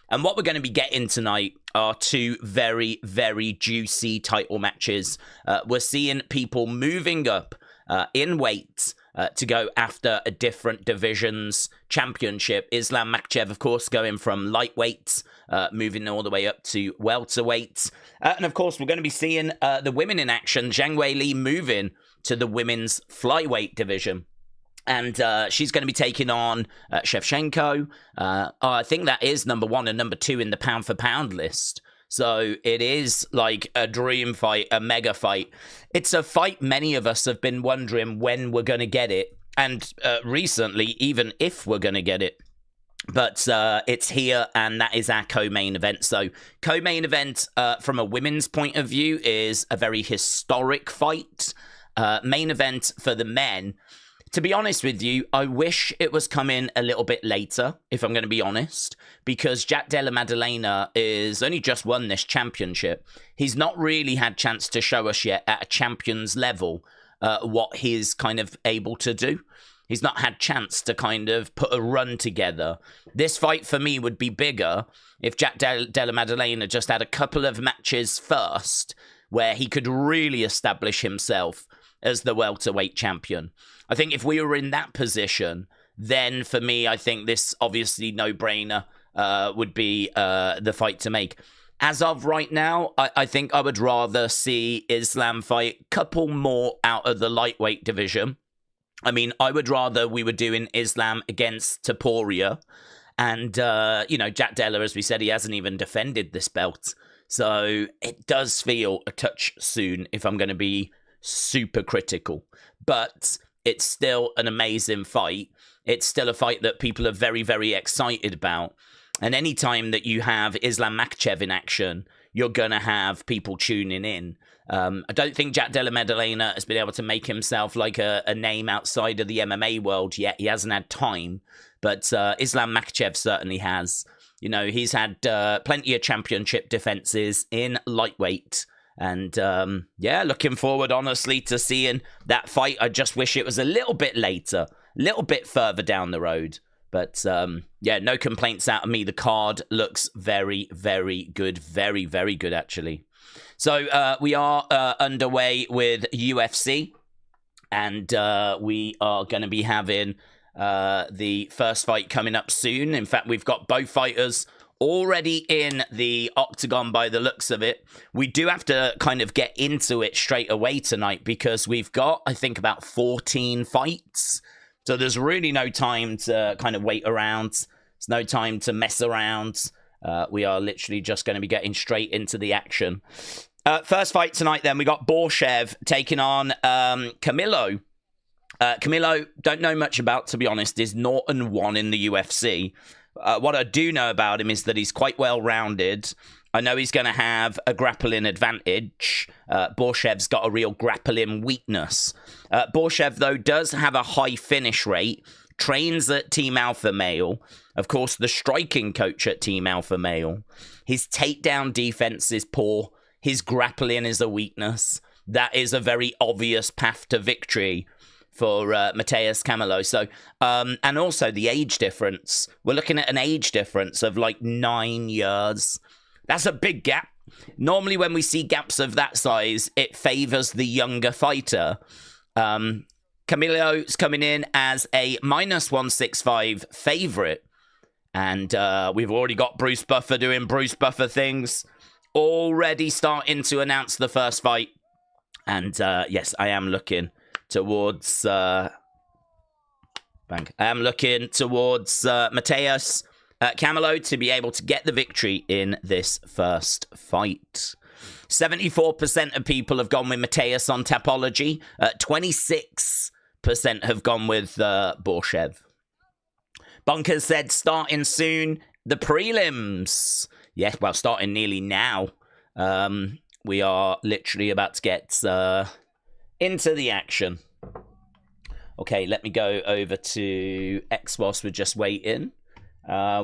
And what we're going to be getting tonight are two very, very juicy title matches. We're seeing people moving up in weight to go after a different division's championship. Islam Makhachev, of course, going from lightweight, moving all the way up to welterweight. And of course, we're going to be seeing the women in action. Zhang Weili moving to the women's flyweight division. And she's going to be taking on Shevchenko. I think that is number 1 and number 2 in the pound-for-pound list. So it is like a dream fight, a mega fight. It's a fight many of us have been wondering when we're going to get it. And recently, even if we're going to get it. But it's here, and that is our co-main event. So co-main event, from a women's point of view, is a very historic fight. Main event for the men. To be honest with you, I wish it was coming a little bit later, if I'm going to be honest, because Jack Della Maddalena is only just won this championship. He's not really had chance to show us yet at a champion's level what he's kind of able to do. He's not had chance to kind of put a run together. This fight for me would be bigger if Jack Della Maddalena just had a couple of matches first where he could really establish himself as the welterweight champion. I think if we were in that position, then for me, I think this obviously no-brainer would be the fight to make. As of right now, I think I would rather see Islam fight a couple more out of the lightweight division. I mean, I would rather we were doing Islam against Topuria. And, Jack Della, as we said, he hasn't even defended this belt. So it does feel a touch soon if I'm going to be super critical. But it's still an amazing fight. It's still a fight that people are very, very excited about. And any time that you have Islam Makhachev in action, you're going to have people tuning in. I don't think Jack Della Maddalena has been able to make himself like a name outside of the MMA world yet. He hasn't had time. But Islam Makhachev certainly has. You know, he's had plenty of championship defenses in lightweight. And, looking forward, honestly, to seeing that fight. I just wish it was a little bit later, a little bit further down the road. But, no complaints out of me. The card looks very, very good. Very, very good, actually. So, we are underway with UFC. And we are going to be having the first fight coming up soon. In fact, we've got both fighters already in the octagon by the looks of it. We do have to kind of get into it straight away tonight because we've got, I think, about 14 fights. So there's really no time to kind of wait around. There's no time to mess around. We are literally just going to be getting straight into the action. First fight tonight then, we got Borshchev taking on Camilo. Camilo, don't know much about, to be honest, is 0-1 in the UFC. What I do know about him is that he's quite well-rounded. I know he's going to have a grappling advantage. Borshchev's got a real grappling weakness. Borshchev, though, does have a high finish rate, trains at Team Alpha Male. Of course, the striking coach at Team Alpha Male. His takedown defense is poor. His grappling is a weakness. That is a very obvious path to victory for Mateus Camilo. So, and also the age difference. We're looking at an age difference of like 9 years. That's a big gap. Normally when we see gaps of that size, it favors the younger fighter. Camilo's coming in as a -165 favorite. And we've already got Bruce Buffer doing Bruce Buffer things. Already starting to announce the first fight. And yes, I am looking towards I am looking towards Mateus Camilo to be able to get the victory in this first fight. 74% of people have gone with Mateus on Tapology. 26% have gone with Borshchev. Bunker said starting soon. The prelims. Yes, well, starting nearly now. We are literally about to get into the action. Okay, let me go over to X whilst we're just waiting.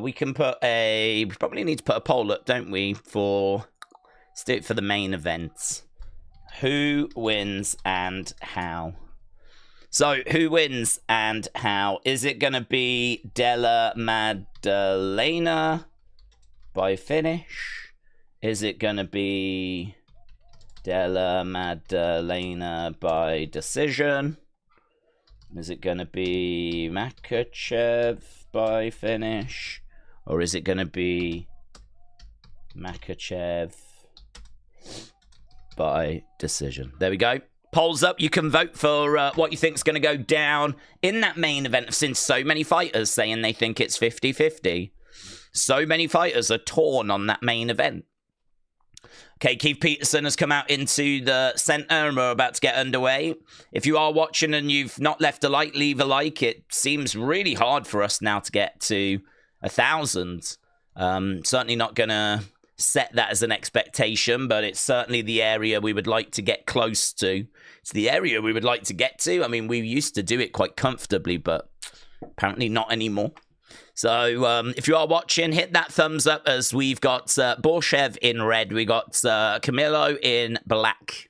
We can put we probably need to put a poll up, don't we? Let's do it for the main event. Who wins and how? So, who wins and how? Is it going to be Della Maddalena by finish? Is it going to be Della Maddalena by decision? Is it going to be Makhachev by finish? Or is it going to be Makhachev by decision? There we go. Polls up. You can vote for what you think is going to go down in that main event. I've seen so many fighters saying they think it's 50-50. So many fighters are torn on that main event. Okay, Keith Peterson has come out into the center and we're about to get underway. If you are watching and you've not left a like, leave a like. It seems really hard for us now to get to 1,000. Certainly not going to set that as an expectation, but it's certainly the area we would like to get close to. It's the area we would like to get to. I mean, we used to do it quite comfortably, but apparently not anymore. So if you are watching, hit that thumbs up as we've got Borshchev in red. We got Camilo in black.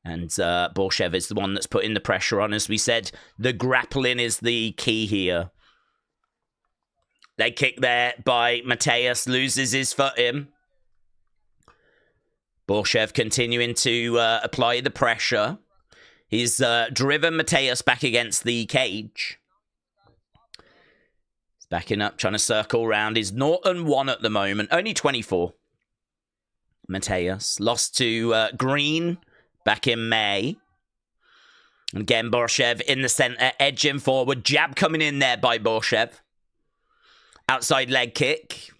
And Borshchev is the one that's putting the pressure on. As we said, the grappling is the key here. Leg kick there by Mateus, loses his footing. Borshchev continuing to apply the pressure. He's driven Mateus back against the cage. He's backing up, trying to circle around. He's 0-1 at the moment, only 24. Mateus lost to Green back in May. And again, Borshchev in the center, edging forward. Jab coming in there by Borshchev. Outside leg kick.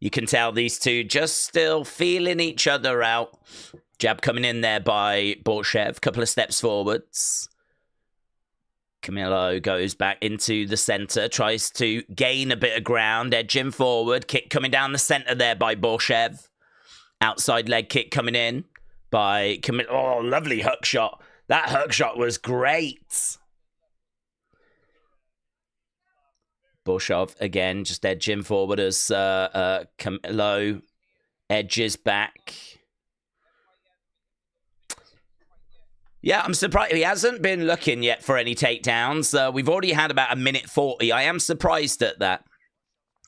You can tell these two just still feeling each other out. Jab coming in there by Borshchev. Couple of steps forwards. Camilo goes back into the center. Tries to gain a bit of ground. Edging forward. Kick coming down the center there by Borshchev. Outside leg kick coming in by Camilo. Oh, lovely hook shot. That hook shot was great. Borshchev again, just edging forward as Camilo edges back. Yeah, I'm surprised. He hasn't been looking yet for any takedowns. We've already had about 1:40. I am surprised at that.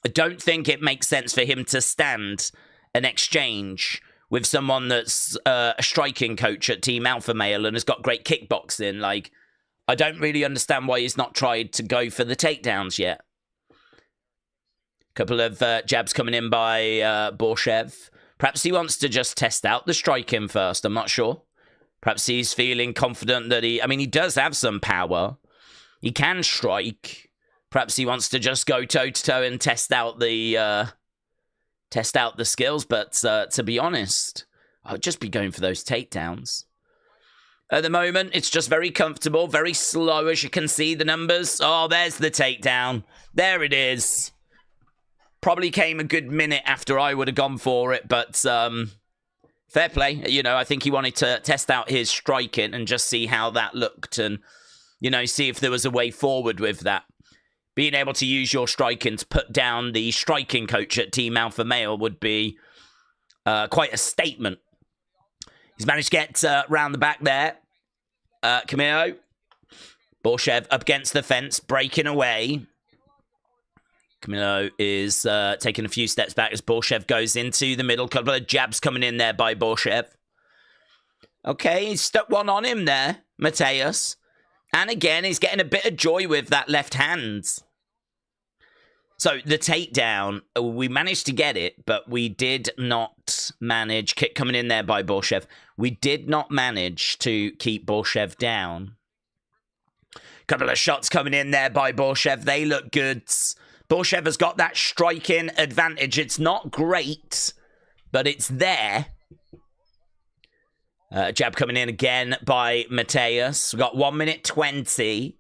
I don't think it makes sense for him to stand an exchange with someone that's a striking coach at Team Alpha Male and has got great kickboxing. Like, I don't really understand why he's not tried to go for the takedowns yet. Couple of jabs coming in by Borshchev. Perhaps he wants to just test out the striking first. I'm not sure. Perhaps he's feeling confident that he... I mean, he does have some power. He can strike. Perhaps he wants to just go toe-to-toe and test out the skills. But to be honest, I would just be going for those takedowns. At the moment, it's just very comfortable, very slow, as you can see the numbers. Oh, there's the takedown. There it is. Probably came a good minute after I would have gone for it, but fair play. You know, I think he wanted to test out his striking and just see how that looked and, you know, see if there was a way forward with that. Being able to use your striking to put down the striking coach at Team Alpha Male would be quite a statement. He's managed to get round the back there. Camilo. Borshchev up against the fence, breaking away. Camilo is taking a few steps back as Borshchev goes into the middle. Couple of jabs coming in there by Borshchev. Okay, he's stuck one on him there, Mateus. And again, he's getting a bit of joy with that left hand. So, the takedown, we managed to get it, but we did not manage... Kick coming in there by Borshchev. We did not manage to keep Borshchev down. Couple of shots coming in there by Borshchev. They look good. Borshchev has got that striking advantage. It's not great, but it's there. Jab coming in again by Mateus. We've got 1:20.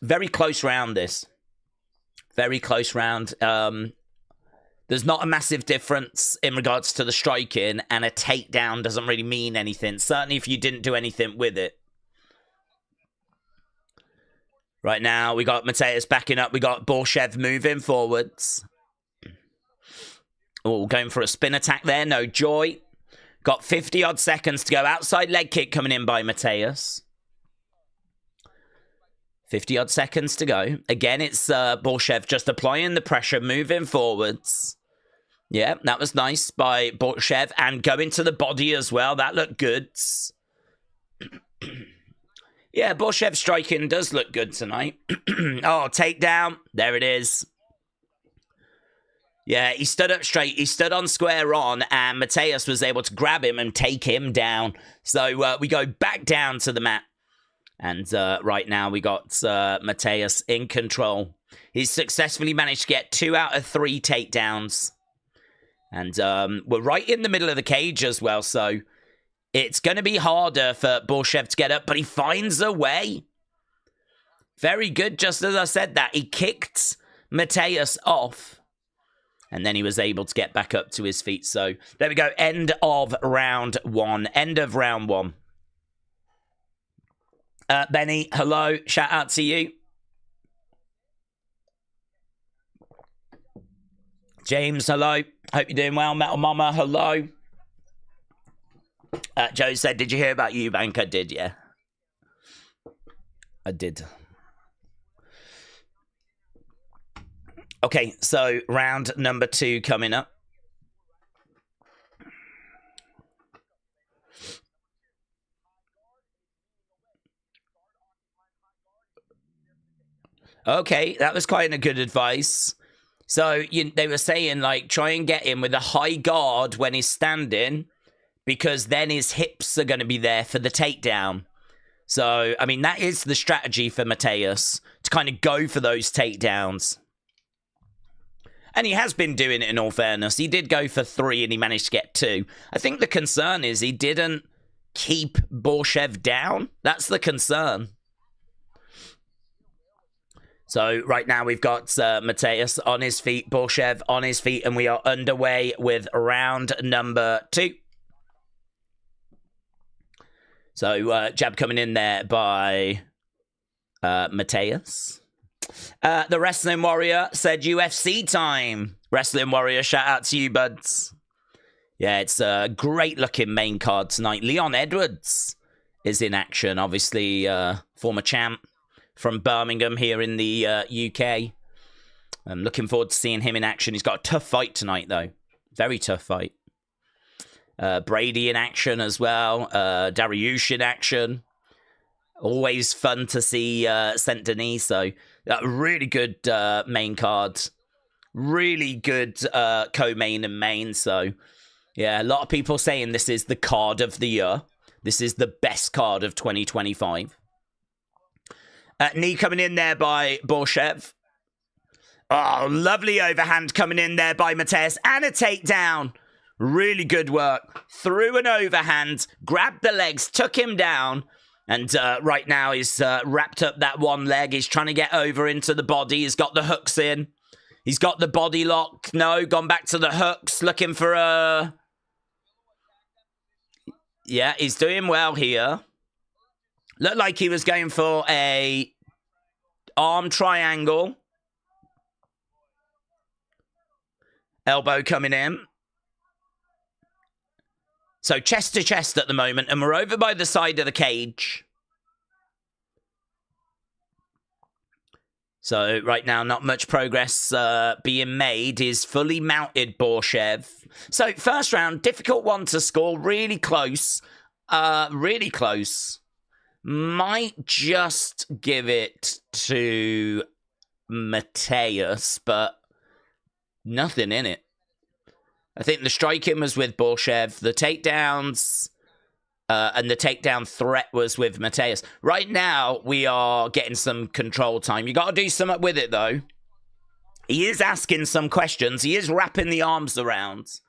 Very close round, this. Very close round. There's not a massive difference in regards to the striking, and a takedown doesn't really mean anything. Certainly if you didn't do anything with it. Right now, we got Mateus backing up. We got Borshchev moving forwards. Oh, going for a spin attack there. No joy. Got 50-odd seconds to go. Outside leg kick coming in by Mateus. 50-odd seconds to go. Again, it's Borshchev just applying the pressure, moving forwards. Yeah, that was nice by Borshchev. And going to the body as well. That looked good. Yeah, Borshchev striking does look good tonight. Oh, takedown. There it is. Yeah, he stood up straight. He stood on square on, and Mateus was able to grab him and take him down. So we go back down to the mat. And right now we got Mateus in control. He's successfully managed to get 2 out of 3 takedowns. And we're right in the middle of the cage as well, so it's going to be harder for Borshchev to get up, but he finds a way. Very good, just as I said that. He kicked Mateus off, and then he was able to get back up to his feet. So there we go, end of round 1. End of round 1. Benny, hello. Shout out to you. James, hello. Hope you're doing well. Metal Mama, hello. Joe said, did you hear about Eubank? I did, yeah. I did. Okay, so round number 2 coming up. Okay, that was quite a good advice. So they were saying, like, try and get him with a high guard when he's standing, because then his hips are going to be there for the takedown. So, I mean, that is the strategy for Mateus, to kind of go for those takedowns. And he has been doing it, in all fairness. He did go for 3 and he managed to get 2. I think the concern is he didn't keep Borshchev down. That's the concern. So right now we've got Mateus on his feet, Borshchev on his feet, and we are underway with round number 2. So jab coming in there by Mateus. The Wrestling Warrior said UFC time. Wrestling Warrior, shout out to you, buds. Yeah, it's a great looking main card tonight. Leon Edwards is in action, obviously former champ from Birmingham here in the UK. I'm looking forward to seeing him in action. He's got a tough fight tonight, though. Very tough fight. Brady in action as well. Dariush in action. Always fun to see Saint Denis. So, really good main card. Really good co-main and main. So, yeah, a lot of people saying this is the card of the year. This is the best card of 2025. Knee coming in there by Borshchev. Oh, lovely overhand coming in there by Mateus. And a takedown. Really good work. Threw an overhand, grabbed the legs, took him down. And right now he's wrapped up that one leg. He's trying to get over into the body. He's got the hooks in. He's got the body lock. No, gone back to the hooks. Looking for a... Yeah, he's doing well here. Looked like he was going for a arm triangle. Elbow coming in. So chest to chest at the moment, and we're over by the side of the cage. So right now, not much progress being made. Is fully mounted Borshchev. So first round, difficult one to score. Really close. Really close. Might just give it to Mateus, but nothing in it. I think the striking was with Borshchev. The takedowns and the takedown threat was with Mateus. Right now, we are getting some control time. You got to do something with it, though. He is asking some questions. He is wrapping the arms around.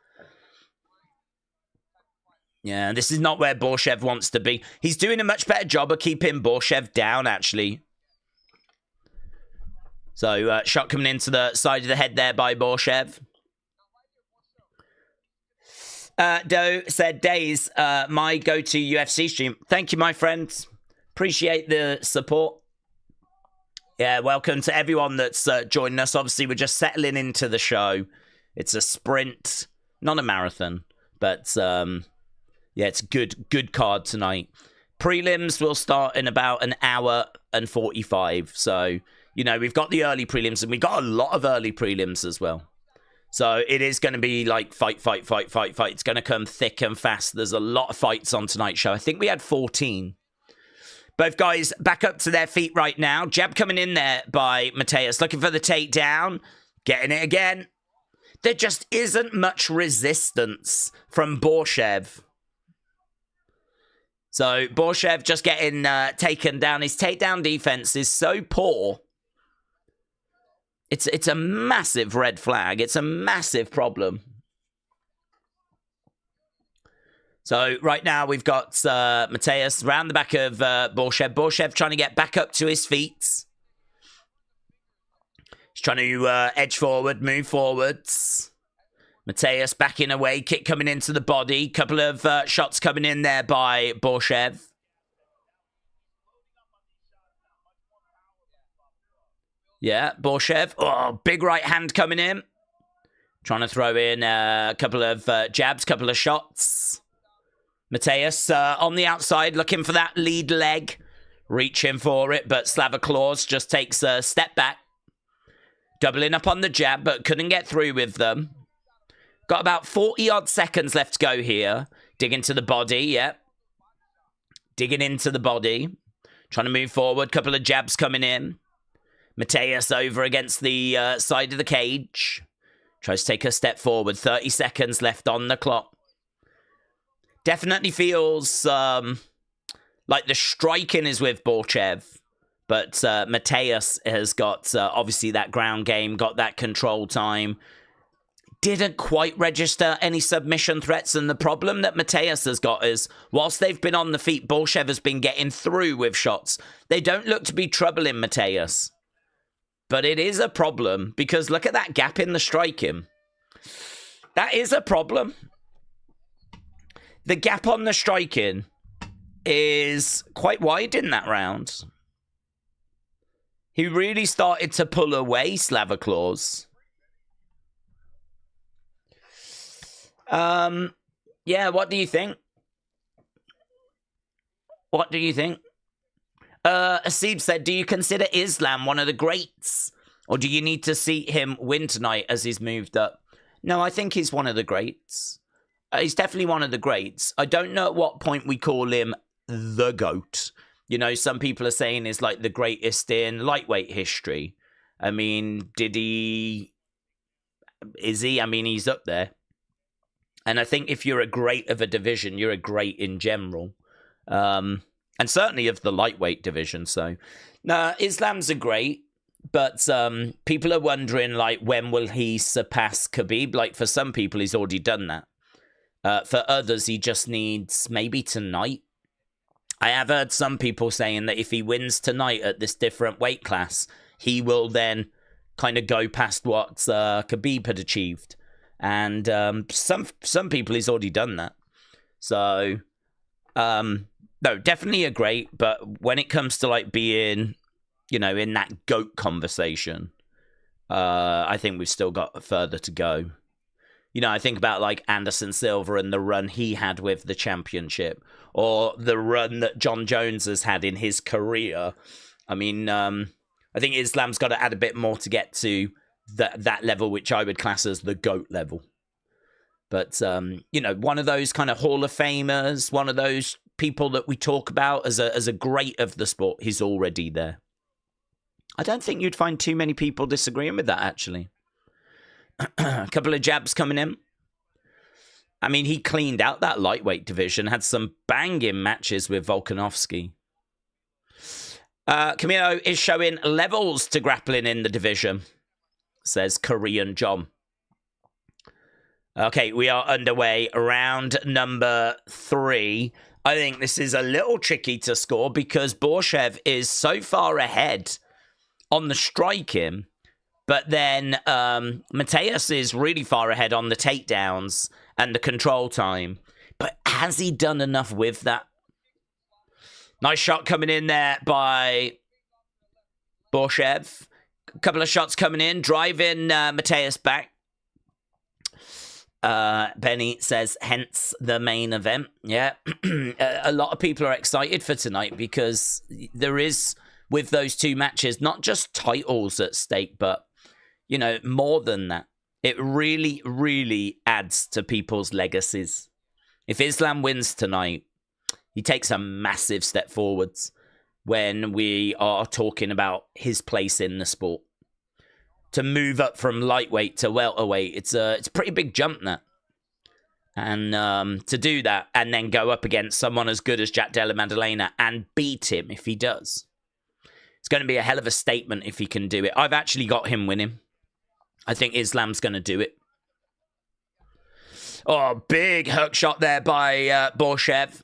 Yeah, this is not where Borshchev wants to be. He's doing a much better job of keeping Borshchev down, actually. So, shot coming into the side of the head there by Borshchev. Doe said, Days, my go-to UFC stream. Thank you, my friends. Appreciate the support. Yeah, welcome to everyone that's joining us. Obviously, we're just settling into the show. It's a sprint, not a marathon. But, yeah, it's a good card tonight. Prelims will start in about an hour and 45. So, you know, we've got the early prelims, and we've got a lot of early prelims as well. So it is going to be like fight. It's going to come thick and fast. There's a lot of fights on tonight's show. I think we had 14. Both guys back up to their feet right now. Jab coming in there by Mateus, looking for the takedown. Getting it again. There just isn't much resistance from Borshchev. So Borshchev just getting taken down. His takedown defense is so poor. It's a massive red flag. It's a massive problem. So right now we've got Mateus round the back of Borshchev. Borshchev trying to get back up to his feet. He's trying to edge forward, move forwards. Mateus backing away, kick coming into the body. Couple of shots coming in there by Borshchev. Yeah, Borshchev. Oh, big right hand coming in. Trying to throw in a couple of jabs, couple of shots. Mateus on the outside, looking for that lead leg. Reaching for it, but Slava Claus just takes a step back. Doubling up on the jab, but couldn't get through with them. Got about 40-odd seconds left to go here. Digging to the body, yep. Digging into the body. Trying to move forward, couple of jabs coming in. Mateus over against the side of the cage. Tries to take a step forward. 30 seconds left on the clock. Definitely feels like the striking is with Borshchev. But Mateus has got, obviously, that ground game. Got that control time. Didn't quite register any submission threats. And the problem that Mateus has got is, whilst they've been on the feet, Borshchev has been getting through with shots. They don't look to be troubling Mateus. But it is a problem, because look at that gap in the striking. That is a problem. The gap on the striking is quite wide in that round. He really started to pull away, Slava Claus. Yeah, what do you think? What do you think? Asib said, do you consider Islam one of the greats? Or do you need to see him win tonight as he's moved up? No, I think he's one of the greats. He's definitely one of the greats. I don't know at what point we call him the GOAT. You know, some people are saying he's like the greatest in lightweight history. I mean, is he? I mean, he's up there. And I think if you're a great of a division, you're a great in general. And certainly of the lightweight division. So, no, Islam's a great. But people are wondering, like, when will he surpass Khabib? Like, for some people, he's already done that. For others, he just needs maybe tonight. I have heard some people saying that if he wins tonight at this different weight class, he will then kind of go past what Khabib had achieved. And some people, he's already done that. So, no, definitely a great. But when it comes to, like, being, you know, in that GOAT conversation, I think we've still got further to go. You know, I think about, like, Anderson Silva and the run he had with the championship, or the run that John Jones has had in his career. I mean, I think Islam's got to add a bit more to get to that level, which I would class as the GOAT level. But, you know, one of those kind of Hall of Famers, one of those people that we talk about as a great of the sport, he's already there. I don't think you'd find too many people disagreeing with that, actually. A couple of jabs coming in. I mean, he cleaned out that lightweight division, had some banging matches with Volkanovski. Camilo is showing levels to grappling in the division, says Korean John. Okay, we are underway. Round number 3. I think this is a little tricky to score because Borshchev is so far ahead on the striking, but then Mateus is really far ahead on the takedowns and the control time. But has he done enough with that? Nice shot coming in there by Borshchev. A couple of shots coming in, driving Mateus back. Benny says, hence the main event. Yeah, a lot of people are excited for tonight because there is, with those two matches, not just titles at stake, but, you know, more than that. It really, really adds to people's legacies. If Islam wins tonight, he takes a massive step forwards when we are talking about his place in the sport. To move up from lightweight to welterweight, it's a pretty big jump, that. And to do that and then go up against someone as good as Jack Della Maddalena and beat him if he does. It's going to be a hell of a statement if he can do it. I've actually got him winning. I think Islam's going to do it. Oh, big hook shot there by Borshchev.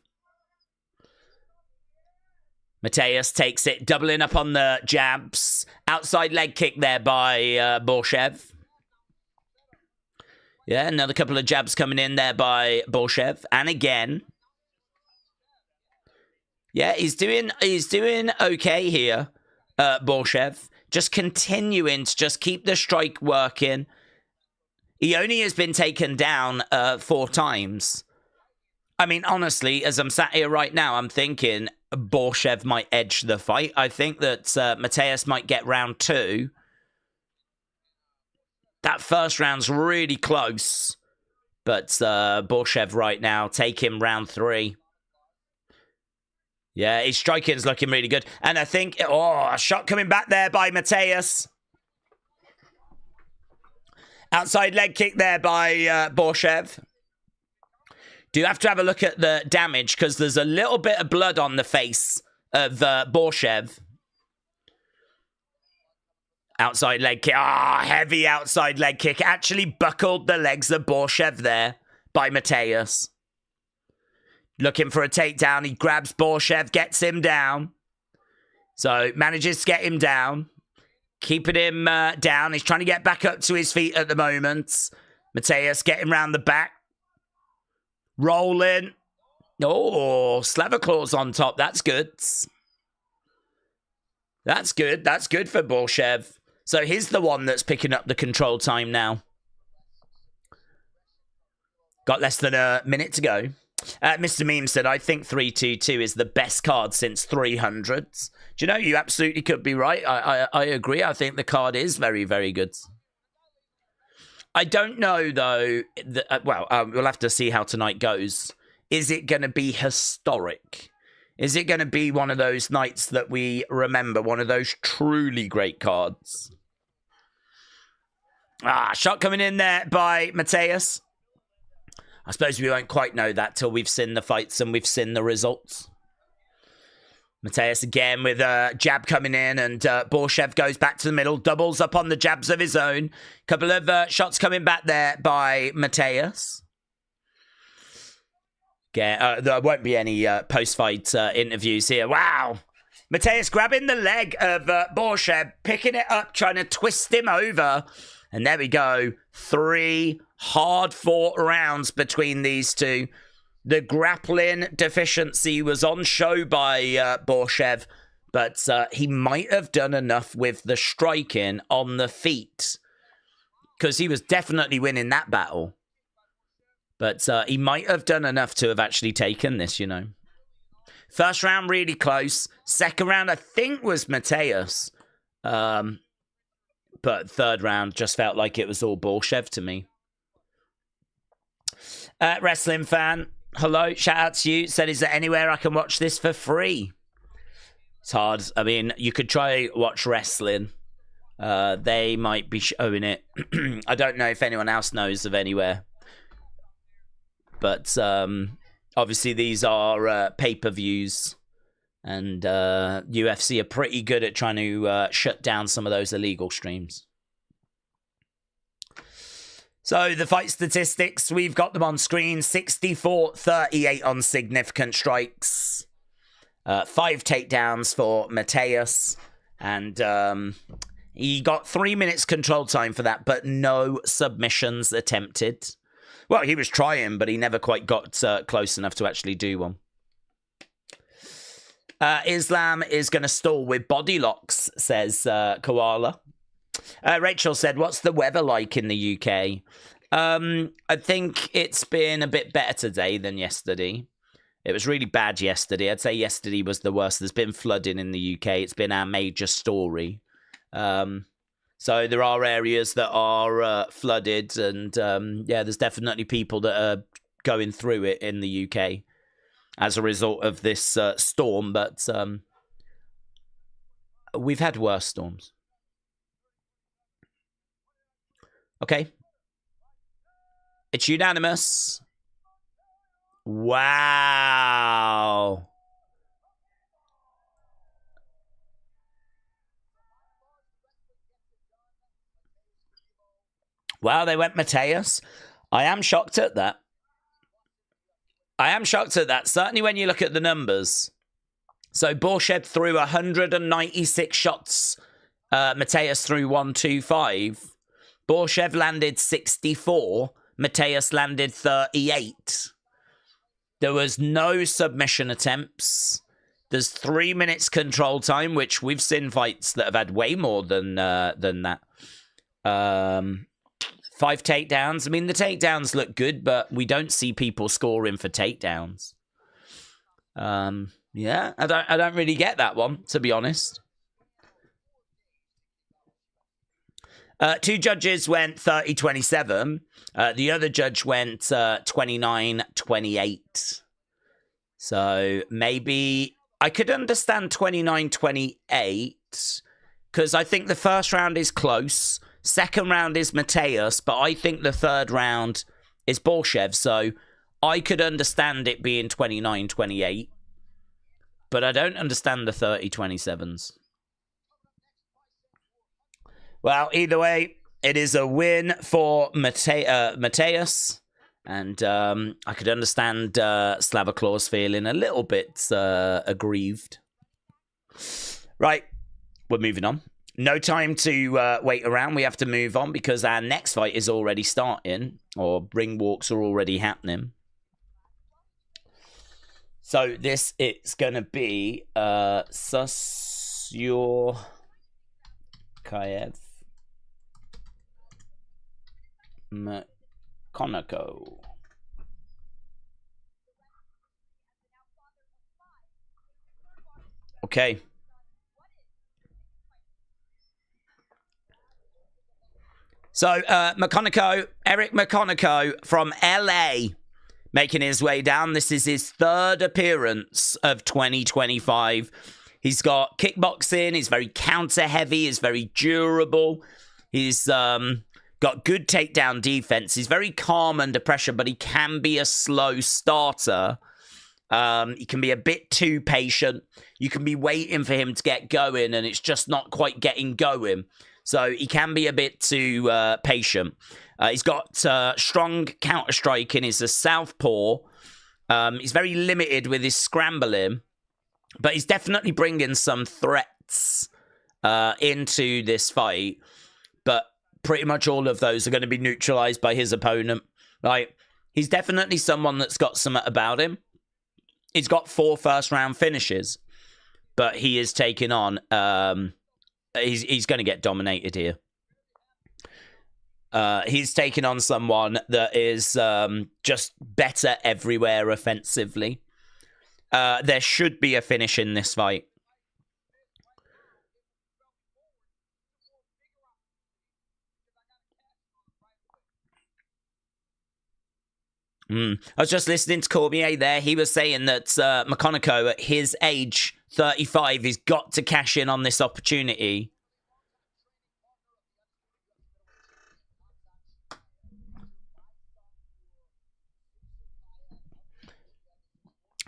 Mateus takes it, doubling up on the jabs. Outside leg kick there by Borshchev. Yeah, another couple of jabs coming in there by Borshchev. And again. Yeah, he's doing okay here, Borshchev. Just continuing to just keep the strike working. He only has been taken down 4 times. I mean, honestly, as I'm sat here right now, I'm thinking Borshchev might edge the fight. I think that Mateus might get round 2. That first round's really close. But Borshchev right now, take him round 3. Yeah, his striking's looking really good. And I think, a shot coming back there by Mateus. Outside leg kick there by Borshchev. Do have to have a look at the damage because there's a little bit of blood on the face of Borshchev. Outside leg kick. Heavy outside leg kick. Actually buckled the legs of Borshchev there by Mateus. Looking for a takedown. He grabs Borshchev, gets him down. So manages to get him down. Keeping him down. He's trying to get back up to his feet at the moment. Mateus getting round the back. Rolling. Oh, Slava claws on top. That's good. That's good. That's good for Borshchev. So he's the one that's picking up the control time now. Got less than a minute to go. Mr. Meme said, I think 322 is the best card since 300s. Do you know, you absolutely could be right. I agree. I think the card is very, very good. I don't know, though. We'll have to see how tonight goes. Is it going to be historic? Is it going to be one of those nights that we remember? One of those truly great cards? Shot coming in there by Mateus. I suppose we won't quite know that till we've seen the fights and we've seen the results. Mateus again with a jab coming in, and Borshchev goes back to the middle, doubles up on the jabs of his own. Couple of shots coming back there by Mateus. There won't be any post-fight interviews here. Wow! Mateus grabbing the leg of Borshchev, picking it up, trying to twist him over. And there we go. 3 hard-fought rounds between these two. The grappling deficiency was on show by Borshchev, but he might have done enough with the striking on the feet, because he was definitely winning that battle. But he might have done enough to have actually taken this, you know. First round, really close. Second round, I think, was Mateus. But third round just felt like it was all Borshchev to me. Wrestling fan, hello, shout out to you. Said, is there anywhere I can watch this for free? It's hard. I mean, you could try watch wrestling. They might be showing it. I don't know if anyone else knows of anywhere. But obviously these are pay-per-views. And UFC are pretty good at trying to shut down some of those illegal streams. So the fight statistics, we've got them on screen. 64-38 on significant strikes. 5 takedowns for Mateus. And he got 3 minutes control time for that, but no submissions attempted. Well, he was trying, but he never quite got close enough to actually do one. Islam is going to stall with body locks, says Koala. Rachel said, what's the weather like in the UK? I think it's been a bit better today than yesterday. It was really bad yesterday. I'd say yesterday was the worst. There's been flooding in the UK. It's been our major story. So there are areas that are flooded, and yeah, there's definitely people that are going through it in the UK as a result of this storm. But we've had worse storms. Okay. It's unanimous. Wow. Wow, they went Mateus. I am shocked at that. Certainly when you look at the numbers. So Borshchev threw 196 shots. Mateus threw 125. Borshchev landed 64. Mateus landed 38. There was no submission attempts. There's 3 minutes control time, which we've seen fights that have had way more than that. 5 takedowns. I mean, the takedowns look good, but we don't see people scoring for takedowns. Yeah, I don't really get that one, to be honest. 2 judges went 30-27. The other judge went 29-28. So maybe I could understand 29-28 because I think the first round is close. Second round is Mateus, but I think the third round is Borshchev. So I could understand it being 29-28, but I don't understand the 30-27s. Well, either way, it is a win for Mateus. And I could understand Slavaklaus feeling a little bit aggrieved. Right, we're moving on. No time to wait around. We have to move on because our next fight is already starting, or ring walks are already happening. So this is going to be Susurkaev. McConico. Okay. So, McConico, Eric McConico from LA, making his way down. This is his third appearance of 2025. He's got kickboxing. He's very counter-heavy. He's very durable. He's got good takedown defense. He's very calm under pressure, but he can be a slow starter. He can be a bit too patient. You can be waiting for him to get going, and it's just not quite getting going. So he can be a bit too patient. He's got strong counter-striking. He's a southpaw. He's very limited with his scrambling, but he's definitely bringing some threats into this fight. But pretty much all of those are going to be neutralized by his opponent. Like, he's definitely someone that's got something about him. He's got 4 first-round finishes, but he is taking on... He's going to get dominated here. He's taking on someone that is just better everywhere offensively. There should be a finish in this fight. I was just listening to Cormier there. He was saying that McConico, at his age, 35, he's got to cash in on this opportunity.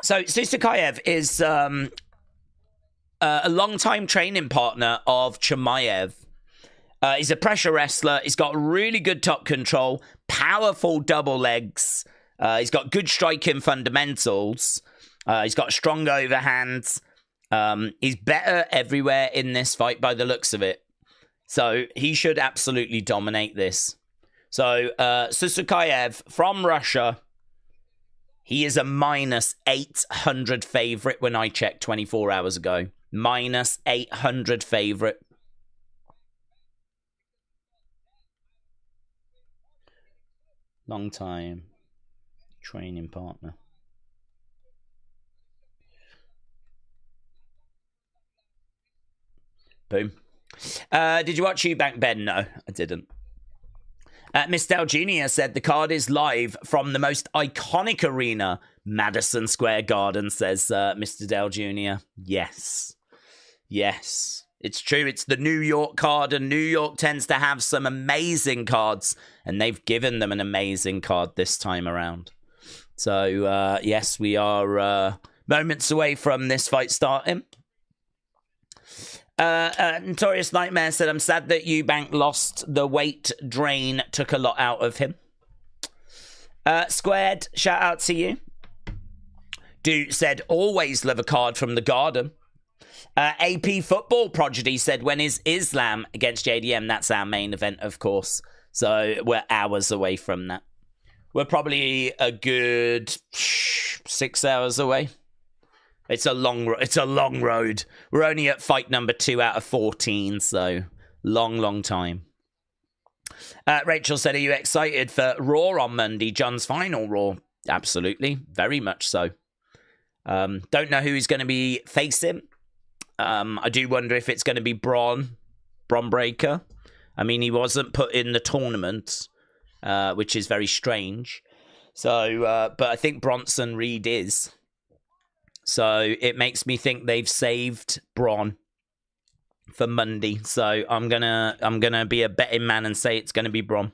So Susurkaev is a long-time training partner of Chimaev. He's a pressure wrestler. He's got really good top control, powerful double legs. He's got good striking fundamentals. He's got strong overhands. He's better everywhere in this fight by the looks of it. So he should absolutely dominate this. So Susurkaev from Russia. He is a minus 800 favorite when I checked 24 hours ago. Minus 800 favorite. Long time training partner. Boom. Did you watch Eubank Ben? No, I didn't. Miss Dell Jr. said the card is live from the most iconic arena, Madison Square Garden, says Mr. Dell Jr. Yes. Yes. It's true. It's the New York card, and New York tends to have some amazing cards, and they've given them an amazing card this time around. So, yes, we are moments away from this fight starting. Notorious Nightmare said, I'm sad that Eubank lost. The weight drain took a lot out of him. Squared, shout out to you. Dude said, always love a card from the Garden. AP Football Prodigy said, when is Islam against JDM? That's our main event, of course. So we're hours away from that. We're probably a good 6 hours away. It's a long road. We're only at fight number 2 out of 14, so long time. Rachel said, are you excited for Raw on Monday? John's final Raw. Absolutely. Very much so. Don't know who he's going to be facing. I do wonder if it's going to be Braun Breaker. I mean, he wasn't put in the tournament, which is very strange. So, but I think Bronson Reed is. So it makes me think they've saved Braun for Monday. So I'm gonna be a betting man and say it's gonna be Braun.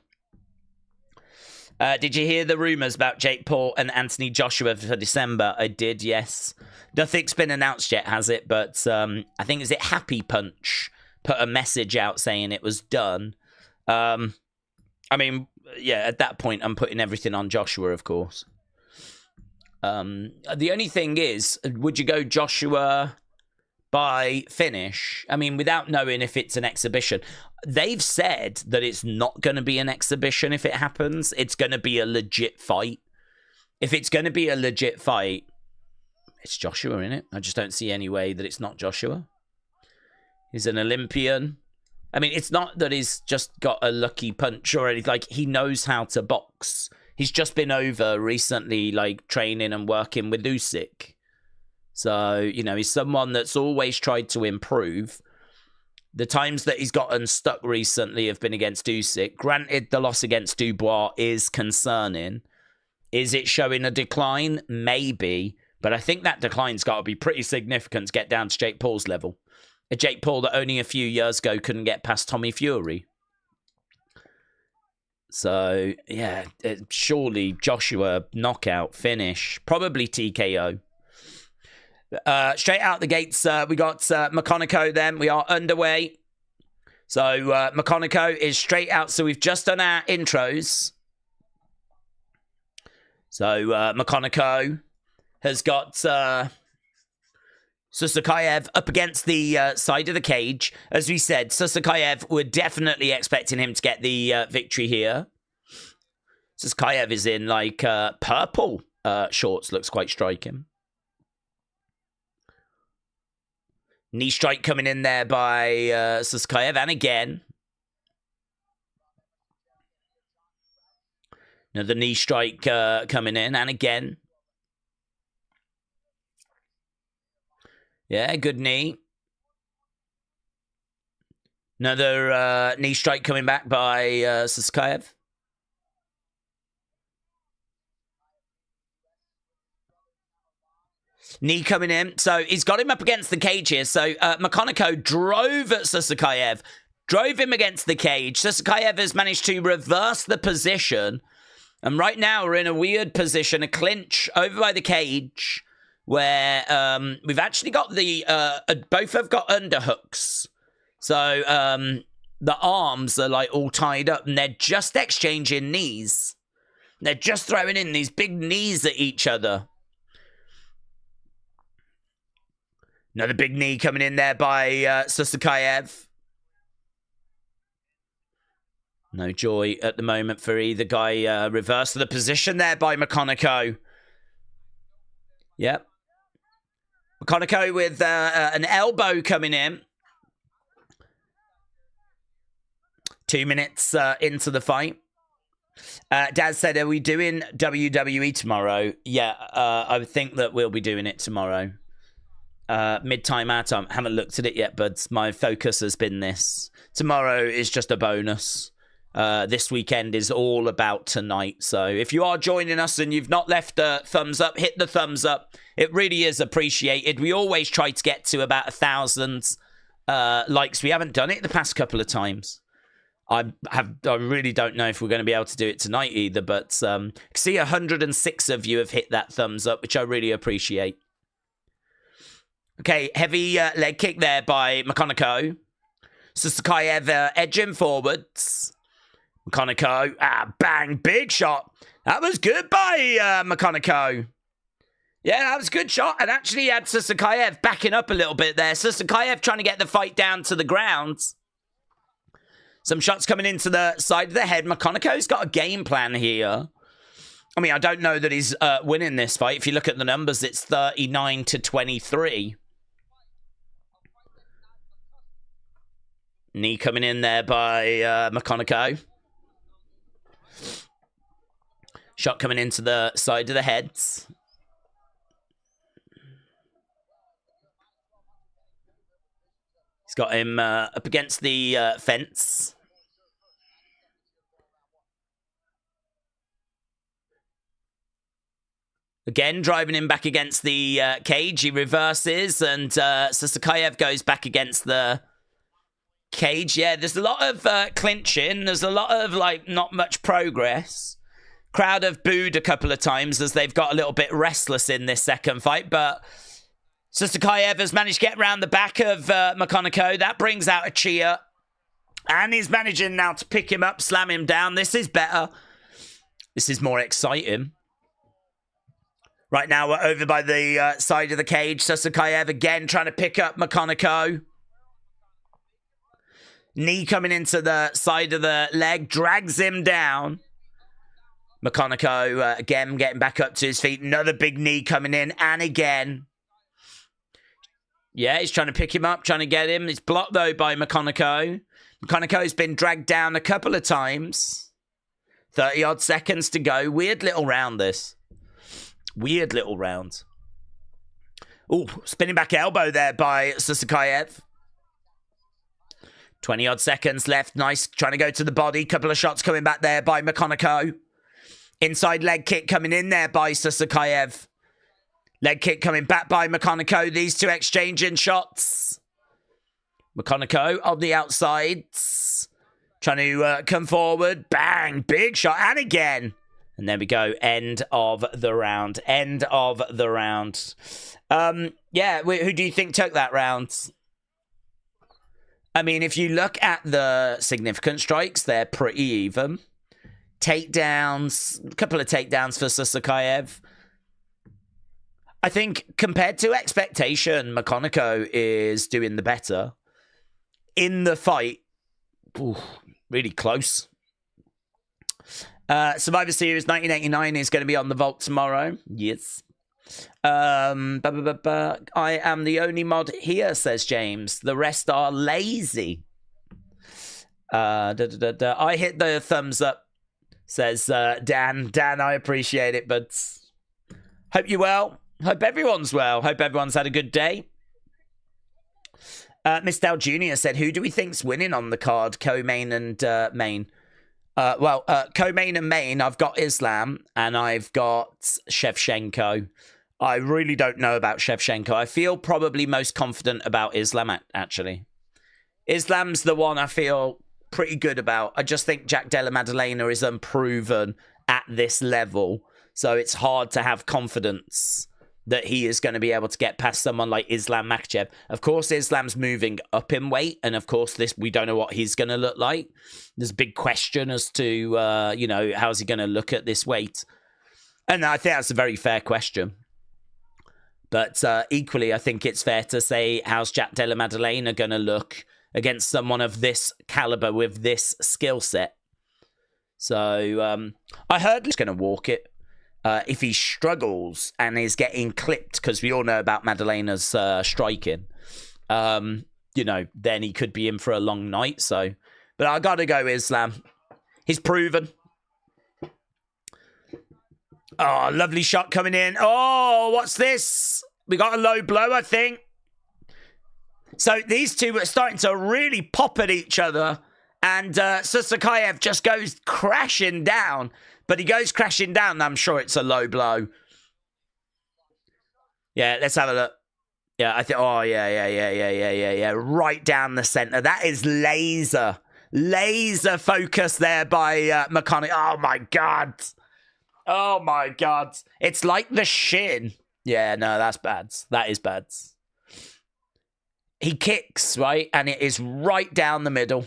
Did you hear the rumors about Jake Paul and Anthony Joshua for December? I did, yes. Nothing's been announced yet, has it? But I think, is it Happy Punch put a message out saying it was done. I mean, yeah, at that point, I'm putting everything on Joshua, of course. The only thing is, would you go Joshua by finish? I mean, without knowing if it's an exhibition. They've said that it's not going to be an exhibition if it happens. It's going to be a legit fight. If it's going to be a legit fight, it's Joshua, innit? I just don't see any way that it's not Joshua. He's an Olympian. I mean, it's not that he's just got a lucky punch or anything. Like, he knows how to box. He's just been over recently, like, training and working with Usyk. So, you know, he's someone that's always tried to improve. The times that he's gotten stuck recently have been against Usyk. Granted, the loss against Dubois is concerning. Is it showing a decline? Maybe. But I think that decline's got to be pretty significant to get down to Jake Paul's level. A Jake Paul that only a few years ago couldn't get past Tommy Fury. So, yeah, surely Joshua, knockout, finish, probably TKO. Straight out the gates, we got McConico then. We are underway. So, McConico is straight out. So, we've just done our intros. So, McConico has got Susurkaev up against the side of the cage. As we said, Susurkaev, we're definitely expecting him to get the victory here. Susurkaev is in, like, purple shorts. Looks quite striking. Knee strike coming in there by Susurkaev. And again. Another knee strike coming in. And again. Yeah, good knee. Another knee strike coming back by Susurkaev. Knee coming in. So he's got him up against the cage here. So McConico drove at Susurkaev. Drove him against the cage. Susurkaev has managed to reverse the position. And right now we're in a weird position. A clinch over by the cage. Where we've actually got the... both have got underhooks. So the arms are like all tied up. And they're just exchanging knees. They're just throwing in these big knees at each other. Another big knee coming in there by Susurkaev. No joy at the moment for either guy. Reverse of the position there by McConico. Yep. McConico with an elbow coming in. 2 minutes into the fight. Dad said, are we doing WWE tomorrow? Yeah, I think that we'll be doing it tomorrow. Mid-time, our time. Haven't looked at it yet, but my focus has been this. Tomorrow is just a bonus. This weekend is all about tonight. So if you are joining us and you've not left a thumbs up, hit the thumbs up. It really is appreciated. We always try to get to about 1,000 likes. We haven't done it the past couple of times. I really don't know if we're going to be able to do it tonight either, but see 106 of you have hit that thumbs up, which I really appreciate. Okay, heavy leg kick there by McConico. Susurkaev edging forwards. McConico, bang, big shot. That was good by McConico. Yeah, that was a good shot. And actually had Susurkaev backing up a little bit there. Susurkaev trying to get the fight down to the ground. Some shots coming into the side of the head. McConico's got a game plan here. I mean, I don't know that he's winning this fight. If you look at the numbers, it's 39-23. Knee coming in there by McConico. Shot coming into the side of the heads. He's got him up against the fence. Again, driving him back against the cage. He reverses, and Susurkaev goes back against the cage. Yeah, there's a lot of clinching. There's a lot of, like, not much progress. Crowd have booed a couple of times as they've got a little bit restless in this second fight, but Susurkaev has managed to get around the back of McConico. That brings out a cheer. And he's managing now to pick him up, slam him down. This is better. This is more exciting. Right now, we're over by the side of the cage. Susurkaev again trying to pick up McConico. Knee coming into the side of the leg. Drags him down. McConico again getting back up to his feet. Another big knee coming in. And again. Yeah, he's trying to pick him up, trying to get him. It's blocked, though, by McConico. McConico's been dragged down a couple of times. 30-odd seconds to go. Weird little round, this. Weird little round. Ooh, spinning back elbow there by Susurkaev. 20-odd seconds left. Nice, trying to go to the body. Couple of shots coming back there by McConico. Inside leg kick coming in there by Susurkaev. Leg kick coming back by McConico. These two exchanging shots. McConico on the outsides. Trying to come forward. Bang. Big shot. And again. And there we go. End of the round. End of the round. Yeah, who do you think took that round? I mean, if you look at the significant strikes, they're pretty even. Takedowns. A couple of takedowns for Susurkaev. I think compared to expectation, McConico is doing the better. In the fight, ooh, really close. Survivor Series 1989 is going to be on the Vault tomorrow. Yes. I am the only mod here, says James. The rest are lazy. I hit the thumbs up, says Dan. Dan, I appreciate it, but hope you're well. Hope everyone's well. Hope everyone's had a good day. Miss Dow Jr. said, who do we think's winning on the card? Co-main and main. Co-main and main, I've got Islam and I've got Shevchenko. I really don't know about Shevchenko. I feel probably most confident about Islam, actually. Islam's the one I feel pretty good about. I just think Jack Della Maddalena is unproven at this level. So it's hard to have confidence that he is going to be able to get past someone like Islam Makhachev. Of course, Islam's moving up in weight, and of course, we don't know what he's going to look like. There's a big question as to, how's he going to look at this weight? And I think that's a very fair question. But equally, I think it's fair to say, how's Jack Della Maddalena going to look against someone of this caliber with this skill set? So I heard he's going to walk it. If he struggles and is getting clipped, because we all know about Maddalena's striking, then he could be in for a long night. So, but I got to go Islam. He's proven. Oh, lovely shot coming in. Oh, what's this? We got a low blow, I think. So these two were starting to really pop at each other. And Susurkaev just goes crashing down. But he goes crashing down, and I'm sure it's a low blow. Yeah, let's have a look. Yeah, I think, oh, yeah. Right down the center. That is laser focus there by McConico. Oh, my God. Oh, my God. It's like the shin. Yeah, no, that's bad. That is bad. He kicks, right? And it is right down the middle.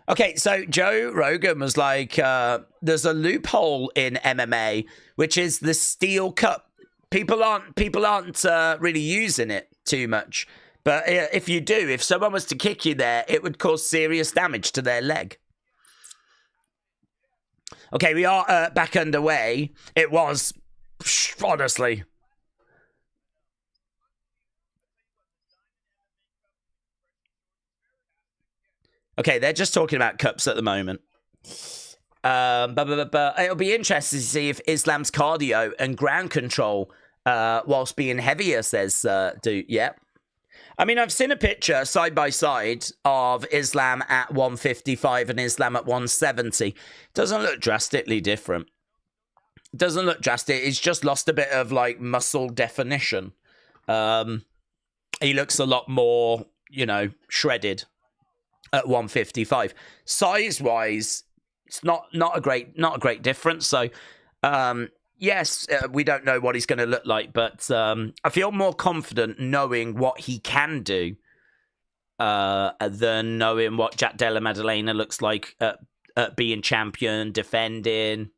Okay, so Joe Rogan was like, there's a loophole in MMA, which is the steel cup. People aren't really using it too much. But if you do, if someone was to kick you there, it would cause serious damage to their leg. Okay, we are back underway. It was, honestly. Okay, they're just talking about cups at the moment. But it'll be interesting to see if Islam's cardio and ground control, whilst being heavier, says do. Yeah. I mean, I've seen a picture side by side of Islam at 155 and Islam at 170. Doesn't look drastically different. Doesn't look drastic. He's just lost a bit of like muscle definition. He looks a lot more, you know, shredded at 155. Size-wise, it's not a great difference. So, yes, we don't know what he's going to look like, but I feel more confident knowing what he can do than knowing what Jack Della Maddalena looks like at being champion, defending.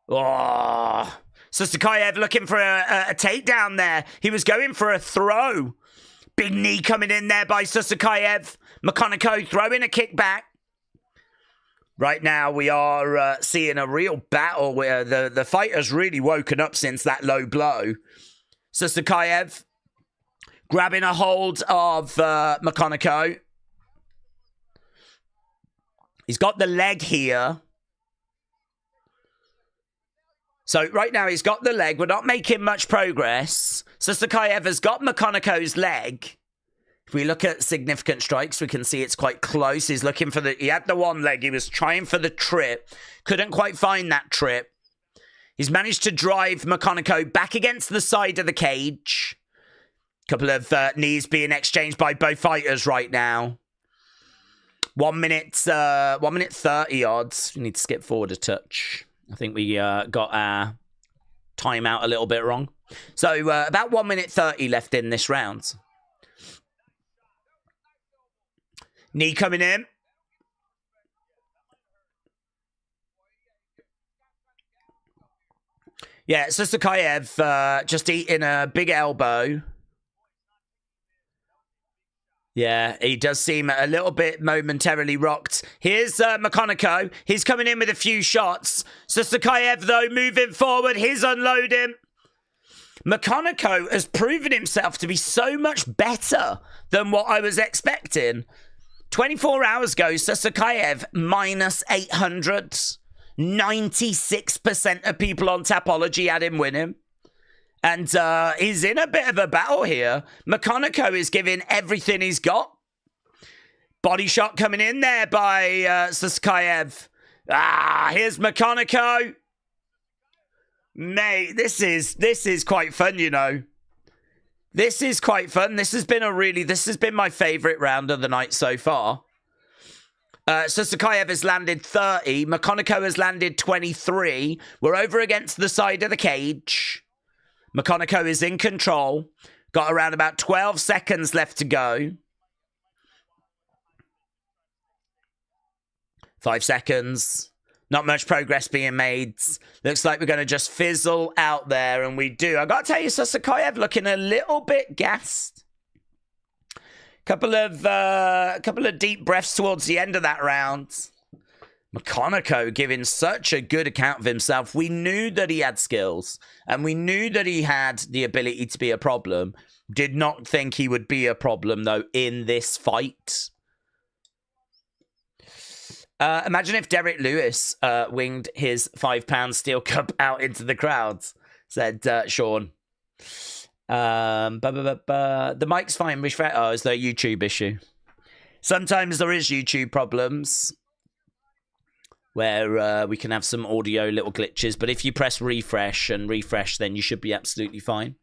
Oh, Susurkaev looking for a takedown there. He was going for a throw. Big knee coming in there by Susurkaev. McConico throwing a kick back. Right now, we are seeing a real battle where the fighter's really woken up since that low blow. Susurkaev grabbing a hold of McConico. He's got the leg here. So right now, he's got the leg. We're not making much progress. Susurkaev has got McConico's leg. If we look at significant strikes, we can see it's quite close. He's looking for the... He had the one leg. He was trying for the trip. Couldn't quite find that trip. He's managed to drive McConico back against the side of the cage. Couple of knees being exchanged by both fighters right now. 1 minute 30 odds. We need to skip forward a touch. I think we got our timeout a little bit wrong. So about 1 minute 30 left in this round. Knee coming in. Yeah, Susurkaev just eating a big elbow. Yeah, he does seem a little bit momentarily rocked. Here's McConico. He's coming in with a few shots. Susurkaev, though, moving forward. He's unloading. McConico has proven himself to be so much better than what I was expecting. 24 hours ago, Susurkaev minus 800. 96% of people on Tapology had him winning. And he's in a bit of a battle here. McConico is giving everything he's got. Body shot coming in there by Susurkaev. Here's McConico. Mate, this is quite fun, you know. This is quite fun. This has been my favourite round of the night so far. Susurkaev has landed 30. McConico has landed 23. We're over against the side of the cage. McConico is in control. Got around about 12 seconds left to go. 5 seconds. Not much progress being made. Looks like we're going to just fizzle out there, and we do. I got to tell you, Susurkaev looking a little bit gassed. Couple of deep breaths towards the end of that round. McConico giving such a good account of himself. We knew that he had skills, and we knew that he had the ability to be a problem. Did not think he would be a problem, though, in this fight. Imagine if Derek Lewis winged his £5 steel cup out into the crowds, said Sean. The mic's fine. Oh, is there a YouTube issue? Sometimes there is YouTube problems where we can have some audio little glitches, but if you press refresh and refresh, then you should be absolutely fine.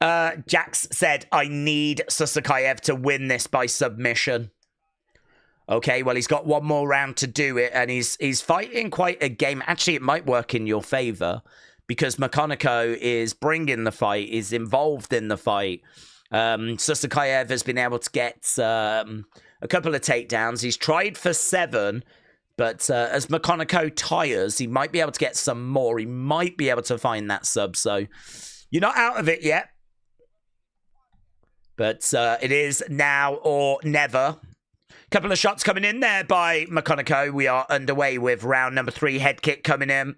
Jax said, I need Susurkaev to win this by submission. Okay, well, he's got one more round to do it, and he's fighting quite a game. Actually, it might work in your favor, because McConico is bringing the fight, is involved in the fight. Susurkaev has been able to get a couple of takedowns. He's tried for 7, but as McConico tires, he might be able to get some more. He might be able to find that sub, so you're not out of it yet. But it is now or never. Couple of shots coming in there by McConico. We are underway with round number 3. Head kick coming in.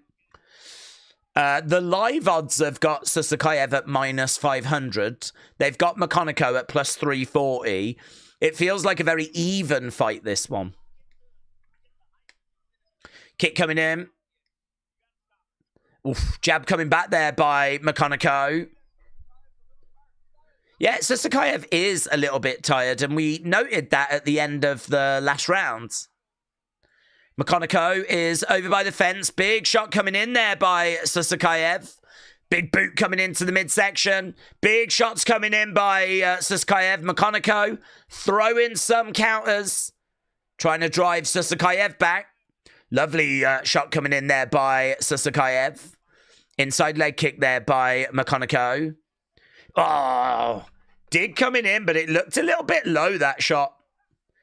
The live odds have got Susurkaev at -500. They've got McConico at +340. It feels like a very even fight, this one. Kick coming in. Oof, jab coming back there by McConico. Yeah, Susurkaev is a little bit tired, and we noted that at the end of the last round. McConico is over by the fence. Big shot coming in there by Susurkaev. Big boot coming into the midsection. Big shots coming in by Susurkaev. McConico throwing some counters, trying to drive Susurkaev back. Lovely shot coming in there by Susurkaev. Inside leg kick there by McConico. Oh, did coming in, but it looked a little bit low, that shot.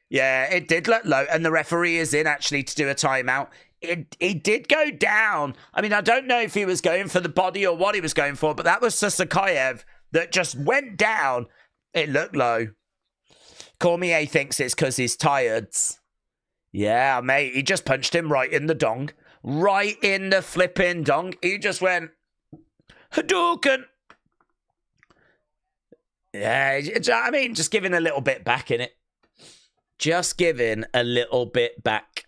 Yeah, it did look low, and the referee is in actually to do a timeout. It did go down. I mean, I don't know if he was going for the body or what he was going for, but that was Susurkaev that just went down. It looked low. Cormier thinks it's because he's tired. Yeah, mate, he just punched him right in the dong. Right in the flipping dong. He just went, Hadouken. Yeah, I mean, just giving a little bit back in it. Just giving a little bit back.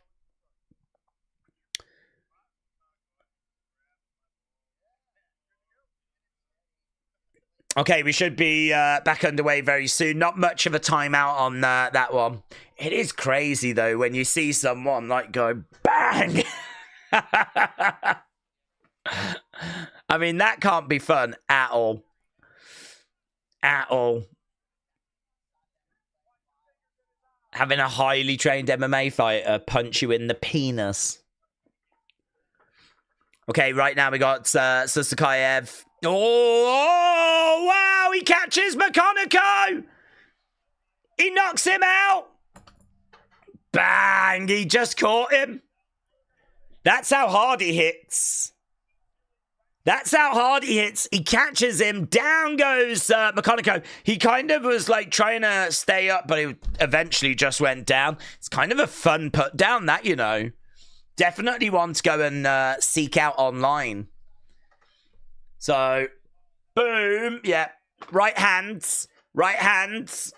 Okay, we should be back underway very soon. Not much of a timeout on that one. It is crazy, though, when you see someone, like, go bang! I mean, that can't be fun at all. At all. Having a highly trained MMA fighter punch you in the penis. Okay, right now we got Susurkaev. Oh, wow, he catches McConico. He knocks him out. Bang, he just caught him. That's how hard he hits. That's how hard he hits. He catches him. Down goes McConico. He kind of was like trying to stay up, but he eventually just went down. It's kind of a fun put down, that, you know. Definitely one to go and seek out online. So, boom. Yeah. Right hands. Right hands.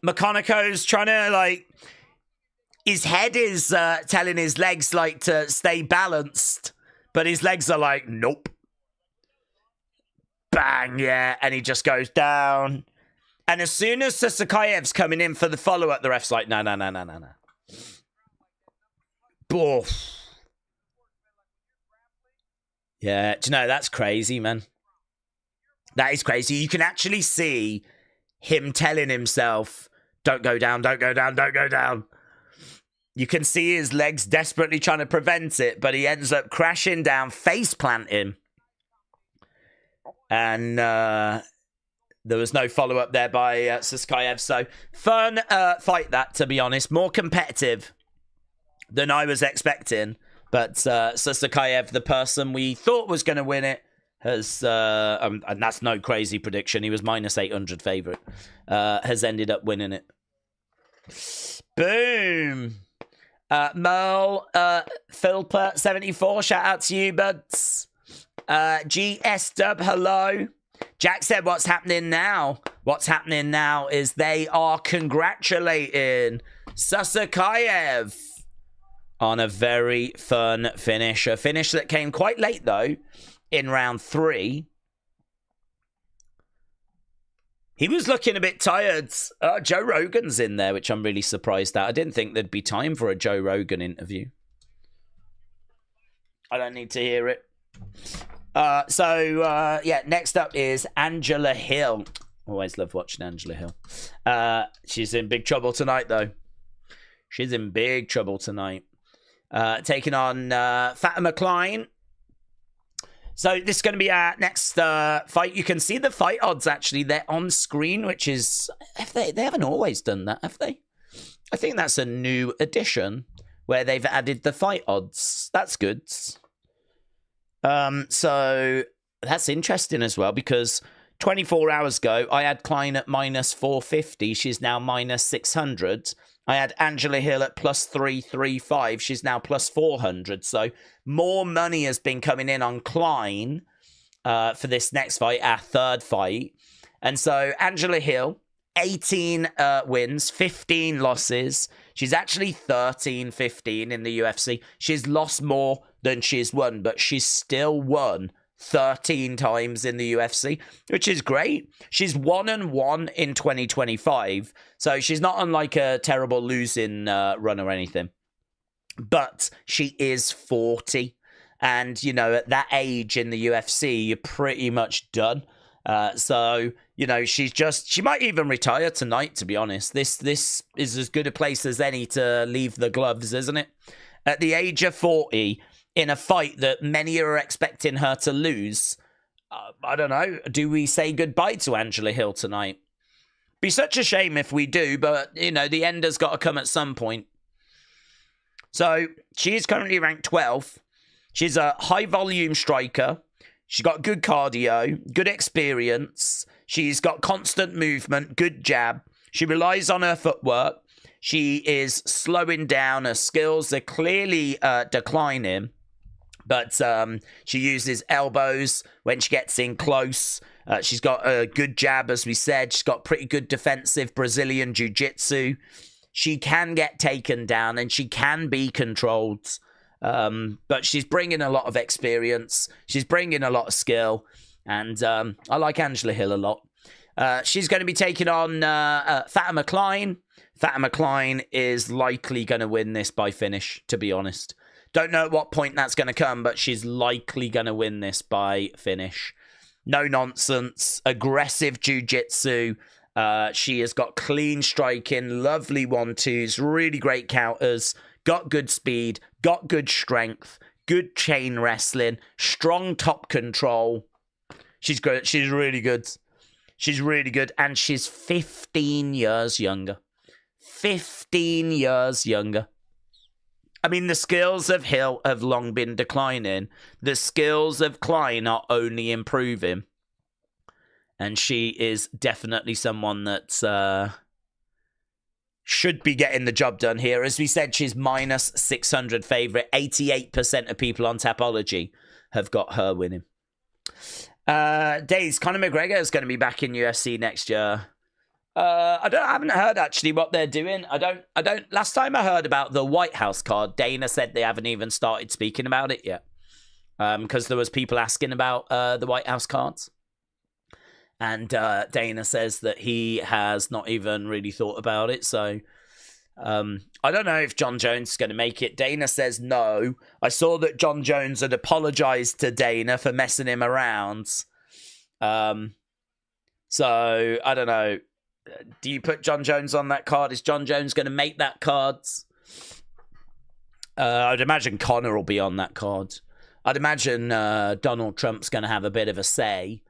McConico's trying to, like... His head is telling his legs, like, to stay balanced. But his legs are like, nope. Bang, yeah. And he just goes down. And as soon as Susurkaev's coming in for the follow-up, the ref's like, no. Boof. Yeah, do you know, that's crazy, man. That is crazy. You can actually see him telling himself, don't go down, don't go down, don't go down. You can see his legs desperately trying to prevent it, but he ends up crashing down, face planting. And there was no follow-up there by Susurkaev. So, fun fight that, to be honest. More competitive than I was expecting. But Susurkaev, the person we thought was going to win it, has, and that's no crazy prediction, he was minus 800 favourite, has ended up winning it. Boom! Merle, Philper, 74, shout out to you, buds. GS Dub, hello. Jack said, what's happening now? What's happening now is they are congratulating Susurkaev on a very fun finish. A finish that came quite late, though, in round 3. He was looking a bit tired. Joe Rogan's in there, which I'm really surprised at. I didn't think there'd be time for a Joe Rogan interview. I don't need to hear it. Yeah, next up is Angela Hill. Always love watching Angela Hill. She's in big trouble tonight, though. She's in big trouble tonight. Taking on Fatima Klein. So this is going to be our next fight. You can see the fight odds, actually. They're on screen, which is... They haven't always done that, have they? I think that's a new addition where they've added the fight odds. That's good. So that's interesting as well, because 24 hours ago, I had Klein at minus 450. She's now minus 600. I had Angela Hill at plus 335. She's now plus 400. So more money has been coming in on Klein for this next fight, our third fight. And so Angela Hill, 18 wins, 15 losses. She's actually 13-15 in the UFC. She's lost more than she's won, but she's still won 13 times in the UFC, which is great. She's 1-1 in 2025, so she's not on like a terrible losing run or anything. But she is 40, and you know, at that age in the UFC, you're pretty much done. So you know, she might even retire tonight, to be honest. This is as good a place as any to leave the gloves, isn't it? At the age of 40, in a fight that many are expecting her to lose, I don't know, do we say goodbye to Angela Hill tonight? Be such a shame if we do, but, you know, the end has got to come at some point. So, she is currently ranked 12th. She's a high-volume striker. She's got good cardio, good experience. She's got constant movement, good jab. She relies on her footwork. She is slowing down. Her skills are clearly declining. But she uses elbows when she gets in close. She's got a good jab, as we said. She's got pretty good defensive Brazilian jiu-jitsu. She can get taken down and she can be controlled. But she's bringing a lot of experience. She's bringing a lot of skill. And I like Angela Hill a lot. She's going to be taking on Fatima Klein. Fatima Klein is likely going to win this by finish, to be honest. Don't know at what point that's going to come, but she's likely going to win this by finish. No nonsense. Aggressive jiu-jitsu. She has got clean striking, lovely 1-2s, really great counters, got good speed, got good strength, good chain wrestling, strong top control. She's good. She's really good. She's really good. And she's 15 years younger. 15 years younger. I mean, the skills of Hill have long been declining. The skills of Klein are only improving. And she is definitely someone that should be getting the job done here. As we said, she's minus 600 favourite. 88% of people on Tapology have got her winning. Days, Conor McGregor is going to be back in UFC next year. I haven't heard actually what they're doing. I don't. Last time I heard about the White House card, Dana said they haven't even started speaking about it yet. Because there was people asking about the White House cards. And Dana says that he has not even really thought about it. So I don't know if John Jones is going to make it. Dana says no. I saw that John Jones had apologized to Dana for messing him around. So I don't know. Do you put John Jones on that card? Is John Jones going to make that card? I'd imagine Conor will be on that card. I'd imagine Donald Trump's going to have a bit of a say.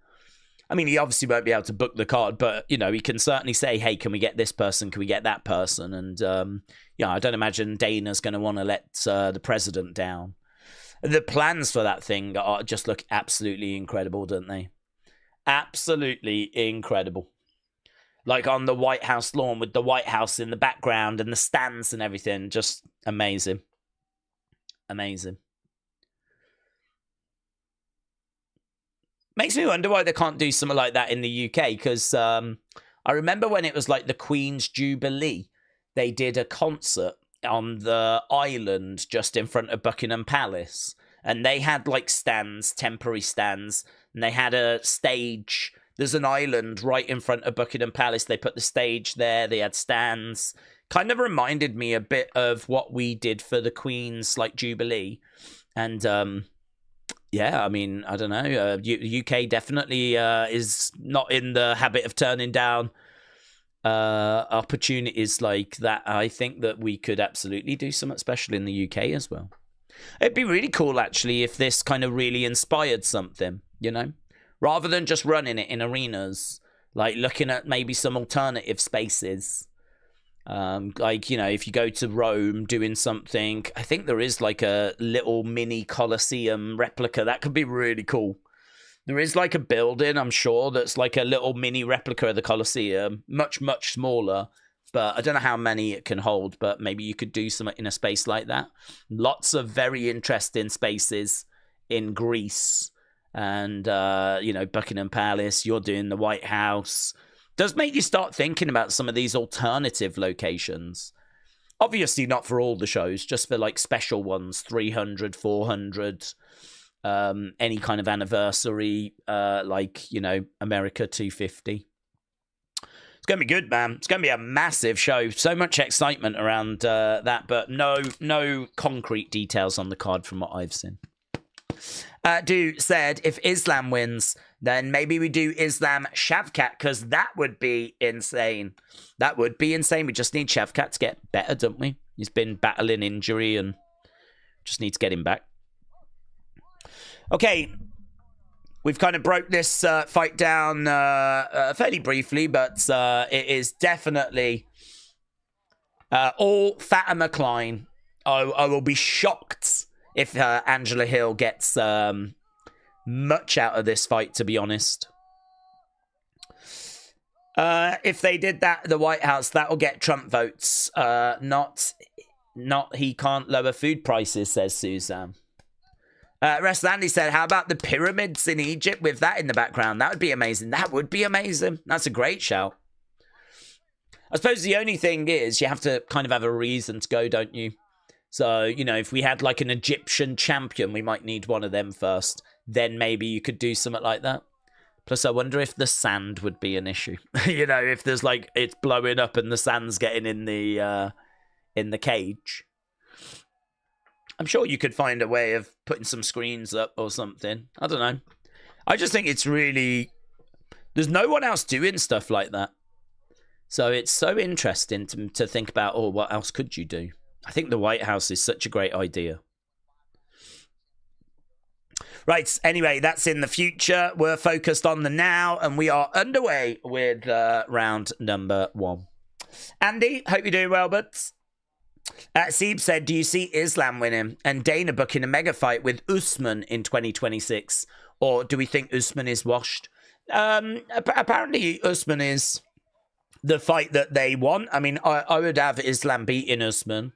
I mean, he obviously won't be able to book the card, but, you know, he can certainly say, hey, can we get this person? Can we get that person? And, yeah, I don't imagine Dana's going to want to let the president down. The plans for that thing just look absolutely incredible, don't they? Absolutely incredible. Like on the White House lawn with the White House in the background and the stands and everything. Just amazing. Amazing. Makes me wonder why they can't do something like that in the UK, because I remember when it was like the Queen's Jubilee, they did a concert on the island just in front of Buckingham Palace, and they had like stands, temporary stands, and they had a stage. There's an island right in front of Buckingham Palace. They put the stage there. They had stands. Kind of reminded me a bit of what we did for the Queen's like Jubilee, and yeah, I mean, I don't know. UK definitely is not in the habit of turning down opportunities like that. I think that we could absolutely do something special in the UK as well. It'd be really cool, actually, if this kind of really inspired something, you know? Rather than just running it in arenas, like looking at maybe some alternative spaces. Like, you know, if you go to Rome doing something, I think there is like a little mini Colosseum replica. That could be really cool. There is like a building, I'm sure, that's like a little mini replica of the Colosseum. Much, much smaller. But I don't know how many it can hold, but maybe you could do something in a space like that. Lots of very interesting spaces in Greece. And, you know, Buckingham Palace, you're doing the White House. Does make you start thinking about some of these alternative locations. Obviously not for all the shows, just for like special ones, 300, 400, any kind of anniversary, like, you know, America 250. It's going to be good, man. It's going to be a massive show. So much excitement around that, but no concrete details on the card from what I've seen. Do said, if Islam wins, then maybe we do Islam Shavkat, because that would be insane. That would be insane. We just need Shavkat to get better, don't we? He's been battling injury and just need to get him back. Okay, we've kind of broke this fight down fairly briefly, but it is definitely all Fatima Klein. I will be shocked if Angela Hill gets much out of this fight, to be honest. If they did that at the White House, that will get Trump votes. Not he can't lower food prices, says Suzanne. Rest Andy said, how about the pyramids in Egypt with that in the background? That would be amazing. That would be amazing. That's a great shout. I suppose the only thing is you have to kind of have a reason to go, don't you? So, you know, if we had like an Egyptian champion, we might need one of them first. Then maybe you could do something like that. Plus, I wonder if the sand would be an issue. You know, if there's like, it's blowing up and the sand's getting in the cage. I'm sure you could find a way of putting some screens up or something. I don't know. I just think it's really... There's no one else doing stuff like that. So it's so interesting to think about, oh, what else could you do? I think the White House is such a great idea. Right, anyway, that's in the future. We're focused on the now, and we are underway with round number 1. Andy, hope you're doing well, buds. Seeb said, do you see Islam winning and Dana booking a mega fight with Usman in 2026? Or do we think Usman is washed? Apparently, Usman is the fight that they want. I mean, I would have Islam beating Usman.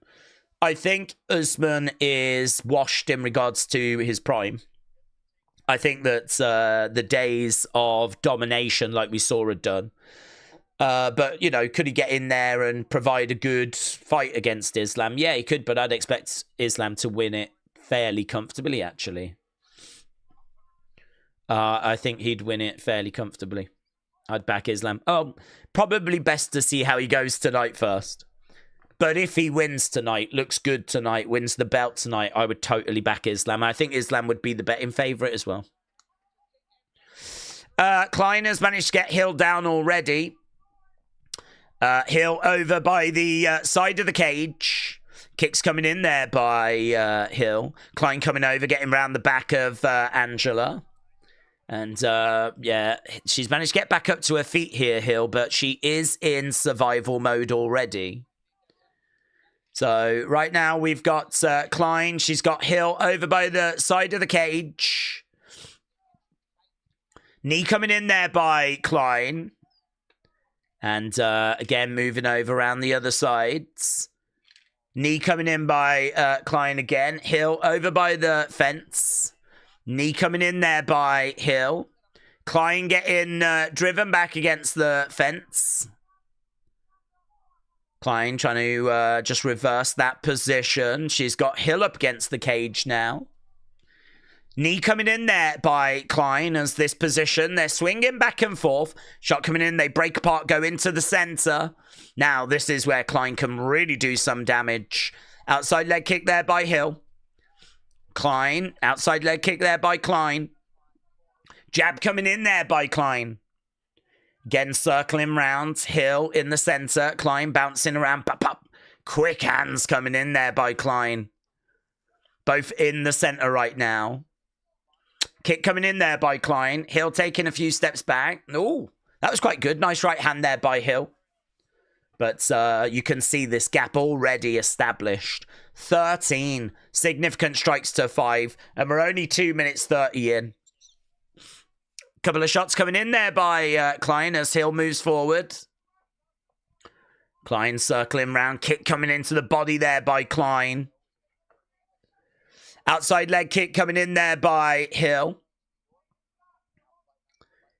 I think Usman is washed in regards to his prime. I think that the days of domination like we saw are done. But, you know, could he get in there and provide a good fight against Islam? Yeah, he could, but I'd expect Islam to win it fairly comfortably, actually. I think he'd win it fairly comfortably. I'd back Islam. Oh, probably best to see how he goes tonight first. But if he wins tonight, looks good tonight, wins the belt tonight, I would totally back Islam. I think Islam would be the betting favourite as well. Klein has managed to get Hill down already. Hill over by the side of the cage. Kicks coming in there by Hill. Klein coming over, getting round the back of Angela. And, yeah, she's managed to get back up to her feet here, Hill, but she is in survival mode already. So, right now, we've got Klein. She's got Hill over by the side of the cage. Knee coming in there by Klein. And, again, moving over around the other sides. Knee coming in by Klein again. Hill over by the fence. Knee coming in there by Hill. Klein getting driven back against the fence. Klein trying to just reverse that position. She's got Hill up against the cage now. Knee coming in there by Klein as this position. They're swinging back and forth. Shot coming in. They break apart, go into the center. Now, this is where Klein can really do some damage. Outside leg kick there by Hill. Klein. Outside leg kick there by Klein. Jab coming in there by Klein. Again, circling round. Hill in the center. Klein bouncing around. Pop, pop. Quick hands coming in there by Klein. Both in the center right now. Kick coming in there by Klein. Hill taking a few steps back. Oh, that was quite good. Nice right hand there by Hill. But you can see this gap already established. 13 significant strikes to 5. And we're only 2 minutes 30 in. Couple of shots coming in there by Klein as Hill moves forward. Klein circling round. Kick coming into the body there by Klein. Outside leg kick coming in there by Hill.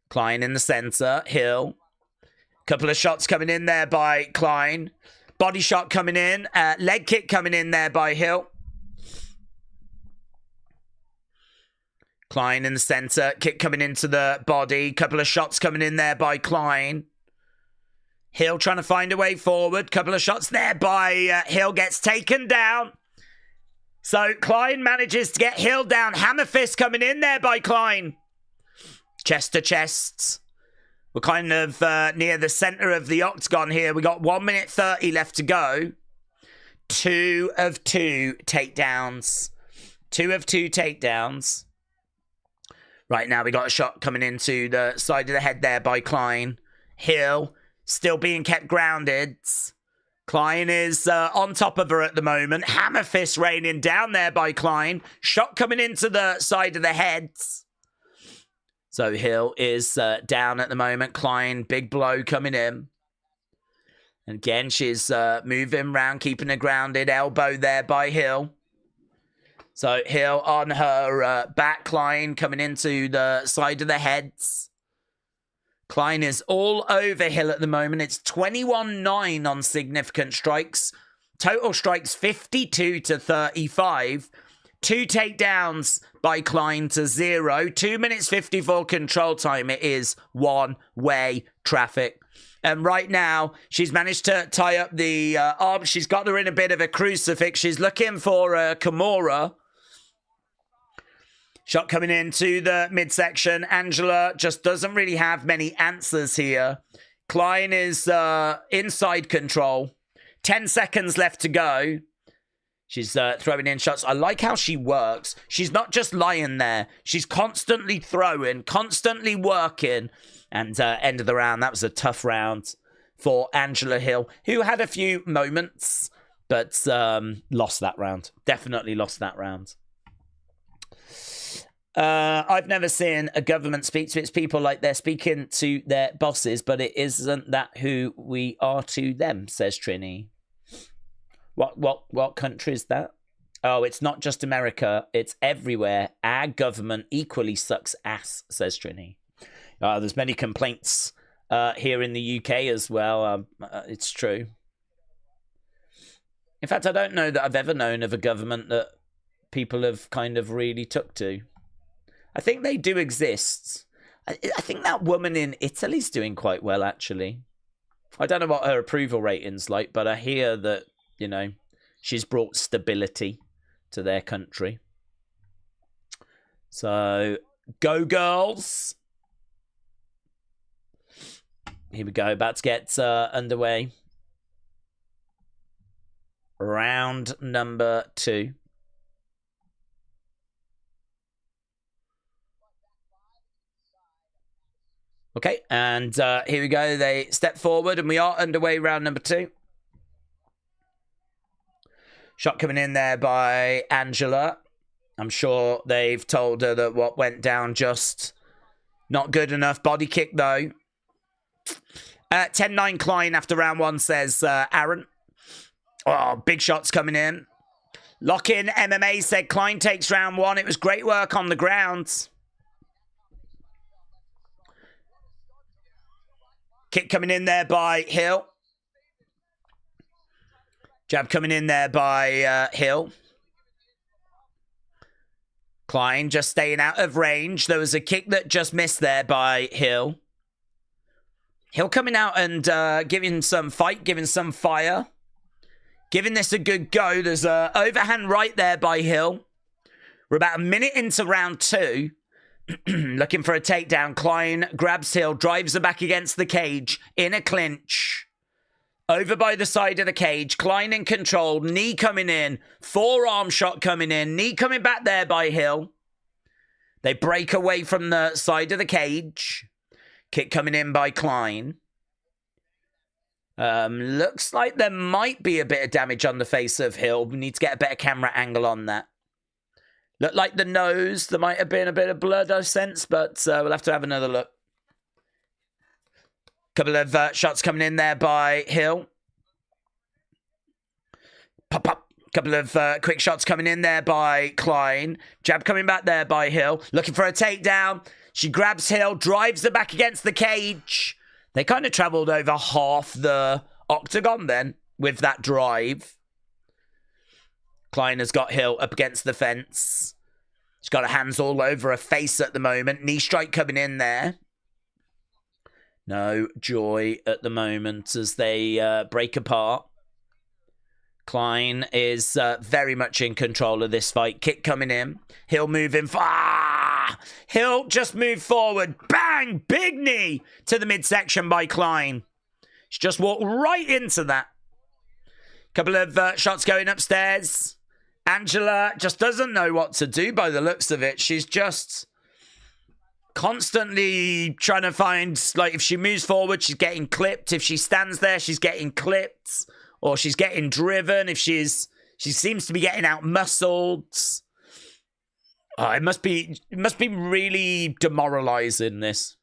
Klein in the center. Hill. Couple of shots coming in there by Klein. Body shot coming in. Leg kick coming in there by Hill. Klein in the center. Kick coming into the body. Couple of shots coming in there by Klein. Hill trying to find a way forward. Couple of shots there by Hill. Gets taken down. So Klein manages to get Hill down. Hammer fist coming in there by Klein. Chest to chest. We're kind of near the center of the octagon here. We got 1 minute 30 left to go. 2 of 2 takedowns. 2 of 2 takedowns. Right now we got a shot coming into the side of the head there by Klein. Hill still being kept grounded. Klein is on top of her at the moment. Hammer fist raining down there by Klein. Shot coming into the side of the head. So Hill is down at the moment. Klein, big blow coming in. And again, she's moving around, keeping her grounded. Elbow there by Hill. So Hill on her back. Klein coming into the side of the heads. Klein is all over Hill at the moment. It's 21-9 on significant strikes. Total strikes 52 to 35. 2 takedowns by Klein to 0. 2 minutes 54 control time. It is one-way traffic. And right now, she's managed to tie up the arm. She's got her in a bit of a crucifix. She's looking for a Kimura. Shot coming into the midsection. Angela just doesn't really have many answers here. Klein is inside control. 10 seconds left to go. She's throwing in shots. I like how she works. She's not just lying there. She's constantly throwing, constantly working. And end of the round. That was a tough round for Angela Hill, who had a few moments, but lost that round. Definitely lost that round. I've never seen a government speak to its people like they're speaking to their bosses, but it isn't that who we are to them, says Trini. What country is that? Oh, it's not just America. It's everywhere. Our government equally sucks ass, says Trini. There's many complaints here in the UK as well. It's true. In fact, I don't know that I've ever known of a government that people have kind of really took to. I think they do exist. I think that woman in Italy's doing quite well, actually. I don't know what her approval rating's like, but I hear that, you know, she's brought stability to their country. So, go girls. Here we go, about to get underway. Round number 2. Okay, and here we go. They step forward, and we are underway round number 2. Shot coming in there by Angela. I'm sure they've told her that what went down just not good enough. Body kick, though. 10-9 Klein after round 1, says Aaron. Oh, big shots coming in. Lock-in MMA said Klein takes round 1. It was great work on the ground. Kick coming in there by Hill. Jab coming in there by Hill. Klein just staying out of range. There was a kick that just missed there by Hill. Hill coming out and giving some fight, giving some fire. Giving this a good go. There's an overhand right there by Hill. We're about a minute into round 2. Looking for a takedown. Klein grabs Hill, drives her back against the cage in a clinch. Over by the side of the cage. Klein in control. Knee coming in. Forearm shot coming in. Knee coming back there by Hill. They break away from the side of the cage. Kick coming in by Klein. Looks like there might be a bit of damage on the face of Hill. We need to get a better camera angle on that. Looked like the nose. There might have been a bit of blood, I sense, but we'll have to have another look. Couple of shots coming in there by Hill. Pop, pop. Couple of quick shots coming in there by Klein. Jab coming back there by Hill. Looking for a takedown. She grabs Hill, drives her back against the cage. They kind of travelled over half the octagon then with that drive. Klein has got Hill up against the fence. She's got her hands all over her face at the moment. Knee strike coming in there. No joy at the moment as they break apart. Klein is very much in control of this fight. Kick coming in. Hill moving. Hill just moved forward. Bang! Big knee to the midsection by Klein. She just walked right into that. Couple of shots going upstairs. Angela just doesn't know what to do by the looks of it. She's just constantly trying to find, like, if she moves forward, she's getting clipped. If she stands there, she's getting clipped. Or she's getting driven. If she seems to be getting out-muscled. Oh, it must be really demoralizing, this.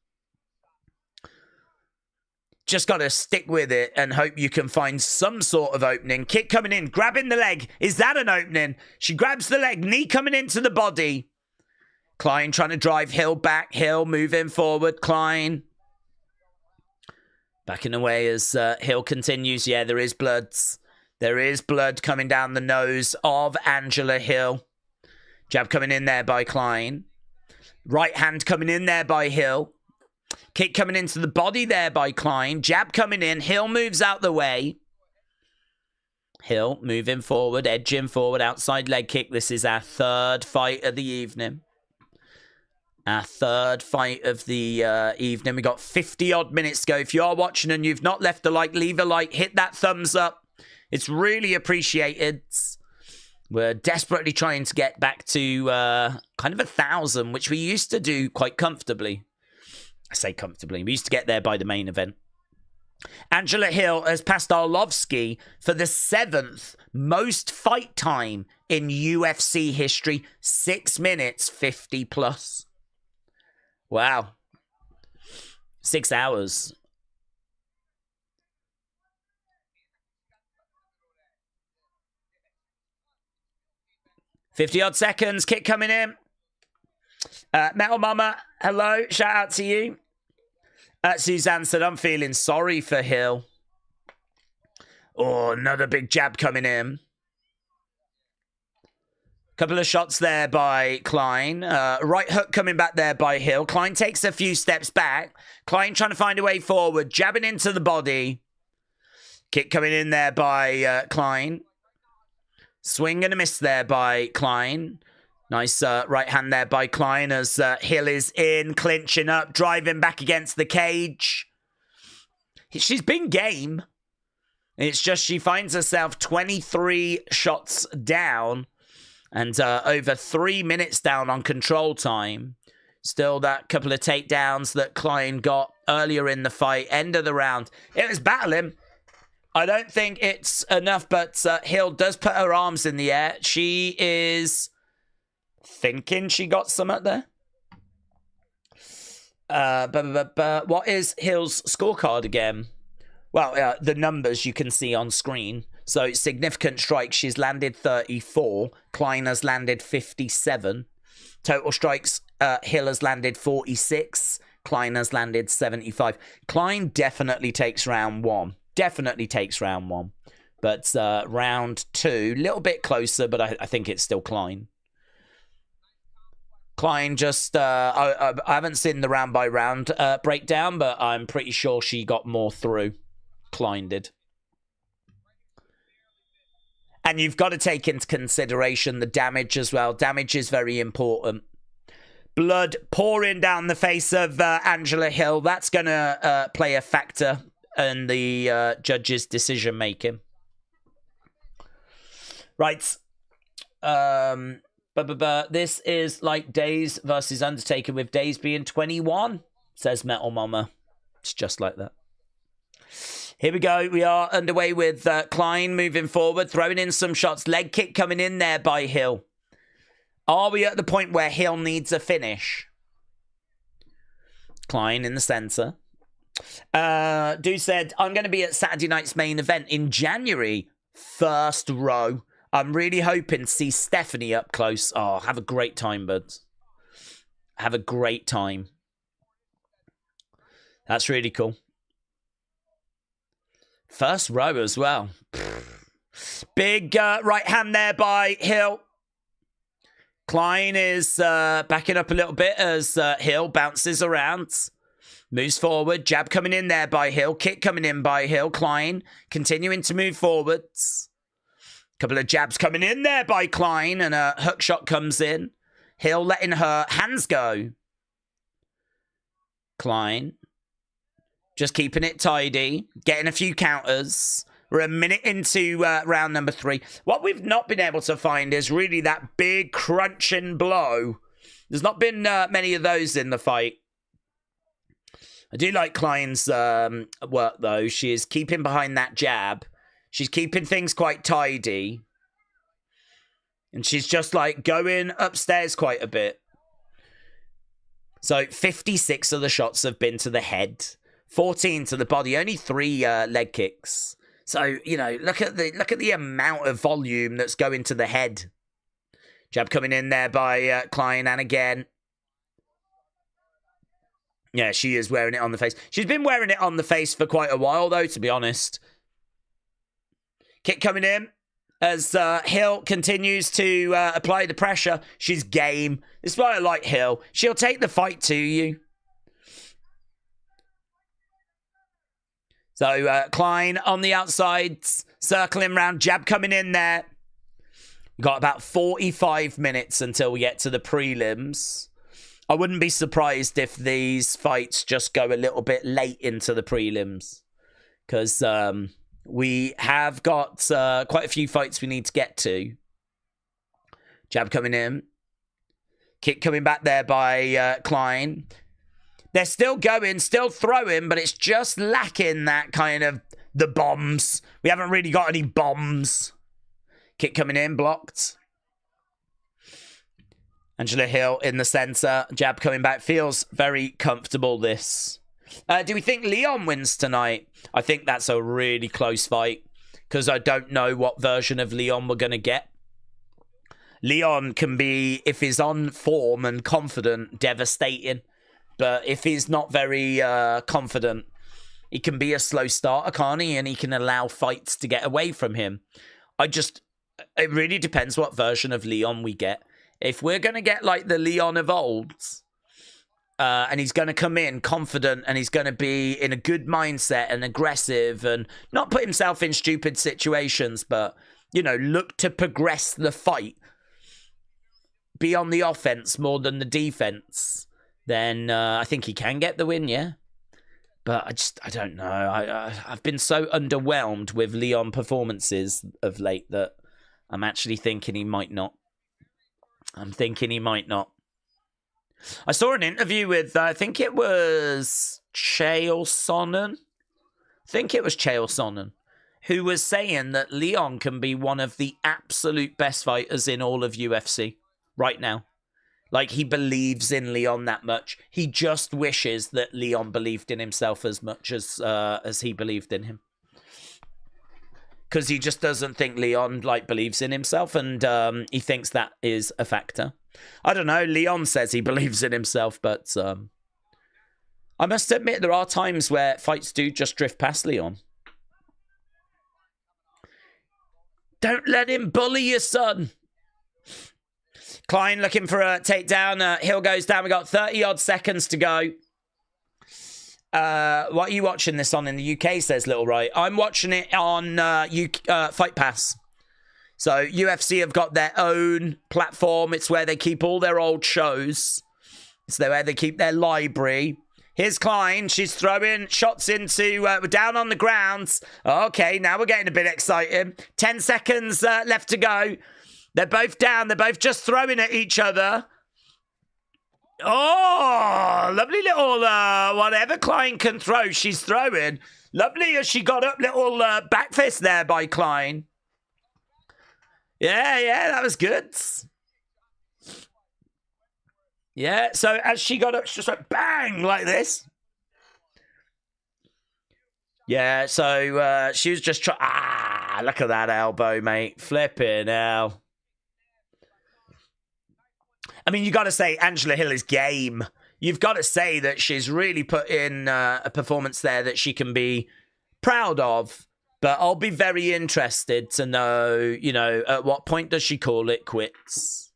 Just got to stick with it and hope you can find some sort of opening. Kick coming in, grabbing the leg. Is that an opening? She grabs the leg, knee coming into the body. Klein trying to drive Hill back. Hill moving forward. Klein backing away as Hill continues. Yeah, there is blood. There is blood coming down the nose of Angela Hill. Jab coming in there by Klein. Right hand coming in there by Hill. Kick coming into the body there by Klein. Jab coming in. Hill moves out the way. Hill moving forward, edging forward, outside leg kick. This is our third fight of the evening. Our third fight of the evening. We got 50-odd minutes to go. If you are watching and you've not left a like, leave a like. Hit that thumbs up. It's really appreciated. We're desperately trying to get back to kind of 1,000, which we used to do quite comfortably. I say comfortably. We used to get there by the main event. Angela Hill has passed Arlovsky for the 7th most fight time in UFC history. 6 minutes, 50 plus. Wow. 6 hours. $50-odd seconds. Kick coming in. Metal Mama, hello. Shout out to you. Suzanne said, I'm feeling sorry for Hill. Oh, another big jab coming in. Couple of shots there by Klein. Right hook coming back there by Hill. Klein takes a few steps back. Klein trying to find a way forward. Jabbing into the body. Kick coming in there by Klein. Swing and a miss there by Klein. Nice right hand there by Klein as Hill is in, clinching up, driving back against the cage. She's been game. It's just she finds herself 23 shots down and over 3 minutes down on control time. Still that couple of takedowns that Klein got earlier in the fight, end of the round. It was battling. I don't think it's enough, but Hill does put her arms in the air. She is thinking she got something there. What is Hill's scorecard again? Well, the numbers you can see on screen. So significant strikes, she's landed 34. Klein has landed 57. Total strikes, Hill has landed 46. Klein has landed 75. Klein definitely takes round one. Definitely takes round one. But round two, a little bit closer, but I think it's still Klein. Klein just, I haven't seen the round by round breakdown, but I'm pretty sure she got more through. Klein did. And you've got to take into consideration the damage as well. Damage is very important. Blood pouring down the face of Angela Hill. That's going to play a factor in the judge's decision making. Right. This is like Days versus Undertaker, with Days being 21, says Metal Mama. It's just like that. Here we go. We are underway with Klein moving forward, throwing in some shots. Leg kick coming in there by Hill. Are we at the point where Hill needs a finish? Klein in the center. Dude said, I'm going to be at Saturday night's main event in January. First row. I'm really hoping to see Stephanie up close. Oh, have a great time, buds. Have a great time. That's really cool. First row as well. Big right hand there by Hill. Klein is backing up a little bit as Hill bounces around. Moves forward. Jab coming in there by Hill. Kick coming in by Hill. Klein continuing to move forwards. Couple of jabs coming in there by Klein, and a hook shot comes in. Hill letting her hands go. Klein just keeping it tidy, getting a few counters. We're a minute into round number 3. What we've not been able to find is really that big crunching blow. There's not been many of those in the fight. I do like Klein's work, though. She is keeping behind that jab. She's keeping things quite tidy. And she's just like going upstairs quite a bit. So 56 of the shots have been to the head. 14 to the body. Only 3 leg kicks. So, you know, look at the amount of volume that's going to the head. Jab coming in there by Klein, and again. Yeah, she is wearing it on the face. She's been wearing it on the face for quite a while, though, to be honest. Kick coming in as Hill continues to apply the pressure. She's game. This is why I like Hill. She'll take the fight to you. So Klein on the outside, circling round. Jab coming in there. We've got about 45 minutes until we get to the prelims. I wouldn't be surprised if these fights just go a little bit late into the prelims. Because we have got quite a few fights we need to get to. Jab coming in. Kick coming back there by Klein. They're still going, still throwing, but it's just lacking that kind of the bombs. We haven't really got any bombs. Kick coming in, blocked. Angela Hill in the center. Jab coming back. Feels very comfortable, this. Do we think Leon wins tonight? I think that's a really close fight because I don't know what version of Leon we're going to get. Leon can be, if he's on form and confident, devastating. But if he's not very confident, he can be a slow starter, can't he? And he can allow fights to get away from him. It really depends what version of Leon we get. If we're going to get like the Leon of old, and he's going to come in confident and he's going to be in a good mindset and aggressive and not put himself in stupid situations, but, you know, look to progress the fight, be on the offense more than the defense, then I think he can get the win, yeah. But I don't know. I've been so underwhelmed with Leon performances of late that I'm actually thinking he might not. I'm thinking he might not. I saw an interview with, I think it was Chael Sonnen. Who was saying that Leon can be one of the absolute best fighters in all of UFC right now. Like, he believes in Leon that much. He just wishes that Leon believed in himself as much as he believed in him. Because he just doesn't think Leon, like, believes in himself, and he thinks that is a factor. I don't know. Leon says he believes in himself, but I must admit there are times where fights do just drift past Leon. Don't let him bully your son. Klein looking for a takedown. Hill goes down. We got 30-odd seconds to go. What are you watching this on in the UK, says Little Right. I'm watching it on Fight Pass. So UFC have got their own platform. It's where they keep all their old shows. It's where they keep their library. Here's Klein. She's throwing shots into... we're down on the ground. Okay, now we're getting a bit exciting. 10 seconds left to go. They're both down. They're both just throwing at each other. Oh, lovely little... whatever Klein can throw, she's throwing. Lovely as she got up little back fist there by Klein. Yeah, that was good. Yeah, so as she got up, she just went bang like this. Yeah, so she was just trying... Ah, look at that elbow, mate. Flipping hell. I mean, you got to say Angela Hill is game. You've got to say that she's really put in a performance there that she can be proud of. But I'll be very interested to know, you know, at what point does she call it quits?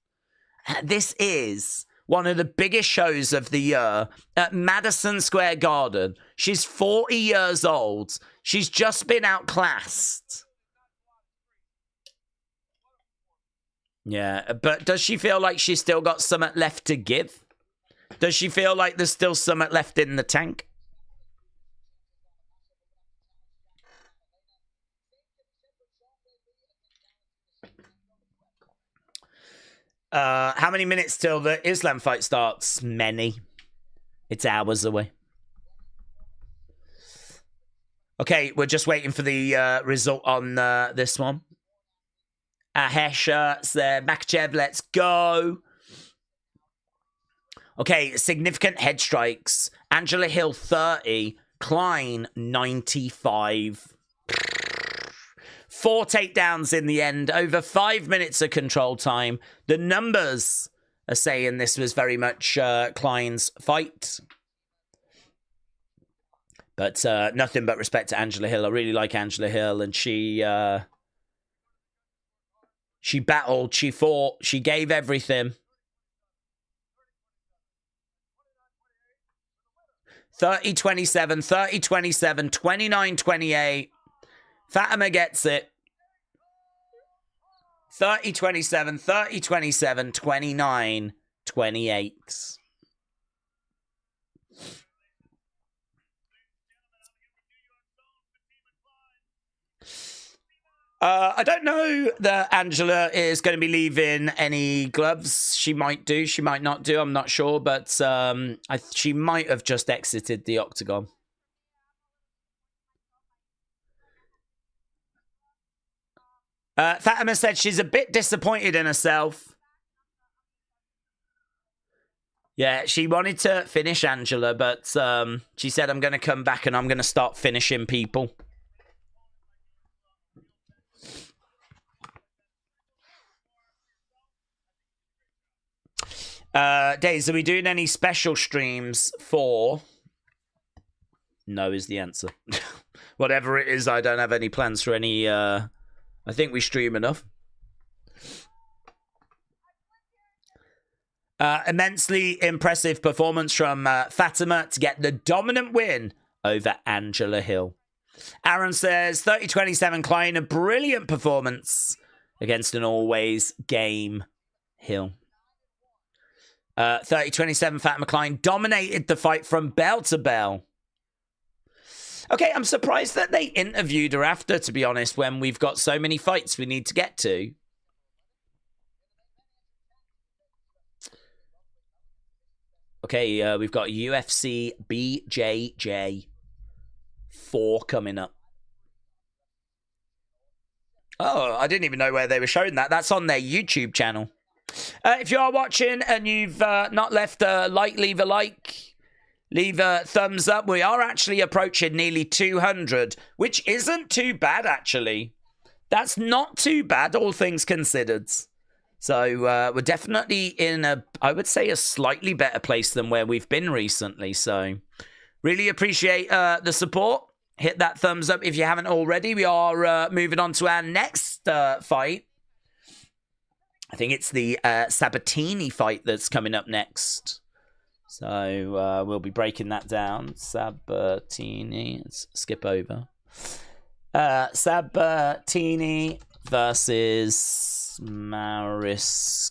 This is one of the biggest shows of the year at Madison Square Garden. She's 40 years old. She's just been outclassed. Yeah, but does she feel like she's still got something left to give? Does she feel like there's still something left in the tank? How many minutes till the Islam fight starts? Many. It's hours away. Okay, we're just waiting for the result on this one. Hesha said, Makhachev, let's go. Okay, significant head strikes. Angela Hill, 30. Klein, 95. 4 takedowns in the end. Over 5 minutes of control time. The numbers are saying this was very much Klein's fight. But nothing but respect to Angela Hill. I really like Angela Hill, and she battled, she fought, she gave everything. 30-27, 30-27, 29-28. Fatima gets it. 30-27, 30-27, 29-28. I don't know that Angela is going to be leaving any gloves. She might do. She might not do. I'm not sure. But she might have just exited the octagon. Fatima said she's a bit disappointed in herself. Yeah, she wanted to finish Angela, but she said, I'm going to come back and I'm going to start finishing people. Days, are we doing any special streams for... No is the answer. Whatever it is, I don't have any plans for any... I think we stream enough. Immensely impressive performance from Fatima to get the dominant win over Angela Hill. Aaron says, 30-27 Klein, a brilliant performance against an always game Hill. 30-27 Fatima Klein dominated the fight from bell to bell. Okay, I'm surprised that they interviewed her after, to be honest, when we've got so many fights we need to get to. Okay, we've got UFC BJJ 4 coming up. Oh, I didn't even know where they were showing that. That's on their YouTube channel. If you are watching and you've not left a like, leave a like. Leave a thumbs up. We are actually approaching nearly 200, which isn't too bad, actually. That's not too bad, all things considered. So we're definitely in I would say, a slightly better place than where we've been recently. So really appreciate the support. Hit that thumbs up if you haven't already. We are moving on to our next fight. I think it's the Sabatini fight that's coming up next. So we'll be breaking that down. Sabatini. Let's skip over. Sabatini versus Mariscal.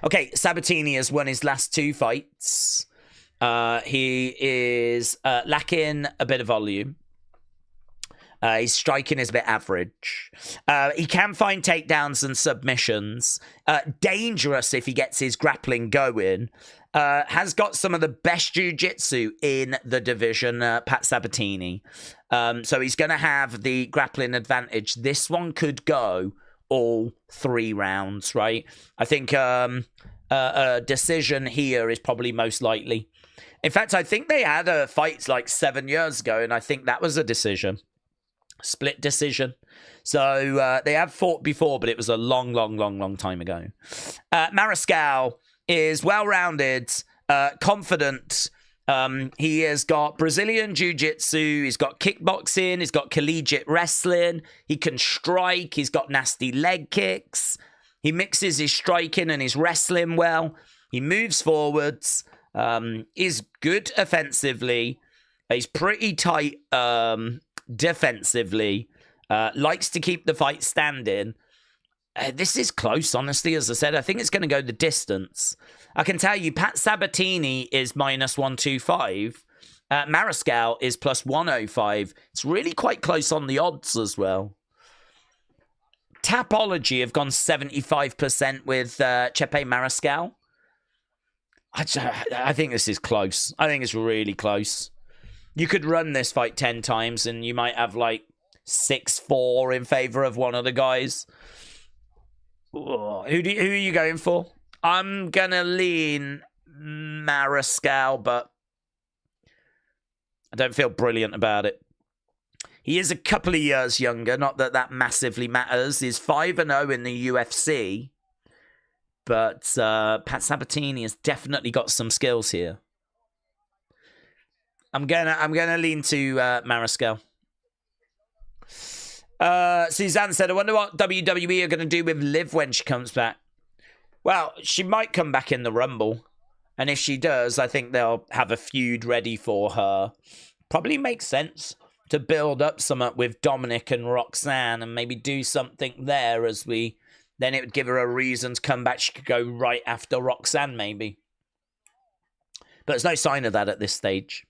Okay, Sabatini has won his last 2 fights. He is lacking a bit of volume. His striking is a bit average. He can find takedowns and submissions. Dangerous if he gets his grappling going. Has got some of the best jiu-jitsu in the division, Pat Sabatini. So he's going to have the grappling advantage. This one could go all 3 rounds, right? I think a decision here is probably most likely. In fact, I think they had a fight like 7 years ago, and I think that was a decision. Split decision. So they have fought before, but it was a long time ago. Mariscal is well-rounded, confident. He has got Brazilian jiu-jitsu, he's got kickboxing, he's got collegiate wrestling, he can strike, he's got nasty leg kicks, he mixes his striking and his wrestling well, he moves forwards, is good offensively, he's pretty tight defensively, likes to keep the fight standing. This is close, honestly, as I said. I think it's going to go the distance. I can tell you, Pat Sabatini is -125. Mariscal is +105. It's really quite close on the odds as well. Tapology have gone 75% with Chepe Mariscal. I think this is close. I think it's really close. You could run this fight 10 times and you might have like 6-4 in favor of one of the guys. Who are you going for? I'm going to lean Mariscal, but I don't feel brilliant about it. He is a couple of years younger, not that that massively matters. He's 5-0 in the UFC, but Pat Sabatini has definitely got some skills here. I'm gonna lean to Mariscal. Suzanne said, I wonder what WWE are going to do with Liv when she comes back. Well, she might come back in the Rumble. And if she does, I think they'll have a feud ready for her. Probably makes sense to build up something with Dominic and Roxanne and maybe do something there then it would give her a reason to come back. She could go right after Roxanne, maybe. But there's no sign of that at this stage.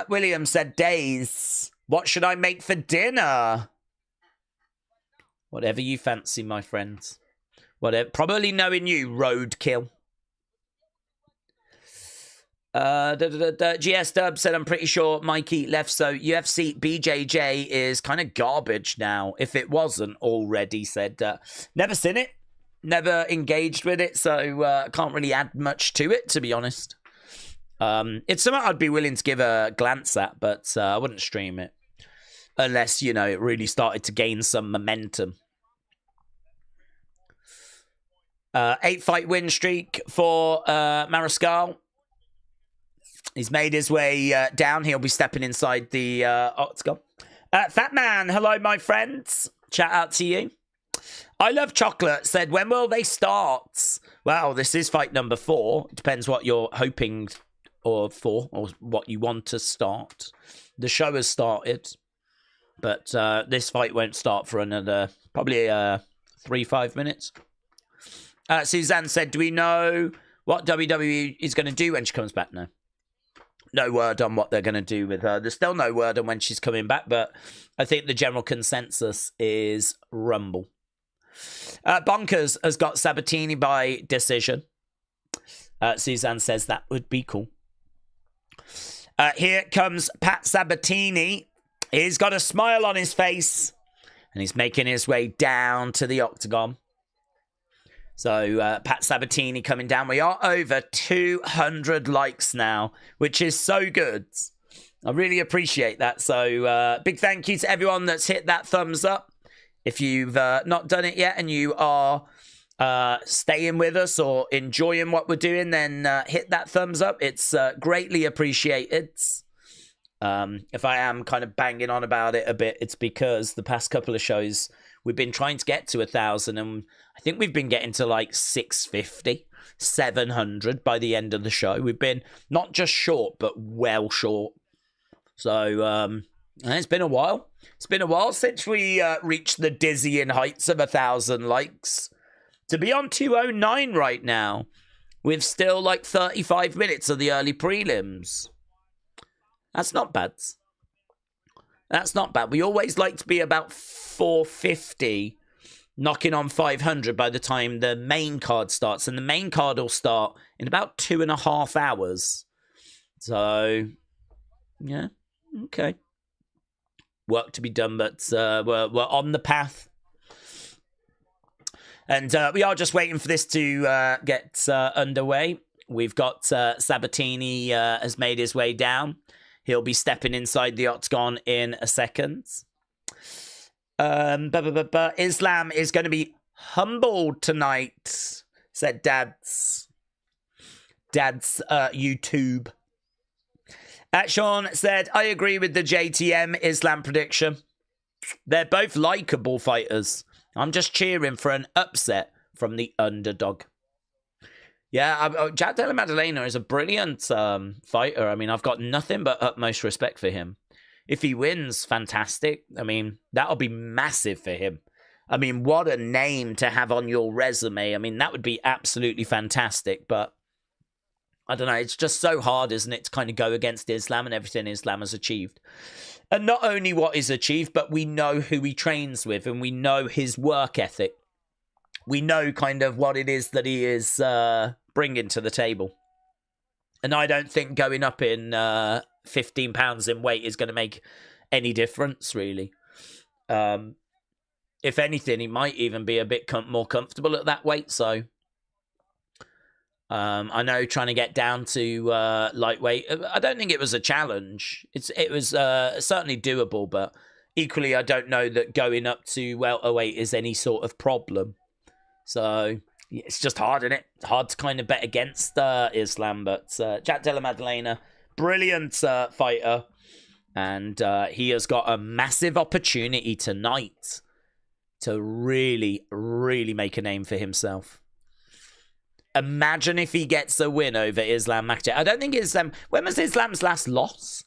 William said, Days. What should I make for dinner? Whatever you fancy, my friends. Whatever. Probably knowing you, roadkill. GS Dub said, I'm pretty sure Mikey left, so UFC BJJ is kind of garbage now, if it wasn't already. Said, never seen it, never engaged with it, so can't really add much to it, to be honest. It's something I'd be willing to give a glance at, but I wouldn't stream it. Unless, you know, it really started to gain some momentum. 8-fight win streak for Mariscal. He's made his way down. He'll be stepping inside the octagon. Fat Man, hello, my friends. Shout out to you. I Love Chocolate said, when will they start? Well, this is fight number 4. It depends what you're hoping or what you want to start. The show has started. But this fight won't start for another, probably 3-5 minutes. Suzanne said, do we know what WWE is going to do when she comes back? No. No word on what they're going to do with her. There's still no word on when she's coming back, but I think the general consensus is Rumble. Bonkers has got Sabatini by decision. Suzanne says that would be cool. Here comes Pat Sabatini. He's got a smile on his face, and he's making his way down to the octagon. So Pat Sabatini coming down. We are over 200 likes now, which is so good. I really appreciate that. So big thank you to everyone that's hit that thumbs up. If you've not done it yet and you are staying with us or enjoying what we're doing, then hit that thumbs up. It's greatly appreciated. If I am kind of banging on about it a bit, it's because the past couple of shows we've been trying to get to 1,000, and I think we've been getting to like 650, 700 by the end of the show. We've been not just short, but well short. So it's been a while. It's been a while since we reached the dizzying heights of 1,000 likes. To be on 209 right now, with still like 35 minutes of the early prelims. That's not bad. That's not bad. We always like to be about 450, knocking on 500 by the time the main card starts. And the main card will start in about 2.5 hours. So, yeah, okay. Work to be done, but we're on the path. And we are just waiting for this to get underway. We've got Sabatini has made his way down. He'll be stepping inside the octagon in a second. Islam is going to be humbled tonight, said Dad's YouTube. Sean said, I agree with the JTM Islam prediction. They're both likable fighters. I'm just cheering for an upset from the underdog. Yeah, Jack Della Maddalena is a brilliant fighter. I mean, I've got nothing but utmost respect for him. If he wins, fantastic. I mean, that'll be massive for him. I mean, what a name to have on your resume. I mean, that would be absolutely fantastic. But I don't know. It's just so hard, isn't it, to kind of go against Islam and everything Islam has achieved. And not only what is achieved, but we know who he trains with and we know his work ethic. We know kind of what it is that he is bringing to the table. And I don't think going up in 15 pounds in weight is going to make any difference, really. If anything, he might even be a bit more comfortable at that weight. So I know trying to get down to lightweight, I don't think it was a challenge. It was certainly doable, but equally, I don't know that going up to welterweight is any sort of problem. So it's just hard, isn't it? It's hard to kind of bet against Islam, but Jack Della Maddalena, brilliant fighter, and he has got a massive opportunity tonight to really, really make a name for himself. Imagine if he gets a win over Islam Makhachev. I don't think Islam... When was Islam's last loss?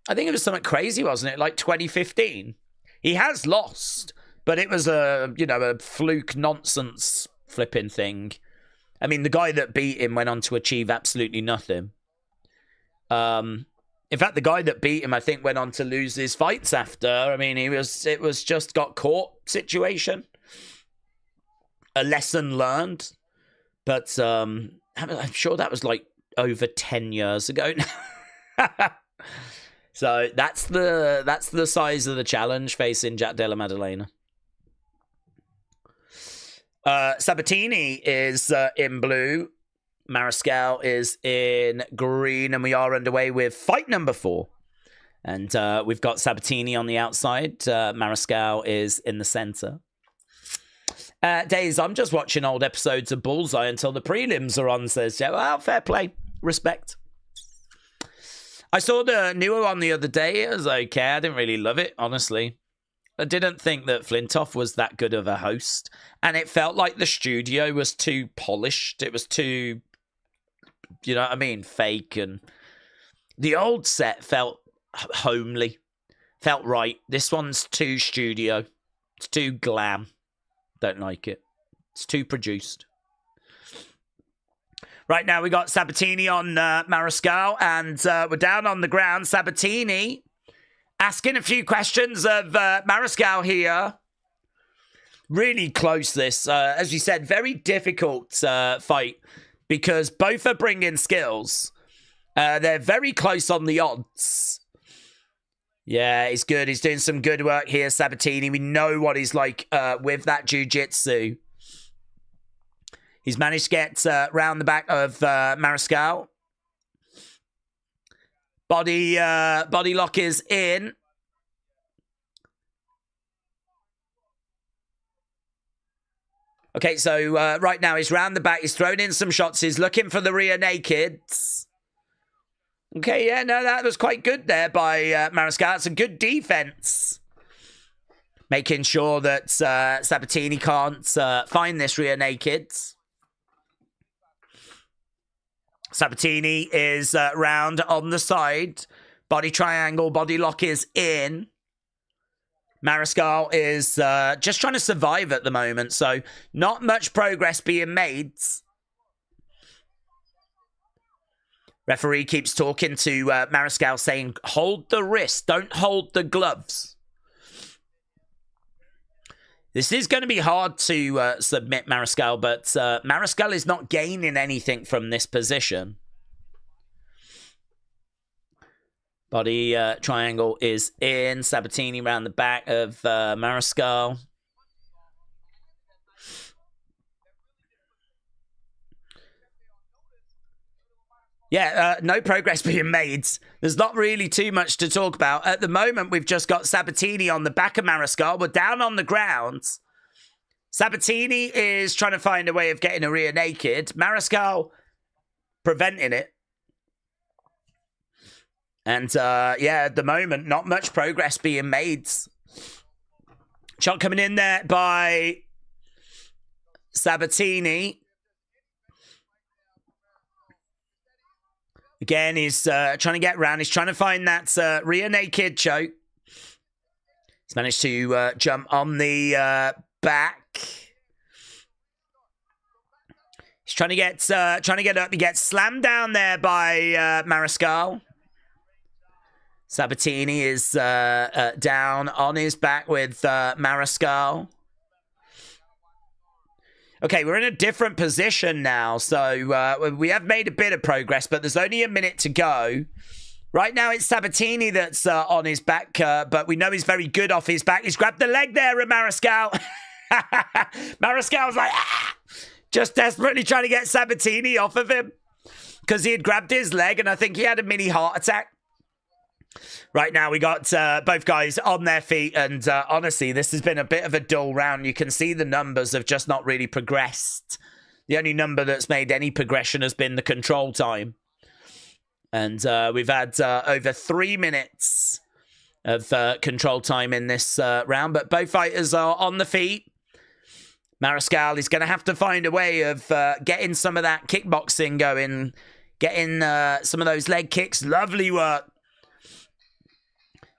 I think it was something crazy, wasn't it? Like 2015. He has lost, but it was a fluke nonsense flipping thing. I mean, the guy that beat him went on to achieve absolutely nothing. In fact, the guy that beat him, I think, went on to lose his fights after. I mean, it was just got caught situation. A lesson learned. But I'm sure that was like over 10 years ago now. So that's the size of the challenge facing Jack Della Maddalena. Sabatini is in blue. Mariscal is in green. And we are underway with fight number 4. And we've got Sabatini on the outside. Mariscal is in the center. Days, I'm just watching old episodes of Bullseye until the prelims are on, says Joe. Well, fair play. Respect. I saw the newer one the other day. It was okay. I didn't really love it, honestly. I didn't think that Flintoff was that good of a host. And it felt like the studio was too polished. It was too, you know what I mean, fake. And the old set felt homely. Felt right. This one's too studio. It's too glam. Don't like it. It's too produced. Right now, we got Sabatini on Mariscal, and we're down on the ground. Sabatini asking a few questions of Mariscal here. Really close, this. As you said, very difficult fight. because both are bringing skills. They're very close on the odds. Yeah, he's good. He's doing some good work here, Sabatini. We know what he's like with that jiu-jitsu. He's managed to get round the back of Mariscal. Body lock is in. Okay, so right now he's round the back. He's thrown in some shots. He's looking for the rear nakeds. Okay, yeah, no, that was quite good there by Mariscal. It's a good defense. Making sure that Sabatini can't find this rear nakeds. Sabatini is round on the side. Body triangle, body lock is in. Mariscal is just trying to survive at the moment, so not much progress being made. Referee keeps talking to Mariscal, saying, hold the wrist, don't hold the gloves. This is going to be hard to submit Mariscal, but Mariscal is not gaining anything from this position. Body triangle is in. Sabatini around the back of Mariscal. Yeah, no progress being made. There's not really too much to talk about. At the moment, we've just got Sabatini on the back of Mariscal. We're down on the ground. Sabatini is trying to find a way of getting a rear naked. Mariscal preventing it. And, yeah, at the moment, not much progress being made. Shot coming in there by Sabatini. Again, he's trying to get around. He's trying to find that rear naked choke. He's managed to jump on the back. He's trying to get up. He gets slammed down there by Mariscal. Sabatini is down on his back with Mariscal. Okay, we're in a different position now, so we have made a bit of progress, but there's only a minute to go. Right now, it's Sabatini that's on his back, but we know he's very good off his back. He's grabbed the leg there of Mariscal. Mariscal's like, ah! Just desperately trying to get Sabatini off of him because he had grabbed his leg, and I think he had a mini heart attack. Right now, we got both guys on their feet, and honestly, this has been a bit of a dull round. You can see the numbers have just not really progressed. The only number that's made any progression has been the control time. And we've had over 3 minutes of control time in this round, but both fighters are on the feet. Mariscal is going to have to find a way of getting some of that kickboxing going, getting some of those leg kicks. Lovely work.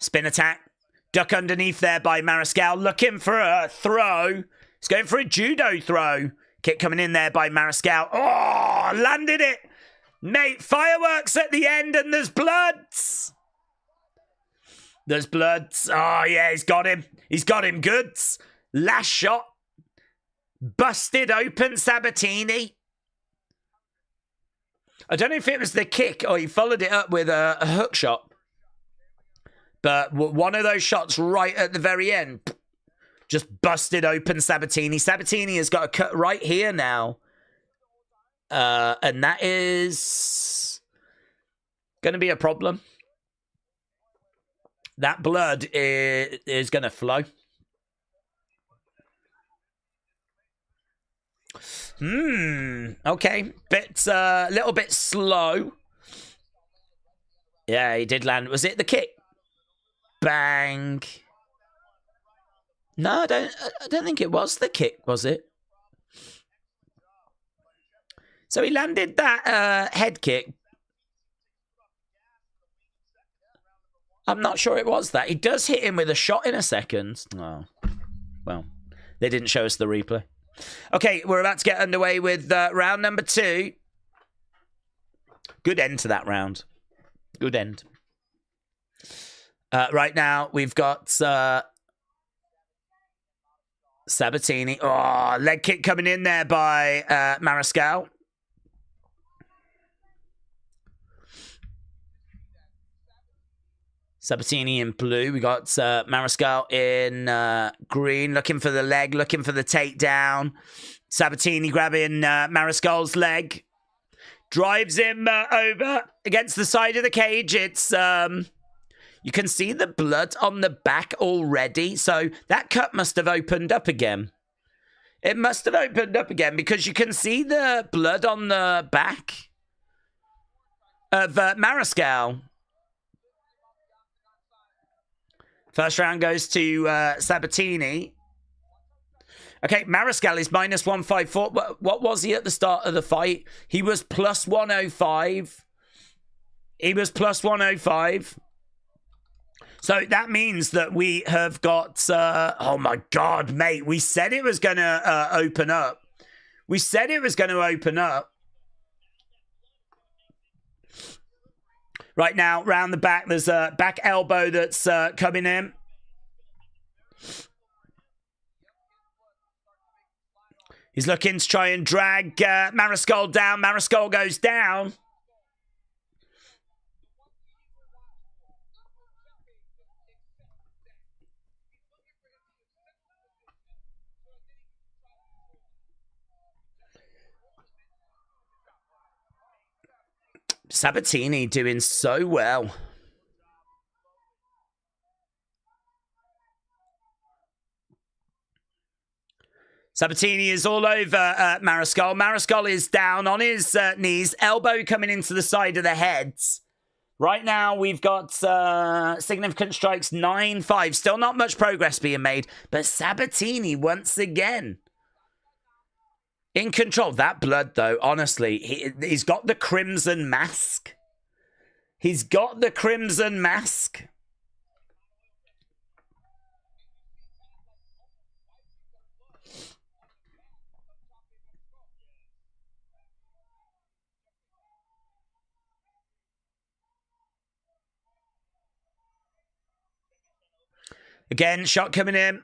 Spin attack. Duck underneath there by Mariscal. Looking for a throw. He's going for a judo throw. Kick coming in there by Mariscal. Oh, landed it. Mate, fireworks at the end and there's blood. There's blood. Oh, yeah, he's got him. He's got him good. Last shot. Busted open Sabatini. I don't know if it was the kick or he followed it up with a hook shot. But one of those shots right at the very end just busted open Sabatini. Sabatini has got a cut right here now. And that is going to be a problem. That blood is going to flow. Okay. Little bit slow. Yeah, he did land. Was it the kick? Bang. No, I don't think it was the kick, was it? So he landed that head kick. I'm not sure it was that. He does hit him with a shot in a second. Oh, well, they didn't show us the replay. Okay, we're about to get underway with round number 2. Good end to that round. Good end. Right now, we've got Sabatini. Oh, leg kick coming in there by Mariscal. Sabatini in blue. We got Mariscal in green, looking for the leg, looking for the takedown. Sabatini grabbing Mariscal's leg. Drives him over against the side of the cage. It's, you can see the blood on the back already. So that cut must have opened up again. It must have opened up again because you can see the blood on the back of Mariscal. First round goes to Sabatini. Okay, Mariscal is minus 154. What was he at the start of the fight? He was plus 105. He was plus 105. So that means that we have got... oh my God, mate. We said it was going to open up. We said it was going to open up. Right now, round the back, there's a back elbow that's coming in. He's looking to try and drag Mariscal down. Mariscal goes down. Sabatini doing so well. Sabatini is all over Mariscal. Mariscal is down on his knees. Elbow coming into the side of the head. Right now, we've got significant strikes, 9-5. Still not much progress being made. But Sabatini, once again, in control. That blood, though, honestly, he's got the crimson mask. He's got the crimson mask. Again, shot coming in.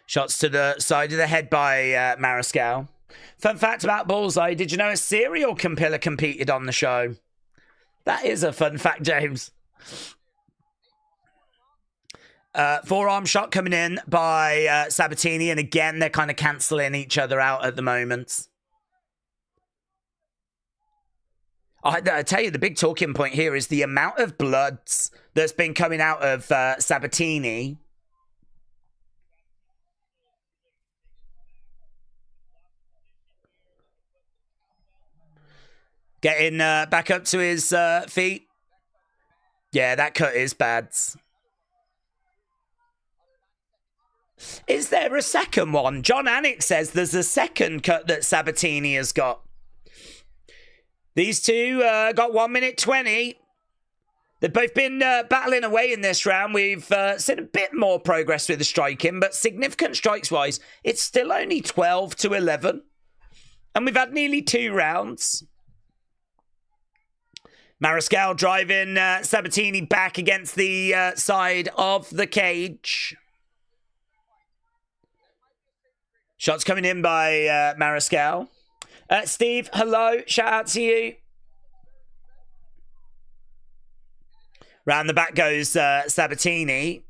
Shots to the side of the head by Mariscal. Fun fact about Bullseye, did you know a serial killer competed on the show? That is a fun fact, James. Forearm shot coming in by Sabatini, and again, they're kind of cancelling each other out at the moment. I tell you, the big talking point here is the amount of blood that's been coming out of Sabatini. Getting back up to his feet. Yeah, that cut is bad. Is there a second one? John Anik says there's a second cut that Sabatini has got. These two got 1 minute 20. They've both been battling away in this round. We've seen a bit more progress with the striking, but significant strikes-wise, it's still only 12-11. And we've had nearly 2 rounds. Mariscal driving Sabatini back against the side of the cage. Shots coming in by Mariscal. Steve, hello. Shout out to you. Round the back goes Sabatini.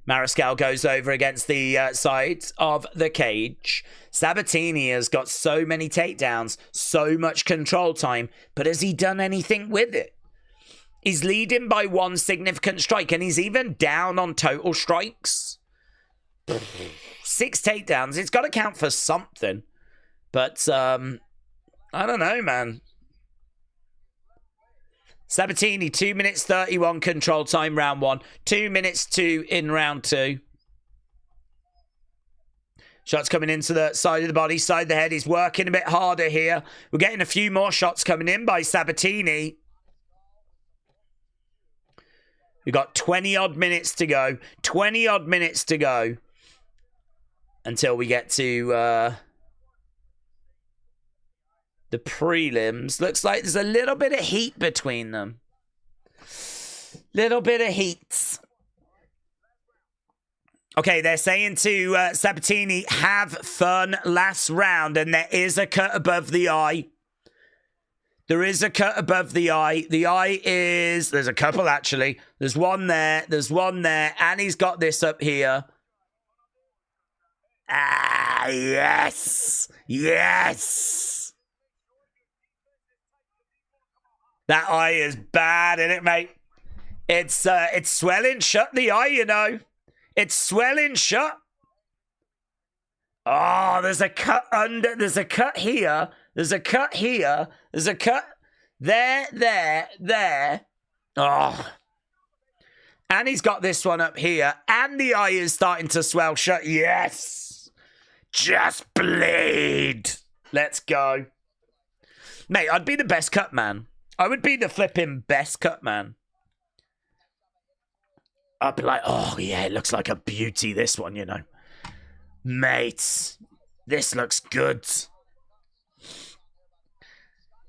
Mariscal goes over against the side of the cage. Sabatini has got so many takedowns, so much control time, but has he done anything with it? He's leading by 1 significant strike, and he's even down on total strikes. 6 takedowns. It's got to count for something. But, I don't know, man. Sabatini, 2 minutes 31 control time, round 1. 2 minutes 2 in round 2. Shots coming into the side of the body, side of the head. He's working a bit harder here. We're getting a few more shots coming in by Sabatini. We've got 20-odd minutes to go. 20-odd minutes to go until we get to the prelims. Looks like there's a little bit of heat between them. Little bit of heat. Okay, they're saying to Sabatini, have fun last round, and there is a cut above the eye. There is a cut above the eye. The eye is... There's a couple, actually. There's one there. There's one there. And he's got this up here. Ah, yes. Yes. That eye is bad, isn't it, mate? It's swelling shut, the eye, you know. It's swelling shut. Oh, there's a cut under. There's a cut here. There's a cut here. There's a cut there, there. Oh. And he's got this one up here. And the eye is starting to swell shut. Yes. Just bleed. Let's go. Mate, I'd be the best cut man. I would be the flipping best cut man. I'd be like, oh, yeah, it looks like a beauty, this one, you know. Mate, this looks good.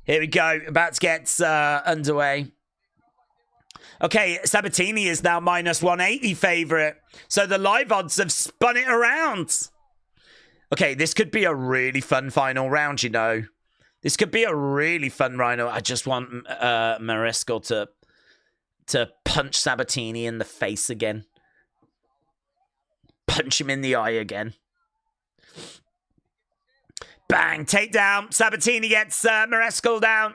Here we go. About to get underway. Okay, Sabatini is now minus 180 favorite. So the live odds have spun it around. Okay, this could be a really fun final round, you know. This could be a really fun rhino. I just want Mariscal to punch Sabatini in the face again. Punch him in the eye again. Bang, takedown. Sabatini gets Mariscal down.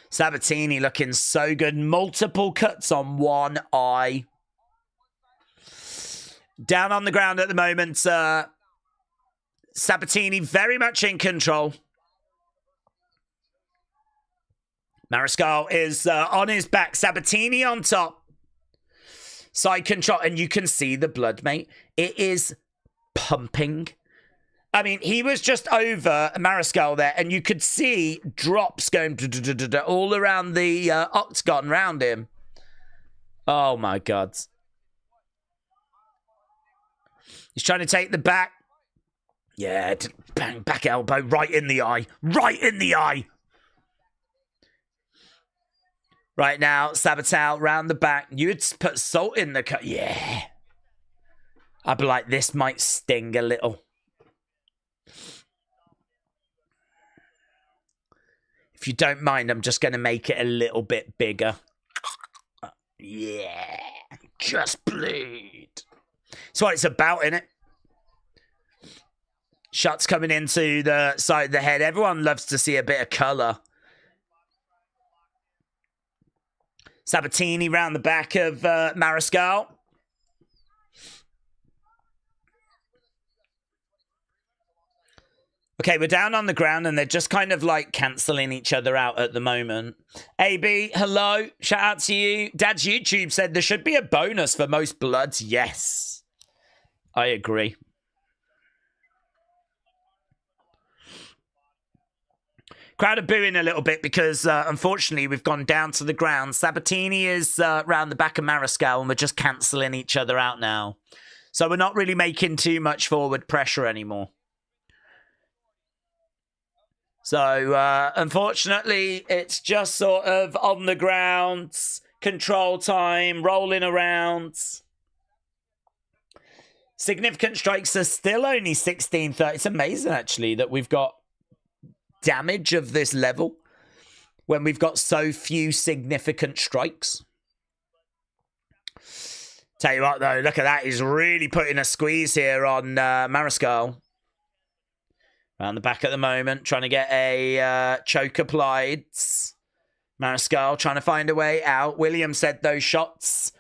Sabatini looking so good. Multiple cuts on one eye. Down on the ground at the moment. Sabatini very much in control. Mariscal is on his back. Sabatini on top. Side control. And you can see the blood, mate. It is pumping. I mean, he was just over Mariscal there, and you could see drops going all around the octagon around him. Oh, my God. He's trying to take the back. Yeah, bang, back elbow, right in the eye. Right in the eye. Right now, Sabatal round the back. You'd put salt in the cut. Yeah. I'd be like, this might sting a little. If you don't mind, I'm just going to make it a little bit bigger. Yeah. Just bleed. That's what it's about, innit? Shots coming into the side of the head. Everyone loves to see a bit of colour. Sabatini round the back of Mariscal. Okay, we're down on the ground and they're just kind of like cancelling each other out at the moment. AB, hello. Shout out to you. Dad's YouTube said there should be a bonus for most bloods. Yes. I agree. Crowd are booing a little bit because, unfortunately, we've gone down to the ground. Sabatini is round the back of Mariscal and we're just cancelling each other out now. So we're not really making too much forward pressure anymore. So, unfortunately, it's just sort of on the ground, control time, rolling around. Significant strikes are still only 16-30. It's amazing, actually, that we've got damage of this level when we've got so few significant strikes. Tell you what, though, look at that. He's really putting a squeeze here on Mariscal. Around the back at the moment, trying to get a choke applied. Mariscal trying to find a way out. William said those shots.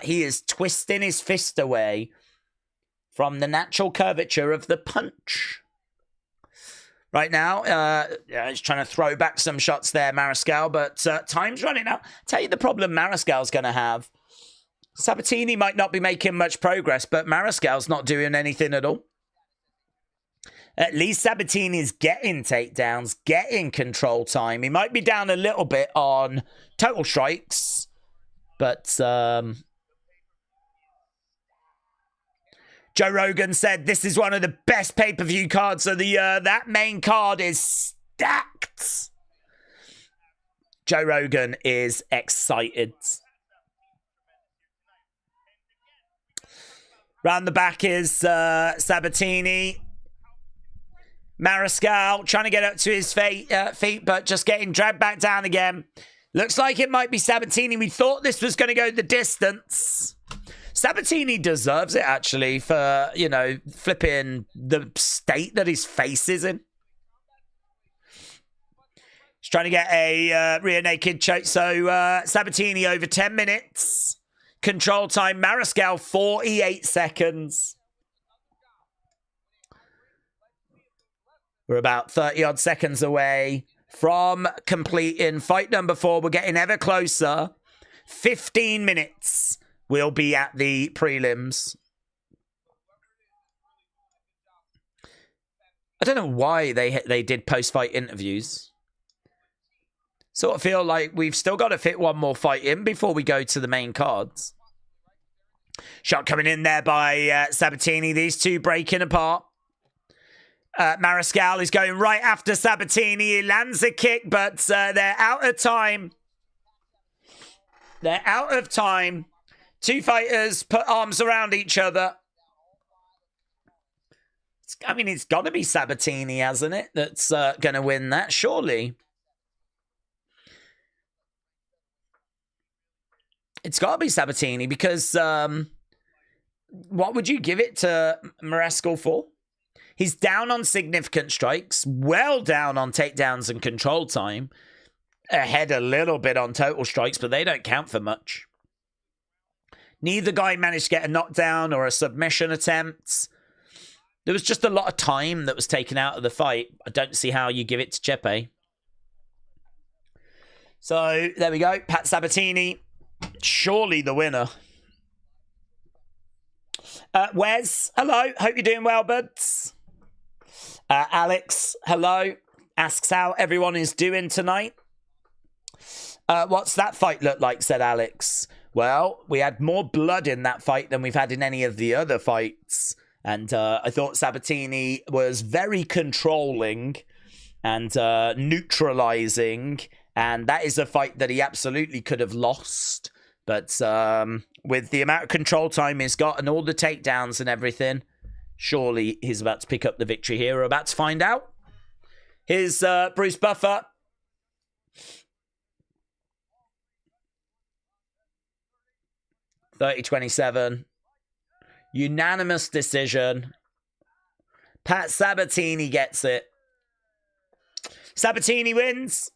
He is twisting his fist away from the natural curvature of the punch. Right now, he's trying to throw back some shots there, Mariscal, but time's running out. Tell you the problem Mariscal's going to have. Sabatini might not be making much progress, but Mariscal's not doing anything at all. At least Sabatini's getting takedowns, getting control time. He might be down a little bit on total strikes, but Joe Rogan said this is one of the best pay-per-view cards of the year. That main card is stacked. Joe Rogan is excited. Round the back is Sabatini. Mariscal trying to get up to his feet, but just getting dragged back down again. Looks like it might be Sabatini. We thought this was going to go the distance. Sabatini deserves it, actually, for, you know, flipping the state that his face is in. He's trying to get a rear naked choke. So Sabatini over 10 minutes. Control time, Mariscal 48 seconds. We're about 30-odd seconds away from completing fight number 4. We're getting ever closer. 15 minutes. We'll be at the prelims. I don't know why they did post-fight interviews. Sort of feel like we've still got to fit one more fight in before we go to the main cards. Shot coming in there by Sabatini. These two breaking apart. Mariscal is going right after Sabatini. He lands a kick, but they're out of time. They're out of time. Two fighters put arms around each other. I mean, it's got to be Sabatini, hasn't it? That's going to win that, surely. It's got to be Sabatini because what would you give it to Mariscal for? He's down on significant strikes, well down on takedowns and control time. Ahead a little bit on total strikes, but they don't count for much. Neither guy managed to get a knockdown or a submission attempt. There was just a lot of time that was taken out of the fight. I don't see how you give it to Chepe. So, there we go. Pat Sabatini, surely the winner. Wes, hello. Hope you're doing well, buds. Alex, hello. Asks how everyone is doing tonight. What's that fight look like, said Alex. Well, we had more blood in that fight than we've had in any of the other fights. And I thought Sabatini was very controlling and neutralizing. And that is a fight that he absolutely could have lost. But with the amount of control time he's got and all the takedowns and everything, surely he's about to pick up the victory here. We're about to find out. Here's Bruce Buffer. (30-27). Unanimous decision. Pat Sabatini gets it. Sabatini wins.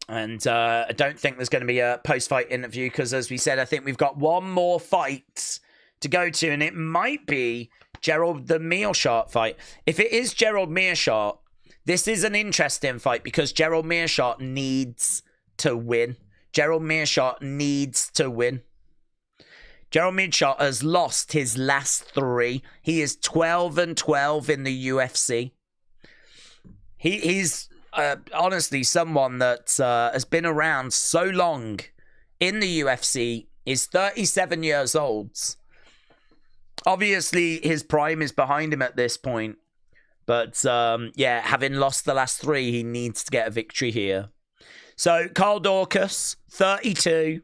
And I don't think there's going to be a post-fight interview because, as we said, I think we've got one more fight to go to, and it might be Gerald the Mearshart fight. If it is Gerald Mearshart, this is an interesting fight because Gerald Mearshart needs to win. Gerald Mearshart needs to win. Gerald Mearshart has lost his last 3. He is 12-12 in the UFC. He's honestly someone that has been around so long in the UFC. Is 37 years old. Obviously, his prime is behind him at this point. But, yeah, having lost the last 3, he needs to get a victory here. So, Carl Daukaus, 32.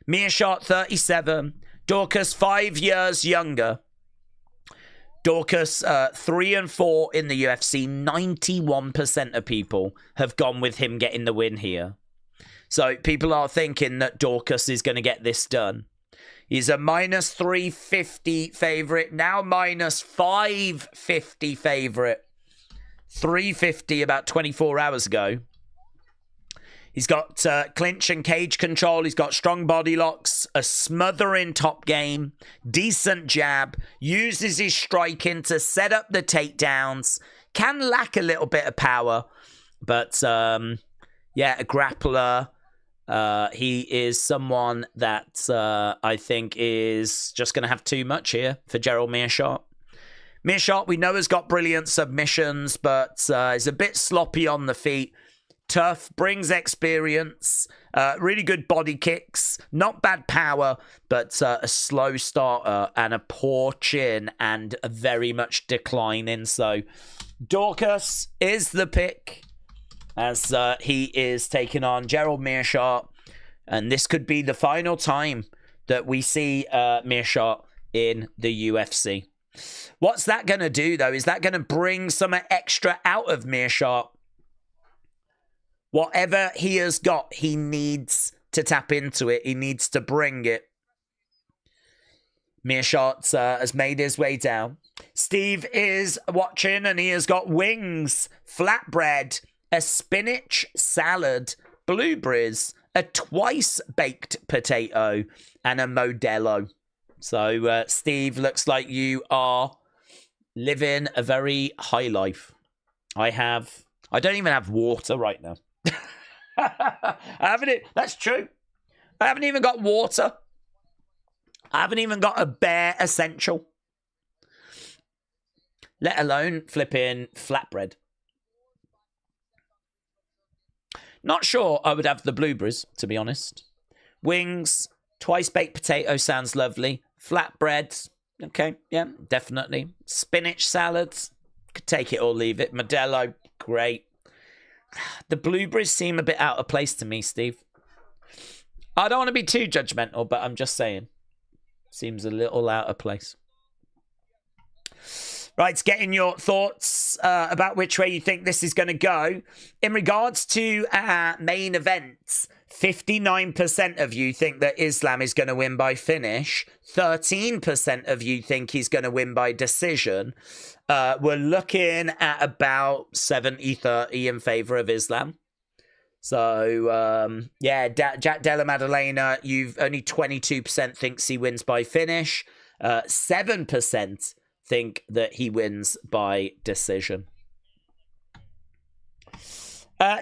Mearshart, 37. Daukaus, 5 years younger. Daukaus, 3-4 in the UFC. 91% of people have gone with him getting the win here. So, people are thinking that Daukaus is going to get this done. He's a minus 350 favorite, now minus 550 favorite. 350 about 24 hours ago. He's got clinch and cage control. He's got strong body locks, a smothering top game, decent jab, uses his striking to set up the takedowns, can lack a little bit of power, but yeah, a grappler. He is someone that I think is just going to have too much here for Gerald Mearshart. Mearshart, we know, has got brilliant submissions, but is a bit sloppy on the feet. Tough, brings experience, really good body kicks, not bad power, but a slow starter and a poor chin and a very much declining. So Daukaus is the pick as he is taking on Gerald Mearshart. And this could be the final time that we see Mearshart in the UFC. What's that going to do, though? Is that going to bring some extra out of Miaot? Whatever he has got, he needs to tap into it. He needs to bring it. Miaot has made his way down. Steve is watching and he has got wings, flatbread, a spinach salad, blueberries, a twice-baked potato, and a Modelo. So, Steve, looks like you are living a very high life. I don't even have water right now. That's true. I haven't even got water. I haven't even got a bare essential. Let alone flipping flatbread. Not sure I would have the blueberries, to be honest. Wings, twice-baked potato sounds lovely. Flatbread, okay, yeah, definitely. Spinach salads, could take it or leave it. Modelo, great. The blueberries seem a bit out of place to me, Steve. I don't want to be too judgmental, but I'm just saying. Seems a little out of place. Right, getting your thoughts about which way you think this is going to go. In regards to main events, 59% of you think that Islam is going to win by finish. 13% of you think he's going to win by decision. We're looking at about 70-30 in favor of Islam. So, yeah, Jack Della Maddalena, you've only 22% thinks he wins by finish. 7% think that he wins by decision.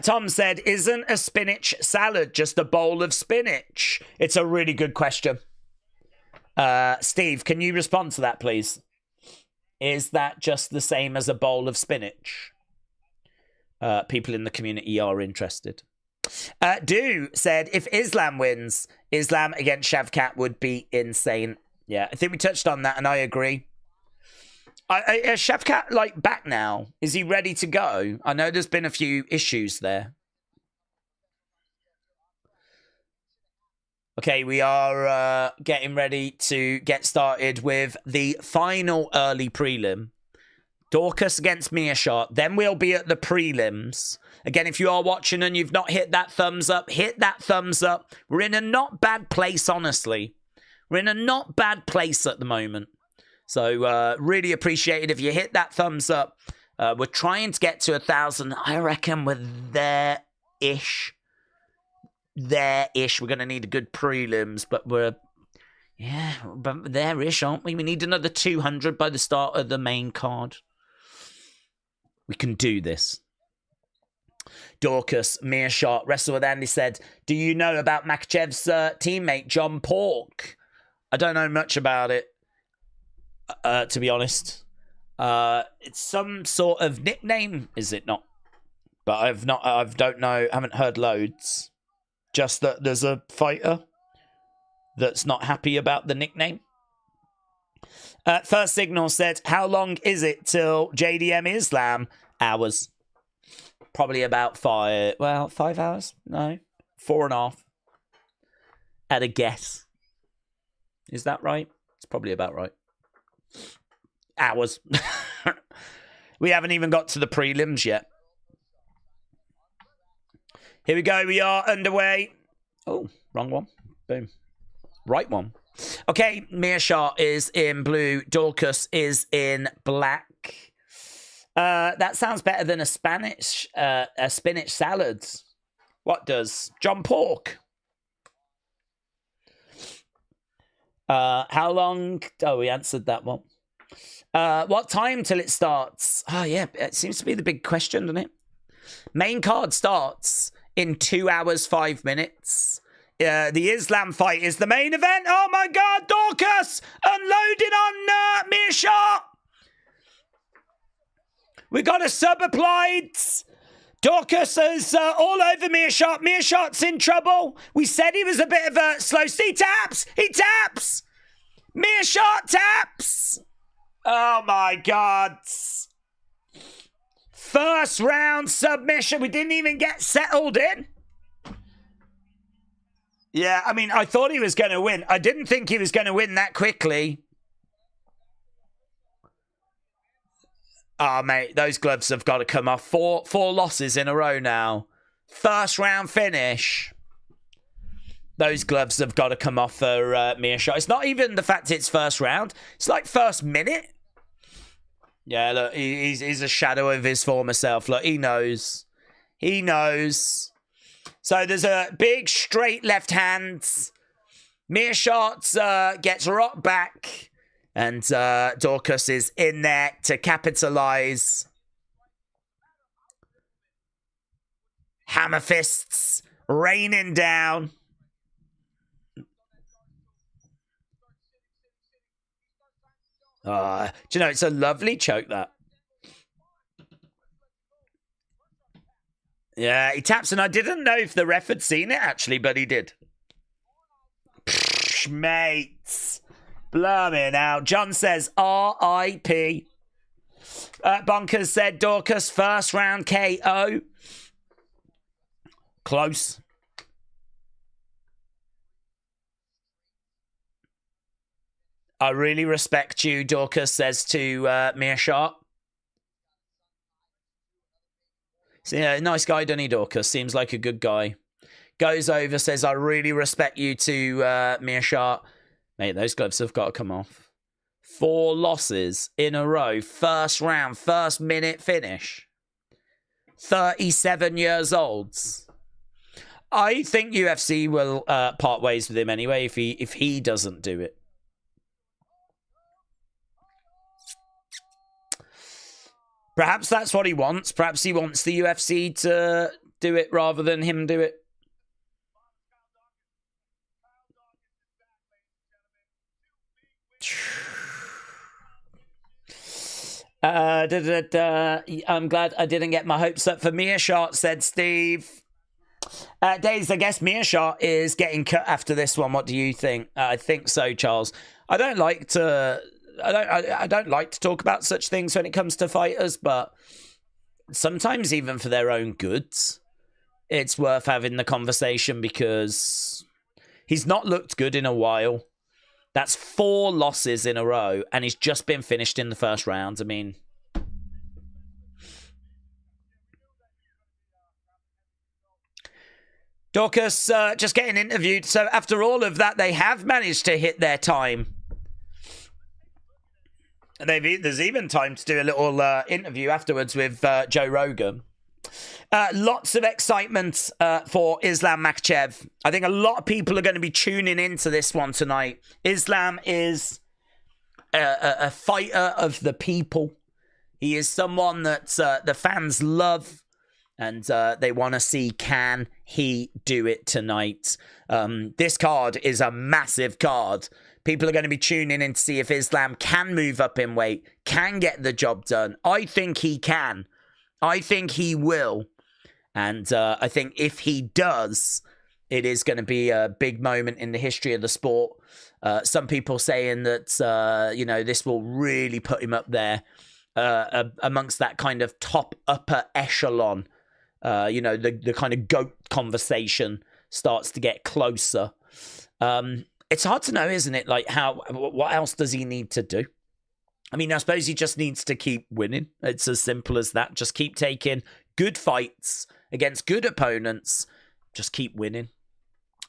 Tom said, isn't a spinach salad just a bowl of spinach? It's a really good question. Steve, can you respond to that, please? Is that just the same as a bowl of spinach? People in the community are interested. Do said, if Islam wins, Islam against Shavkat would be insane. Yeah, I think we touched on that, and I agree. Is Shavkat, like, back now? Is he ready to go? I know there's been a few issues there. Okay, we are getting ready to get started with the final early prelim. Daukaus against Miaot. Then we'll be at the prelims. Again, if you are watching and you've not hit that thumbs up, hit that thumbs up. We're in a not bad place, honestly. We're in a not bad place at the moment. So, really appreciate it if you hit that thumbs up. We're trying to get to 1,000. I reckon we're there-ish. There-ish. We're going to need a good prelims, but we're... Yeah, but there-ish, aren't we? We need another 200 by the start of the main card. We can do this. Daukaus, Miaot, Wrestle with Andy said, do you know about Makhachev's teammate, John Pork? I don't know much about it, to be honest. It's some sort of nickname, is it not? But I don't know, haven't heard loads. Just that there's a fighter that's not happy about the nickname. First Signal said, how long is it till JDM Islam? Hours. Probably about 5 hours? No, 4.5. At a guess. Is that right? It's probably about right. Hours. We haven't even got to the prelims yet. Here we go. We are underway. Oh, wrong one. Boom. Right one. Okay, Miaot is in blue. Daukaus is in black. That sounds better than a spinach salad. What does? John Pork. How long? Oh, we answered that one. What time till it starts? Oh, yeah, it seems to be the big question, doesn't it? Main card starts in 2 hours, 5 minutes. The Islam fight is the main event. Oh, my God, Daukaus unloading on Miaot. We got a sub applied. Daukaus is all over Miaot. Miaot's in trouble. We said he was a bit of a slow... He taps! He taps! Miaot taps! Oh, my God. First round submission. We didn't even get settled in. Yeah, I mean, I thought he was going to win. I didn't think he was going to win that quickly. Oh, mate, those gloves have got to come off. Four losses in a row now. First round finish. Those gloves have got to come off for Miaot. It's not even the fact it's first round. It's like first minute. Yeah, look, he's a shadow of his former self. Look, he knows. He knows. So there's a big straight left hand. Miaot gets rocked back. And Daukaus is in there to capitalize. Hammer fists raining down. Do you know, it's a lovely choke, that. Yeah, he taps, and I didn't know if the ref had seen it, actually, but he did. Psh, mates. Blimey now. John says R.I.P. Bonkers said Daukaus first round KO. Close. I really respect you, Daukaus says to Miaot. So, yeah, nice guy, doesn't he, Daukaus? Seems like a good guy. Goes over, says, I really respect you to Miaot. Mate, those gloves have got to come off. 4 losses in a row. First round, first minute finish. 37 years old. I think UFC will part ways with him anyway if he doesn't do it. Perhaps that's what he wants. Perhaps he wants the UFC to do it rather than him do it. I'm glad I didn't get my hopes up for Miaot, said Steve. Days, I guess Miaot is getting cut after this one. What do you think? I think so, Charles. I don't like to talk about such things when it comes to fighters, but sometimes even for their own goods, it's worth having the conversation because he's not looked good in a while. That's 4 losses in a row, and he's just been finished in the first round. I mean, Daukaus just getting interviewed. So after all of that, they have managed to hit their time. And there's even time to do a little interview afterwards with Joe Rogan. Lots of excitement for Islam Makhachev. I think a lot of people are going to be tuning into this one tonight. Islam is a fighter of the people. He is someone that the fans love, and they want to see, can he do it tonight? This card is a massive card. People are going to be tuning in to see if Islam can move up in weight, can get the job done. I think he can. I think he will. And I think if he does, it is going to be a big moment in the history of the sport. Some people saying that, this will really put him up there amongst that kind of top upper echelon. The kind of GOAT conversation starts to get closer. It's hard to know, isn't it? Like, what else does he need to do? I mean, I suppose he just needs to keep winning. It's as simple as that. Just keep taking good fights against good opponents. Just keep winning.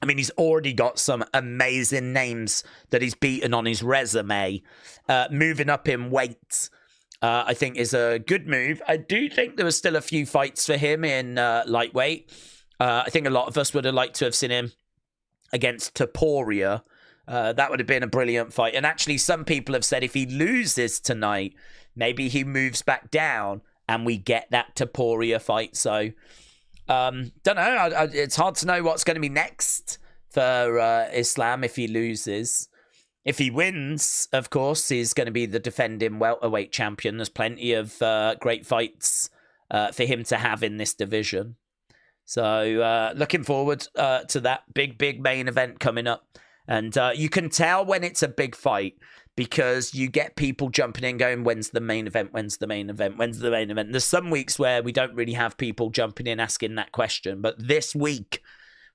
I mean, he's already got some amazing names that he's beaten on his resume. Moving up in weight, I think, is a good move. I do think there was still a few fights for him in lightweight. I think a lot of us would have liked to have seen him against Topuria. That would have been a brilliant fight. And actually, some people have said if he loses tonight, maybe he moves back down and we get that Topuria fight. So, don't know. It's hard to know what's going to be next for Islam if he loses. If he wins, of course, he's going to be the defending welterweight champion. There's plenty of great fights for him to have in this division. So, looking forward to that big main event coming up. And you can tell when it's a big fight because you get people jumping in going, when's the main event? When's the main event? When's the main event? There's some weeks where we don't really have people jumping in asking that question. But this week,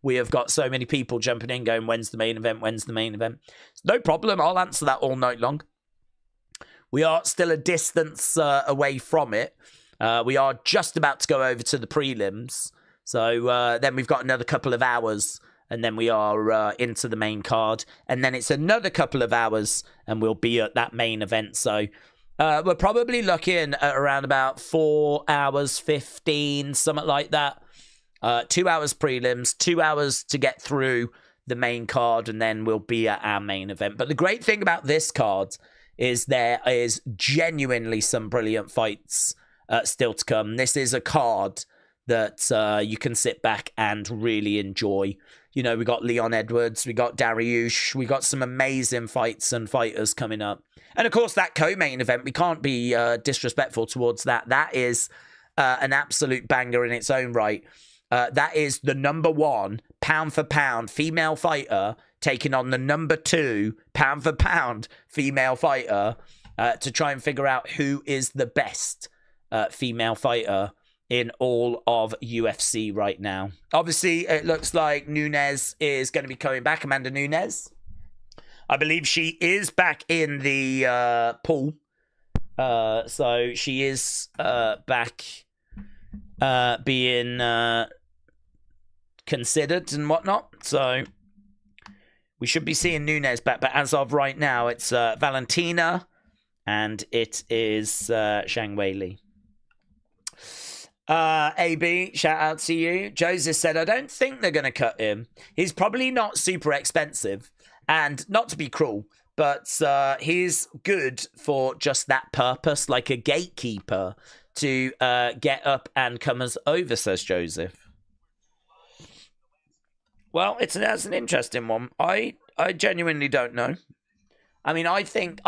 we have got so many people jumping in going, when's the main event? When's the main event? No problem. I'll answer that all night long. We are still a distance away from it. We are just about to go over to the prelims. So then we've got another couple of hours, and then we are into the main card. And then it's another couple of hours, and we'll be at that main event. So we're probably looking at around about 4 hours, 15, something like that. 2 hours prelims, 2 hours to get through the main card, and then we'll be at our main event. But the great thing about this card is there is genuinely some brilliant fights still to come. This is a card that you can sit back and really enjoy. You know, we got Leon Edwards, we got Dariush, we got some amazing fights and fighters coming up. And of course, that co-main event, we can't be disrespectful towards that. That is an absolute banger in its own right. That is the #1 pound for pound female fighter taking on the #2 pound for pound female fighter to try and figure out who is the best female fighter in all of UFC right now. Obviously, it looks like Nunes is going to be coming back, Amanda Nunes. I believe she is back in the pool. So she is back being considered and whatnot. So we should be seeing Nunes back. But as of right now, it's Valentina and it is Zhang Weili. AB, shout out to you. Joseph said, I don't think they're going to cut him. He's probably not super expensive. And not to be cruel, but he's good for just that purpose, like a gatekeeper to get up and come us over, says Joseph. Well, that's an interesting one. I genuinely don't know. I mean, I think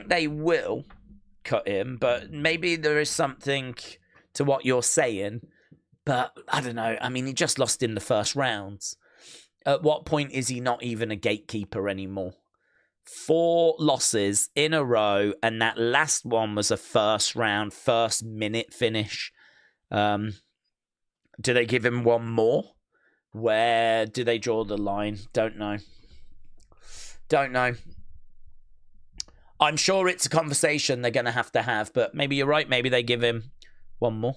they will cut him, but maybe there is something to what you're saying. But I don't know. I mean, he just lost in the first rounds. At what point is he not even a gatekeeper anymore? 4 losses in a row, and that last one was a first round, first minute finish. Do they give him one more? Where do they draw the line? Don't know. Don't know. I'm sure it's a conversation they're going to have, but maybe you're right. Maybe they give him one more.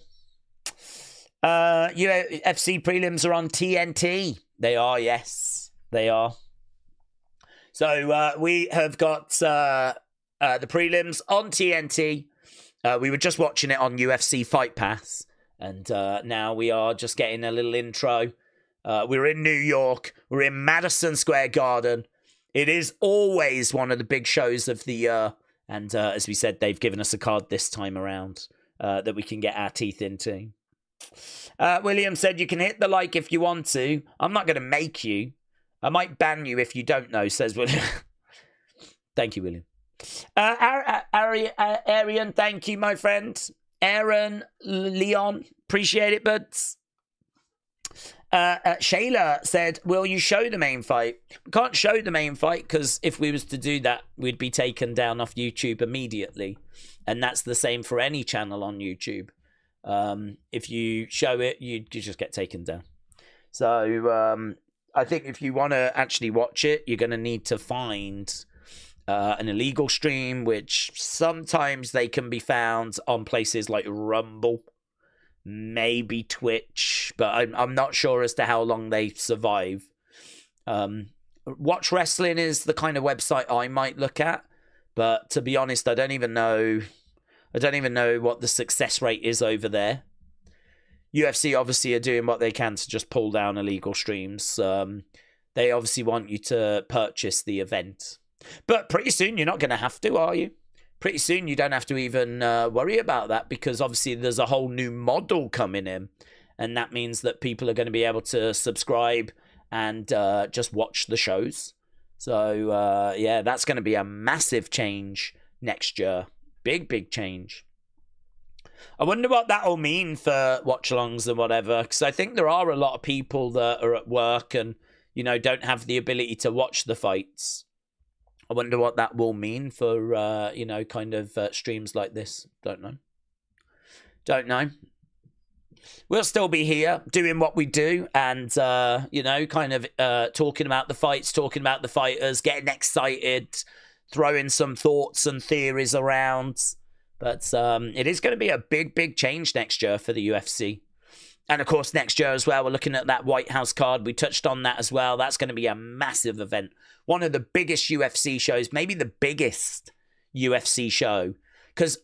UFC prelims are on TNT. They are, yes. They are. So we have got the prelims on TNT. We were just watching it on UFC Fight Pass. And now we are just getting a little intro. We're in New York. We're in Madison Square Garden. It is always one of the big shows of the year. And as we said, they've given us a card this time around that we can get our teeth into. William said, you can hit the like if you want to. I'm not going to make you. I might ban you if you don't know, says William. Thank you, William. Arian, thank you, my friend. Aaron, Leon, appreciate it, buds. Shayla said, will you show the main fight? We can't show the main fight because if we was to do that, we'd be taken down off YouTube immediately. And that's the same for any channel on YouTube. If you show it, you just get taken down. So I think if you want to actually watch it, you're going to need to find an illegal stream, which sometimes they can be found on places like Rumble, maybe Twitch, but I'm not sure as to how long they survive. Watch Wrestling is the kind of website I might look at, but to be honest, I don't even know what the success rate is over there. UFC obviously are doing what they can to just pull down illegal streams. They obviously want you to purchase the event. But pretty soon you're not going to have to, are you? Pretty soon you don't have to even worry about that because obviously there's a whole new model coming in. And that means that people are going to be able to subscribe and just watch the shows. So, yeah, that's going to be a massive change next year. Big change. I wonder what that'll mean for watch-alongs and whatever, because I think there are a lot of people that are at work and, you know, don't have the ability to watch the fights. I wonder what that will mean for, you know, kind of streams like this. Don't know. We'll still be here doing what we do and, you know, kind of talking about the fights, talking about the fighters, getting excited, throwing some thoughts and theories around. But it is going to be a big, big change next year for the UFC. And, of course, next year as well, we're looking at that White House card. We touched on that as well. That's going to be a massive event. One of the biggest UFC shows, maybe the biggest UFC show. Because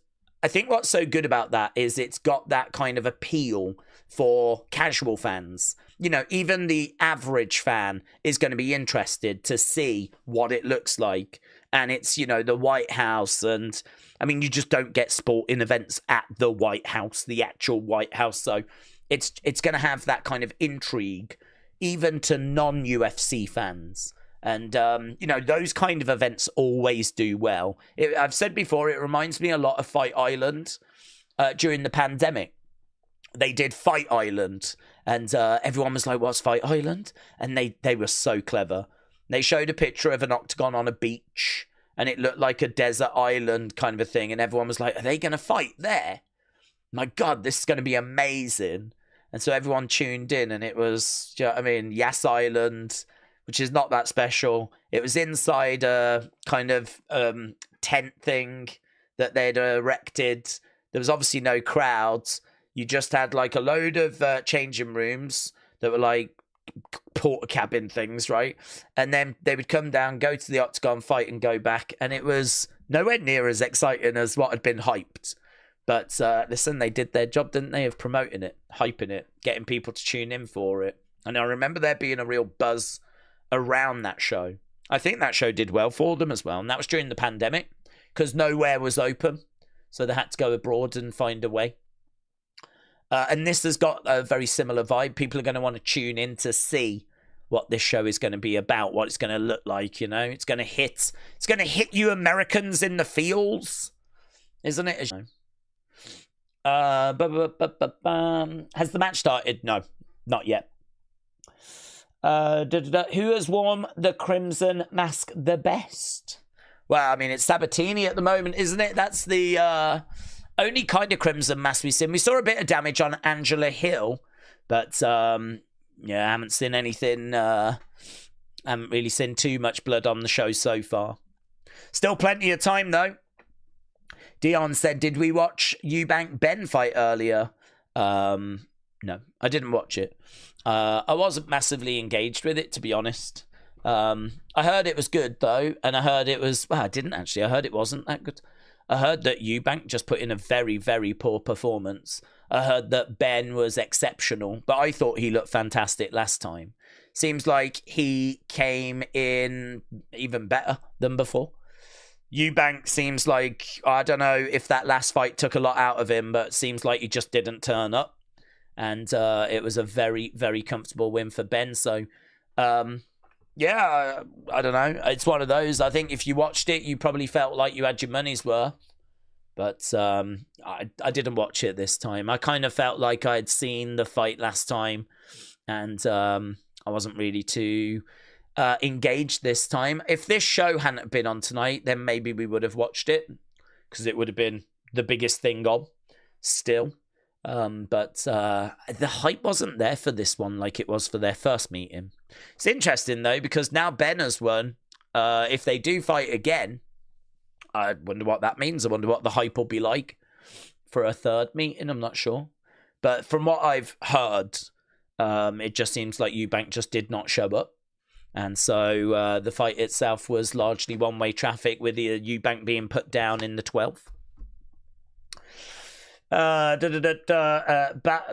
I think what's so good about that is it's got that kind of appeal for casual fans. You know, even the average fan is going to be interested to see what it looks like. And it's, you know, the White House. And, I mean, you just don't get sporting events at the White House, the actual White House. So it's going to have that kind of intrigue, even to non-UFC fans. And, you know, those kind of events always do well. I've said before, it reminds me a lot of Fight Island during the pandemic. They did Fight Island, and everyone was like, what's Fight Island? And they were so clever. They showed a picture of an octagon on a beach, and it looked like a desert island kind of a thing. And everyone was like, are they going to fight there? My God, this is going to be amazing. And so everyone tuned in, and it was, you know what I mean, Yas Island, which is not that special. It was inside a kind of tent thing that they'd erected. There was obviously no crowds. You just had like a load of changing rooms that were like porta cabin things, right? And then they would come down, go to the octagon, fight, and go back. And it was nowhere near as exciting as what had been hyped. But listen, they did their job, didn't they, of promoting it, hyping it, getting people to tune in for it. And I remember there being a real buzz around that show. I think that show did well for them as well. And that was during the pandemic because nowhere was open. So they had to go abroad and find a way. And this has got a very similar vibe. People are going to want to tune in to see what this show is going to be about, what it's going to look like, you know. It's going to hit you Americans in the feels, isn't it? Has the match started? No, not yet. Who has worn the crimson mask the best? Well, I mean, it's Sabatini at the moment, isn't it? That's the only kind of crimson mask we've seen. We saw a bit of damage on Angela Hill, but yeah, I haven't seen anything. Haven't really seen too much blood on the show so far. Still plenty of time though. Dion said, "Did we watch Eubank Ben fight earlier?" No, I didn't watch it. I wasn't massively engaged with it, to be honest. I heard it was good, though, and I heard it was... Well, I didn't, actually. I heard it wasn't that good. I heard that Eubank just put in a very, very poor performance. I heard that Ben was exceptional, but I thought he looked fantastic last time. Seems like he came in even better than before. Eubank seems like... I don't know if that last fight took a lot out of him, but it seems like he just didn't turn up. And it was a very, very comfortable win for Ben. So, yeah, I don't know. It's one of those. I think if you watched it, you probably felt like you had your money's worth. But I didn't watch it this time. I kind of felt like I'd seen the fight last time. And I wasn't really too engaged this time. If this show hadn't been on tonight, then maybe we would have watched it. Because it would have been the biggest thing on still. But the hype wasn't there for this one like it was for their first meeting. It's interesting, though, because now Ben has won. If they do fight again, I wonder what that means. I wonder what the hype will be like for a third meeting. I'm not sure. But from what I've heard, it just seems like Eubank just did not show up. And so the fight itself was largely one-way traffic with the Eubank being put down in the 12th.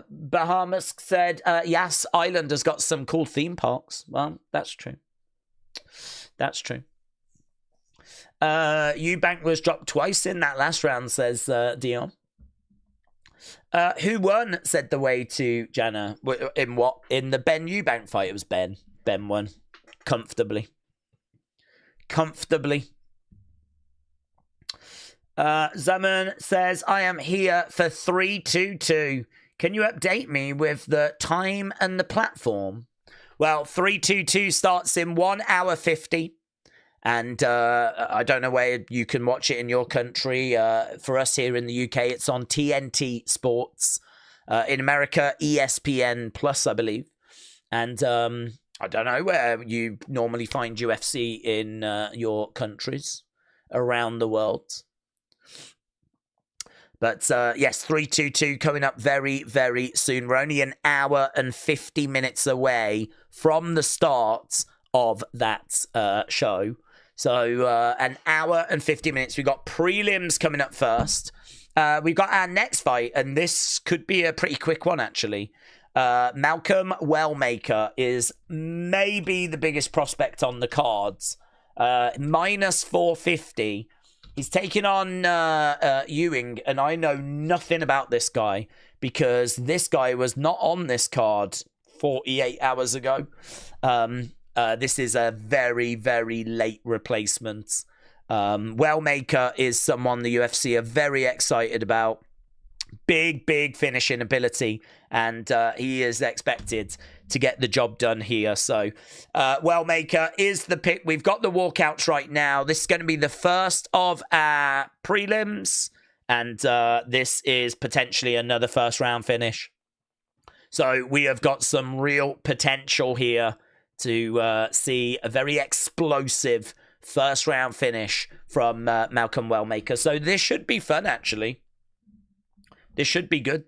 Bahamas said, Yas Island has got some cool theme parks. Well, that's true. That's true. Eubank was dropped twice in that last round, says Dion. Who won, said the way to Jana. In what? In the Ben Eubank fight, it was Ben. Ben won. Comfortably. Zaman says, I am here for 322. Can you update me with the time and the platform? Well, 322 starts in 1 hour 50. And I don't know where you can watch it in your country. For us here in the UK, it's on TNT Sports. In America, ESPN Plus, I believe. And I don't know where you normally find UFC in your countries. around the world. But yes, 322 coming up very, very soon. We're only an hour and 50 minutes away from the start of that show. So an hour and 50 minutes. We've got prelims coming up first. We've got our next fight, and this could be a pretty quick one, actually. Malcolm Wellmaker is maybe the biggest prospect on the cards. Minus 450. He's taking on Euan, and I know nothing about this guy because this guy was not on this card 48 hours ago. This is a very, very late replacement. Wellmaker is someone the UFC are very excited about. Big, big finishing ability, and he is expected to get the job done here. So Wellmaker is the pick. We've got the walkouts right now. This is going to be the first of our prelims, and this is potentially another first round finish. So we have got some real potential here to see a very explosive first round finish from Malcolm Wellmaker. So this should be fun, actually. This should be good.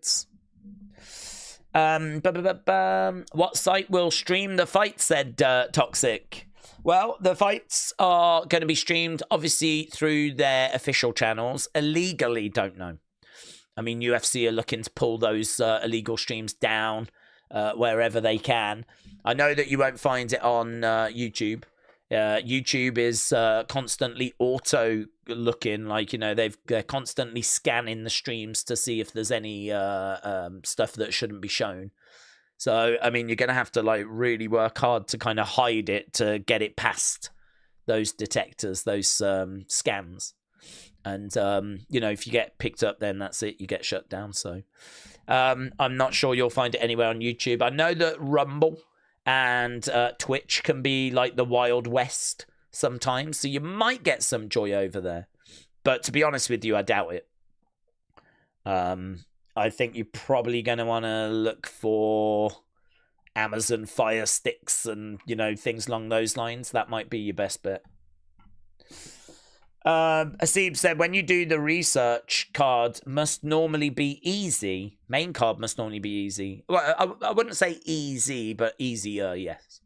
What site will stream the fight, said Toxic. Well, the fights are going to be streamed, obviously, through their official channels. Illegally, don't know. I mean, UFC are looking to pull those illegal streams down wherever they can. I know that you won't find it on YouTube. YouTube is constantly auto-looking, like, you know, they're constantly scanning the streams to see if there's any stuff that shouldn't be shown. So, I mean, you're going to have to, like, really work hard to kind of hide it to get it past those detectors, those scans. And, you know, if you get picked up, then that's it. You get shut down. So, I'm not sure you'll find it anywhere on YouTube. I know that Rumble and Twitch can be like the Wild West sometimes, so you might get some joy over there, but to be honest with you, I doubt it. I think you're probably going to want to look for Amazon Fire Sticks and, you know, things along those lines. That might be your best bet. Asib said, when you do the research card must normally be easy. Main card must normally be easy. Well, I wouldn't say easy, but easier, yes.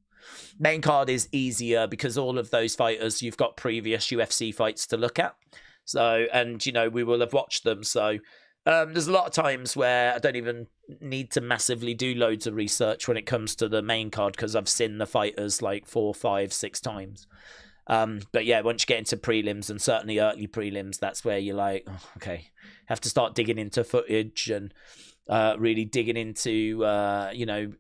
Main card is easier because all of those fighters, you've got previous UFC fights to look at. So, and, you know, we will have watched them. So, there's a lot of times where I don't even need to massively do loads of research when it comes to the main card because I've seen the fighters like 4, 5, 6 times. But yeah, once you get into prelims, and certainly early prelims, that's where you're like, oh, okay, have to start digging into footage and really digging into, you know,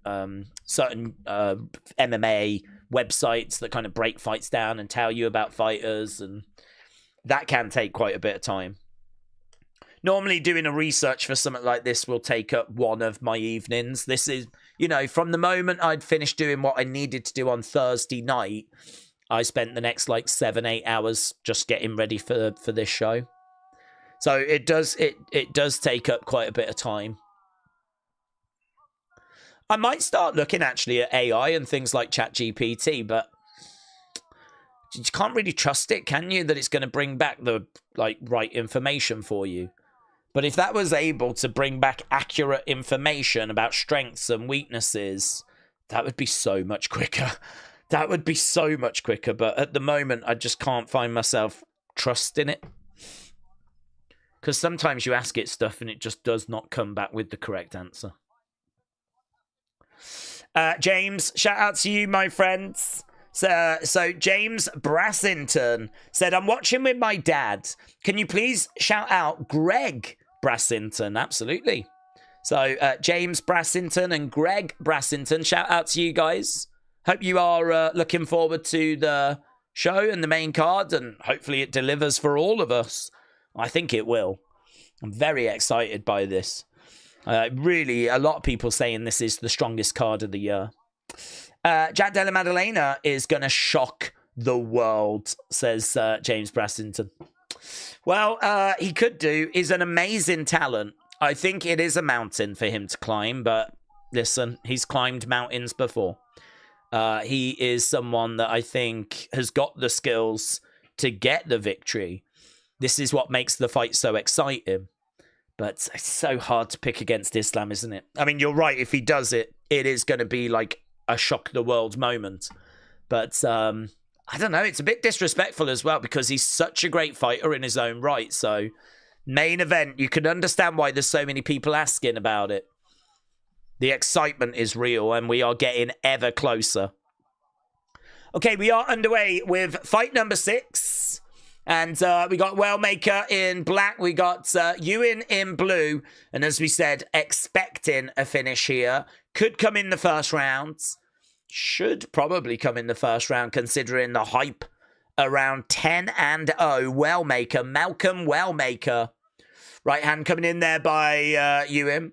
certain MMA websites that kind of break fights down and tell you about fighters, and that can take quite a bit of time. Normally doing a research for something like this will take up one of my evenings. This is, you know, from the moment I'd finished doing what I needed to do on Thursday night, I spent the next like 7-8 hours just getting ready for this show. So it does take up quite a bit of time. I might start looking actually at AI and things like ChatGPT, but you can't really trust it, can you? That it's going to bring back the like right information for you. But if that was able to bring back accurate information about strengths and weaknesses, that would be so much quicker. That would be so much quicker. But at the moment, I just can't find myself trusting it. Because sometimes you ask it stuff and it just does not come back with the correct answer. James, shout out to you, my friends. So James Brassington said, I'm watching with my dad. Can you please shout out Greg Brassington? Absolutely. So James Brassington and Greg Brassington, shout out to you guys. Hope you are looking forward to the show and the main card, and hopefully it delivers for all of us. I think it will. I'm very excited by this. Really, a lot of people saying this is the strongest card of the year. Jack Della Maddalena is going to shock the world, says James Brassington. Well, he could do. He's an amazing talent. I think it is a mountain for him to climb, but listen, he's climbed mountains before. He is someone that I think has got the skills to get the victory. This is what makes the fight so exciting. But it's so hard to pick against Islam, isn't it? I mean, you're right. If he does it, it is going to be like a shock the world moment. But I don't know. It's a bit disrespectful as well because he's such a great fighter in his own right. So main event, you can understand why there's so many people asking about it. The excitement is real and we are getting ever closer. Okay, we are underway with fight number 6. And we got Wellmaker in black. We got Euan in blue. And as we said, expecting a finish here. Could come in the first round. Should probably come in the first round considering the hype around 10-0. Wellmaker, Malcolm Wellmaker. Right hand coming in there by Euan.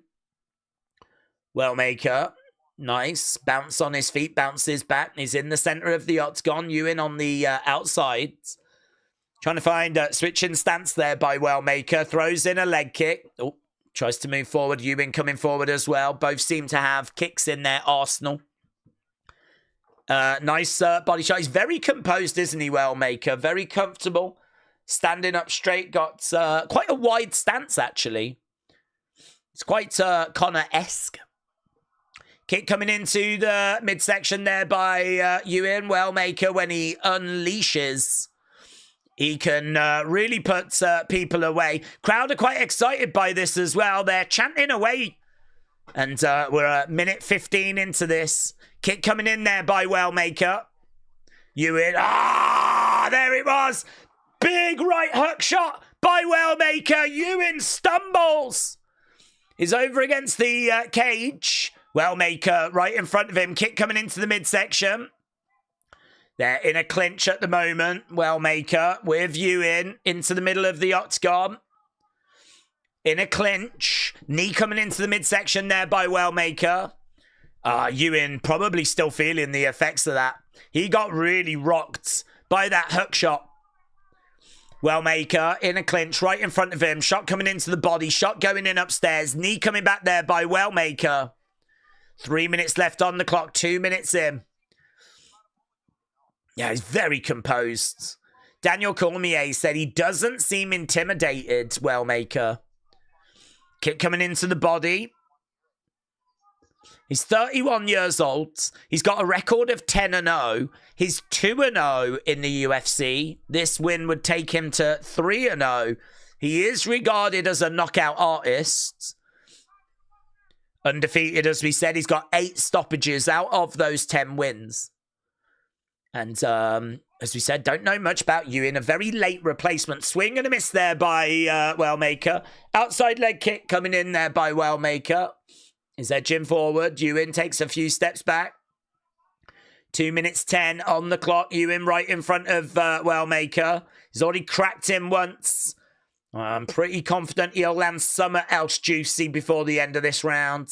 Wellmaker. Nice. Bounce on his feet. Bounces back. He's in the center of the octagon. Euan on the outside. Trying to find a switching stance there by Wellmaker. Throws in a leg kick. Oh, tries to move forward. Euan coming forward as well. Both seem to have kicks in their arsenal. Nice body shot. He's very composed, isn't he, Wellmaker? Very comfortable. Standing up straight. Got quite a wide stance, actually. It's quite Conor-esque. Kick coming into the midsection there by Euan. Wellmaker, when he unleashes, he can really put people away. Crowd are quite excited by this as well. They're chanting away. And we're a minute 15 into this. Kick coming in there by Wellmaker. Euan. Ah, there it was. Big right hook shot by Wellmaker. Euan stumbles. He's over against the cage. Wellmaker right in front of him. Kick coming into the midsection. They're in a clinch at the moment. Wellmaker with Euan into the middle of the octagon. In a clinch. Knee coming into the midsection there by Wellmaker. Euan probably still feeling the effects of that. He got really rocked by that hook shot. Wellmaker in a clinch right in front of him. Shot coming into the body. Shot going in upstairs. Knee coming back there by Wellmaker. 3 minutes left on the clock. 2 minutes in. Yeah, he's very composed. Daniel Cormier said he doesn't seem intimidated, Wellmaker. Kick coming into the body. He's 31 years old. He's got a record of 10-0. He's 2-0 in the UFC. This win would take him to 3-0. He is regarded as a knockout artist. Undefeated, as we said. He's got 8 stoppages out of those 10 wins. And as we said, don't know much about Euan. A very late replacement. Swing and a miss there by Wellmaker. Outside leg kick coming in there by Wellmaker. He's edging forward. Euan takes a few steps back. 2 minutes 10 on the clock. Euan right in front of Wellmaker. He's already cracked him once. I'm pretty confident he'll land something else juicy before the end of this round.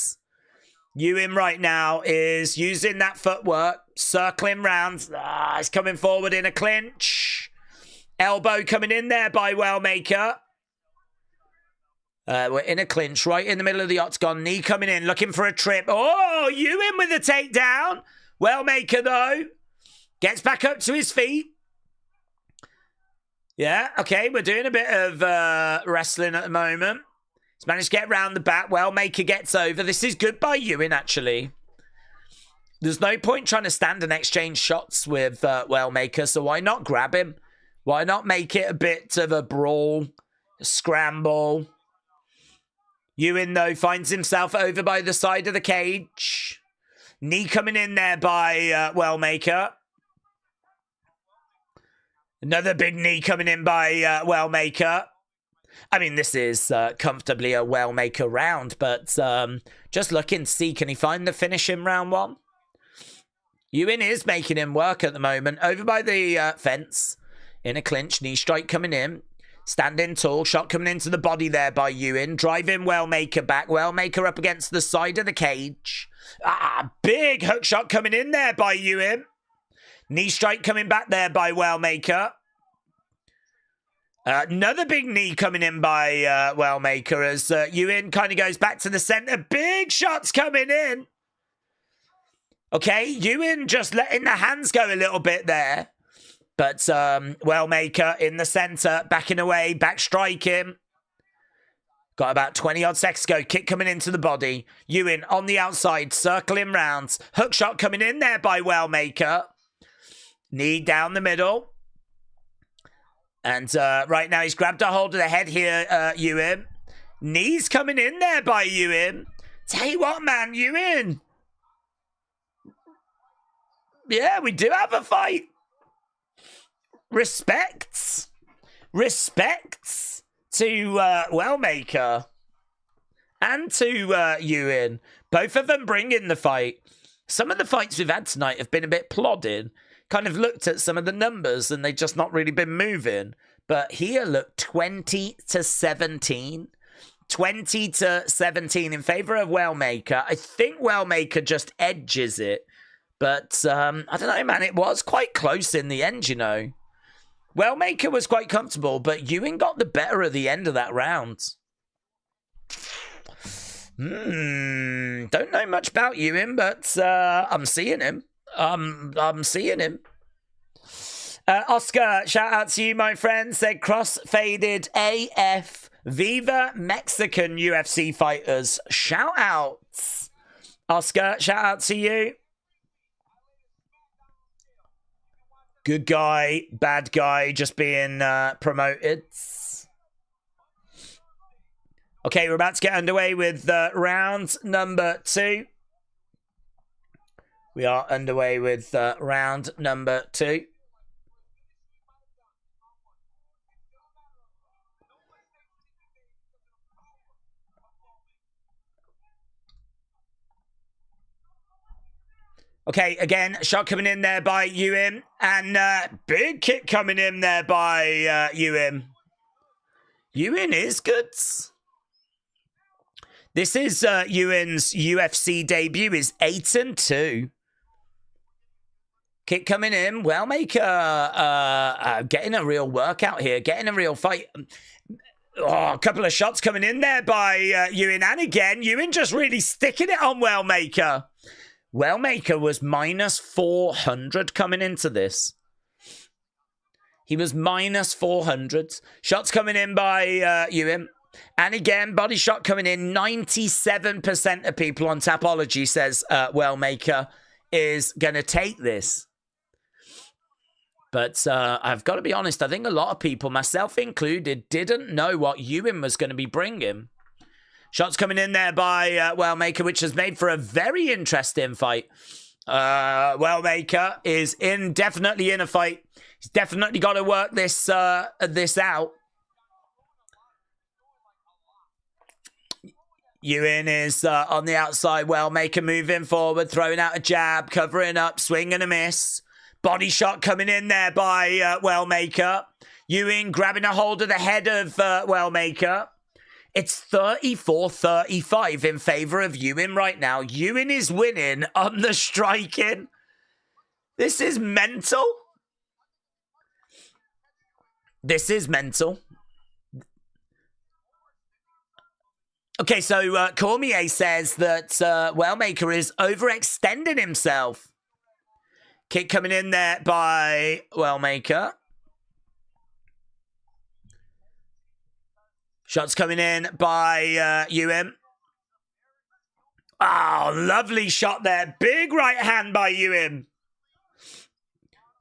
Euan right now is using that footwork, circling round. He's coming forward in a clinch. Elbow coming in there by Wellmaker. We're in a clinch right in the middle of the octagon. Knee coming in, looking for a trip. Oh, Euan with a takedown. Wellmaker, though, gets back up to his feet. Yeah, okay, we're doing a bit of wrestling at the moment. He's managed to get round the back. Wellmaker gets over. This is good by Euan, actually. There's no point trying to stand and exchange shots with Wellmaker, so why not grab him? Why not make it a bit of a brawl, a scramble? Euan, though, finds himself over by the side of the cage. Knee coming in there by Wellmaker. Another big knee coming in by Wellmaker. I mean, this is comfortably a Wellmaker round, but just looking to see, can he find the finish in round 1? Euan is making him work at the moment. Over by the fence. In a clinch, knee strike coming in. Standing tall, shot coming into the body there by Euan. Driving Wellmaker back. Wellmaker up against the side of the cage. Big hook shot coming in there by Euan. Knee strike coming back there by Wellmaker. Another big knee coming in by Wellmaker as Euan kind of goes back to the center. Big shots coming in. Okay, Euan just letting the hands go a little bit there. But Wellmaker in the center, backing away, back striking. Got about 20-odd seconds to go. Kick coming into the body. Euan on the outside, circling rounds. Hook shot coming in there by Wellmaker. Knee down the middle. And right now he's grabbed a hold of the head here, Euan. Knees coming in there by Euan. Tell you what, man, Euan. Yeah, we do have a fight. Respects to Wellmaker and to Euan. Both of them bring in the fight. Some of the fights we've had tonight have been a bit plodding. Kind of looked at some of the numbers and they've just not really been moving. But here, look, 20-17. 20-17 in favor of Wellmaker. I think Wellmaker just edges it. But I don't know, man. It was quite close in the end, you know. Wellmaker was quite comfortable, but Euan got the better of the end of that round. Don't know much about Euan, but I'm seeing him. I'm seeing him. Oscar, shout out to you, my friend. Said cross-faded AF. Viva Mexican UFC fighters. Shout outs. Oscar, shout out to you. Good guy, bad guy, just being promoted. Okay, we're about to get underway with round number 2. We are underway with round number 2. Okay, again, shot coming in there by Euan. And big kick coming in there by Euan. Euan is good. This is Euan's UFC debut. Is 8-2. Kick coming in. Wellmaker getting a real workout here. Getting a real fight. Oh, a couple of shots coming in there by Euan. And again, Euan just really sticking it on Wellmaker. Wellmaker was minus 400 coming into this. He was minus 400. Shots coming in by Euan. And again, body shot coming in. 97% of people on Tapology says Wellmaker is going to take this. But I've got to be honest, I think a lot of people, myself included, didn't know what Euan was going to be bringing. Shots coming in there by Wellmaker, which has made for a very interesting fight. Wellmaker is definitely in a fight. He's definitely got to work this out. Euan is on the outside. Wellmaker moving forward, throwing out a jab, covering up, swing and a miss. Body shot coming in there by Wellmaker. Euan grabbing a hold of the head of Wellmaker. It's 34-35 in favor of Euan right now. Euan is winning on the striking. This is mental. This is mental. Okay, so Cormier says that Wellmaker is overextending himself. Kick coming in there by Wellmaker. Shots coming in by Euan. Oh, lovely shot there. Big right hand by Euan.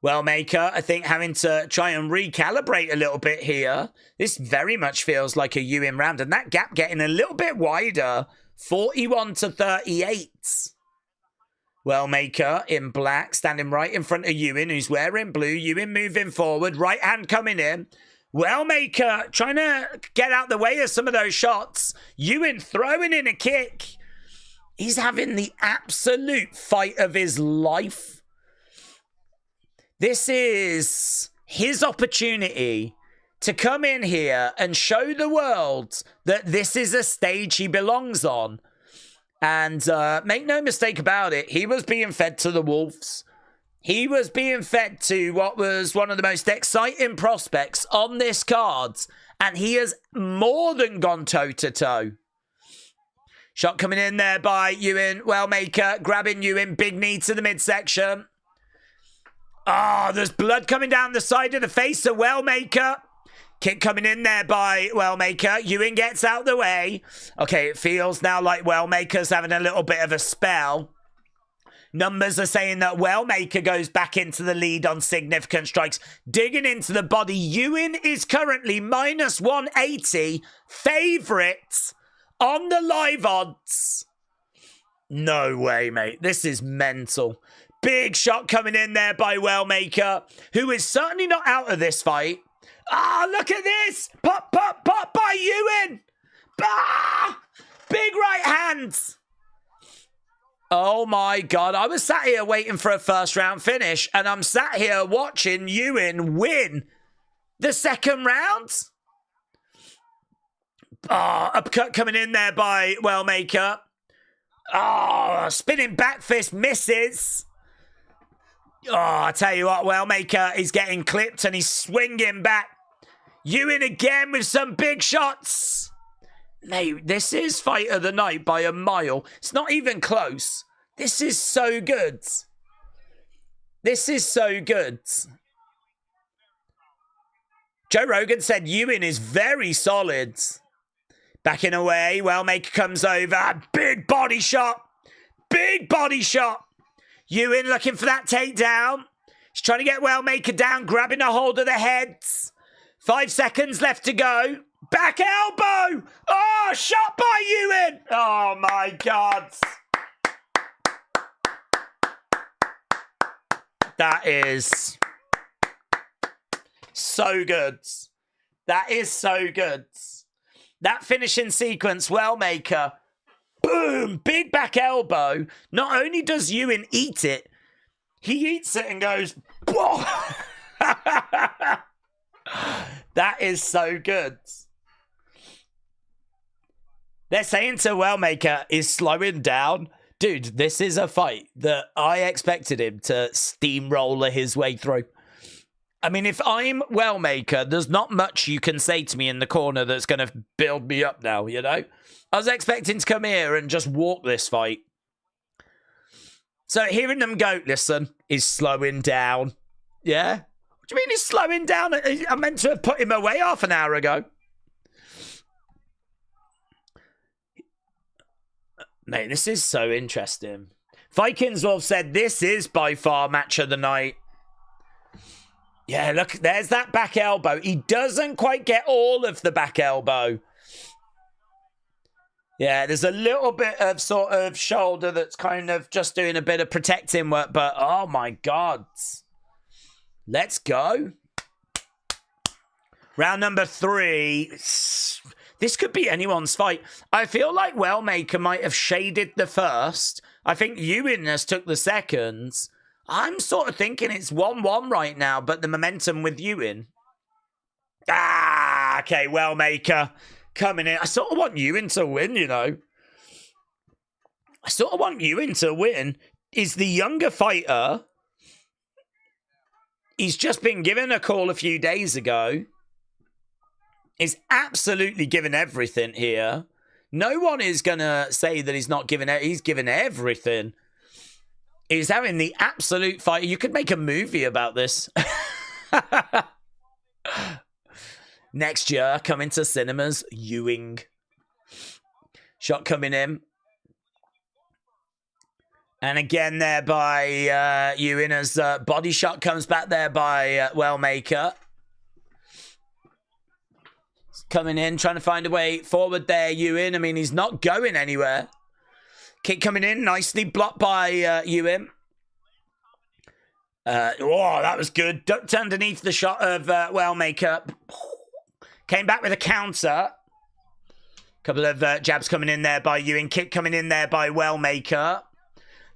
Wellmaker, I think, having to try and recalibrate a little bit here. This very much feels like a Euan round. And that gap getting a little bit wider. 41-38. Wellmaker in black, standing right in front of Euan, who's wearing blue. Euan moving forward. Right hand coming in. Wellmaker trying to get out the way of some of those shots. Euan throwing in a kick. He's having the absolute fight of his life. This is his opportunity to come in here and show the world that this is a stage he belongs on. And make no mistake about it, he was being fed to the wolves. He was being fed to what was one of the most exciting prospects on this card. And he has more than gone toe-to-toe. Shot coming in there by Euan. Wellmaker grabbing Euan. Big knee to the midsection. Oh, there's blood coming down the side of the face of Wellmaker. Kick coming in there by Wellmaker. Euan gets out the way. Okay, it feels now like Wellmaker's having a little bit of a spell. Numbers are saying that Wellmaker goes back into the lead on significant strikes. Digging into the body. Euan is currently minus 180. Favourite on the live odds. No way, mate. This is mental. Big shot coming in there by Wellmaker, who is certainly not out of this fight. Ah, look at this. Pop, pop, pop by Euan. Ah, big right hands. Oh, my God. I was sat here waiting for a first round finish, and I'm sat here watching Euan win the second round. Oh, uppercut coming in there by Wellmaker. Oh, spinning back fist misses. Oh, I tell you what, Wellmaker is getting clipped and he's swinging back. Euan again with some big shots. Mate, this is fight of the night by a mile. It's not even close. This is so good. This is so good. Joe Rogan said Euan is very solid. Backing away, Wellmaker comes over. Big body shot. Big body shot. Euan looking for that takedown. He's trying to get Wellmaker down, grabbing a hold of the heads. 5 seconds left to go. Back elbow. Oh, shot by Euan. Oh, my God. That is so good. That is so good. That finishing sequence, Wellmaker, boom, big back elbow. Not only does Euan eat it, he eats it and goes, whoa. That is so good. They're saying to Wellmaker is slowing down. Dude, this is a fight that I expected him to steamroller his way through. I mean, if I'm Wellmaker, there's not much you can say to me in the corner that's going to build me up now, you know? I was expecting to come here and just walk this fight. So hearing them go, listen, he's slowing down. Yeah? What do you mean he's slowing down? I meant to have put him away half an hour ago. Mate, this is so interesting. Vikings Wolf said this is by far match of the night. Yeah, look, there's that back elbow. He doesn't quite get all of the back elbow. Yeah, there's a little bit of sort of shoulder that's kind of just doing a bit of protecting work, but oh my God. Let's go. Round number 3. This could be anyone's fight. I feel like Wellmaker might have shaded the first. I think Euan has took the seconds. I'm sort of thinking it's 1-1 right now, but the momentum with Euan. Ah, okay, Wellmaker coming in. I sort of want Euan to win, you know. I sort of want Euan to win. He's the younger fighter. He's just been given a call a few days ago. He's absolutely given everything here. No one is going to say that he's not given it. He's given everything. He's having the absolute fight. You could make a movie about this. Next year, coming to cinemas, Ewing. Shot coming in. And again there by Euan as body shot comes back there by Wellmaker. Coming in, trying to find a way forward there, Euan. I mean, he's not going anywhere. Kick coming in, nicely blocked by Euan. Oh, that was good. Ducked underneath the shot of Wellmaker. Came back with a counter. Couple of jabs coming in there by Euan. Kick coming in there by Wellmaker.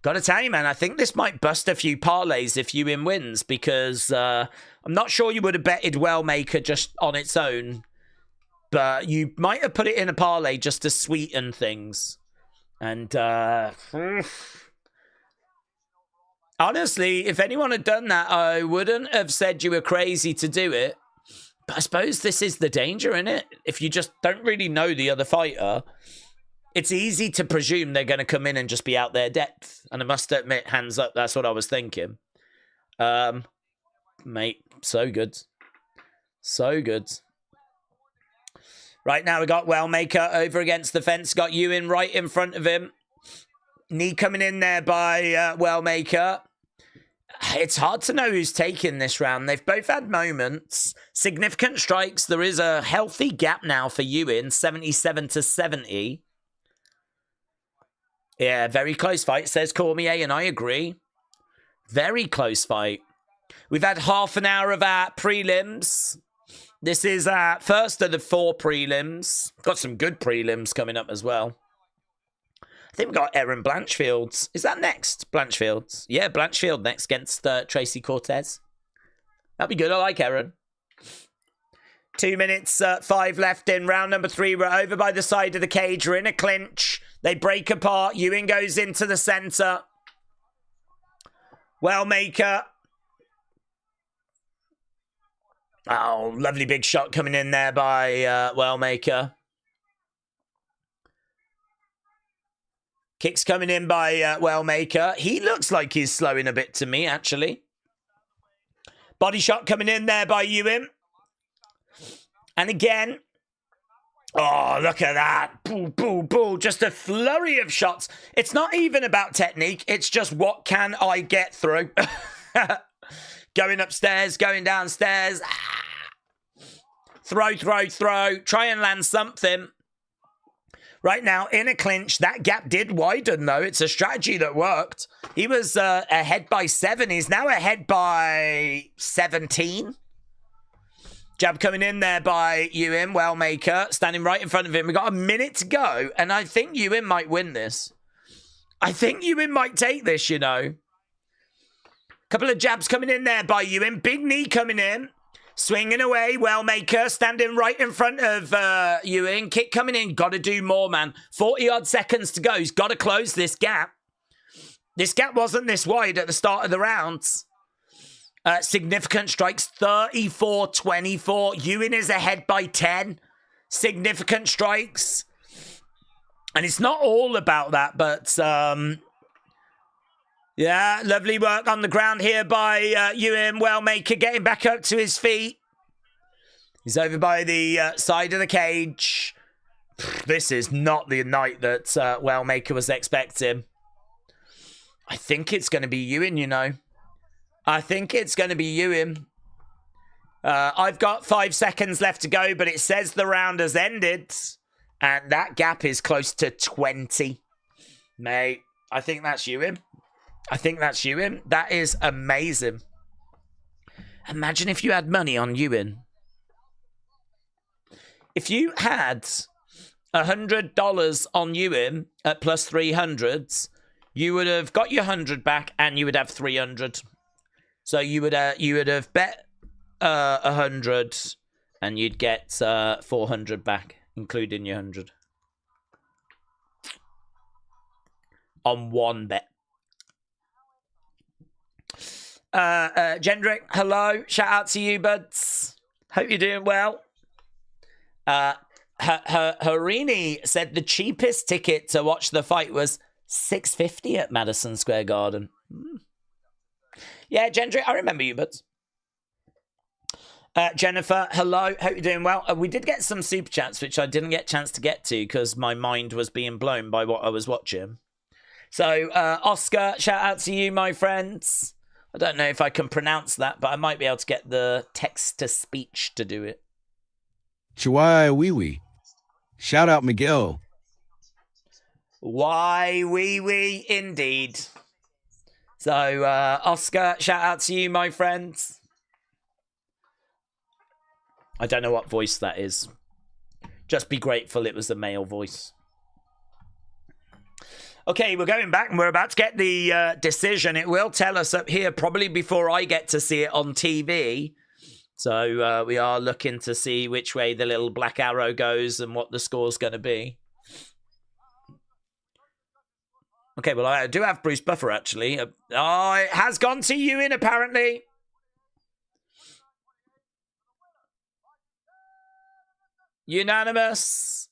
Gotta tell you, man, I think this might bust a few parlays if Euan wins, because I'm not sure you would have betted Wellmaker just on its own. But you might have put it in a parlay just to sweeten things. And honestly, if anyone had done that, I wouldn't have said you were crazy to do it. But I suppose this is the danger in it. If you just don't really know the other fighter, it's easy to presume they're going to come in and just be out their depth. And I must admit, hands up, that's what I was thinking. mate. So good. So good. Right now we got Wellmaker over against the fence. Got Euan right in front of him. Knee coming in there by Wellmaker. It's hard to know who's taking this round. They've both had moments. Significant strikes. There is a healthy gap now for Euan, 77-70. Yeah, very close fight, says Cormier, and I agree. Very close fight. We've had half an hour of our prelims. This is our first of the 4 prelims. Got some good prelims coming up as well. I think we've got Erin Blanchfield. Is that next? Blanchfield. Yeah, Blanchfield next against Tracy Cortez. That'd be good. I like Erin. 2 minutes, 5 left in round number 3. We're over by the side of the cage. We're in a clinch. They break apart. Euan goes into the center. Wellmaker. Oh, lovely big shot coming in there by Wellmaker. Kicks coming in by Wellmaker. He looks like he's slowing a bit to me, actually. Body shot coming in there by Euan. And again. Oh, look at that. Boo, boo, boo. Just a flurry of shots. It's not even about technique. It's just what can I get through. Going upstairs, going downstairs. Throw, throw, throw. Try and land something. Right now, in a clinch, that gap did widen, though. It's a strategy that worked. He was ahead by 7. He's now ahead by 17. Jab coming in there by Euan. Wellmaker standing right in front of him. We've got a minute to go, and I think Euan might win this. I think Euan might take this, you know. Couple of jabs coming in there by Euan. Big knee coming in. Swinging away, Wellmaker standing right in front of Euan. Kick coming in. Got to do more, man. 40-odd seconds to go. He's got to close this gap. This gap wasn't this wide at the start of the rounds. Significant strikes, 34-24. Euan is ahead by 10. Significant strikes. And it's not all about that, but... yeah, lovely work on the ground here by Euan. Wellmaker getting back up to his feet. He's over by the side of the cage. This is not the night that Wellmaker was expecting. I think it's going to be Euan, you know. I think it's going to be Euan. I've got 5 seconds left to go, but it says the round has ended. And that gap is close to 20. Mate, I think that's Euan. I think that's Euan. That is amazing. Imagine if you had money on Euan. If you had $100 on Euan at plus 300s, you would have got your 100 back and you would have 300. So you would have bet 100 and you'd get 400 back, including your 100. On one bet. Jendrick, hello. Shout out to you, buds. Hope you're doing well. Harini said the cheapest ticket to watch the fight was $6.50 at Madison Square Garden. Yeah, Jendrick, I remember you, buds. Jennifer, hello. Hope you're doing well. We did get some super chats, which I didn't get a chance to get to because my mind was being blown by what I was watching. So, Oscar, shout out to you, my friends. I don't know if I can pronounce that, but I might be able to get the text-to-speech to do it. Chihuahua wee wee. Shout out Miguel. Why wee wee indeed. So, Oscar, shout out to you, my friends. I don't know what voice that is. Just be grateful it was a male voice. Okay, we're going back and we're about to get the decision. It will tell us up here probably before I get to see it on TV. So we are looking to see which way the little black arrow goes and what the score's going to be. Okay, well, I do have Bruce Buffer, actually. Oh, it has gone to Euan, apparently. Unanimous.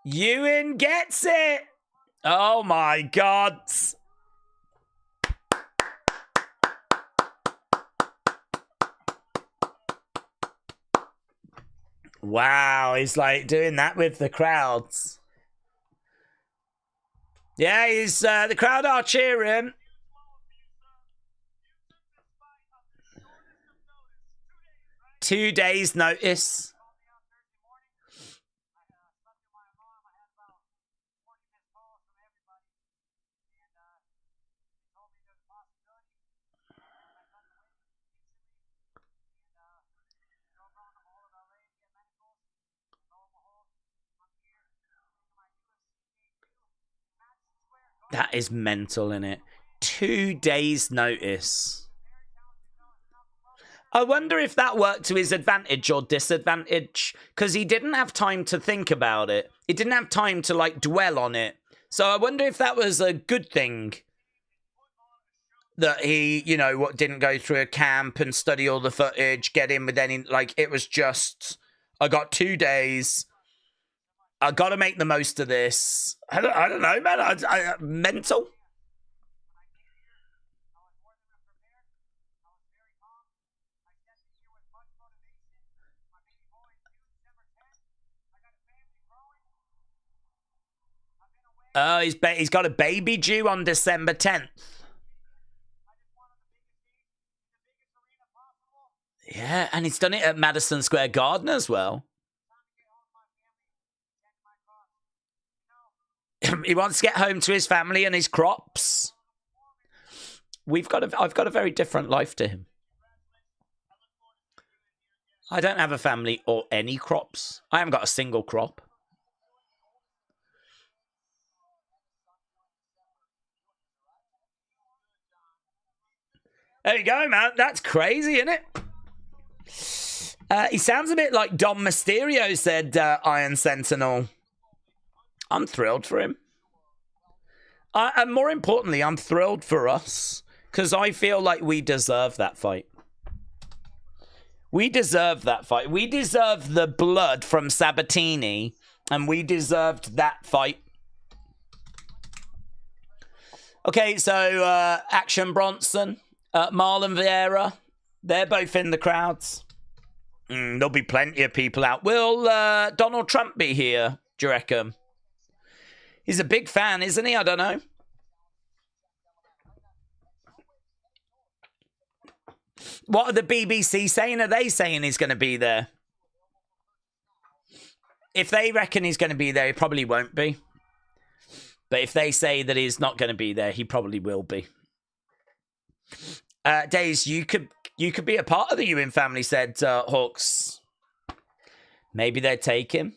Euan gets it. Oh, my God. Wow, he's like doing that with the crowds. Yeah, he's the crowd are cheering. Two days notice. That is mental, innit? 2 days notice. I wonder if that worked to his advantage or disadvantage, because he didn't have time to think about it. He didn't have time to, like, dwell on it. So I wonder if that was a good thing that he, you know, didn't go through a camp and study all the footage, get in with any, like, it was just, I got 2 days. I got to make the most of this. I don't know, man. Mental. Oh, he's got a baby due on December 10th. Yeah, and he's done it at Madison Square Garden as well. He wants to get home to his family and his crops. I've got a very different life to him. I don't have a family or any crops. I haven't got a single crop. There you go, man. That's crazy, isn't it? He sounds a bit like Dom Mysterio, said Iron Sentinel. I'm thrilled for him. And more importantly, I'm thrilled for us, because I feel like we deserve that fight. We deserve that fight. We deserve the blood from Sabatini, and we deserved that fight. Okay, so Action Bronson, Marlon Vieira, they're both in the crowds. There'll be plenty of people out. Will Donald Trump be here, do you reckon? He's a big fan, isn't he? I don't know. What are the BBC saying? Are they saying he's going to be there? If they reckon he's going to be there, he probably won't be. But if they say that he's not going to be there, he probably will be. Days, you could be a part of the Euan family, said Hawks. Maybe they'd take him.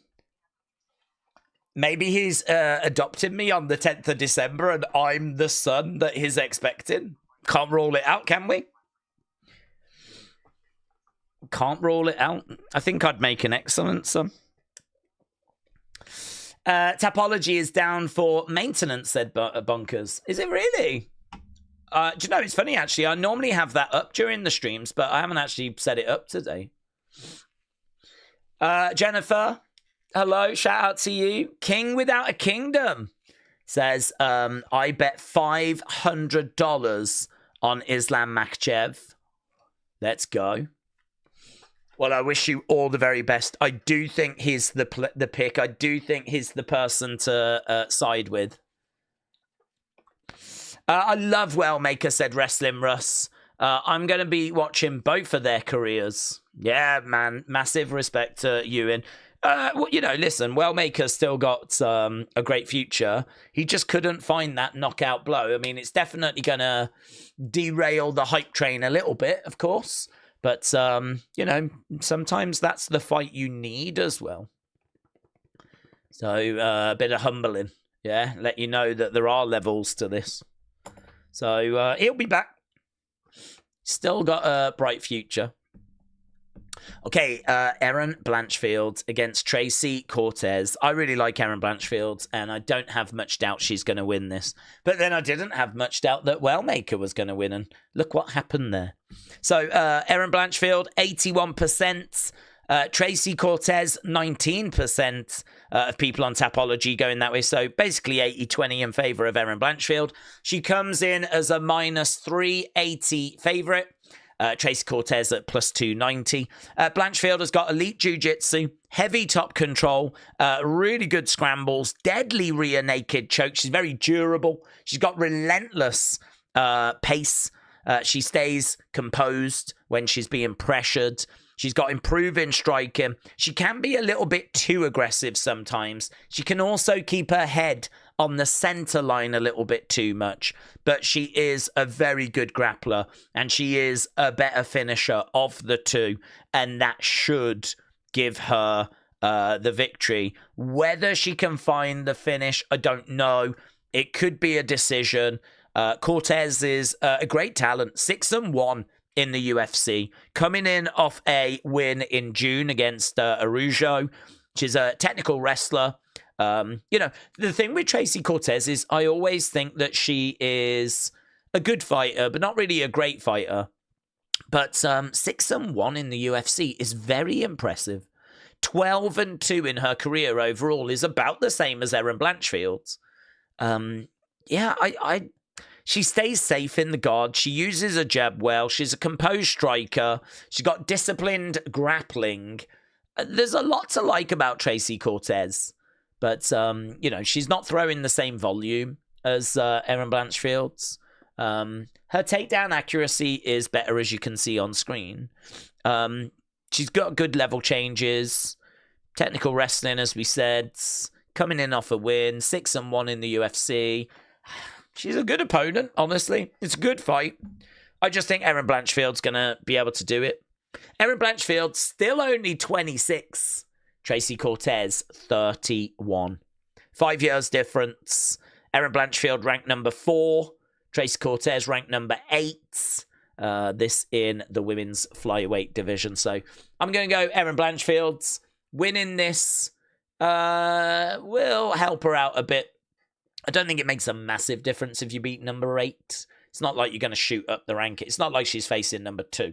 Maybe he's adopted me on the 10th of December and I'm the son that he's expecting. Can't rule it out, can we? Can't rule it out. I think I'd make an excellent son. Tapology is down for maintenance, said Bunkers. Is it really? Do you know, it's funny, actually. I normally have that up during the streams, but I haven't actually set it up today. Jennifer, hello. Shout out to you. King Without a Kingdom says, I bet $500 on Islam Makhachev. Let's go. Well, I wish you all the very best. I do think he's the pick. I do think he's the person to side with. I love Wellmaker, said Wrestling Russ. I'm going to be watching both of their careers. Yeah, man. Massive respect to Euan. Well, you know, listen, Wellmaker's still got a great future. He just couldn't find that knockout blow. I mean, it's definitely going to derail the hype train a little bit, of course. But, you know, sometimes that's the fight you need as well. So, a bit of humbling. Yeah, let you know that there are levels to this. So, he'll be back. Still got a bright future. Okay, Erin Blanchfield against Tracy Cortez. I really like Erin Blanchfield, and I don't have much doubt she's going to win this. But then I didn't have much doubt that Wellmaker was going to win, and look what happened there. So, Erin Blanchfield, 81%. Tracy Cortez, 19% of people on Tapology going that way. So basically 80-20 in favor of Erin Blanchfield. She comes in as a -380 favorite. Tracy Cortez at plus 290. Blanchfield has got elite jiu-jitsu, heavy top control, really good scrambles, deadly rear naked choke. She's very durable. She's got relentless pace. She stays composed when she's being pressured. She's got improving striking. She can be a little bit too aggressive sometimes. She can also keep her head on the center line a little bit too much. But she is a very good grappler, and she is a better finisher of the two. And that should give her the victory. Whether she can find the finish, I don't know. It could be a decision. Cortez is a great talent, 6-1 in the UFC, coming in off a win in June against Araujo. She's a technical wrestler. You know, the thing with Tracy Cortez is I always think that she is a good fighter, but not really a great fighter. But 6-1 in the UFC is very impressive. 12-2 in her career overall is about the same as Erin Blanchfield's. Yeah, she stays safe in the guard. She uses a jab well. She's a composed striker. She's got disciplined grappling. There's a lot to like about Tracy Cortez. But, you know, she's not throwing the same volume as Erin Blanchfield's. Her takedown accuracy is better, as you can see on screen. She's got good level changes. Technical wrestling, as we said. Coming in off a win. 6-1 in the UFC. She's a good opponent, honestly. It's a good fight. I just think Erin Blanchfield's going to be able to do it. Erin Blanchfield, still only 26. Tracy Cortez, 31. 5 years difference. Erin Blanchfield ranked number 4. Tracy Cortez ranked number 8. This in the women's flyweight division. So I'm going to go Erin Blanchfield's. Winning this will help her out a bit. I don't think it makes a massive difference if you beat number 8. It's not like you're going to shoot up the ranking. It's not like she's facing number 2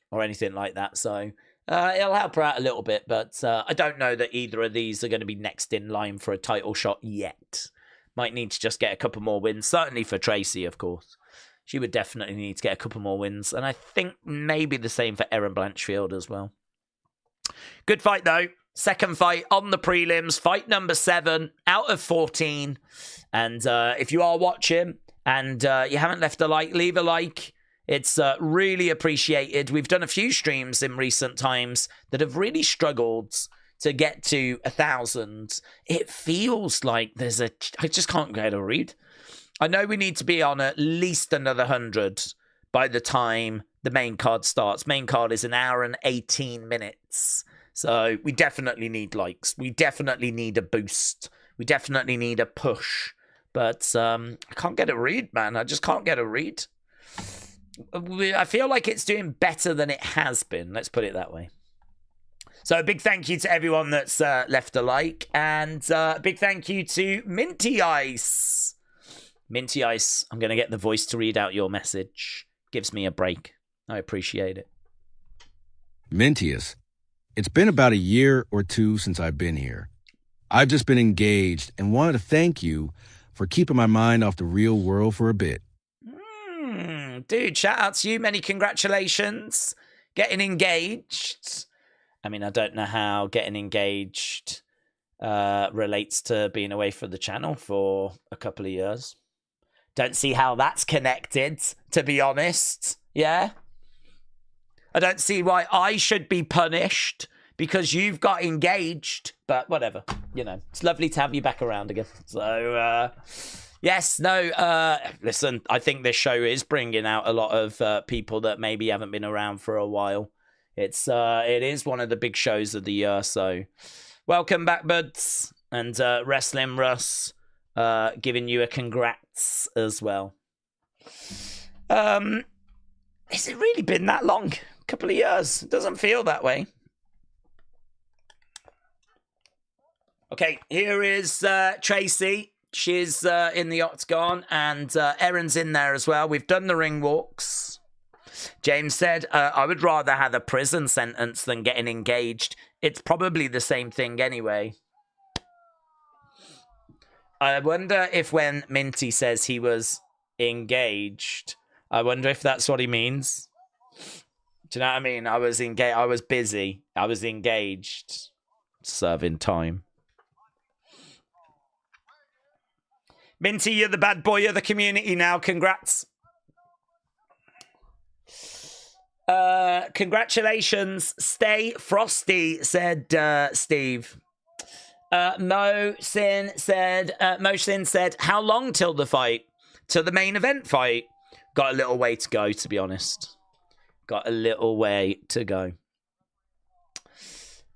or anything like that. So it'll help her out a little bit. But I don't know that either of these are going to be next in line for a title shot yet. Might need to just get a couple more wins. Certainly for Tracy, of course. She would definitely need to get a couple more wins. And I think maybe the same for Erin Blanchfield as well. Good fight, though. Second fight on the prelims. Fight number 7 out of 14. And if you are watching and you haven't left a like, leave a like. It's really appreciated. We've done a few streams in recent times that have really struggled to get to 1,000. It feels like I just can't get a read. I know we need to be on at least another 100 by the time the main card starts. Main card is 1 hour and 18 minutes. So we definitely need likes. We definitely need a boost. We definitely need a push. But I can't get a read, man. I just can't get a read. I feel like it's doing better than it has been. Let's put it that way. So a big thank you to everyone that's left a like. And a big thank you to Minty Ice. Minty Ice, I'm going to get the voice to read out your message. Gives me a break. I appreciate it. Mintius, it's been about a year or 2 since I've been here. I've just been engaged and wanted to thank you for keeping my mind off the real world for a bit. Dude, shout out to you. Many congratulations. Getting engaged. I mean, I don't know how getting engaged relates to being away from the channel for a couple of years. Don't see how that's connected, to be honest. Yeah? I don't see why I should be punished because you've got engaged. But whatever. You know, it's lovely to have you back around again. So, yes, no, listen, I think this show is bringing out a lot of people that maybe haven't been around for a while. It is one of the big shows of the year, so welcome back, buds. And Wrestling Russ giving you a congrats as well. Has it really been that long? A couple of years. It doesn't feel that way. Okay, here is Tracy. She's in the octagon, and Erin's in there as well. We've done the ring walks. James said, I would rather have a prison sentence than getting engaged. It's probably the same thing anyway. I wonder if when Minty says he was engaged, I wonder if that's what he means. Do you know what I mean? I was engaged. I was busy. I was engaged. Serving time. Minty, you're the bad boy of the community now. Congrats. Congratulations. Stay frosty, said Steve. Mosin said, how long till the fight? Till the main event fight? Got a little way to go, to be honest. Got a little way to go.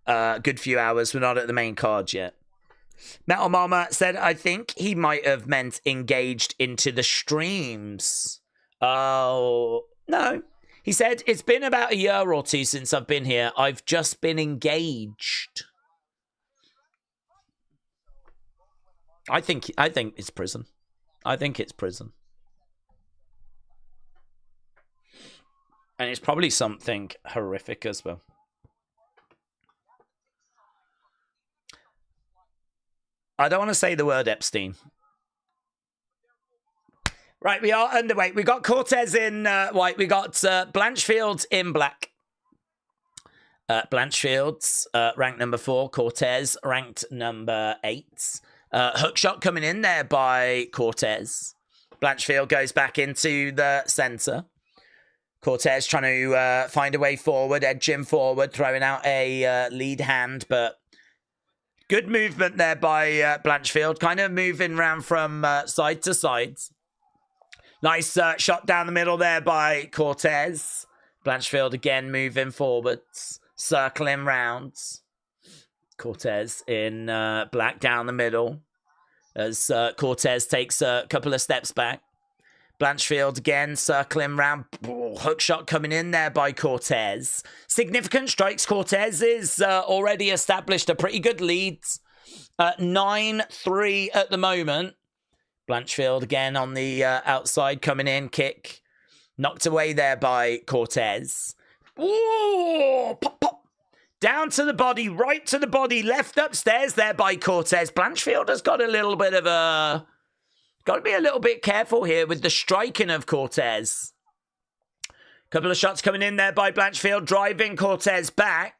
Good few hours. We're not at the main card yet. Metal Mama said, I think he might have meant engaged into the streams. Oh, no. He said, it's been about a year or two since I've been here. I've just been engaged. I think it's prison. I think it's prison. And it's probably something horrific as well. I don't want to say the word Epstein. Right, we are underweight. We got Cortez in white. We got Blanchfield in black. Blanchfield's ranked number 4. Cortez ranked number 8. Hook shot coming in there by Cortez. Blanchfield goes back into the center. Cortez trying to find a way forward, edge him forward, throwing out a lead hand, but good movement there by Blanchfield, kind of moving around from side to side. Nice shot down the middle there by Cortez. Blanchfield again moving forwards, circling rounds. Cortez in black down the middle as Cortez takes a couple of steps back. Blanchfield again circling round. Hook shot coming in there by Cortez. Significant strikes. Cortez is already established a pretty good lead. 9-3 at the moment. Blanchfield again on the outside coming in. Kick. Knocked away there by Cortez. Ooh, pop, pop. Down to the body, right to the body, left upstairs there by Cortez. Blanchfield has got a little bit of a... Got to be a little bit careful here with the striking of Cortez. Couple of shots coming in there by Blanchfield, driving Cortez back.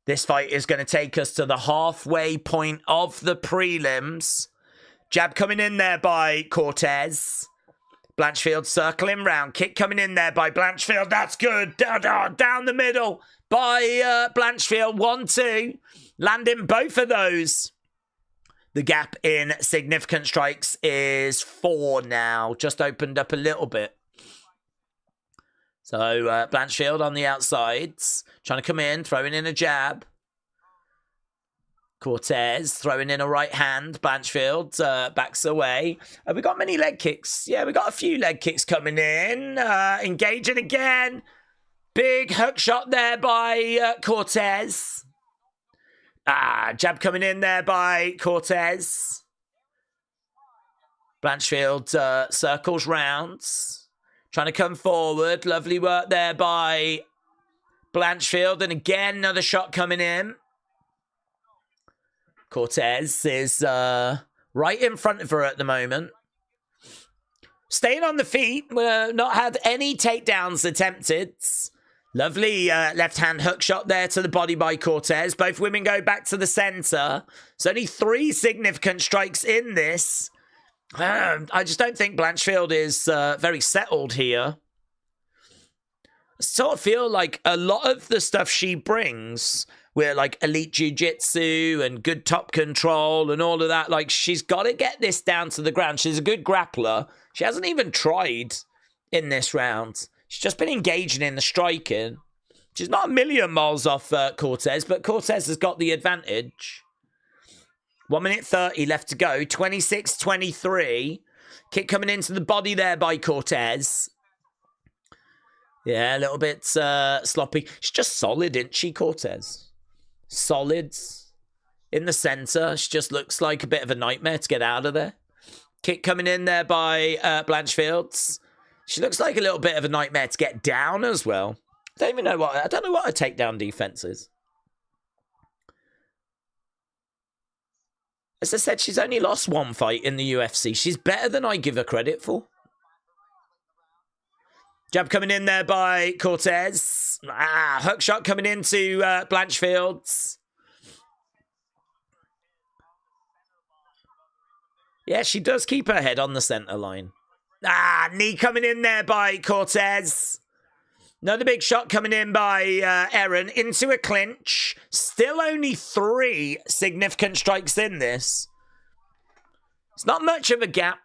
This fight is going to take us to the halfway point of the prelims. Jab coming in there by Cortez. Blanchfield circling round. Kick coming in there by Blanchfield. That's good. Down the middle by Blanchfield. 1-2. Landing both of those. The gap in significant strikes is 4 now. Just opened up a little bit. So Blanchfield on the outsides. Trying to come in. Throwing in a jab. Cortez throwing in a right hand. Blanchfield backs away. Have we got many leg kicks? Yeah, we got a few leg kicks coming in. Engaging again. Big hook shot there by Cortez. Jab coming in there by Cortez. Blanchfield circles rounds. Trying to come forward. Lovely work there by Blanchfield. And again, another shot coming in. Cortez is right in front of her at the moment. Staying on the feet. We've not had any takedowns attempted. Lovely left-hand hook shot there to the body by Cortez. Both women go back to the center. There's only 3 significant strikes in this. I just don't think Blanchfield is very settled here. I sort of feel like a lot of the stuff she brings, with like elite jiu-jitsu and good top control and all of that, like she's got to get this down to the ground. She's a good grappler. She hasn't even tried in this round. She's just been engaging in the striking. She's not a million miles off Cortez, but Cortez has got the advantage. 1 minute 30 left to go. 26-23. Kick coming into the body there by Cortez. Yeah, a little bit sloppy. She's just solid, isn't she, Cortez? Solid in the center. She just looks like a bit of a nightmare to get out of there. Kick coming in there by Blanchfield. She looks like a little bit of a nightmare to get down as well. I don't know what her takedown defense is. As I said, she's only lost 1 fight in the UFC. She's better than I give her credit for. Jab coming in there by Cortez. Hook shot coming into Blanchfield. Yeah, she does keep her head on the center line. Knee coming in there by Cortez. Another big shot coming in by Erin into a clinch. Still only 3 significant strikes in this. It's not much of a gap.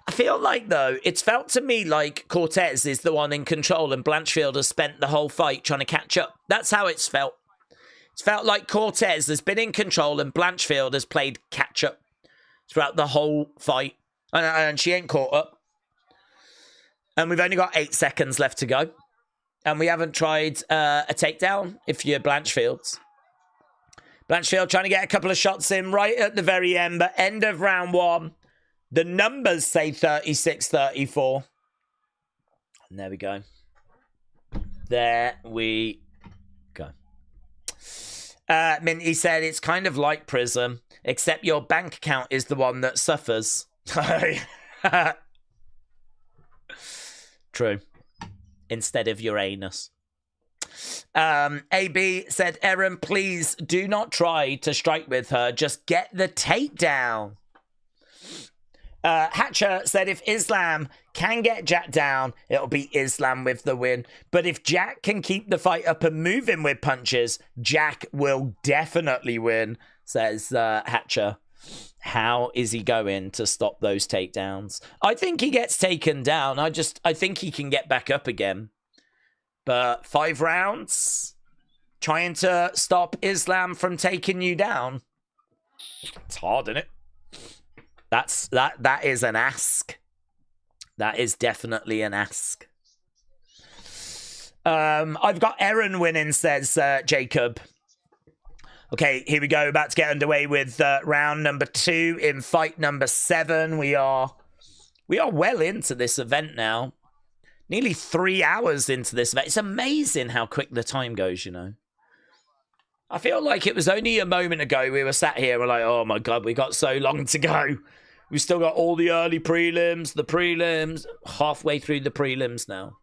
I feel like, though, it's felt to me like Cortez is the one in control and Blanchfield has spent the whole fight trying to catch up. That's how it's felt. It's felt like Cortez has been in control and Blanchfield has played catch up throughout the whole fight. And she ain't caught up. And we've only got 8 seconds left to go. And we haven't tried a takedown if you're Blanchfield. Blanchfield trying to get a couple of shots in right at the very end. But end of round 1. The numbers say 36-34. And there we go. There we go. Minty said, it's kind of like Prism, except your bank account is the one that suffers. True. Instead of your anus. AB said, Erin, please do not try to strike with her. Just get the takedown. Hatcher said, if Islam can get Jack down, it'll be Islam with the win. But if Jack can keep the fight up and moving with punches, Jack will definitely win, says Hatcher. How is he going to stop those takedowns? I think he gets taken down. I think he can get back up again. But 5 rounds, trying to stop Islam from taking you down. It's hard, isn't it? That is an ask. That is definitely an ask. I've got Erin winning, says Jacob. Okay, here we go. About to get underway with round number 2 in fight number 7. We are well into this event now. Nearly 3 hours into this event. It's amazing how quick the time goes, you know. I feel like it was only a moment ago we were sat here, we're like, oh my God, we got so long to go. We've still got all the early prelims, the prelims, halfway through the prelims now.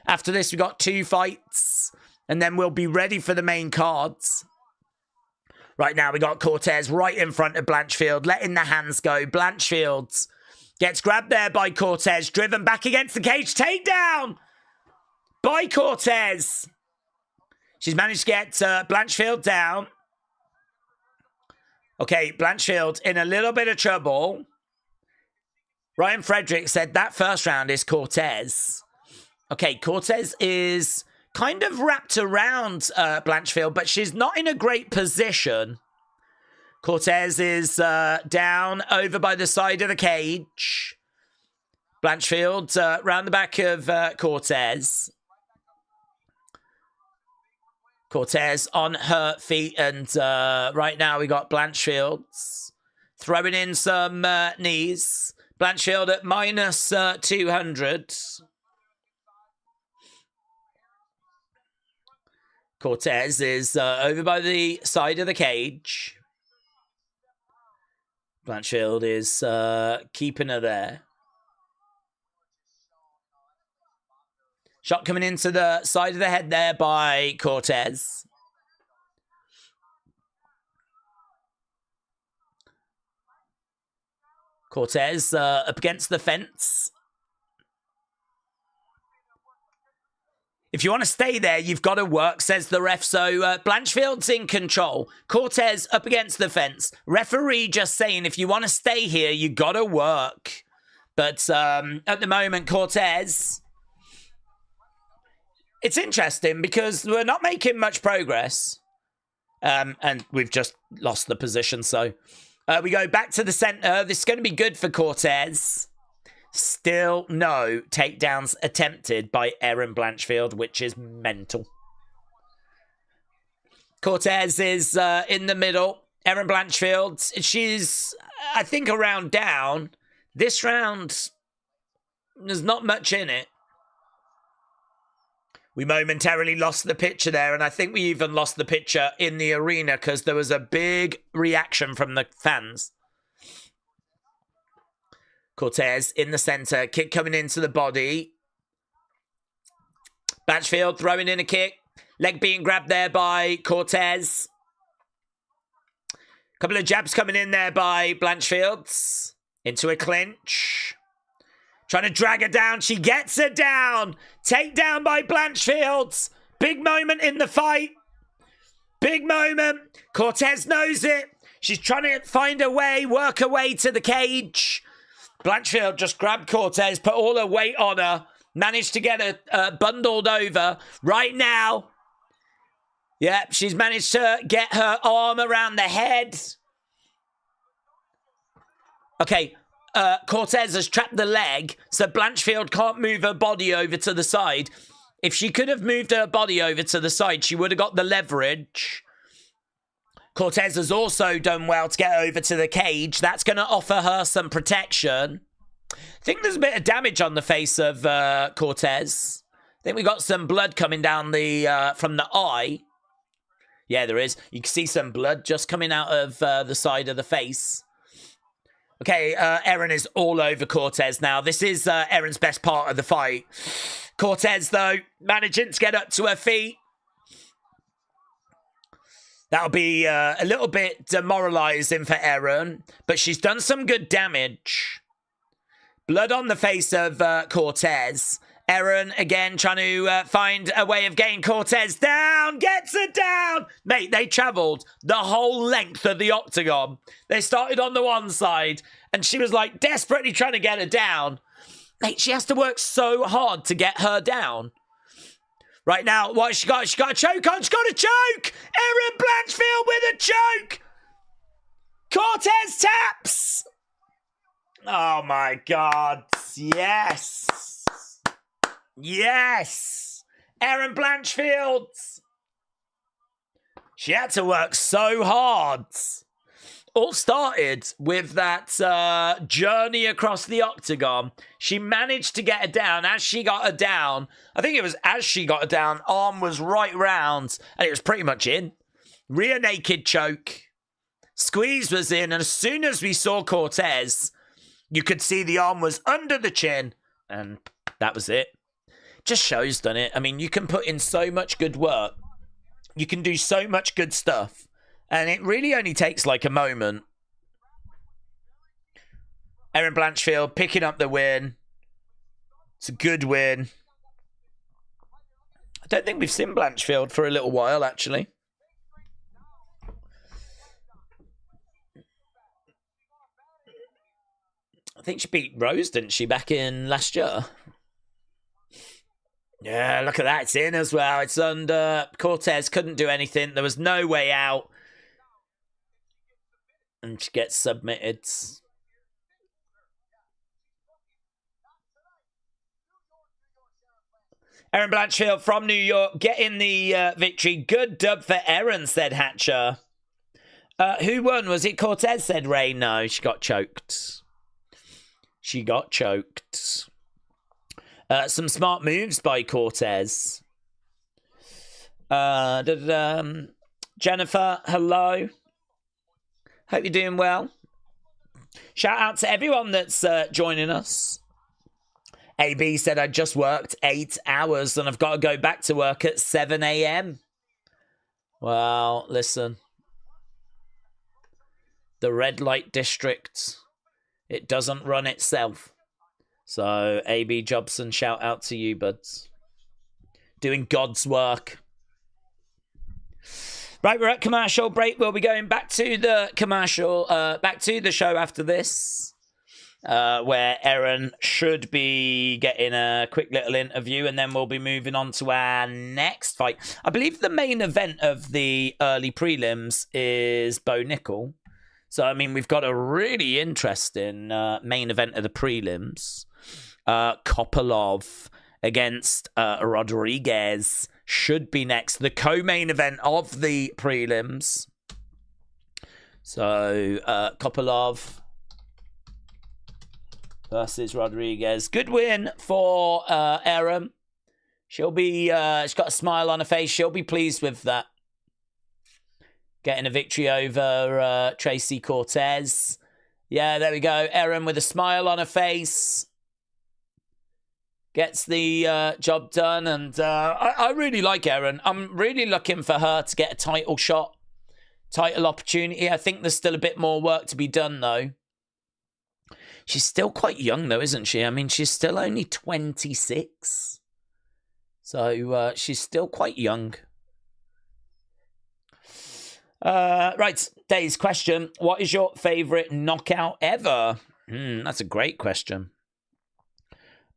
After this, we got 2 fights, and then we'll be ready for the main cards. Right now, we got Cortez right in front of Blanchfield, letting the hands go. Blanchfield gets grabbed there by Cortez, driven back against the cage. Takedown by Cortez. She's managed to get Blanchfield down. Okay, Blanchfield in a little bit of trouble. Ryan Frederick said that first round is Cortez. Okay, Cortez is kind of wrapped around Blanchfield, but she's not in a great position. Cortez is down over by the side of the cage. Blanchfield round the back of Cortez. Cortez on her feet, and right now we got Blanchfield throwing in some knees. Blanchfield at minus 200. Cortez is over by the side of the cage. Blanchfield is keeping her there. Shot coming into the side of the head there by Cortez. Cortez up against the fence. If you want to stay there, you've got to work, says the ref. So Blanchfield's in control. Cortez up against the fence. Referee just saying, if you want to stay here, you got to work. But at the moment, Cortez... It's interesting because we're not making much progress. And we've just lost the position. So we go back to the center. This is going to be good for Cortez. Still no takedowns attempted by Erin Blanchfield, which is mental. Cortez is in the middle. Erin Blanchfield, she's, I think, a round down. This round, there's not much in it. We momentarily lost the picture there, and I think we even lost the picture in the arena because there was a big reaction from the fans. Cortez in the center, kick coming into the body. Blanchfield throwing in a kick. Leg being grabbed there by Cortez. Couple of jabs coming in there by Blanchfield. Into a clinch. Trying to drag her down. She gets her down. Takedown by Blanchfield. Big moment in the fight. Big moment. Cortez knows it. She's trying to find a way, work her way to the cage. Blanchfield just grabbed Cortez, put all her weight on her. Managed to get her bundled over. Right now, yep, she's managed to get her arm around the head. Okay, Cortez has trapped the leg, so Blanchfield can't move her body over to the side. If she could have moved her body over to the side, she would have got the leverage. Cortez has also done well to get over to the cage. That's going to offer her some protection. I think there's a bit of damage on the face of Cortez. I think we got some blood coming down the from the eye. Yeah, there is. You can see some blood just coming out of the side of the face. Okay, Erin is all over Cortez now. This is Erin's best part of the fight. Cortez, though, managing to get up to her feet. That'll be a little bit demoralizing for Erin, but she's done some good damage. Blood on the face of Cortez. Erin, again, trying to find a way of getting Cortez down. Gets her down. Mate, they travelled the whole length of the octagon. They started on the one side, and she was, like, desperately trying to get her down. Mate, she has to work so hard to get her down. Right now, what has she got? She got a choke on. She's got a choke. Erin Blanchfield with a choke. Cortez taps. Oh, my God. Yes. Yes. Erin Blanchfield. She had to work so hard. All started with that journey across the octagon. She managed to get her down. As she got her down, I think it was as she got her down, arm was right round, and it was pretty much in. Rear naked choke. Squeeze was in, and as soon as we saw Cortez, you could see the arm was under the chin, and that was it. Just shows, doesn't it? I mean, you can put in so much good work. You can do so much good stuff. And it really only takes like a moment. Erin Blanchfield picking up the win. It's a good win. I don't think we've seen Blanchfield for a little while, actually. I think she beat Rose, didn't she, back in last year? Yeah, look at that. It's in as well. It's under. Cortez couldn't do anything. There was no way out. And she gets submitted. Erin Blanchfield from New York getting the victory. Good dub for Erin, said Hatcher. Who won? Was it Cortez, said Ray? No, she got choked. She got choked. Some smart moves by Cortez. Jennifer, hello. Hope you're doing well. Shout out to everyone that's joining us. AB said, I just worked 8 hours and I've got to go back to work at 7 a.m. Well, listen. The red light district, it doesn't run itself. So, AB Jobson, shout out to you, buds. Doing God's work. Right, we're at commercial break. We'll be going back to the commercial, back to the show after this, where Erin should be getting a quick little interview, and then we'll be moving on to our next fight. I believe the main event of the early prelims is Bo Nickel. So, I mean, we've got a really interesting main event of the prelims. Kopylov against Rodriguez should be next. The co-main event of the prelims. So, Kopylov versus Rodriguez. Good win for Erin. She'll be, she's got a smile on her face. She'll be pleased with that. Getting a victory over Tracy Cortez. Yeah, there we go. Erin with a smile on her face. gets the job done. And I really like Erin. I'm really looking for her to get a title shot, title opportunity. I think there's still a bit more work to be done, though. She's still quite young, though, isn't she? I mean, she's still only 26. So she's still quite young. Right, Dave's question. What is your favourite knockout ever? That's a great question.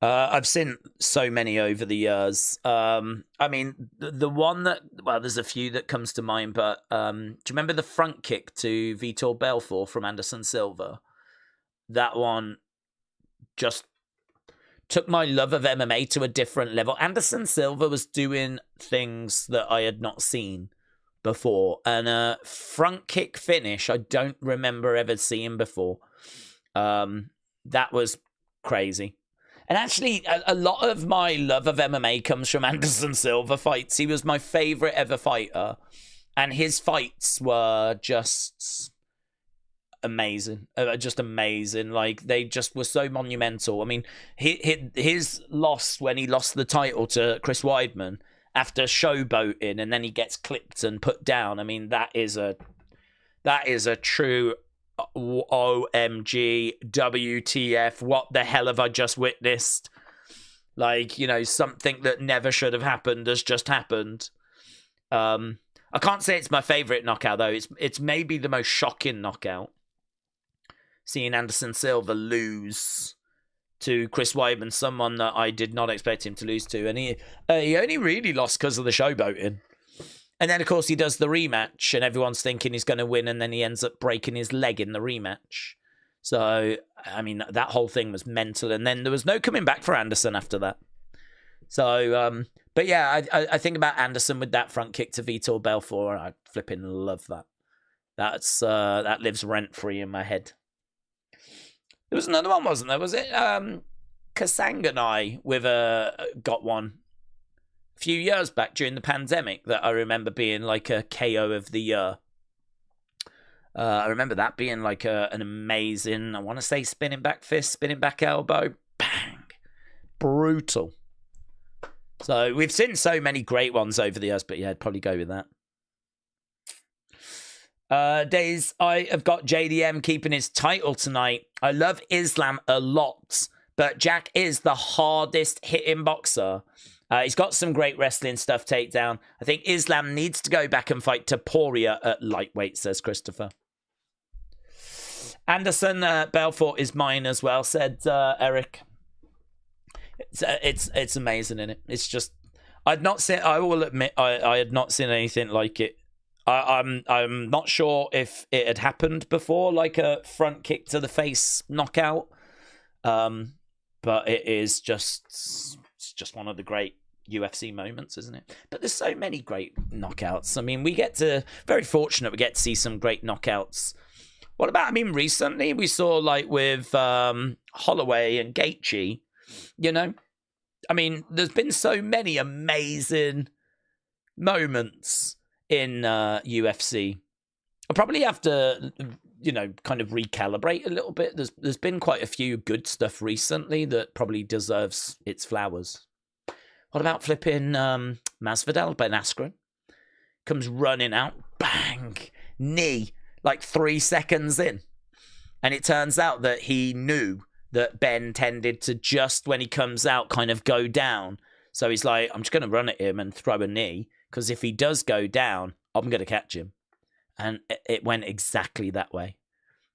I've seen so many over the years. I mean, the one that... Well, there's a few that comes to mind, but do you remember the front kick to Vitor Belfort from Anderson Silva? That one just took my love of MMA to a different level. Anderson Silva was doing things that I had not seen before. And a front kick finish I don't remember ever seeing before. That was crazy. And actually, a lot of my love of MMA comes from Anderson Silva fights. He was my favourite ever fighter. And his fights were just... amazing, just amazing. Like, they just were so monumental. I mean, his loss when he lost the title to Chris Weidman after showboating, and then he gets clipped and put down. I mean, that is a true OMG WTF. What the hell have I just witnessed? Like, you know, something that never should have happened has just happened. I can't say it's my favorite knockout though. It's maybe the most shocking knockout. Seeing Anderson Silva lose to Chris Weidman, someone that I did not expect him to lose to. And he only really lost because of the showboating. And then, of course, he does the rematch, and everyone's thinking he's going to win, and then he ends up breaking his leg in the rematch. So, I mean, that whole thing was mental. And then there was no coming back for Anderson after that. So, but yeah, I think about Anderson with that front kick to Vitor Belfort. I flipping love that. That lives rent-free in my head. There was another one, wasn't there? Was it Kasanganai with got one a few years back during the pandemic that I remember being like a KO of the year. I remember that being like an amazing, I want to say spinning back fist, spinning back elbow, bang, brutal. So we've seen so many great ones over the years, but yeah, I'd probably go with that. Days, I have got JDM keeping his title tonight. I love Islam a lot, but Jack is the hardest hitting boxer. He's got some great wrestling stuff takedown. I think Islam needs to go back and fight Topuria at lightweight, says Christopher. Anderson Belfort is mine as well, said Eric. It's amazing, isn't it? It's just, I will admit I had not seen anything like it. I'm not sure if it had happened before, like a front kick to the face knockout. But it is just one of the great UFC moments, isn't it? But there's so many great knockouts. I mean, very fortunate we get to see some great knockouts. What about, I mean, recently we saw like with Holloway and Gaethje, you know? I mean, there's been so many amazing moments in UFC. I probably have to, you know, kind of recalibrate a little bit. There's been quite a few good stuff recently that probably deserves its flowers. What about flipping Masvidal, Ben Askren? Comes running out, bang, knee, like 3 seconds in. And it turns out that he knew that Ben tended to just, when he comes out, kind of go down. So he's like, I'm just going to run at him and throw a knee, because if he does go down, I'm going to catch him. And it went exactly that way.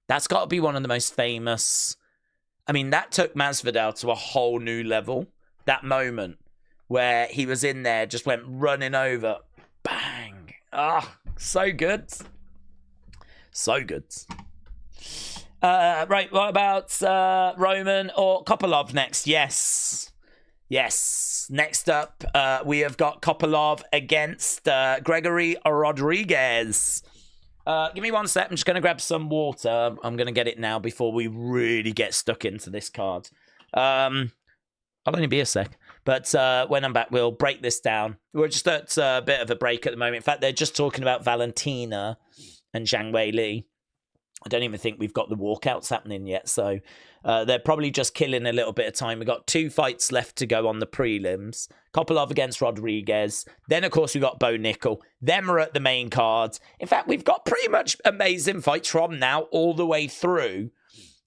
That's got to be one of the most famous. I mean, that took Masvidal to a whole new level. That moment where he was in there, just went running over. Bang. Ah, so good. So good. Right, what about Roman or Kopylov next? Yes. Next up, we have got Kopylov against Gregory Rodriguez. Give me 1 sec. I'm just going to grab some water. I'm going to get it now before we really get stuck into this card. I'll only be a sec. But when I'm back, we'll break this down. We're just at a bit of a break at the moment. In fact, they're just talking about Valentina and Zhang Weili. I don't even think we've got the walkouts happening yet. So they're probably just killing a little bit of time. We've got 2 fights left to go on the prelims. Kopylov against Rodriguez. Then, of course, we've got Bo Nickel. Them are at the main cards. In fact, we've got pretty much amazing fights from now all the way through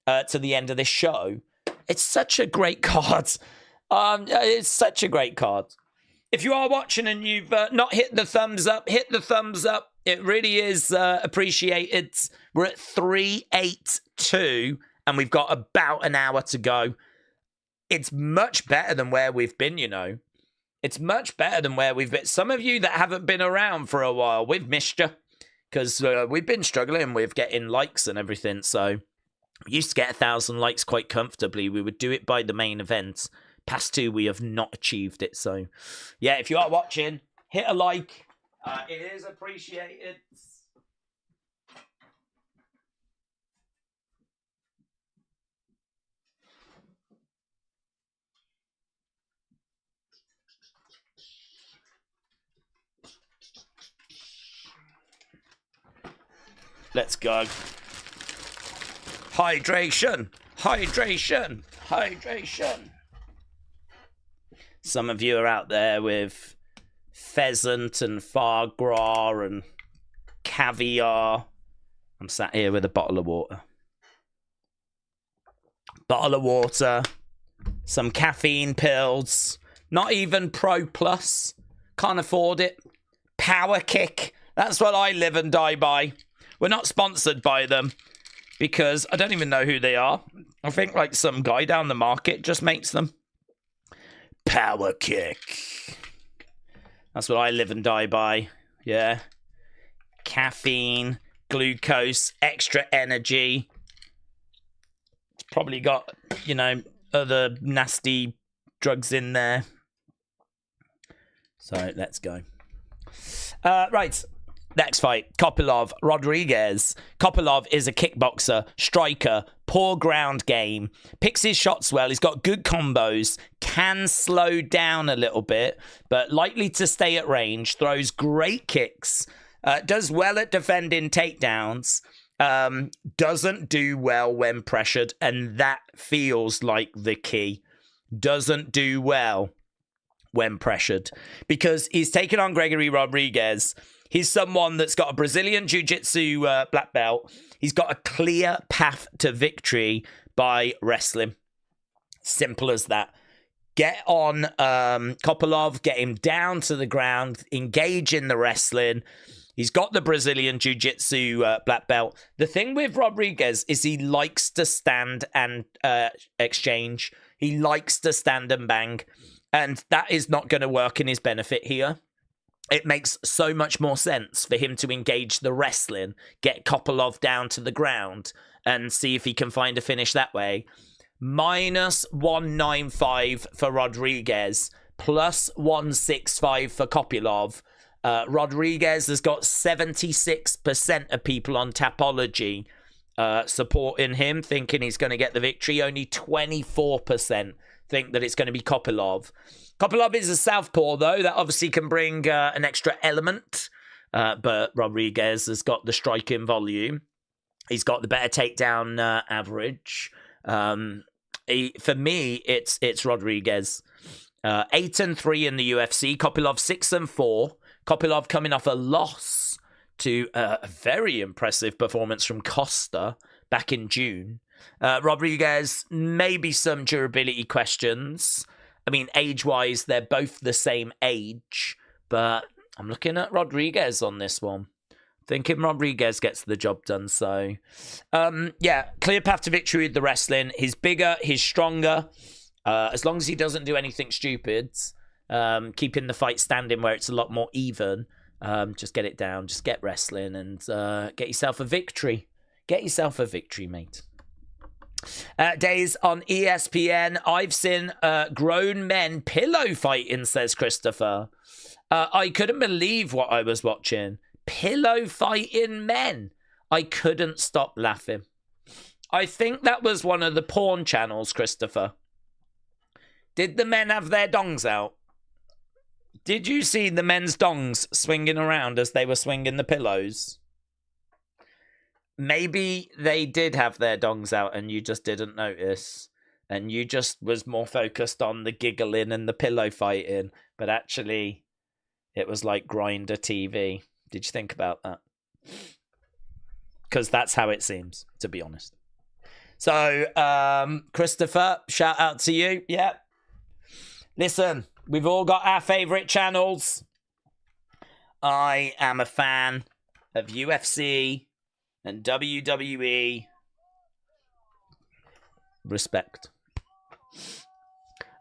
to the end of this show. It's such a great card. It's such a great card. If you are watching and you've not hit the thumbs up, hit the thumbs up. It really is appreciated. We're at 382, and we've got about an hour to go. It's much better than where we've been, you know. It's much better than where we've been. Some of you that haven't been around for a while, we've missed you, because we've been struggling with getting likes and everything. So we used to get 1,000 likes quite comfortably. We would do it by the main event. Past 2, we have not achieved it. So, yeah, if you are watching, hit a like. It is appreciated. Let's go. Hydration. Hydration. Hydration. Some of you are out there with pheasant and foie gras and caviar. I'm sat here with a bottle of water. Bottle of water. Some caffeine pills. Not even Pro Plus. Can't afford it. Power Kick. That's what I live and die by. We're not sponsored by them because I don't even know who they are. I think like some guy down the market just makes them. Power Kick. That's what I live and die by. Yeah. Caffeine, glucose, extra energy. It's probably got, you know, other nasty drugs in there. So let's go. Right. Next fight, Kopylov, Rodriguez. Kopylov is a kickboxer, striker, poor ground game, picks his shots well, he's got good combos, can slow down a little bit, but likely to stay at range, throws great kicks, does well at defending takedowns, doesn't do well when pressured, and that feels like the key. Doesn't do well when pressured, because he's taken on Gregory Rodriguez. He's someone that's got a Brazilian Jiu-Jitsu black belt. He's got a clear path to victory by wrestling. Simple as that. Get on Kopylov, get him down to the ground, engage in the wrestling. He's got the Brazilian Jiu-Jitsu black belt. The thing with Rodriguez is he likes to stand and exchange. He likes to stand and bang. And that is not going to work in his benefit here. It makes so much more sense for him to engage the wrestling, get Kopylov down to the ground, and see if he can find a finish that way. Minus 195 for Rodriguez, plus 165 for Kopylov. Rodriguez has got 76% of people on Tapology supporting him, thinking he's going to get the victory. Only 24% think that it's going to be Kopylov. Kopylov is a southpaw, though. That obviously can bring an extra element. But Rodriguez has got the striking volume. He's got the better takedown average. For me, it's Rodriguez. 8-3 in the UFC. Kopylov 6-4. Kopylov coming off a loss to a very impressive performance from Costa back in June. Rodriguez, maybe some durability questions. I mean, age-wise, they're both the same age, but I'm looking at Rodriguez on this one. Thinking Rodriguez gets the job done, so... yeah, clear path to victory with the wrestling. He's bigger, he's stronger. As long as he doesn't do anything stupid, keeping the fight standing where it's a lot more even, just get it down, just get wrestling, and get yourself a victory. Get yourself a victory, mate. Days on ESPN. I've seen grown men pillow fighting, says Christopher. I couldn't believe what I was watching. Pillow fighting men. I couldn't stop laughing. I think that was one of the porn channels, Christopher. Did the men have their dongs out? Did you see the men's dongs swinging around as they were swinging the pillows? maybe they did have their dongs out and you just didn't notice. And you just was more focused on the giggling and the pillow fighting. But actually, it was like Grinder TV. Did you think about that? Because that's how it seems, to be honest. So, Christopher, shout out to you. Yeah. Listen, we've all got our favorite channels. I am a fan of UFC and WWE. Respect.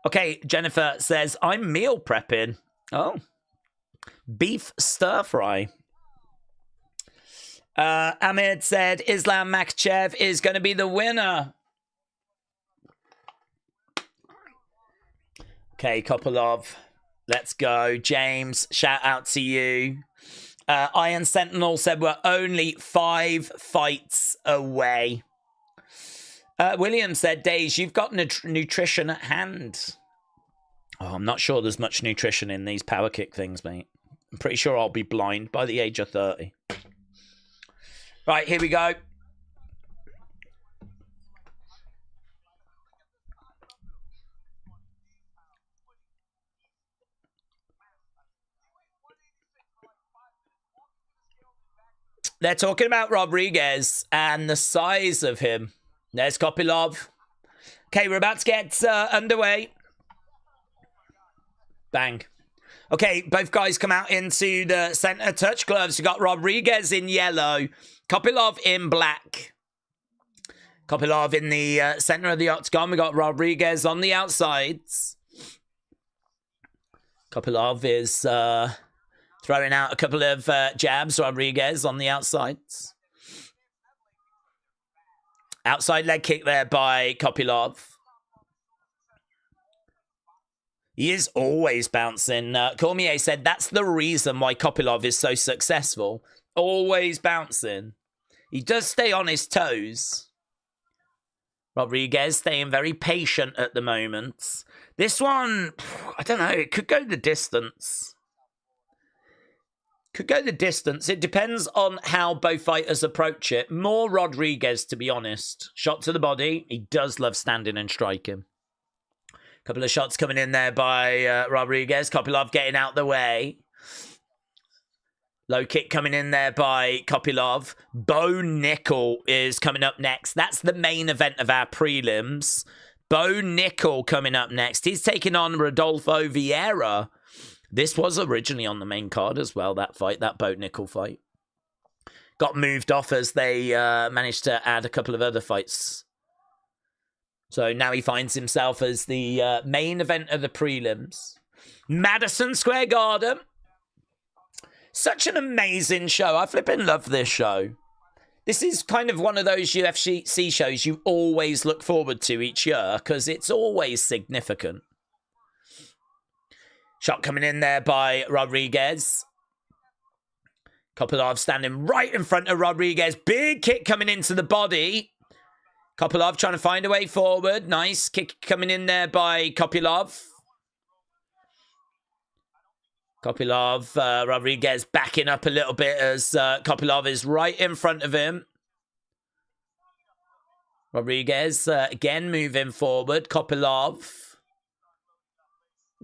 Okay, Jennifer says, I'm meal prepping. Oh. Beef stir fry. Ahmed said, Islam Makhachev is going to be the winner. Okay, couple of. Let's go. James, shout out to you. Iron Sentinel said we're only 5 fights away. William said, Days, you've got nutrition at hand. Oh, I'm not sure there's much nutrition in these power kick things, mate. I'm pretty sure I'll be blind by the age of 30. Right, here we go. They're talking about Rodriguez and the size of him. There's Kopylov. Okay, we're about to get underway. Bang. Okay, both guys come out into the center touch gloves. We got Rodriguez in yellow, Kopylov in black. Kopylov in the center of the octagon. We got Rodriguez on the outsides. Kopylov is throwing out a couple of jabs. Rodriguez on the outsides. Outside leg kick there by Kopylov. He is always bouncing. Cormier said that's the reason why Kopylov is so successful. Always bouncing. He does stay on his toes. Rodriguez staying very patient at the moment. This one, I don't know, it could go the distance. Could go the distance. It depends on how both fighters approach it. More Rodriguez, to be honest. Shot to the body. He does love standing and striking. Couple of shots coming in there by Rodriguez. Kopylov getting out the way. Low kick coming in there by Kopylov. Bo Nickel is coming up next. That's the main event of our prelims. Bo Nickel coming up next. He's taking on Rodolfo Vieira. This was originally on the main card as well, that fight, that Bo Nickel fight. Got moved off as they managed to add a couple of other fights. So now he finds himself as the main event of the prelims. Madison Square Garden. Such an amazing show. I flipping love this show. This is kind of one of those UFC shows you always look forward to each year because it's always significant. Shot coming in there by Rodriguez. Kopylov standing right in front of Rodriguez. Big kick coming into the body. Kopylov trying to find a way forward. Nice kick coming in there by Kopylov. Kopylov, Rodriguez backing up a little bit as Kopylov is right in front of him. Rodriguez again moving forward. Kopylov.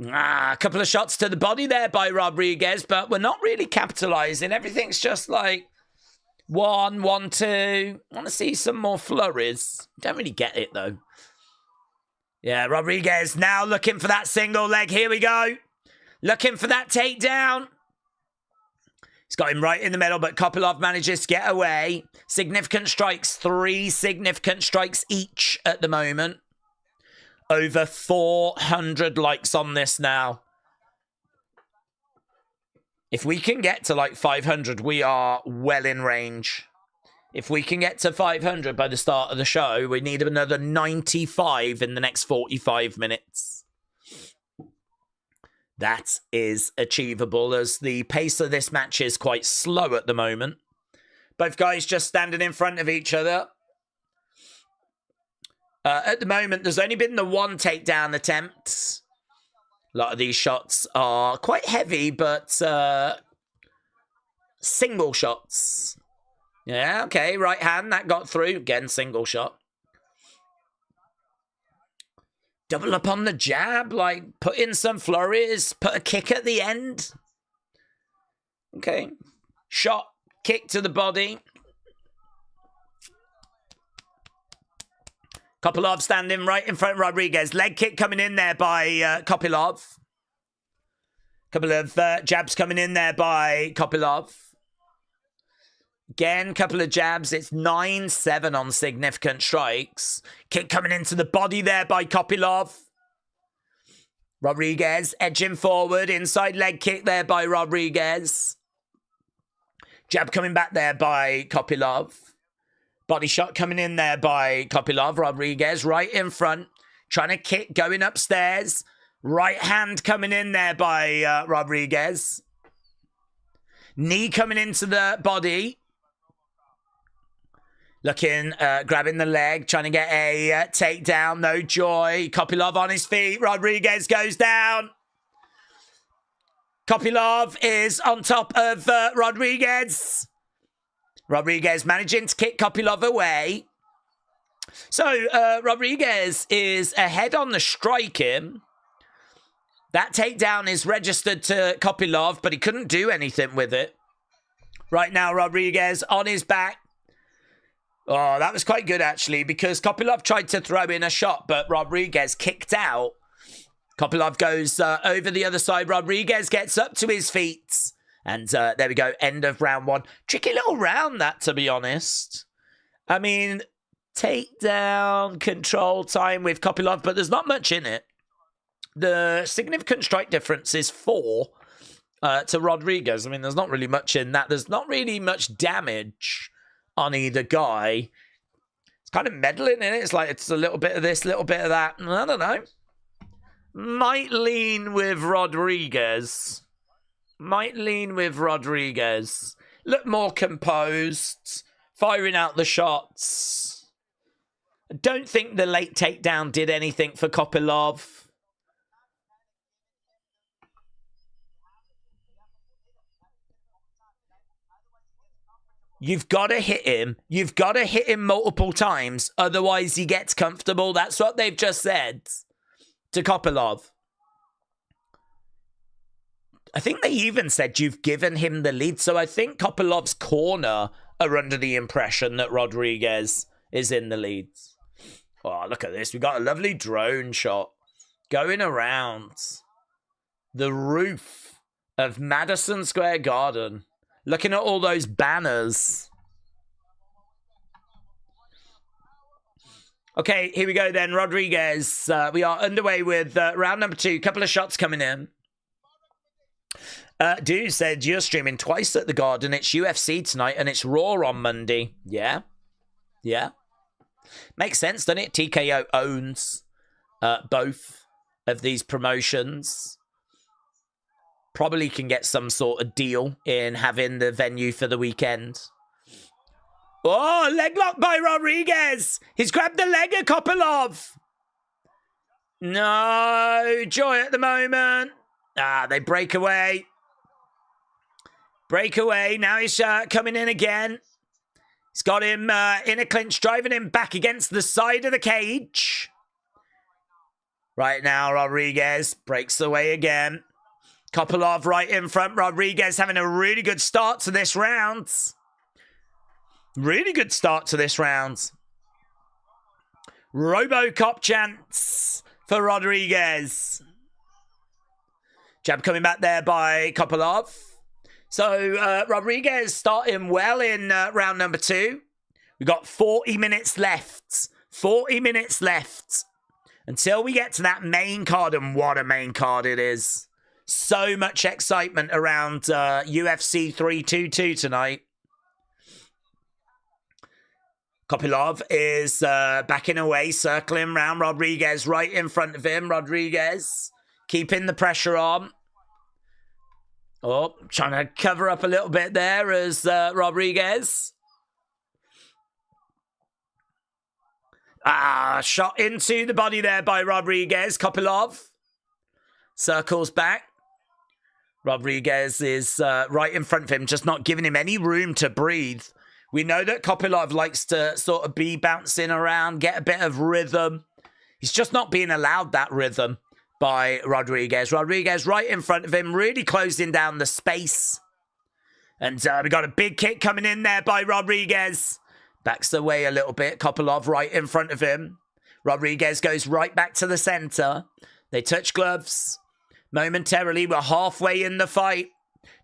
A couple of shots to the body there by Rodriguez, but we're not really capitalizing. Everything's just like 1, 1, 2. I want to see some more flurries. Don't really get it though. Yeah, Rodriguez now looking for that single leg. Here we go. Looking for that takedown. He's got him right in the middle, but Kopylov manages to get away. Significant strikes. 3 significant strikes each at the moment. Over 400 likes on this now. If we can get to like 500, we are well in range. If we can get to 500 by the start of the show, we need another 95 in the next 45 minutes. That is achievable as the pace of this match is quite slow at the moment. Both guys just standing in front of each other. At the moment, there's only been the 1 takedown attempt. A lot of these shots are quite heavy, but single shots. Yeah, okay. Right hand, that got through. Again, single shot. Double up on the jab, like put in some flurries, put a kick at the end. Okay. Shot, kick to the body. Kopylov standing right in front of Rodriguez. Leg kick coming in there by Kopylov. Couple of jabs coming in there by Kopylov. Again, couple of jabs. It's 9-7 on significant strikes. Kick coming into the body there by Kopylov. Rodriguez edging forward. Inside leg kick there by Rodriguez. Jab coming back there by Kopylov. Body shot coming in there by Kopylov. Rodriguez right in front. Trying to kick, going upstairs. Right hand coming in there by Rodriguez. Knee coming into the body. Looking, grabbing the leg, trying to get a takedown. No joy. Kopylov on his feet. Rodriguez goes down. Kopylov is on top of Rodriguez. Rodriguez managing to kick Kopylov away. So, Rodriguez is ahead on the striking. That takedown is registered to Kopylov, but he couldn't do anything with it. Right now, Rodriguez on his back. Oh, that was quite good, actually, because Kopylov tried to throw in a shot, but Rodriguez kicked out. Kopylov goes over the other side. Rodriguez gets up to his feet. And there we go, end of round one. Tricky little round, that, to be honest. I mean, takedown, control time with Kopylov, but there's not much in it. The significant strike difference is 4 to Rodriguez. I mean, there's not really much in that. There's not really much damage on either guy. It's kind of meddling in it. It's like it's a little bit of this, little bit of that. I don't know. Might lean with Rodriguez. Might lean with Rodriguez. Look more composed. Firing out the shots. I don't think the late takedown did anything for Kopylov. You've got to hit him. You've got to hit him multiple times. Otherwise, he gets comfortable. That's what they've just said to Kopylov. I think they even said you've given him the lead. So I think Kopylov's corner are under the impression that Rodriguez is in the lead. Oh, look at this. We've got a lovely drone shot going around the roof of Madison Square Garden. Looking at all those banners. Okay, here we go then. Rodriguez. We are underway with round number 2. Couple of shots coming in. Dude said you're streaming twice at the Garden. It's UFC tonight and it's Raw on Monday. Yeah. Yeah. Makes sense, doesn't it? TKO owns both of these promotions. Probably can get some sort of deal in having the venue for the weekend. Oh, leg lock by Rodriguez. He's grabbed the leg of Kopylov. No joy at the moment. They break away. Break away. Now he's coming in again. He's got him in a clinch, driving him back against the side of the cage. Right now, Rodriguez breaks away again. Kopylov right in front. Rodriguez having a really good start to this round. Really good start to this round. Robocop chance for Rodriguez. Jab coming back there by Kopylov. So Rodriguez starting well in round number 2. We've got 40 minutes left. 40 minutes left. Until we get to that main card, and what a main card it is. So much excitement around UFC 322 tonight. Kopylov is backing away, circling around Rodriguez right in front of him. Rodriguez keeping the pressure on. Oh, trying to cover up a little bit there as Rodriguez. Shot into the body there by Rodriguez. Kopylov circles back. Rodriguez is right in front of him, just not giving him any room to breathe. We know that Kopylov likes to sort of be bouncing around, get a bit of rhythm. He's just not being allowed that rhythm by Rodriguez. Rodriguez right in front of him, really closing down the space. And we got a big kick coming in there by Rodriguez. Backs away a little bit. Kopylov right in front of him. Rodriguez goes right back to the center. They touch gloves. Momentarily, we're halfway in the fight.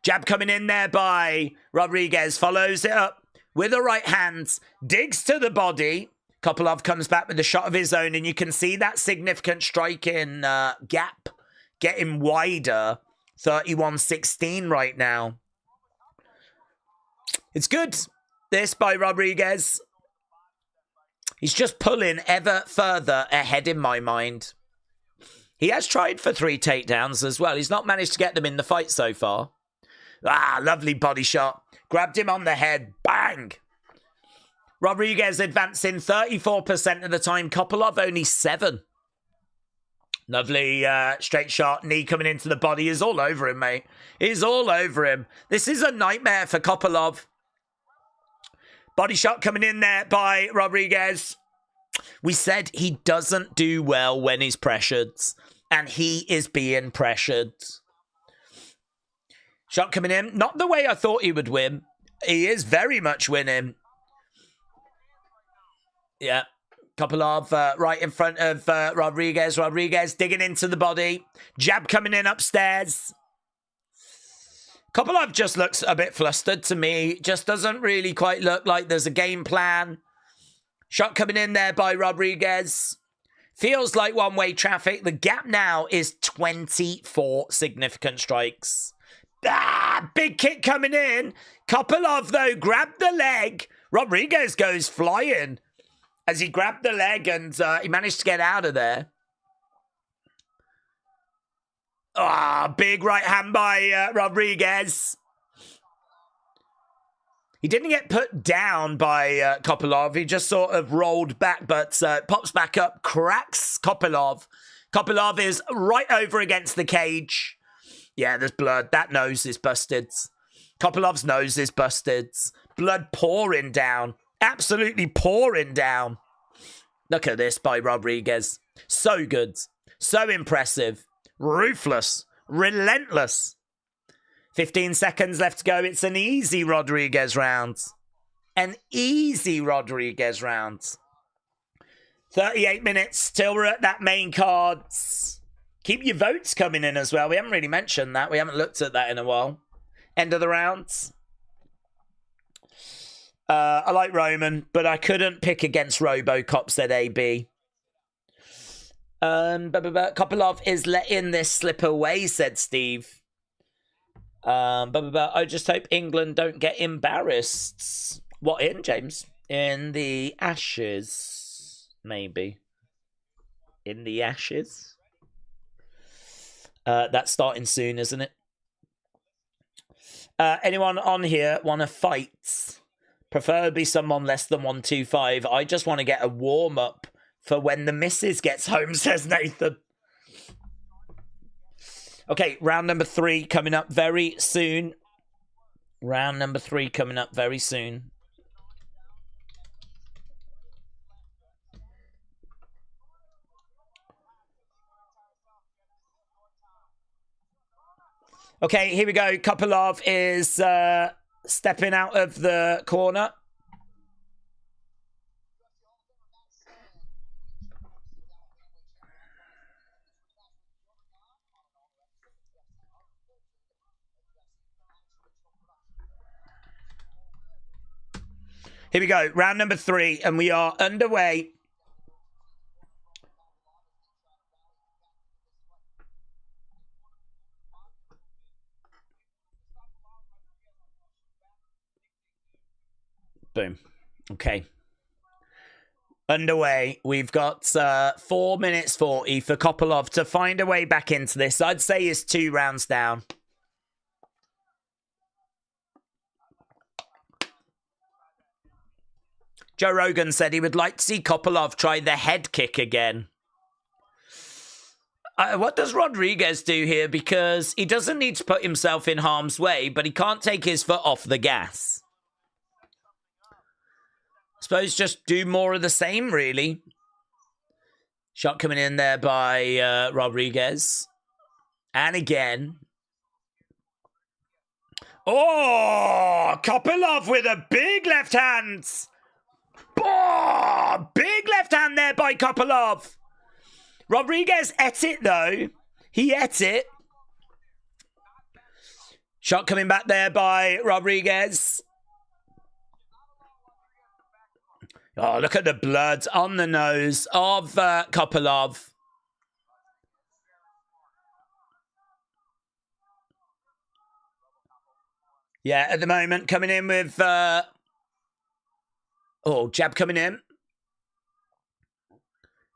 Jab coming in there by Rodriguez. Follows it up with the right hand. Digs to the body. Kopylov comes back with a shot of his own. And you can see that significant strike in gap getting wider. 31-16 right now. It's good. This by Rodriguez. He's just pulling ever further ahead in my mind. He has tried for 3 takedowns as well. He's not managed to get them in the fight so far. Ah, lovely body shot. Grabbed him on the head. Bang! Rodriguez advancing 34% of the time. Kopylov only 7. Lovely straight shot. Knee coming into the body. He's all over him, mate. He's all over him. This is a nightmare for Kopylov. Body shot coming in there by Rodriguez. We said he doesn't do well when he's pressured. And he is being pressured. Shot coming in. Not the way I thought he would win. He is very much winning. Yeah. Kopylov right in front of Rodriguez. Rodriguez digging into the body. Jab coming in upstairs. Kopylov just looks a bit flustered to me. Just doesn't really quite look like there's a game plan. Shot coming in there by Rodriguez. Feels like one-way traffic. The gap now is 24 significant strikes. Ah, big kick coming in. Kopylov, though, grabbed the leg. Rodriguez goes flying as he grabbed the leg and he managed to get out of there. Ah, big right hand by Rodriguez. He didn't get put down by Kopylov. He just sort of rolled back, but pops back up, cracks Kopylov. Kopylov is right over against the cage. Yeah, there's blood. That nose is busted. Kopylov's nose is busted. Blood pouring down. Absolutely pouring down. Look at this by Rodriguez. So good. So impressive. Ruthless. Relentless. 15 seconds left to go. It's an easy Rodriguez round. An easy Rodriguez round. 38 minutes till we're at that main card. Keep your votes coming in as well. We haven't really mentioned that. We haven't looked at that in a while. End of the rounds. I like Roman, but I couldn't pick against RoboCop, said AB. Kopylov is letting this slip away, said Steve. I just hope England don't get embarrassed. What in, James? In the Ashes, maybe. In the Ashes? That's starting soon, isn't it? Anyone on here want to fight? Preferably someone less than 125. I just want to get a warm-up for when the missus gets home, says Nathan. Okay, round number 3 coming up very soon. Round number 3 coming up very soon. Okay, here we go. Kopylov is stepping out of the corner. Here we go. Round number 3, and we are underway. Boom. Okay. Underway. We've got 4 minutes 40 for Kopylov to find a way back into this. I'd say he's 2 rounds down. Joe Rogan said he would like to see Kopylov try the head kick again. What does Rodriguez do here? Because he doesn't need to put himself in harm's way, but he can't take his foot off the gas. Suppose just do more of the same, really. Shot coming in there by Rodriguez. And again. Oh, Kopylov with a big left hand. Oh, big left hand there by Kopylov. Rodriguez ate it, though. He ate it. Shot coming back there by Rodriguez. Oh, look at the blood on the nose of Kopylov. Yeah, at the moment, coming in with... jab coming in.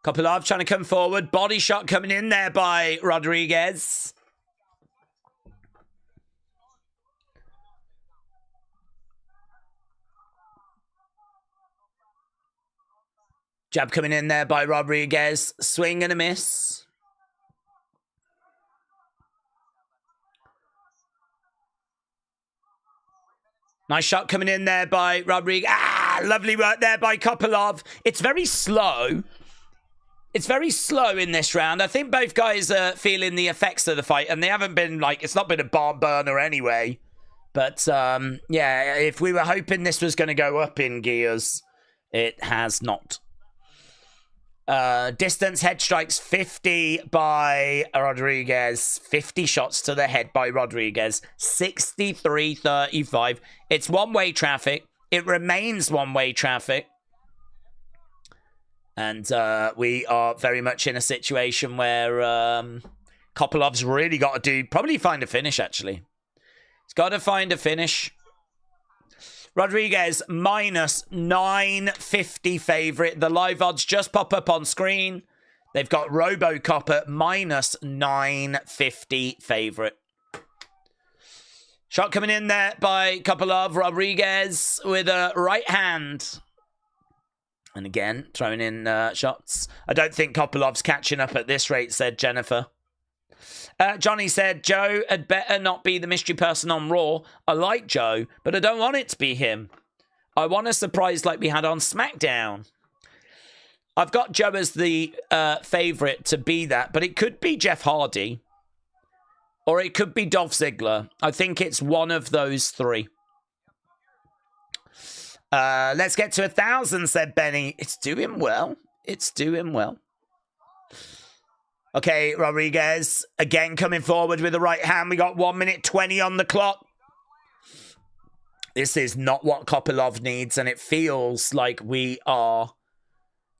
Kopylov trying to come forward. Body shot coming in there by Rodriguez. Jab coming in there by Rodriguez. Swing and a miss. Nice shot coming in there by Rodriguez. Ah, lovely work there by Kopylov. It's very slow. It's very slow in this round. I think both guys are feeling the effects of the fight, and they haven't been like, it's not been a barn burner anyway. But, yeah, if we were hoping this was going to go up in gears, it has not. Distance head strikes 50 by Rodriguez. 50 shots to the head by Rodriguez. 63-35. It's one-way traffic. It remains one-way traffic. And we are very much in a situation where Kopylov's really got to probably find a finish, actually. He's got to find a finish. Rodriguez minus 950 favorite. The live odds just pop up on screen. They've got RoboCop at minus 950 favorite. Shot coming in there by Kopylov. Rodriguez with a right hand. And again, throwing in shots. I don't think Kopylov's catching up at this rate, said Jennifer. Johnny said, Joe had better not be the mystery person on Raw. I like Joe, but I don't want it to be him. I want a surprise like we had on SmackDown. I've got Joe as the favourite to be that, but it could be Jeff Hardy. Or it could be Dolph Ziggler. I think it's one of those three. Let's get to 1,000, said Benny. It's doing well. It's doing well. Okay, Rodriguez, again coming forward with the right hand. We got 1 minute 20 on the clock. This is not what Kopylov needs, and it feels like we are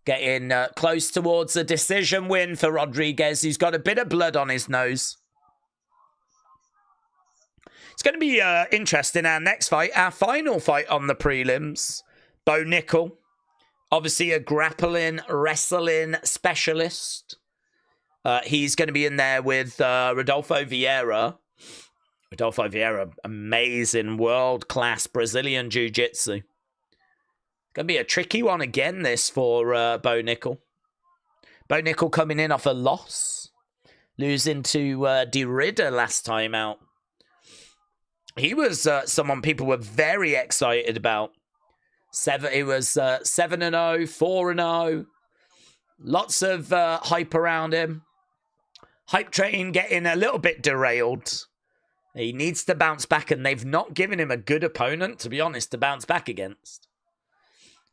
getting close towards a decision win for Rodriguez. He's got a bit of blood on his nose. It's going to be interesting, our next fight, our final fight on the prelims. Bo Nickel, obviously a grappling, wrestling specialist. He's going to be in there with Rodolfo Vieira. Rodolfo Vieira, amazing world-class Brazilian jiu-jitsu. Going to be a tricky one again, this, for Bo Nickel. Bo Nickel coming in off a loss. Losing to Derrida last time out. He was someone people were very excited about. It was 7-0, 4-0. Lots of hype around him. Hype train getting a little bit derailed. He needs to bounce back, and they've not given him a good opponent, to be honest, to bounce back against.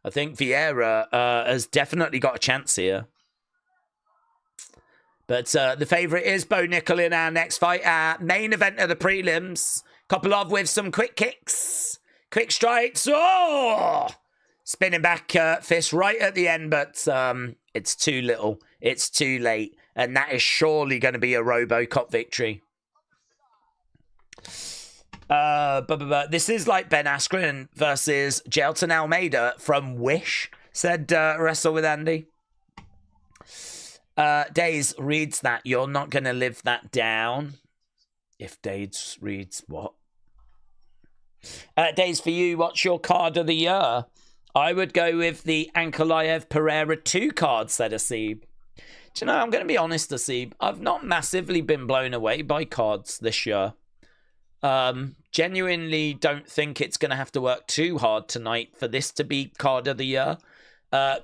I think Vieira has definitely got a chance here. But the favourite is Bo Nickel in our next fight. Our main event of the prelims. Kopylov with some quick kicks. Quick strikes. Oh! Spinning back fist right at the end, but it's too little. It's too late. And that is surely going to be a RoboCop victory. This is like Ben Askren versus Jelton Almeida from Wish, said Wrestle with Andy. Days reads that. You're not going to live that down. If Days reads what? Days, for you, what's your card of the year? I would go with the Ankalaev Pereira 2 card, said Asib. Do you know, I'm going to be honest, Asib. I've not massively been blown away by cards this year. Genuinely don't think it's going to have to work too hard tonight for this to be card of the year.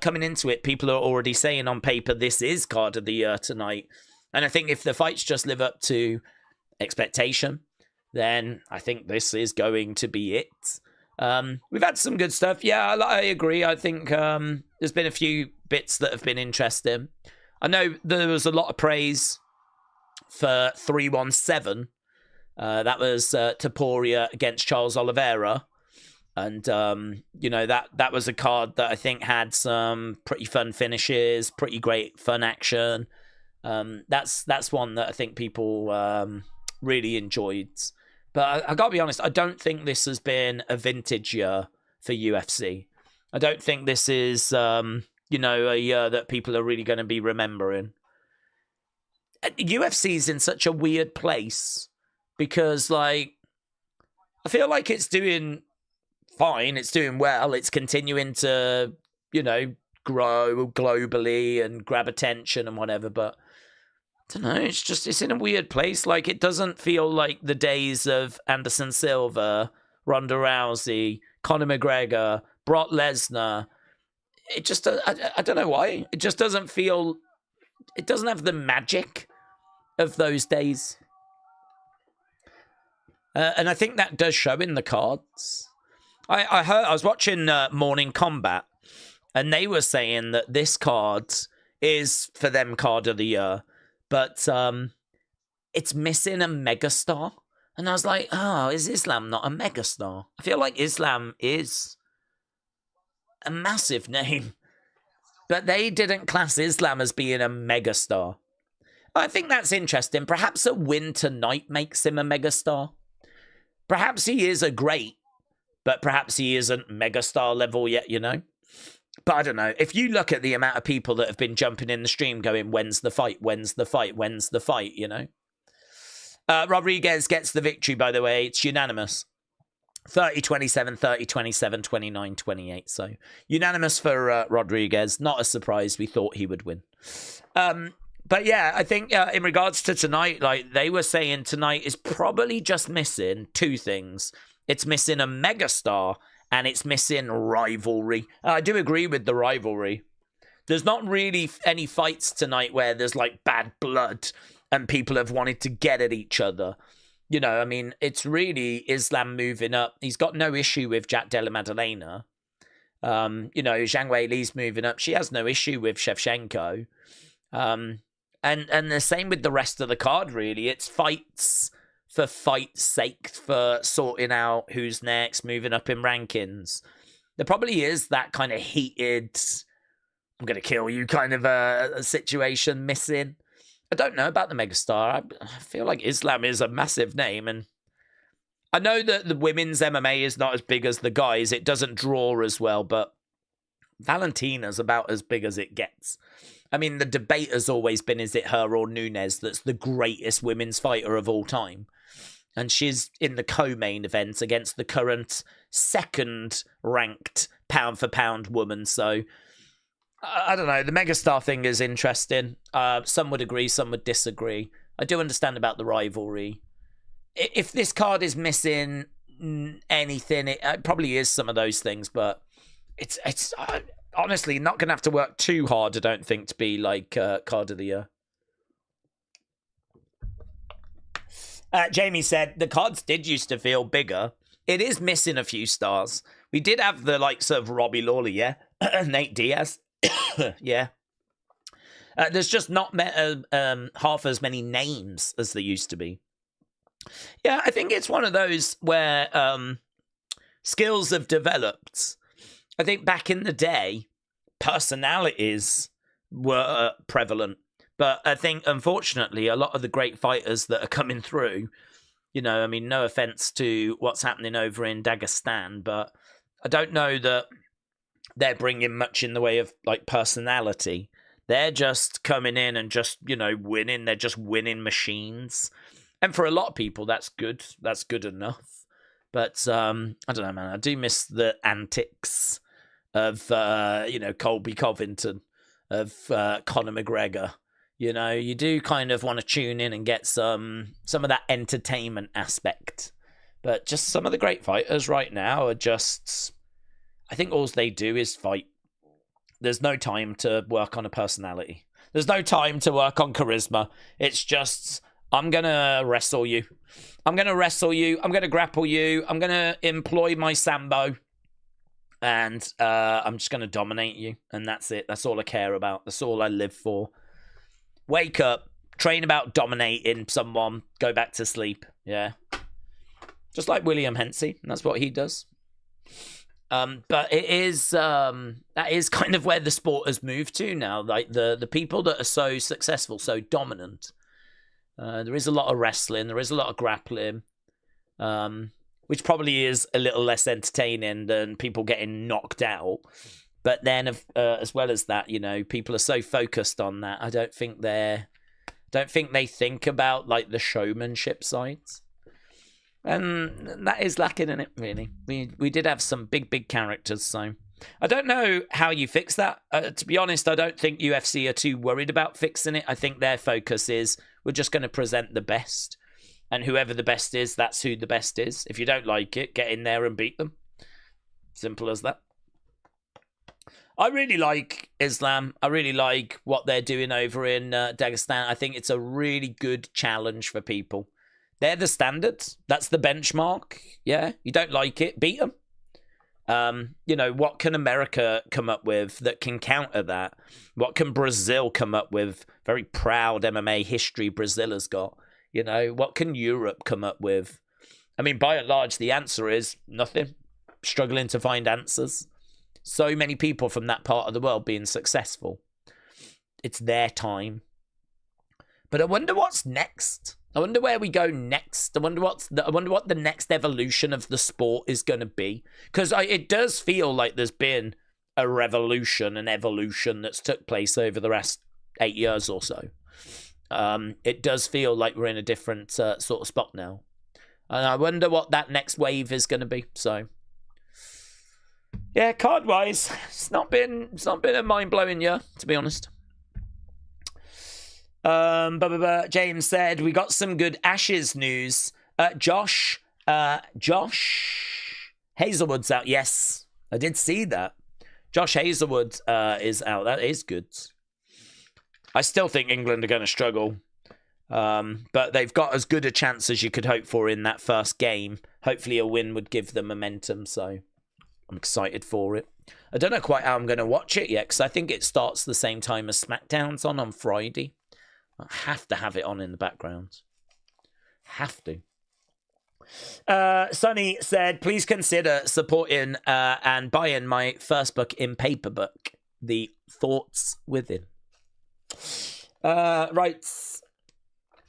Coming into it, people are already saying on paper this is card of the year tonight. And I think if the fights just live up to expectation, then I think this is going to be it. We've had some good stuff. Yeah, I agree. I think there's been a few bits that have been interesting. I know there was a lot of praise for 317. That was Taporia against Charles Oliveira. And, that was a card that I think had some pretty fun finishes, pretty great fun action. That's one that I think people really enjoyed. But I got to be honest, I don't think this has been a vintage year for UFC. I don't think this is, a year that people are really going to be remembering. UFC's in such a weird place because, I feel like it's doing fine. It's doing well. It's continuing to, grow globally and grab attention and whatever. But I don't know. It's in a weird place. It doesn't feel like the days of Anderson Silva, Ronda Rousey, Conor McGregor, Brock Lesnar. It just, I don't know why. It just doesn't feel, it doesn't have the magic of those days. And I think that does show in the cards. I was watching Morning Combat, and they were saying that this card is for them card of the year, but it's missing a megastar. And I was like, oh, is Islam not a megastar? I feel like Islam is a massive name, but they didn't class Islam as being a megastar. I think that's interesting. Perhaps a win tonight makes him a megastar. Perhaps he is a great, but perhaps he isn't megastar level yet, But I don't know. If you look at the amount of people that have been jumping in the stream going, when's the fight, when's the fight, when's the fight, Rodriguez gets the victory, by the way. It's unanimous. 30-27, 30-27, 29-28. So unanimous for Rodriguez. Not a surprise. We thought he would win. But yeah, I think in regards to tonight, they were saying tonight is probably just missing two things. It's missing a megastar and it's missing rivalry. I do agree with the rivalry. There's not really any fights tonight where there's bad blood and people have wanted to get at each other. It's really Islam moving up. He's got no issue with Jack Della Maddalena. Zhang Weili's moving up. She has no issue with Shevchenko. And the same with the rest of the card, really. It's fights for fight's sake, for sorting out who's next, moving up in rankings. There probably is that kind of heated, I'm going to kill you kind of a situation missing. I don't know about the megastar. I feel like Islam is a massive name, and I know that the women's MMA is not as big as the guys. It doesn't draw as well, but Valentina's about as big as it gets. The debate has always been, is it her or Nunes that's the greatest women's fighter of all time? And she's in the co-main event against the current second-ranked pound-for-pound woman. So, I don't know. The megastar thing is interesting. Some would agree, some would disagree. I do understand about the rivalry. If this card is missing anything, it probably is some of those things, but it's honestly not going to have to work too hard, I don't think, to be card of the year. Jamie said, the cards did used to feel bigger. It is missing a few stars. We did have the likes of Robbie Lawler, yeah? Nate Diaz, yeah. There's just not half as many names as there used to be. Yeah, I think it's one of those where skills have developed. I think back in the day, personalities were prevalent. But I think, unfortunately, a lot of the great fighters that are coming through, no offense to what's happening over in Dagestan, but I don't know that they're bringing much in the way of, personality. They're just coming in and just, winning. They're just winning machines. And for a lot of people, that's good. That's good enough. But, I don't know, man. I do miss the antics of, Colby Covington, of Conor McGregor. You do kind of want to tune in and get some of that entertainment aspect But just some of the great fighters right now are just... I think all they do is fight. There's no time to work on a personality. There's no time to work on charisma. It's just, I'm going to wrestle you. I'm going to wrestle you. I'm going to grapple you. I'm going to employ my Sambo. And I'm just going to dominate you. And that's it. That's all I care about. That's all I live for. Wake up. Train about dominating someone. Go back to sleep. Yeah. Just like William Hensey. That's what he does. But it is that is kind of where the sport has moved to now. Like the people that are so successful, so dominant. There is a lot of wrestling. There is a lot of grappling, which probably is a little less entertaining than people getting knocked out. But then, as well as that, you know, people are so focused on that. I don't think they think about like the showmanship sides. And that is lacking in it, really. We did have some big characters, so I don't know how you fix that. To be honest, I don't think UFC are too worried about fixing it. I think their focus is we're just going to present the best. And whoever the best is, that's who the best is. If you don't like it, get in there and beat them. Simple as that. I really like Islam. I really like what they're doing over in Dagestan. I think it's a really good challenge for people. They're the standards. That's the benchmark. Yeah, you don't like it, beat them. You know, what can America come up with that can counter that? What can Brazil come up with? Very proud MMA history Brazil has got. You know, what can Europe come up with? I mean, by and large, the answer is nothing. Struggling to find answers. So many people from that part of the world being successful. It's their time. But I wonder what's next. I wonder where we go next. I wonder what the next evolution of the sport is going to be. Because it does feel like there's been a revolution, an evolution that's took place over the last 8 years or so. It does feel like we're in a different sort of spot now. And I wonder what that next wave is going to be. So, yeah, card-wise, it's not been a mind-blowing year, to be honest. James said, we got some good Ashes news. Josh Hazelwood's out. Yes, I did see that. Josh Hazelwood is out. That is good. I still think England are going to struggle. But they've got as good a chance as you could hope for in that first game. Hopefully a win would give them momentum, so I'm excited for it. I don't know quite how I'm going to watch it yet, because I think it starts the same time as SmackDown's on Friday. I have to have it on in the background. Have to. Sonny said, please consider supporting and buying my first book in paperback, The Thoughts Within. Right.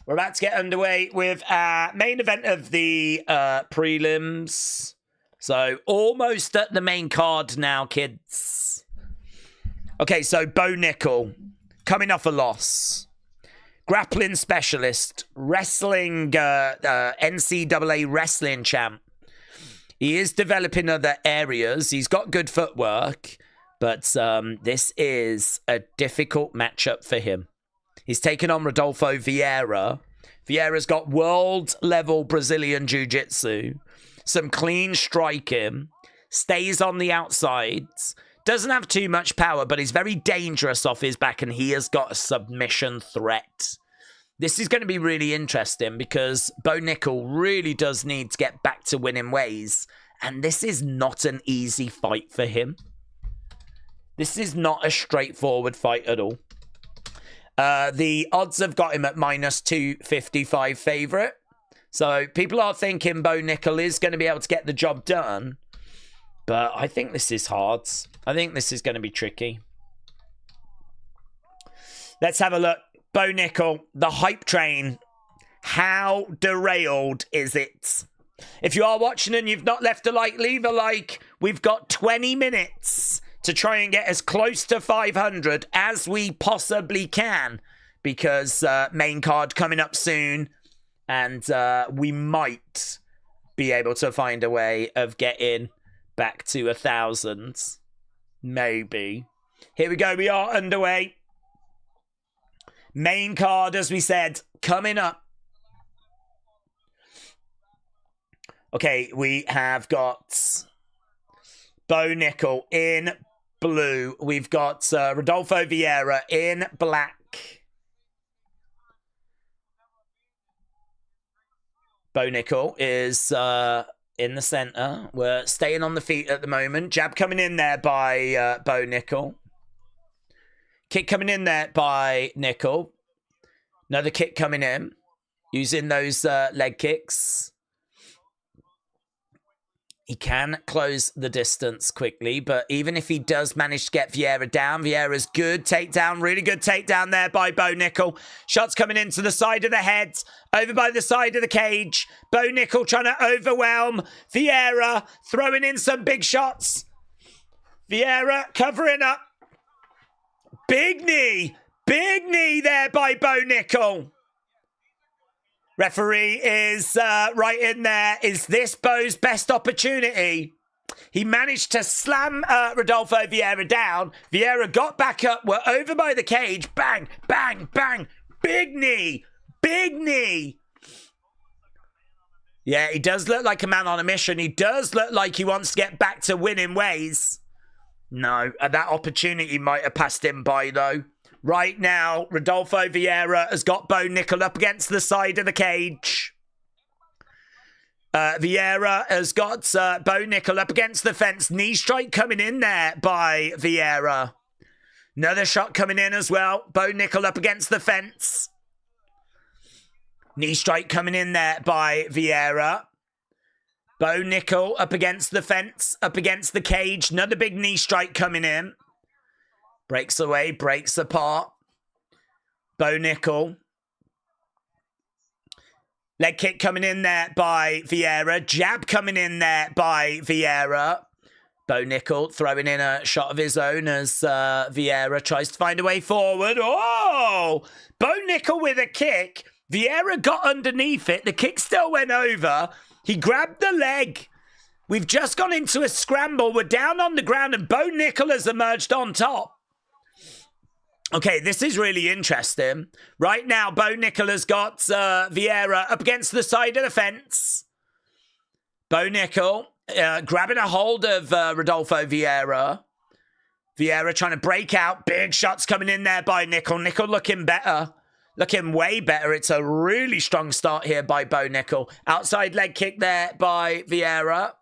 We're about to get underway with our main event of the prelims. So almost at the main card now, kids. Okay, so Bo Nickel, coming off a loss. Grappling specialist, wrestling, NCAA wrestling champ. He is developing other areas. He's got good footwork, but this is a difficult matchup for him. He's taken on Rodolfo Vieira. Vieira's got world-level Brazilian jiu-jitsu, some clean striking, stays on the outsides, doesn't have too much power, but he's very dangerous off his back, and he has got a submission threat. This is going to be really interesting because Bo Nickel really does need to get back to winning ways, and this is not an easy fight for him. This is not a straightforward fight at all. The odds have got him at minus 255 favourite. So people are thinking Bo Nickel is going to be able to get the job done. But I think this is hard. I think this is going to be tricky. Let's have a look. Bo Nickel, the hype train. How derailed is it? If you are watching and you've not left a like, leave a like. We've got 20 minutes to try and get as close to 500 as we possibly can. Because main card coming up soon. And we might be able to find a way of getting back to 1,000. Maybe. Here we go. We are underway. Main card, as we said, coming up. Okay, we have got Bo Nickel in blue. We've got Rodolfo Vieira in black. Bo Nickel is in the center. We're staying on the feet at the moment. Jab coming in there by Bo Nickel. Kick coming in there by Nickel. Another kick coming in. Using those leg kicks. He can close the distance quickly, but even if he does manage to get Vieira down, Vieira's good takedown, really good takedown there by Bo Nickel. Shots coming into the side of the head, over by the side of the cage. Bo Nickel trying to overwhelm Vieira, throwing in some big shots. Vieira covering up. Big knee there by Bo Nickel. Referee is right in there. Is this Bo's best opportunity? He managed to slam Rodolfo Vieira down. Vieira got back up. We're over by the cage. Bang, bang, bang. Big knee. Big knee. Yeah, he does look like a man on a mission. He does look like he wants to get back to winning ways. No, that opportunity might have passed him by, though. Right now, Rodolfo Vieira has got Bo Nickel up against the side of the cage. Vieira has got Bo Nickel up against the fence. Knee strike coming in there by Vieira. Another shot coming in as well. Bo Nickel up against the fence. Knee strike coming in there by Vieira. Bo Nickel up against the fence, up against the cage. Another big knee strike coming in. Breaks away, breaks apart. Bo Nickel. Leg kick coming in there by Vieira. Jab coming in there by Vieira. Bo Nickel throwing in a shot of his own as Vieira tries to find a way forward. Oh! Bo Nickel with a kick. Vieira got underneath it. The kick still went over. He grabbed the leg. We've just gone into a scramble. We're down on the ground and Bo Nickel has emerged on top. Okay, this is really interesting. Right now, Bo Nickel has got Vieira up against the side of the fence. Bo Nickel grabbing a hold of Rodolfo Vieira. Vieira trying to break out. Big shots coming in there by Nickel. Nickel looking better. Looking way better. It's a really strong start here by Bo Nickel. Outside leg kick there by Vieira.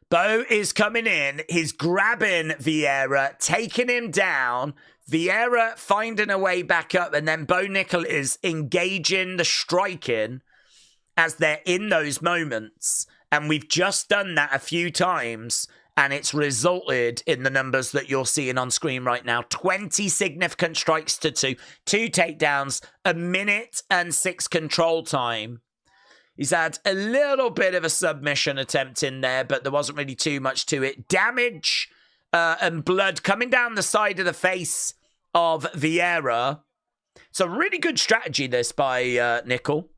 Bo is coming in. He's grabbing Vieira, taking him down. Vieira finding a way back up. And then Bo Nickel is engaging the striking as they're in those moments. And we've just done that a few times. And it's resulted in the numbers that you're seeing on screen right now. 20 significant strikes to 2. 2 takedowns. 1 minute and 6 control time. He's had a little bit of a submission attempt in there, but there wasn't really too much to it. Damage and blood coming down the side of the face of Vieira. It's a really good strategy, this, by Nickel.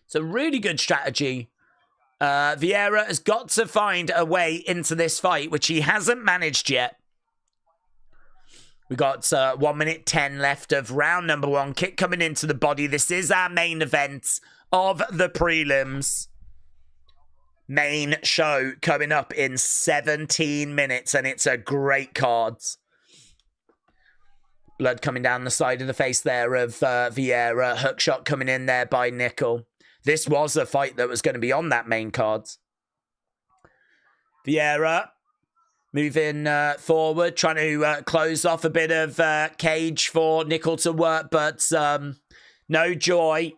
It's a really good strategy. Vieira has got to find a way into this fight, which he hasn't managed yet. We got 1 minute 10 left of round number 1. Kick coming into the body. This is our main event of the prelims. Main show coming up in 17 minutes, and it's a great card. Blood coming down the side of the face there of Vieira. Hook shot coming in there by Nickel. This was a fight that was going to be on that main card. Vieira moving forward, trying to close off a bit of cage for Nickel to work, but no joy.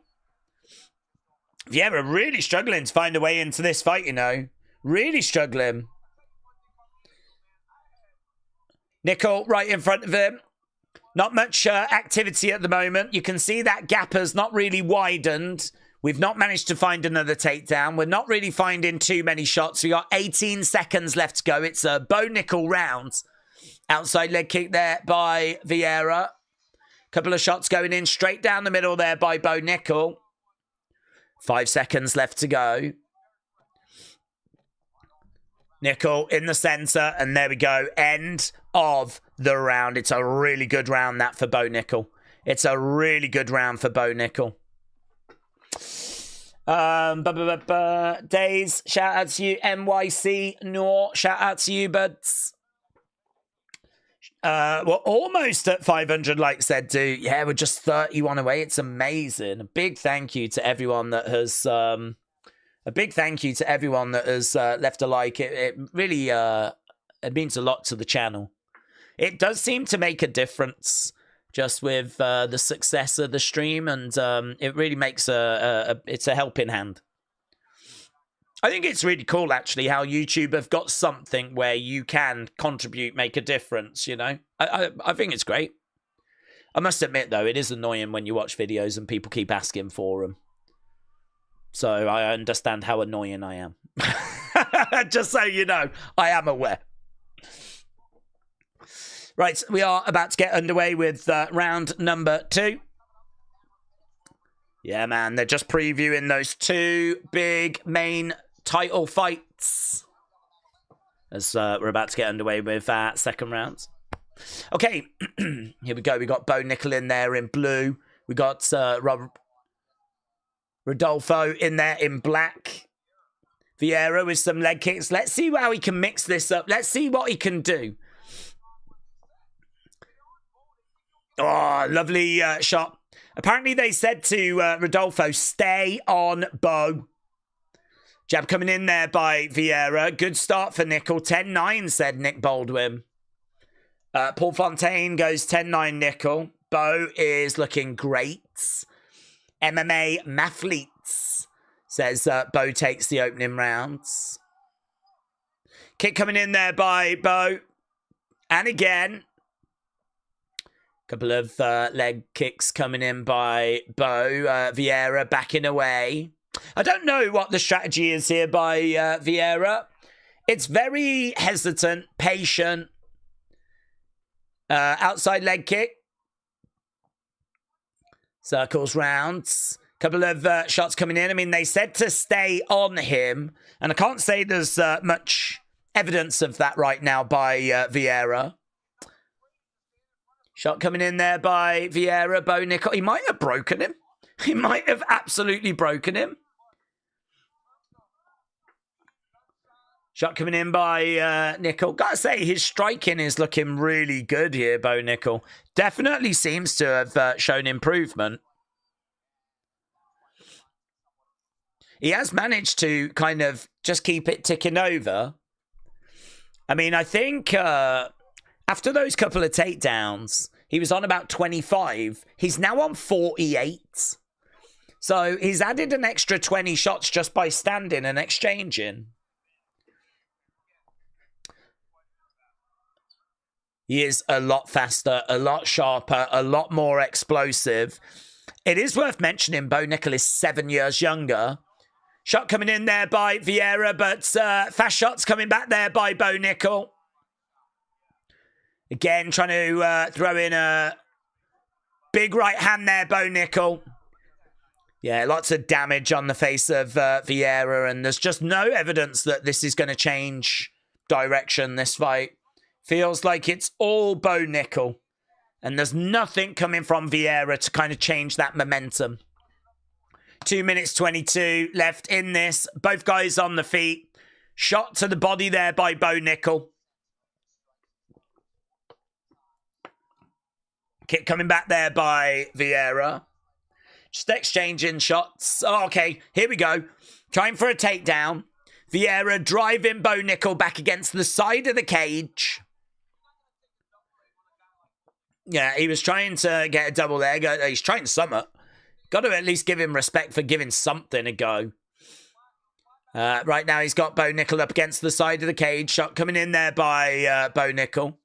Vieira really struggling to find a way into this fight, you know. Really struggling. Nickel right in front of him. Not much activity at the moment. You can see that gap has not really widened. We've not managed to find another takedown. We're not really finding too many shots. We got 18 seconds left to go. It's a Bo Nickel round. Outside leg kick there by Vieira. Couple of shots going in straight down the middle there by Bo Nickel. 5 seconds left to go. Nickel in the center, and there we go. End of the round. It's a really good round, that, for Bo Nickel. It's a really good round for Bo Nickel. Days, shout out to you. NYC, Noor, shout out to you, buds. We're almost at 500, like said, dude. Yeah, we're just 31 away. It's amazing. A big thank you to everyone that has left a like. It really it means a lot to the channel. It does seem to make a difference just with the success of the stream, and it really makes it's a helping hand. I think it's really cool, actually, how YouTube have got something where you can contribute, make a difference, you know? I think it's great. I must admit, though, it is annoying when you watch videos and people keep asking for them. So I understand how annoying I am. Just so you know, I am aware. Right, we are about to get underway with round number 2. Yeah, man, they're just previewing those 2 big main title fights as we're about to get underway with second rounds. Okay, here we go. We got Bo Nickel in there in blue. We got Rodolfo in there in black. Vieira with some leg kicks. Let's see how he can mix this up. Let's see what he can do. Oh, lovely shot. Apparently they said to Rodolfo, stay on Bo. Jab coming in there by Vieira. Good start for Nickel. 10-9, said Nick Baldwin. Paul Fontaine goes 10-9 Nickel. Bo is looking great. MMA Mathletes says Bo takes the opening rounds. Kick coming in there by Bo. And again. Couple of leg kicks coming in by Bo. Vieira backing away. I don't know what the strategy is here by Vieira. It's very hesitant, patient. Outside leg kick. Circles rounds. Couple of shots coming in. I mean, they said to stay on him. And I can't say there's much evidence of that right now by Vieira. Shot coming in there by Vieira. Bo Nickel. He might have broken him. He might have absolutely broken him. Shot coming in by Nickel. Gotta say, his striking is looking really good here, Bo Nickel. Definitely seems to have shown improvement. He has managed to kind of just keep it ticking over. I mean, I think after those couple of takedowns, he was on about 25. He's now on 48. So he's added an extra 20 shots just by standing and exchanging. He is a lot faster, a lot sharper, a lot more explosive. It is worth mentioning Bo Nickel is 7 years younger. Shot coming in there by Vieira, but fast shots coming back there by Bo Nickel. Again, trying to throw in a big right hand there, Bo Nickel. Yeah, lots of damage on the face of Vieira, and there's just no evidence that this is going to change direction, this fight. Feels like it's all Bo Nickel, and there's nothing coming from Vieira to kind of change that momentum. 2 minutes 22 left in this. Both guys on the feet. Shot to the body there by Bo Nickel. Kick coming back there by Vieira. Just exchanging shots. Oh, okay, here we go. Trying for a takedown. Vieira driving Bo Nickel back against the side of the cage. Yeah, he was trying to get a double there. He's trying something. Got to at least give him respect for giving something a go. Right now, he's got Bo Nickel up against the side of the cage. Shot coming in there by Bo Nickel.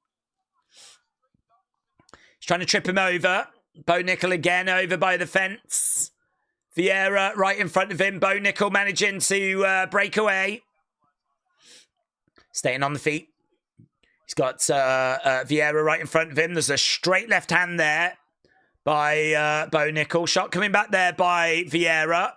He's trying to trip him over. Bo Nickel again over by the fence. Vieira right in front of him. Bo Nickel managing to break away. Staying on the feet. He's got Vieira right in front of him. There's a straight left hand there by Bo Nickel. Shot coming back there by Vieira.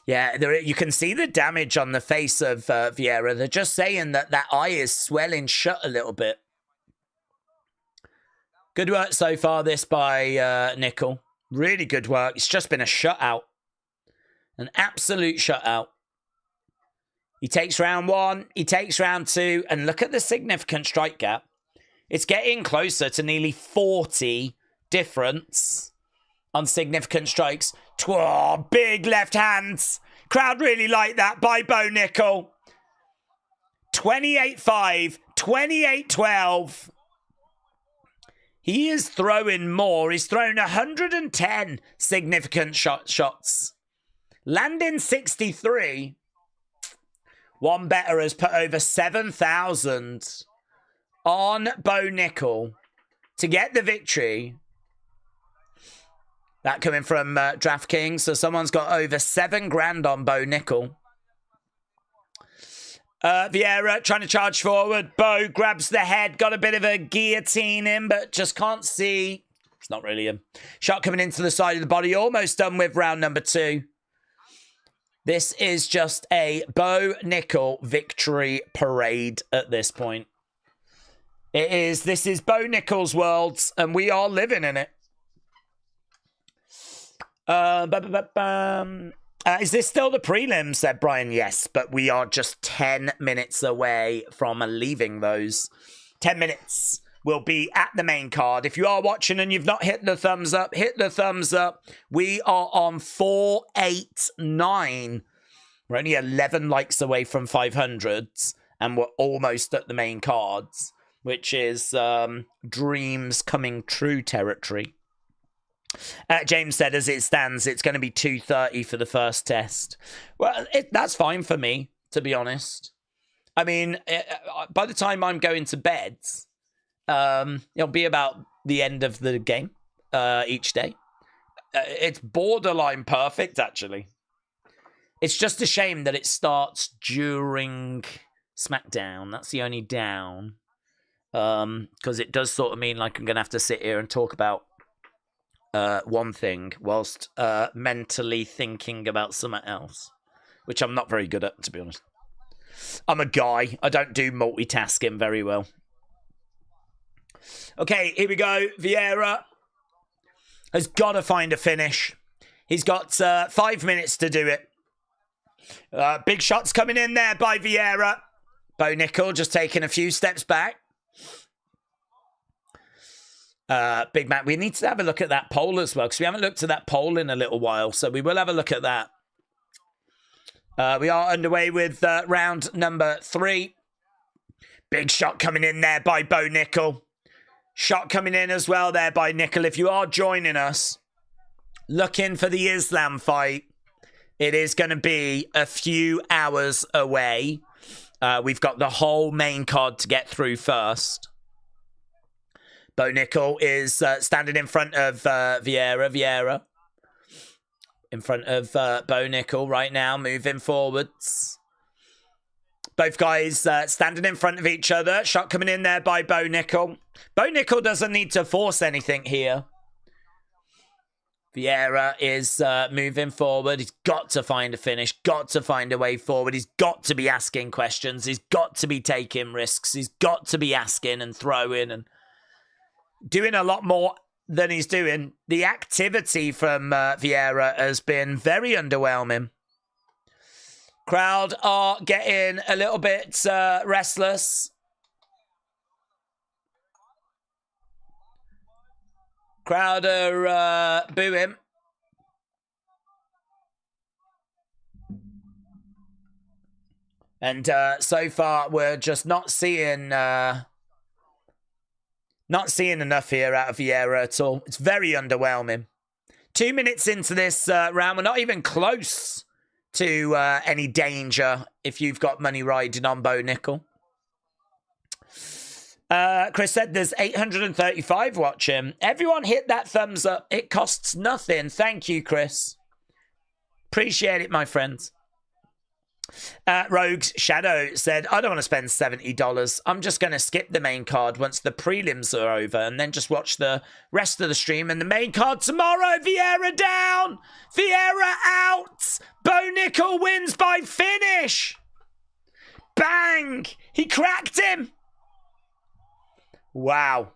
Yeah, you can see the damage on the face of Vieira. They're just saying that that eye is swelling shut a little bit. Good work so far, this by Nickel. Really good work. It's just been a shutout. An absolute shutout. He takes round 1. He takes round 2. And look at the significant strike gap. It's getting closer to nearly 40 difference on significant strikes. Big left hands. Crowd really like that by Bo Nickel. 28-5, 28-12. He is throwing more. He's thrown 110 significant shots. Landing 63. One better has put over 7,000 on Bo Nickel to get the victory. That coming from DraftKings. So someone's got over 7 grand on Bo Nickel. Vieira trying to charge forward. Bo grabs the head. Got a bit of a guillotine in, but just can't see. It's not really him. Shot coming into the side of the body. Almost done with round number 2. This is just a Bo Nickel victory parade at this point. This is Bo Nickel's world, and we are living in it. Is this still the prelims, said Brian? Yes, but we are just 10 minutes away from leaving those. 10 minutes. We'll be at the main card. If you are watching and you've not hit the thumbs up, hit the thumbs up. We are on 489. We're only 11 likes away from 500s, and we're almost at the main cards, which is dreams coming true territory. James said, as it stands, it's going to be 2:30 for the first test. Well, that's fine for me, to be honest. I mean, by the time I'm going to bed, it'll be about the end of the game each day. It's borderline perfect, actually. It's just a shame that it starts during SmackDown. That's the only down. Because it does sort of mean like I'm going to have to sit here and talk about one thing whilst mentally thinking about something else, which I'm not very good at, to be honest. I'm a guy. I don't do multitasking very well. Okay, here we go. Vieira has got to find a finish. He's got 5 minutes to do it. Big shots coming in there by Vieira. Bo Nickel just taking a few steps back. Big Mac, we need to have a look at that poll as well, because we haven't looked at that poll in a little while, so we will have a look at that. We are underway with round number 3. Big shot coming in there by Bo Nickel. Shot coming in as well there by Nickel. If you are joining us, looking for the Islam fight, it is going to be a few hours away. We've got the whole main card to get through first. Bo Nickel is standing in front of Vieira. Vieira in front of Bo Nickel right now, moving forwards. Both guys standing in front of each other. Shot coming in there by Bo Nickel. Bo Nickel doesn't need to force anything here. Vieira is moving forward. He's got to find a finish, got to find a way forward. He's got to be asking questions. He's got to be taking risks. He's got to be asking and throwing and doing a lot more than he's doing. The activity from Vieira has been very underwhelming. Crowd are getting a little bit restless. Crowd are booing. And so far, we're just not seeing enough here out of Vieira at all. It's very underwhelming. 2 minutes into this round, we're not even close to any danger if you've got money riding on Bo Nickel. Chris said there's 835 watching. Everyone hit that thumbs up. It costs nothing. Thank you, Chris. Appreciate it, my friends. Rogue's Shadow said, I don't want to spend $70. I'm just going to skip the main card once the prelims are over and then just watch the rest of the stream and the main card tomorrow. Vieira down. Vieira out. Bo Nickel wins by finish. Bang. He cracked him. Wow.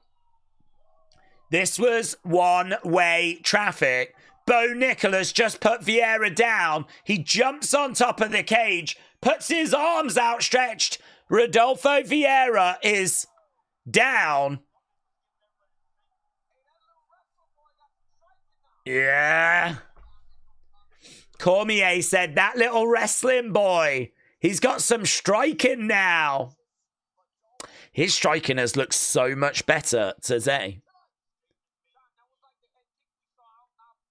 This was one-way traffic. Bo Nicholas just put Vieira down. He jumps on top of the cage, puts his arms outstretched. Rodolfo Vieira is down. Yeah. Cormier said, that little wrestling boy, he's got some striking now. His striking has looked so much better today.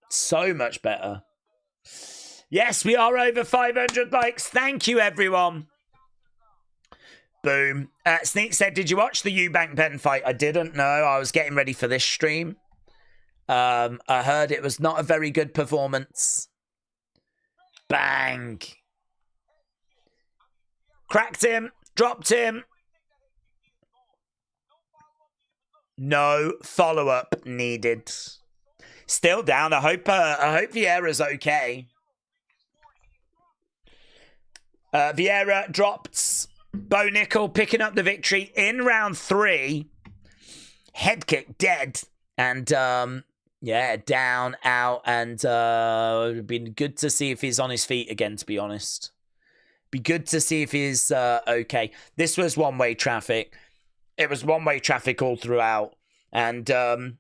So much better. Yes, we are over 500 likes. Thank you, everyone. Boom. Sneak said, did you watch the Eubank Ben fight? I didn't know. I was getting ready for this stream. I heard it was not a very good performance. Bang. Cracked him. Dropped him. No follow-up needed. Still down. I hope Vieira's okay. Vieira dropped. Bo Nickel picking up the victory in round 3. Head kick dead. And yeah, down, out, and it'd been good to see if he's on his feet again, to be honest. Be good to see if he's okay. This was one-way traffic. It was one-way traffic all throughout. And,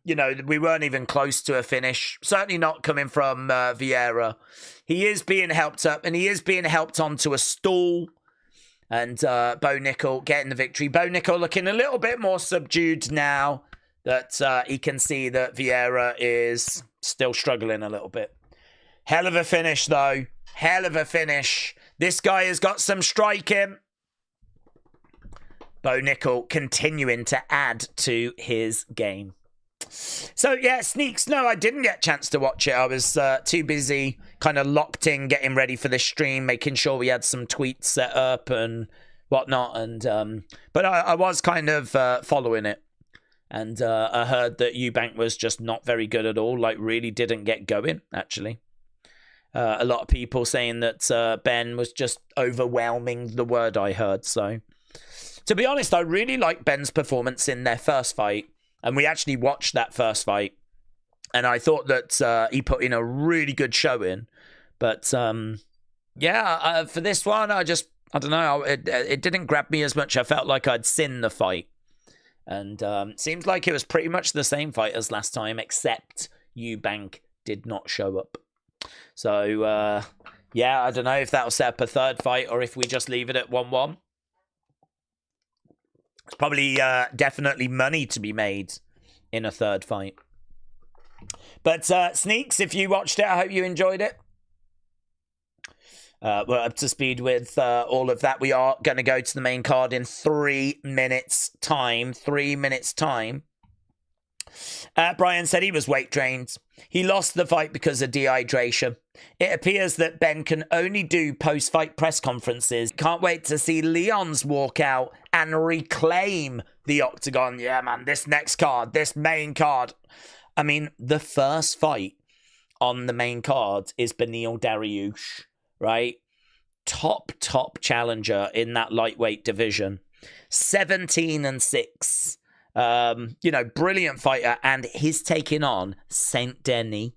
you know, we weren't even close to a finish. Certainly not coming from Vieira. He is being helped up, and he is being helped onto a stool. And Bo Nickel getting the victory. Bo Nickel looking a little bit more subdued now that he can see that Vieira is still struggling a little bit. Hell of a finish, though. Hell of a finish. This guy has got some striking. Bo Nickel continuing to add to his game. So, yeah, Sneaks. No, I didn't get a chance to watch it. I was too busy kind of locked in, getting ready for the stream, making sure we had some tweets set up and whatnot. And but I was kind of following it. And I heard that Eubank was just not very good at all, like really didn't get going, actually. A lot of people saying that Ben was just overwhelming, the word I heard. So, to be honest, I really liked Ben's performance in their first fight. And we actually watched that first fight. And I thought that he put in a really good showing. But, yeah, for this one, I don't know. It didn't grab me as much. I felt like I'd seen the fight. And seems like it was pretty much the same fight as last time, except Eubank did not show up. So, yeah, I don't know if that'll set up a third fight or if we just leave it at 1-1. It's probably definitely money to be made in a third fight. But Sneaks, if you watched it, I hope you enjoyed it. We're up to speed with all of that. We are going to go to the main card in 3 minutes' time. 3 minutes' time. Brian said he was weight drained. He lost the fight because of dehydration. It appears that Ben can only do post-fight press conferences. Can't wait to see Leon's walk out and reclaim the octagon. Yeah, man, this next card, this main card. I mean, the first fight on the main card is Beneil Dariush, right? Top challenger in that lightweight division. 17-6. You know, brilliant fighter, and he's taking on Saint Denis.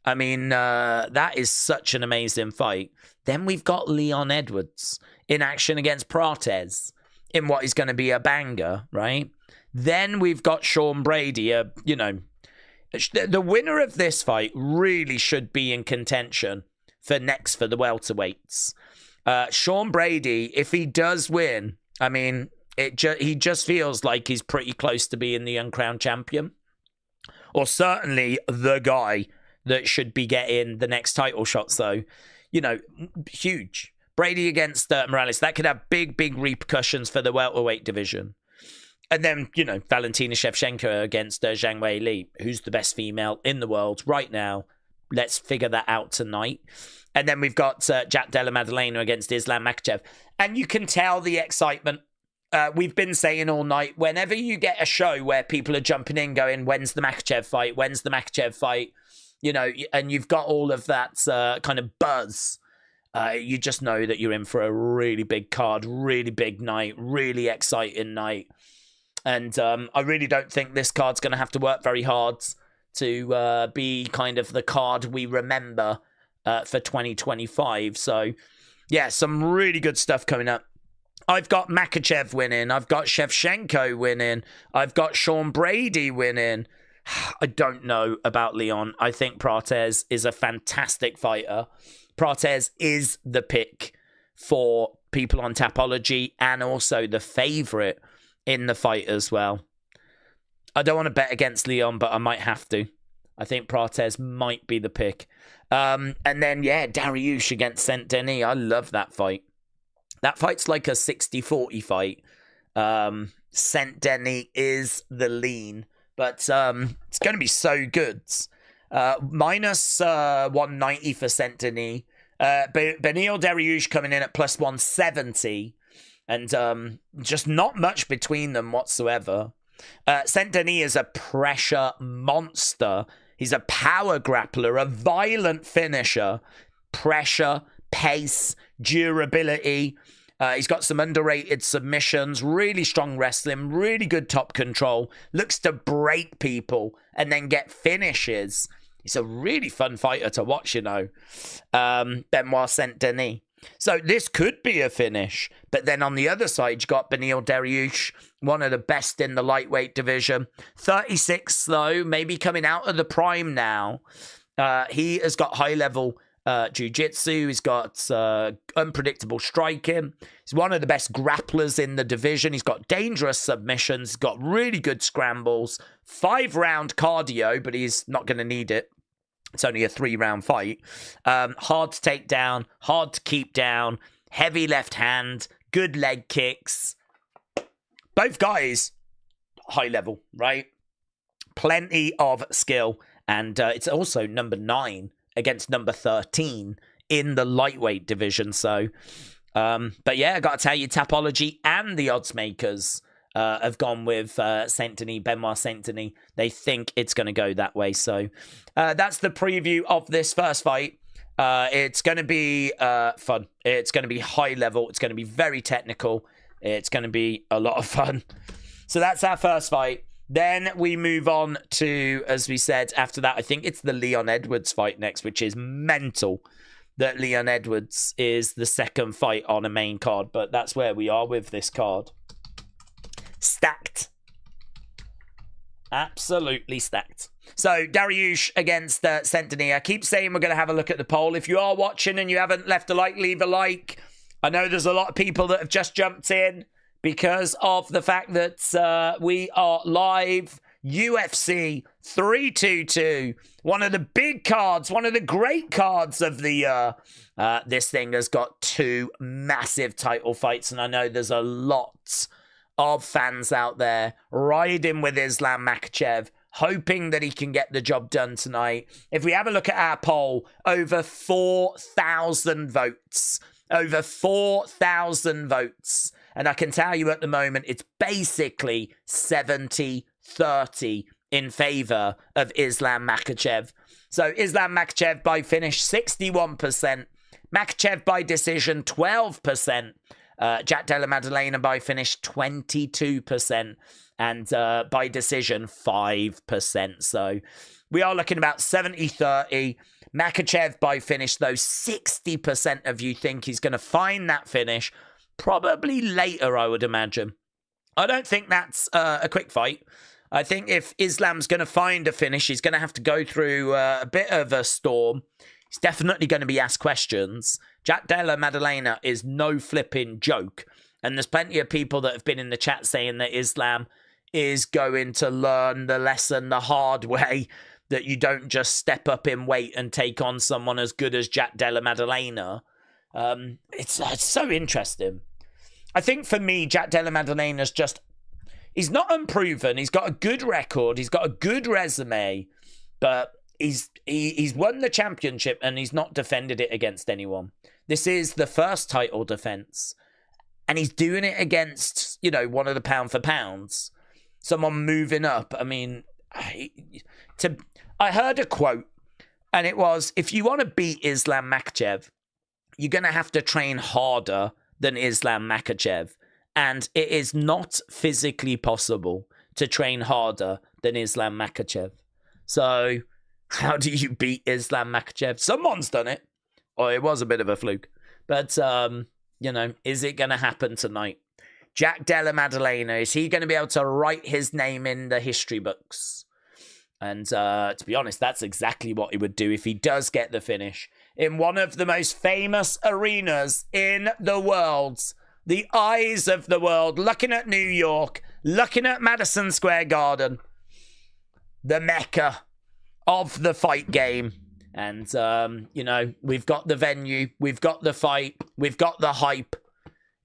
I mean, that is such an amazing fight. Then we've got Leon Edwards in action against Cortez in what is going to be a banger, right? Then we've got Sean Brady. You know, the winner of this fight really should be in contention for the welterweights. Sean Brady, if he does win, I mean, he just feels like he's pretty close to being the uncrowned champion. Or certainly the guy that should be getting the next title shots, though. You know, huge. Brady against Morales. That could have big repercussions for the welterweight division. And then, you know, Valentina Shevchenko against Zhang Weili, who's the best female in the world right now. Let's figure that out tonight. And then we've got Jack Della Maddalena against Islam Makhachev. And you can tell the excitement. We've been saying all night, whenever you get a show where people are jumping in going, when's the Makhachev fight? When's the Makhachev fight? You know, and you've got all of that kind of buzz. You just know that you're in for a really big card, really big night, really exciting night. And I really don't think this card's going to have to work very hard to be kind of the card we remember for 2025. So, yeah, some really good stuff coming up. I've got Makhachev winning. I've got Shevchenko winning. I've got Sean Brady winning. I don't know about Leon. I think Cortez is a fantastic fighter. Cortez is the pick for people on Tapology and also the favorite in the fight as well. I don't want to bet against Leon, but I might have to. I think Cortez might be the pick. And then, yeah, Dariush against Saint Denis. I love that fight. That fight's like a 60-40 fight. Saint Denis is the lean, but it's going to be so good. Minus 190 for Saint Denis. Beneil Dariush coming in at plus 170. And just not much between them whatsoever. Saint Denis is a pressure monster. He's a power grappler, a violent finisher. Pressure, pace, durability. He's got some underrated submissions, really strong wrestling, really good top control. Looks to break people and then get finishes. He's a really fun fighter to watch, you know. Benoit Saint Denis. So this could be a finish. But then on the other side, you got Beneil Dariush, one of the best in the lightweight division. 36, though, maybe coming out of the prime now. He has got high-level jiu-jitsu. He's got unpredictable striking. He's one of the best grapplers in the division. He's got dangerous submissions. He's got really good scrambles. 5-round cardio, but he's not going to need it. It's only a 3-round fight. Hard to take down, hard to keep down, heavy left hand, good leg kicks. Both guys, high level, right? Plenty of skill. And it's also number 9 against number 13 in the lightweight division. So, but yeah, I got to tell you, Tapology and the odds makers have gone with Saint Denis, Benoit Saint Denis. They think it's going to go that way. So that's the preview of this first fight. It's going to be fun. It's going to be high level. It's going to be very technical. It's going to be a lot of fun. So that's our first fight. Then we move on to, as we said, after that, I think it's the Leon Edwards fight next, which is mental that Leon Edwards is the second fight on a main card. But that's where we are with this card. Stacked. Absolutely stacked. So, Dariush against Saint Denis. I keep saying we're going to have a look at the poll. If you are watching and you haven't left a like, leave a like. I know there's a lot of people that have just jumped in because of the fact that we are live. UFC 322. One of the big cards, one of the great cards of the year. This thing has got 2 massive title fights, and I know there's a lot of fans out there riding with Islam Makhachev, hoping that he can get the job done tonight. If we have a look at our poll, over 4,000 votes. Over 4,000 votes. And I can tell you at the moment, it's basically 70-30 in favor of Islam Makhachev. So Islam Makhachev by finish, 61%. Makhachev by decision, 12%. Jack Della Maddalena by finish, 22%. And by decision, 5%. So we are looking about 70-30. Makhachev by finish, though, 60% of you think he's going to find that finish. Probably later, I would imagine. I don't think that's a quick fight. I think if Islam's going to find a finish, he's going to have to go through a bit of a storm. He's definitely going to be asked questions. Jack Della Maddalena is no flipping joke. And there's plenty of people that have been in the chat saying that Islam is going to learn the lesson the hard way, that you don't just step up in weight and take on someone as good as Jack Della Maddalena. It's so interesting. I think for me, Jack Della Maddalena's just... He's not unproven. He's got a good record. He's got a good resume. But he's won the championship and he's not defended it against anyone. This is the first title defense. And he's doing it against, you know, one of the pound for pounds. Someone moving up. I mean, I heard a quote. And it was, if you want to beat Islam Makhachev, you're going to have to train harder than Islam Makhachev. And it is not physically possible to train harder than Islam Makhachev. So how do you beat Islam Makhachev? Someone's done it. Or it was a bit of a fluke. But, you know, is it going to happen tonight? Jack Della Maddalena, is he going to be able to write his name in the history books? And to be honest, that's exactly what he would do if he does get the finish. In one of the most famous arenas in the world, the eyes of the world, looking at New York, looking at Madison Square Garden, the mecca of the fight game. And, you know, we've got the venue, we've got the fight, we've got the hype.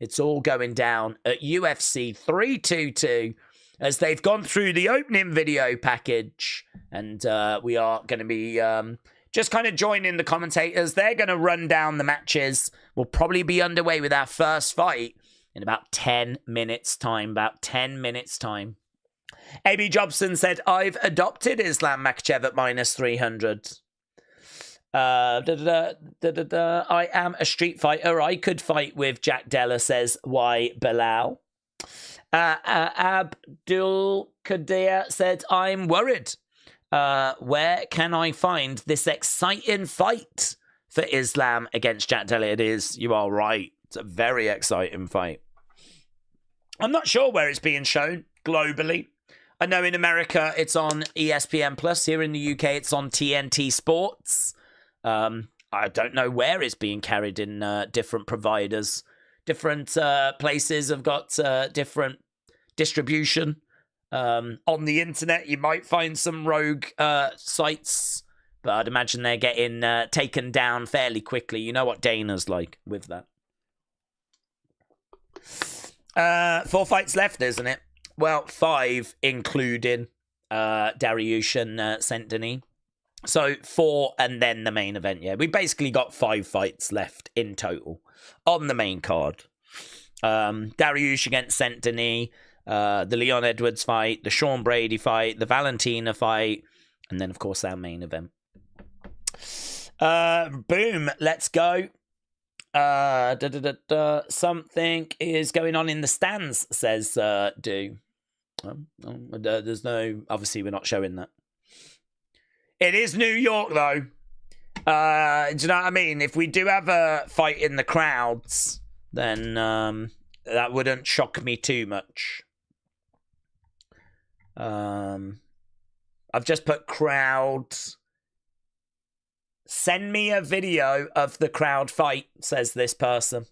It's all going down at UFC 322 as they've gone through the opening video package. And we are going to be just kind of joining the commentators. They're going to run down the matches. We'll probably be underway with our first fight in about 10 minutes' time. AB Jobson said, I've adopted Islam Makhachev at minus 300. I am a street fighter. I could fight with Jack Della, says Y Bilal. Abdul Qadir said, I'm worried. Where can I find this exciting fight for Islam against Jack Della? It is, you are right. It's a very exciting fight. I'm not sure where it's being shown globally. I know in America it's on ESPN Plus. Here in the UK it's on TNT Sports. I don't know where it's being carried in different providers. Different places have got different distribution. On the internet, you might find some rogue sites, but I'd imagine they're getting taken down fairly quickly. You know what Dana's like with that. 4 fights left, isn't it? Well, 5, including Dariush and Saint-Denis. So 4 and then the main event, yeah. We basically got 5 fights left in total on the main card. Dariush against Saint-Denis, the Leon Edwards fight, the Sean Brady fight, the Valentina fight, and then, of course, our main event. Boom, let's go. Something is going on in the stands, says Do. There's no... Obviously, we're not showing that. It is New York, though. Do you know what I mean? If we do have a fight in the crowds, then that wouldn't shock me too much. I've just put crowd. Send me a video of the crowd fight, says this person.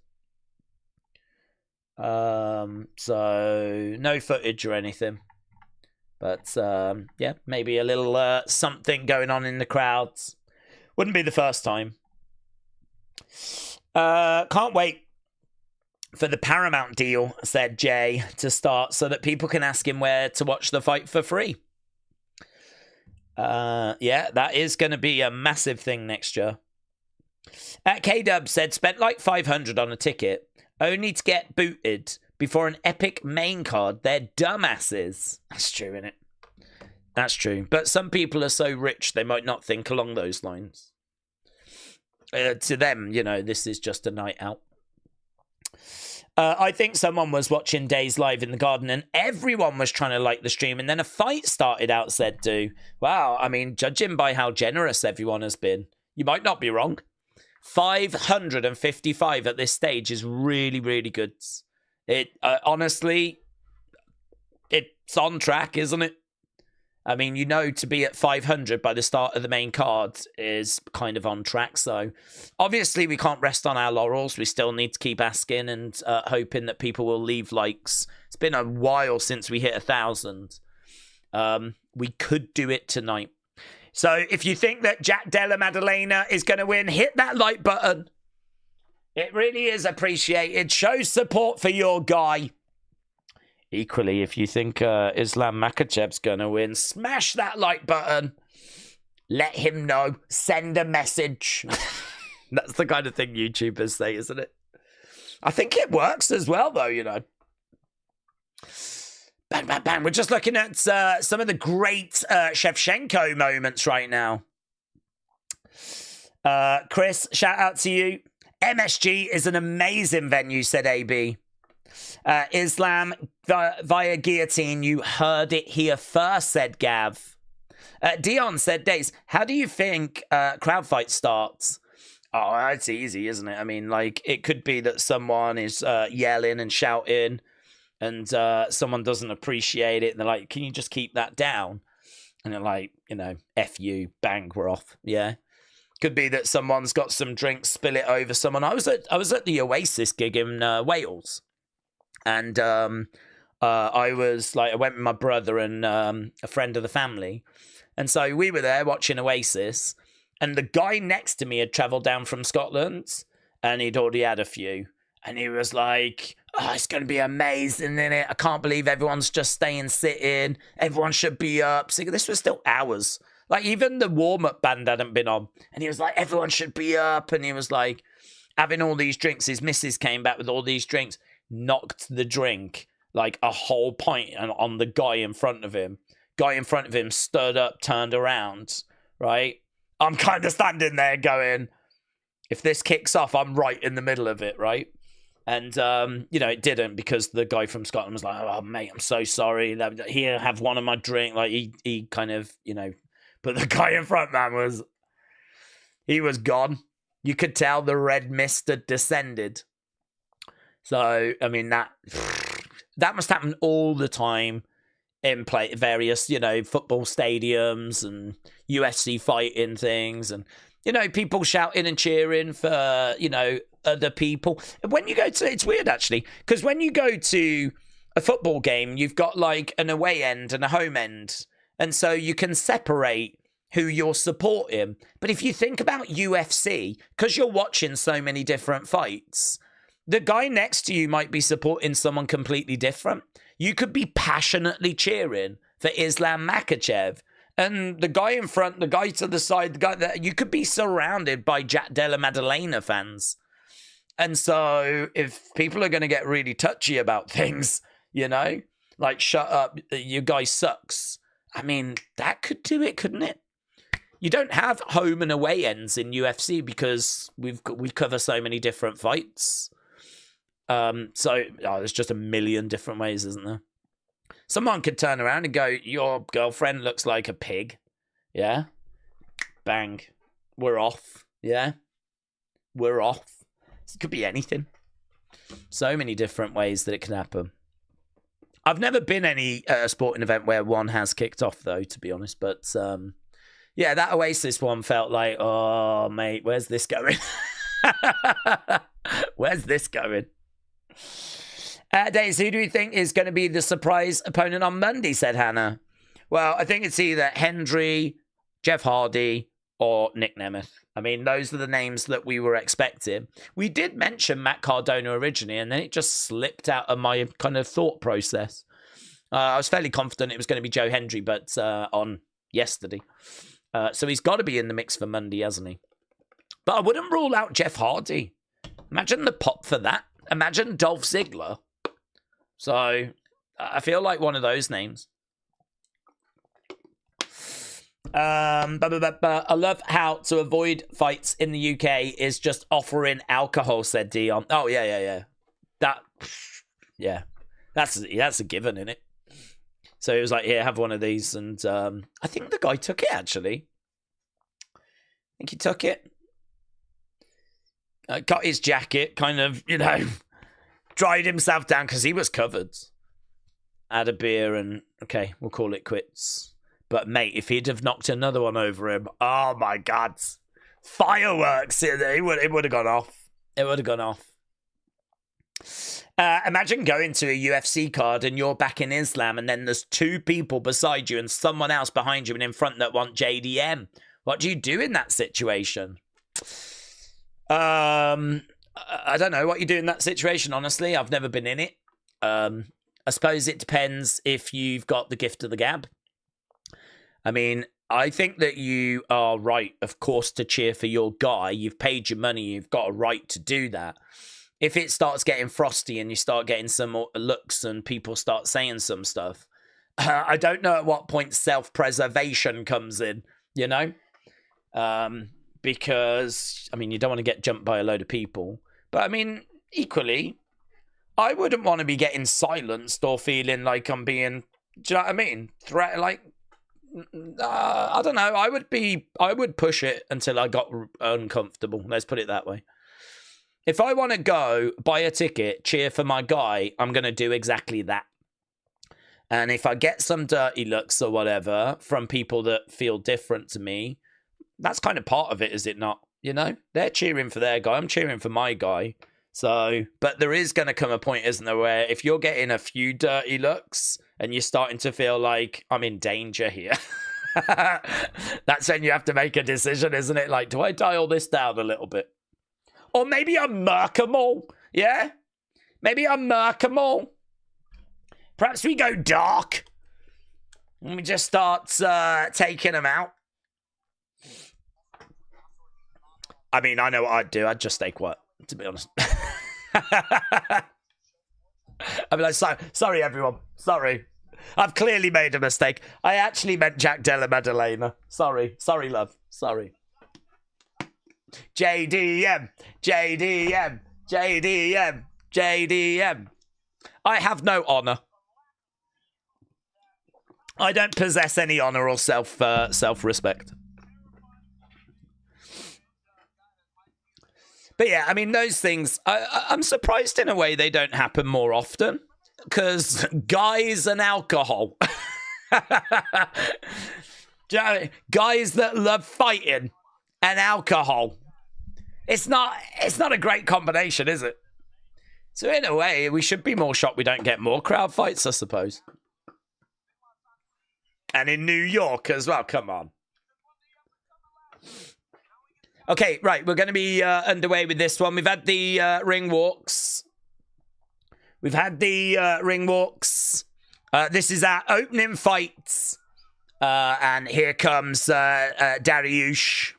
So no footage or anything. But, yeah, maybe a little something going on in the crowds. Wouldn't be the first time. Can't wait for the Paramount deal, said Jay, to start so that people can ask him where to watch the fight for free. Yeah, that is going to be a massive thing next year. K-Dub said, spent like 500 on a ticket, only to get booted before an epic main card. They're dumbasses. That's true, innit? That's true. But some people are so rich, they might not think along those lines. To them, you know, this is just a night out. I think someone was watching Days Live in the garden and everyone was trying to like the stream. And then a fight started out, said Do. Wow, I mean, judging by how generous everyone has been, you might not be wrong. 555 at this stage is really, really good. It honestly, it's on track, isn't it? I mean, you know, to be at 500 by the start of the main card is kind of on track. So obviously we can't rest on our laurels. We still need to keep asking and hoping that people will leave likes. It's been a while since we hit 1,000. We could do it tonight. So if you think that Jack Della Maddalena is going to win, hit that like button. It really is appreciated. Show support for your guy. Equally, if you think Islam Makhachev's going to win, smash that like button. Let him know. Send a message. That's the kind of thing YouTubers say, isn't it? I think it works as well, though, you know. Bang, bang, bang. We're just looking at some of the great Shevchenko moments right now. Chris, shout out to you. MSG is an amazing venue, said AB. Islam via guillotine. You heard it here first, said Gav. Dion said, Days, how do you think crowd fight starts? Oh, that's easy, isn't it? I mean, like, it could be that someone is yelling and shouting and someone doesn't appreciate it. And they're like, can you just keep that down? And they're like, you know, F you, bang, we're off. Yeah. Could be that someone's got some drinks, spill it over someone. I was at the Oasis gig in Wales. And I went with my brother and a friend of the family. And so we were there watching Oasis. And the guy next to me had travelled down from Scotland. And he'd already had a few. And he was like, oh, it's going to be amazing, innit? I can't believe everyone's just staying sitting. Everyone should be up. So this was still hours. Like, even the warm-up band hadn't been on. And he was like, everyone should be up. And he was like, having all these drinks. His missus came back with all these drinks. Knocked the drink, like a whole pint, on the guy in front of him. Guy in front of him stood up, turned around, right? I'm kind of standing there going, if this kicks off, I'm right in the middle of it, right? And, you know, it didn't, because the guy from Scotland was like, oh, mate, I'm so sorry. Here, have one of my drink. Like, he kind of, you know, but the guy in front, man, he was gone. You could tell the red mist had descended. So, I mean, that must happen all the time in various, you know, football stadiums and UFC fighting things, and, you know, people shouting and cheering for, you know, other people. When you go to, it's weird actually, because when you go to a football game, you've got like an away end and a home end, and so you can separate who you're supporting. But if you think about UFC, because you're watching so many different fights, the guy next to you might be supporting someone completely different. You could be passionately cheering for Islam Makhachev, and the guy in front, the guy to the side, the guy that you could be surrounded by Jack Della Maddalena fans. And so if people are going to get really touchy about things, you know, like, shut up, your guy sucks. I mean, that could do it, couldn't it? You don't have home and away ends in UFC because we cover so many different fights. There's just a million different ways, isn't there? Someone could turn around and go, your girlfriend looks like a pig. Yeah. Bang. We're off. Yeah. We're off. It could be anything. So many different ways that it can happen. I've never been any sporting event where one has kicked off, though, to be honest. But, yeah, that Oasis one felt like, oh, mate, where's this going? Where's this going? Days, who do you think is going to be the surprise opponent on Monday, said Hannah. Well, I think it's either Hendry, Jeff Hardy, or Nick Nemeth. I mean, those are the names that we were expecting. We did mention Matt Cardona originally, and then it just slipped out of my kind of thought process. I was fairly confident it was going to be Joe Hendry, but on yesterday. So he's got to be in the mix for Monday, hasn't he? But I wouldn't rule out Jeff Hardy. Imagine the pop for that. Imagine Dolph Ziggler. So I feel like one of those names. I love how to avoid fights in the UK is just offering alcohol, said Dion. Oh, yeah. That's a given, isn't it? So it was like, here, have one of these. And I think the guy took it, actually. I think he took it. Got his jacket, kind of, you know, dried himself down because he was covered. Had a beer and, okay, we'll call it quits. But, mate, if he'd have knocked another one over him, oh, my God. Fireworks. It would have gone off. It would have gone off. Imagine going to a UFC card and you're back in Islam and then there's two people beside you and someone else behind you and in front that want JDM. What do you do in that situation? I don't know what you do in that situation, honestly. I've never been in it. I suppose it depends if you've got the gift of the gab. I mean, I think that you are right, of course, to cheer for your guy. You've paid your money. You've got a right to do that. If it starts getting frosty and you start getting some looks and people start saying some stuff, I don't know at what point self-preservation comes in, you know? Because, I mean, you don't want to get jumped by a load of people. But, I mean, equally, I wouldn't want to be getting silenced or feeling like I'm being, do you know what I mean? I don't know. I would push it until I got uncomfortable. Let's put it that way. If I want to go buy a ticket, cheer for my guy, I'm going to do exactly that. And if I get some dirty looks or whatever from people that feel different to me, that's kind of part of it, is it not? You know, they're cheering for their guy. I'm cheering for my guy. So, but there is going to come a point, isn't there, where if you're getting a few dirty looks and you're starting to feel like I'm in danger here, that's when you have to make a decision, isn't it? Like, do I dial this down a little bit? Or maybe I murk them all, yeah? Maybe I murk them all. Perhaps we go dark and we just start taking them out. I mean, I know what I'd do. I'd just stay quiet, to be honest. I'd be like, sorry, everyone. Sorry. I've clearly made a mistake. I actually meant Jack Della Maddalena. Sorry. Sorry, love. Sorry. JDM. JDM. JDM. JDM. I have no honor. I don't possess any honor or self-respect. But yeah, I mean, those things, I'm surprised in a way they don't happen more often. Because guys and alcohol. Guys that love fighting and alcohol. It's not a great combination, is it? So in a way, we should be more shocked we don't get more crowd fights, I suppose. And in New York as well, come on. Okay, right, we're going to be underway with this one. We've had the ring walks. We've had the ring walks. This is our opening fight. And here comes Dariush.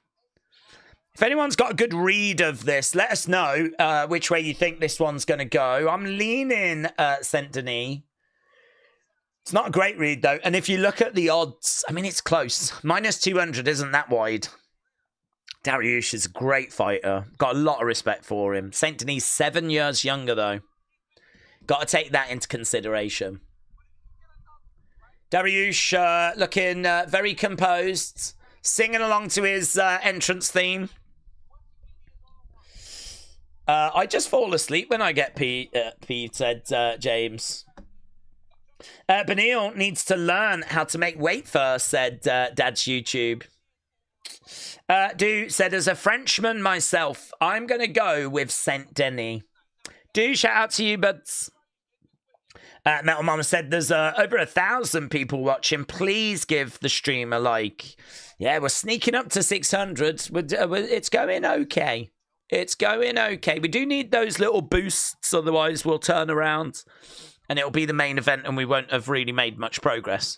If anyone's got a good read of this, let us know which way you think this one's going to go. I'm leaning Saint Denis. It's not a great read, though. And if you look at the odds, I mean, it's close. Minus 200 isn't that wide. Dariush is a great fighter. Got a lot of respect for him. Saint Denis, 7 years younger, though. Got to take that into consideration. Dariush looking very composed. Singing along to his entrance theme. I just fall asleep when I get peed, said James. Benil needs to learn how to make weight first, said Dad's YouTube. Said, as a Frenchman myself, I'm going to go with Saint Denis. Shout out to you, buds. Metal Mama said there's over 1,000 people watching. Please give the stream a like. Yeah, we're sneaking up to 600. It's going okay. It's going okay. We do need those little boosts, otherwise we'll turn around and it'll be the main event and we won't have really made much progress.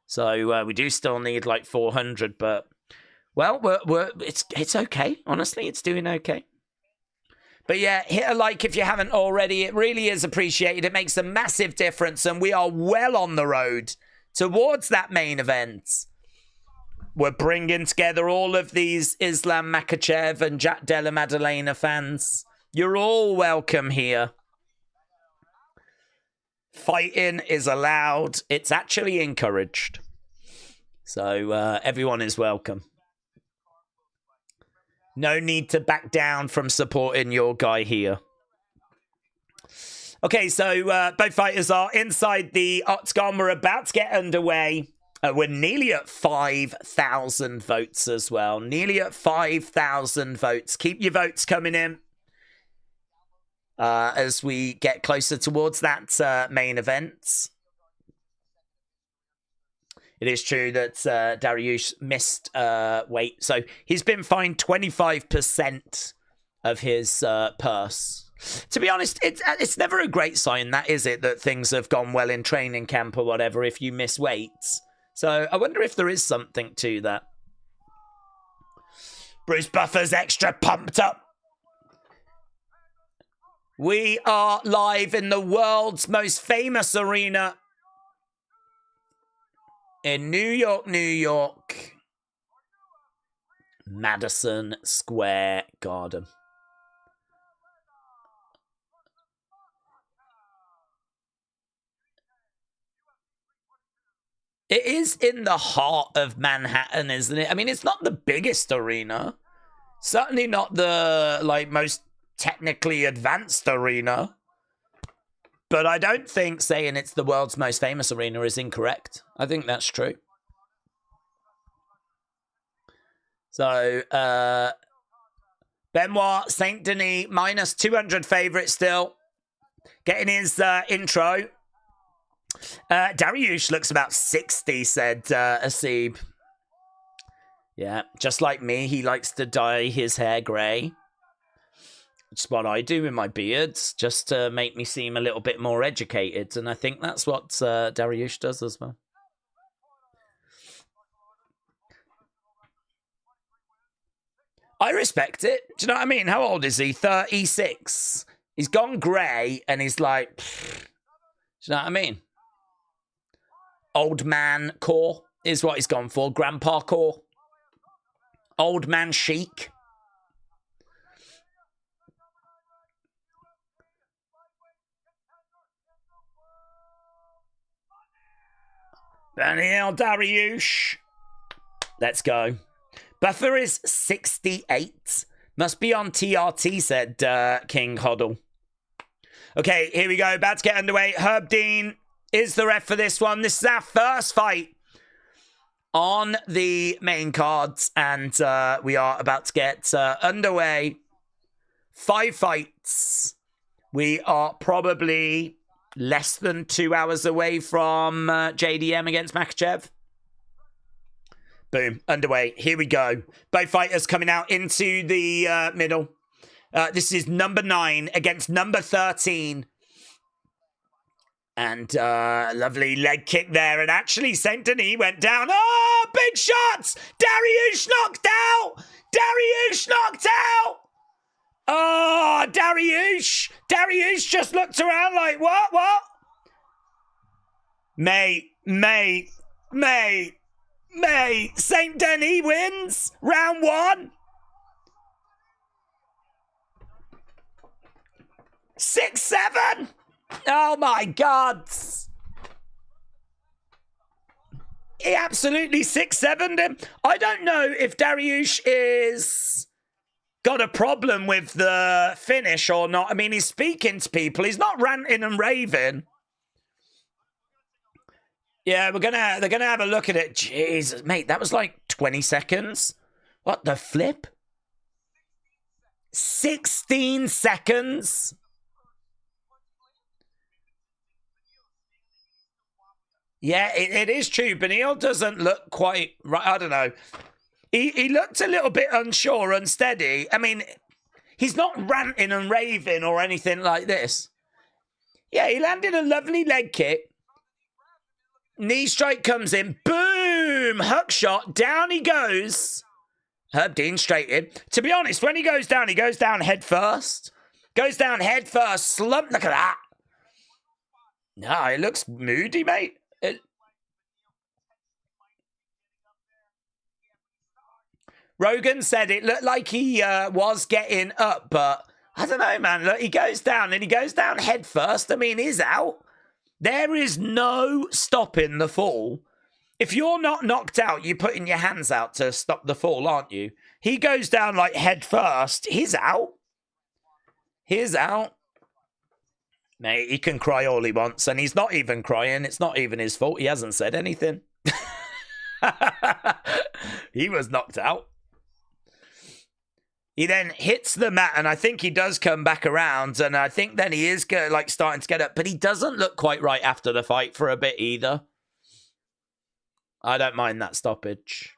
So we do still need like 400, but well, it's okay. Honestly, it's doing okay. But yeah, hit a like if you haven't already. It really is appreciated. It makes a massive difference, and we are well on the road towards that main event. We're bringing together all of these Islam Makhachev and Jack Della Maddalena fans. You're all welcome here. Fighting is allowed. It's actually encouraged. So everyone is welcome. No need to back down from supporting your guy here. Okay, so both fighters are inside the octagon. We're about to get underway. We're nearly at 5,000 votes as well. Nearly at 5,000 votes. Keep your votes coming in as we get closer towards that main event. It is true that Dariush missed weight. So he's been fined 25% of his purse. To be honest, it's never a great sign, that is it, that things have gone well in training camp or whatever if you miss weights. So I wonder if there is something to that. Bruce Buffer's extra pumped up. We are live in the world's most famous arena in New York, New York. Madison Square Garden. It is in the heart of Manhattan, isn't it? I mean, it's not the biggest arena. Certainly not the, like, most technically advanced arena. But I don't think saying it's the world's most famous arena is incorrect. I think that's true. So, Benoit Saint Denis, minus 200 favourite still. Getting his intro. Dariush looks about 60, said Asib. Yeah, just like me, he likes to dye his hair grey. It's what I do with my beards, just to make me seem a little bit more educated. And I think that's what Dariush does as well. I respect it. Do you know what I mean? How old is he? 36. He's gone grey and he's like... do you know what I mean? Old man core is what he's gone for. Grandpa core. Old man chic. Daniel Dariush. Let's go. Buffer is 68. Must be on TRT, said King Hoddle. Okay, here we go. About to get underway. Herb Dean is the ref for this one. This is our first fight on the main cards. And we are about to get underway. 5 fights. We are probably less than 2 hours away from JDM against Makhachev. Boom, underway. Here we go. Both fighters coming out into the middle. This is number 9 against number 13. And lovely leg kick there. And actually, Saint Denis went down. Oh, big shots! Dariush knocked out! Dariush knocked out! Oh, Dariush! Dariush just looked around like, what? Mate. Saint Denis wins round 1. 6-7. Oh my God. He absolutely 6-7'd him. I don't know if Dariush is got a problem with the finish or not. I mean, he's speaking to people. He's not ranting and raving. Yeah, they're gonna have a look at it. Jesus, mate, that was like 20 seconds. What the flip? 16 seconds. Yeah, it is true. Benil doesn't look quite right. I don't know. He looked a little bit unsure, unsteady. I mean, he's not ranting and raving or anything like this. Yeah, he landed a lovely leg kick. Knee strike comes in. Boom! Hook shot. Down he goes. Herb Dean straight in. To be honest, when he goes down head first. Goes down head first. Slump. Look at that. No, it looks moody, mate. Rogan said it looked like he was getting up, but I don't know, man. Look, he goes down and he goes down head first. I mean, he's out. There is no stopping the fall. If you're not knocked out, you're putting your hands out to stop the fall, aren't you? He goes down like head first. He's out. He's out. Mate, he can cry all he wants, and he's not even crying. It's not even his fault. He hasn't said anything. He was knocked out. He then hits the mat, and I think he does come back around, and I think then he is like starting to get up, but he doesn't look quite right after the fight for a bit either. I don't mind that stoppage.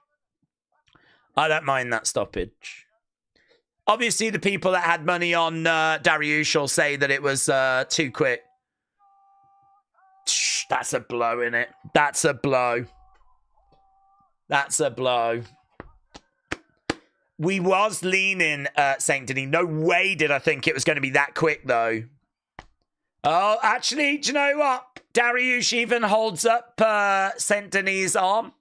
Obviously, the people that had money on Dariush will say that it was too quick. That's a blow, innit? That's a blow. We was leaning Saint Denis. No way did I think it was going to be that quick, though. Oh, actually, do you know what? Dariush even holds up Saint Denis' arm.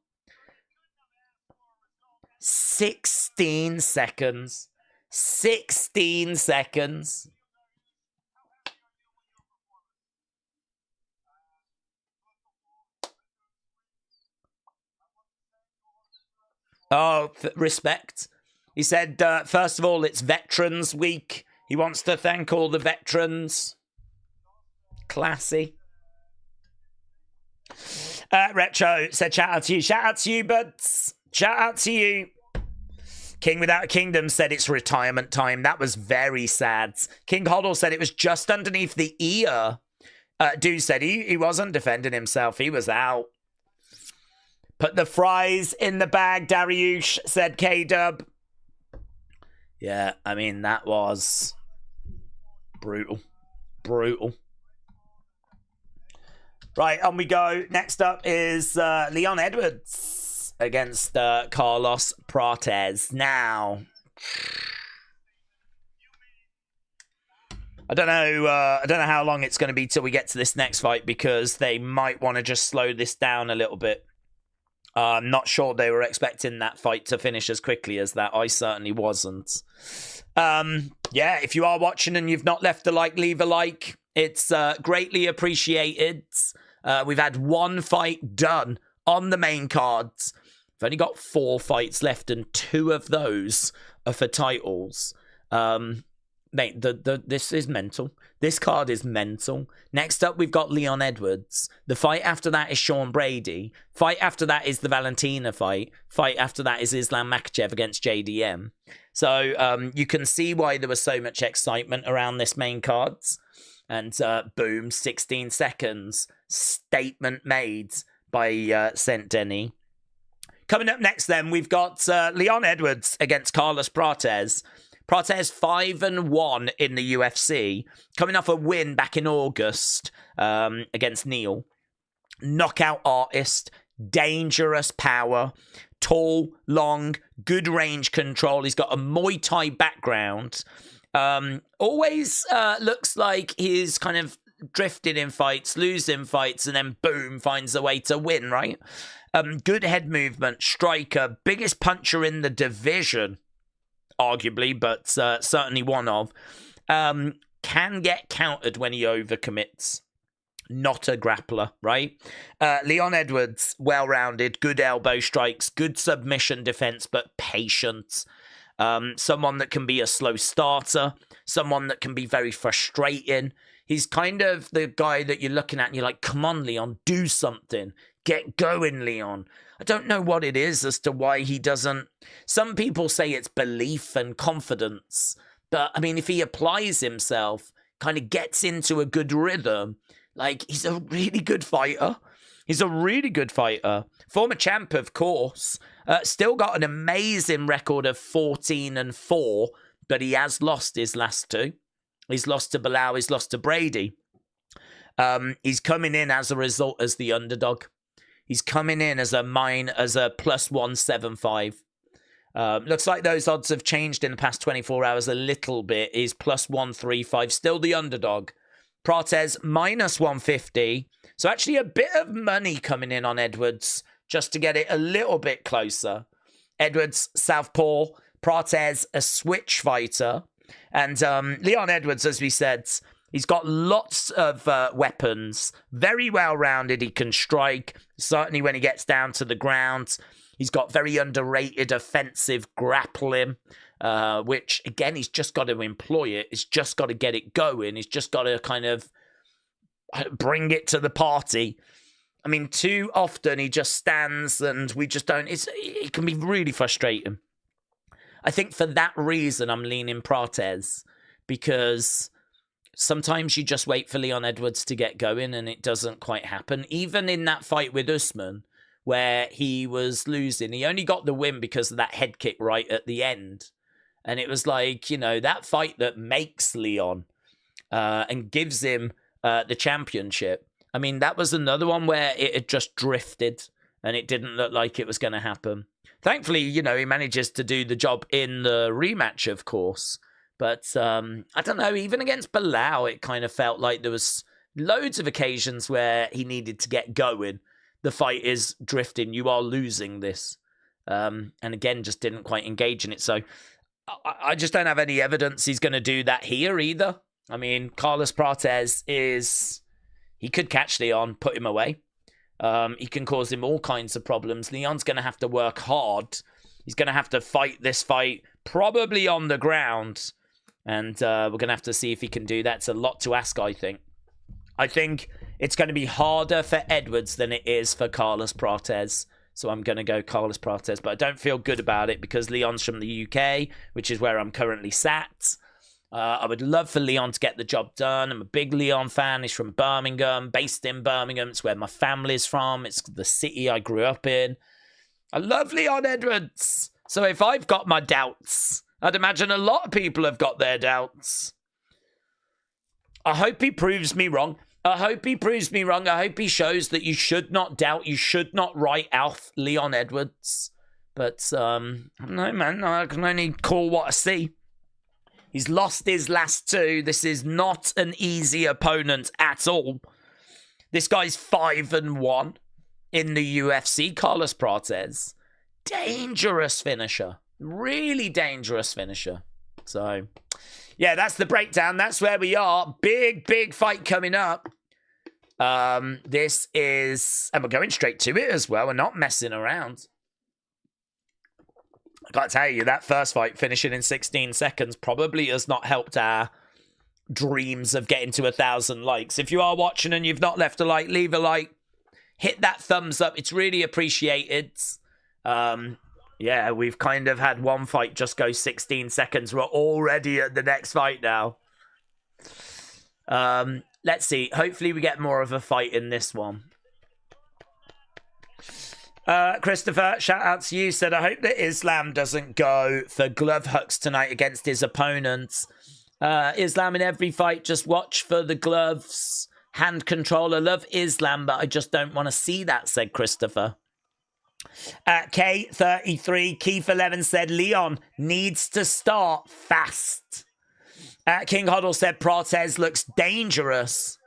16 seconds. 16 seconds. Oh, respect. He said, first of all, it's Veterans Week. He wants to thank all the veterans. Classy. Retro said, shout out to you. Shout out to you, buds. Shout out to you. King Without a Kingdom said it's retirement time. That was very sad. King Hoddle said it was just underneath the ear. Dude said he wasn't defending himself. He was out. Put the fries in the bag, Dariush, said K-Dub. Yeah, I mean, that was brutal. Brutal. Right, on we go. Next up is Leon Edwards against Carlos Prates. Now, I don't know how long it's going to be till we get to this next fight, because they might want to just slow this down a little bit. I'm not sure they were expecting that fight to finish as quickly as that. I certainly wasn't. Yeah, if you are watching and you've not left a like, leave a like. It's greatly appreciated. We've had one fight done on the main cards. We've only got 4 fights left, and 2 of those are for titles. Mate, this is mental. This card is mental. Next up, we've got Leon Edwards. The fight after that is Sean Brady. Fight after that is the Valentina fight. Fight after that is Islam Makhachev against JDM. So you can see why there was so much excitement around this main cards. And boom, 16 seconds. Statement made by Saint Denis. Coming up next then, we've got Leon Edwards against Carlos Prates. Prates 5-1 in the UFC, coming off a win back in August against Neil. Knockout artist, dangerous power, tall, long, good range control. He's got a Muay Thai background. Always looks like he's kind of drifted in fights, losing fights, and then boom, finds a way to win, right? Good head movement, striker, biggest puncher in the division. Arguably, but certainly one of. Can get countered when he overcommits. Not a grappler, right? Leon Edwards, well-rounded, good elbow strikes, good submission defense, but patient. Someone that can be a slow starter, someone that can be very frustrating. He's kind of the guy that you're looking at and you're like, come on, Leon, do something. Get going, Leon. I don't know what it is as to why he doesn't. Some people say it's belief and confidence. But, I mean, if he applies himself, kind of gets into a good rhythm, like, he's a really good fighter. He's a really good fighter. Former champ, of course. Still got an amazing record of 14-4, but he has lost his last 2. He's lost to Bilal, he's lost to Brady. He's coming in as a result as the underdog. He's coming in as a plus 175. Looks like those odds have changed in the past 24 hours a little bit. He's plus 135, still the underdog. Prates minus 150. So actually a bit of money coming in on Edwards just to get it a little bit closer. Edwards, southpaw. Prates, a switch fighter. And Leon Edwards, as we said, he's got lots of weapons. Very well-rounded. He can strike, certainly when he gets down to the ground. He's got very underrated offensive grappling, which, again, he's just got to employ it. He's just got to get it going. He's just got to kind of bring it to the party. I mean, too often he just stands and we just don't... It can be really frustrating. I think for that reason, I'm leaning Prates, because sometimes you just wait for Leon Edwards to get going and it doesn't quite happen. Even in that fight with Usman, where he was losing, he only got the win because of that head kick right at the end. And it was like, you know, that fight that makes Leon and gives him the championship. I mean, that was another one where it had just drifted and it didn't look like it was going to happen. Thankfully, you know, he manages to do the job in the rematch, of course. But I don't know, even against Bilal, it kind of felt like there was loads of occasions where he needed to get going. The fight is drifting. You are losing this. And again, just didn't quite engage in it. So I just don't have any evidence he's going to do that here either. I mean, Carlos Prates he could catch Leon, put him away. He can cause him all kinds of problems. Leon's going to have to work hard He's going to have to fight this fight probably on the ground. And we're going to have to see if he can do that. It's a lot to ask, I think. I think it's going to be harder for Edwards than it is for Carlos Prates. So I'm going to go Carlos Prates. But I don't feel good about it because Leon's from the UK, which is where I'm currently sat. I would love for Leon to get the job done. I'm a big Leon fan. He's from Birmingham, based in Birmingham. It's where my family's from. It's the city I grew up in. I love Leon Edwards. So if I've got my doubts, I'd imagine a lot of people have got their doubts. I hope he proves me wrong. I hope he proves me wrong. I hope he shows that you should not doubt. You should not write off Leon Edwards. But, I don't know, man. I can only call what I see. He's lost his last two. This is not an easy opponent at all. This guy's 5-1 in the UFC. Carlos Prates. Dangerous finisher. Really dangerous finisher. So, yeah, that's the breakdown. That's where we are. Big, big fight coming up. This is... And we're going straight to it as well. We're not messing around. I got to tell you, that first fight finishing in 16 seconds probably has not helped our dreams of getting to 1,000 likes. If you are watching and you've not left a like, leave a like. Hit that thumbs up. It's really appreciated. Yeah, we've kind of had one fight just go 16 seconds. We're already at the next fight now. Let's see. Hopefully we get more of a fight in this one. Christopher, shout out to you, said, I hope that Islam doesn't go for glove hooks tonight against his opponents. Islam in every fight, just watch for the gloves. Hand control. I love Islam, but I just don't want to see that, said Christopher. K33, Keith11 said, Leon needs to start fast. King Hoddle said, Prates looks dangerous.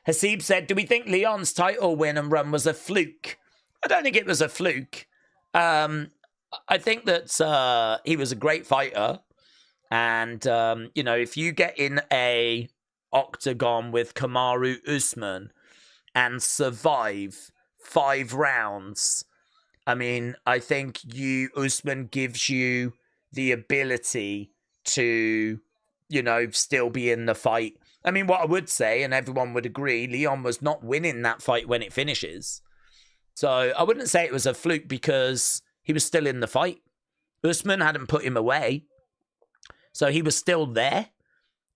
Hasib said, do we think Leon's title win and run was a fluke? I don't think it was a fluke. I think that he was a great fighter. And, you know, if you get in a octagon with Kamaru Usman and survive 5 rounds, I mean, I think Usman gives you the ability to, you know, still be in the fight. I mean, what I would say, and everyone would agree, Leon was not winning that fight when it finishes. So I wouldn't say it was a fluke because he was still in the fight. Usman hadn't put him away. So he was still there.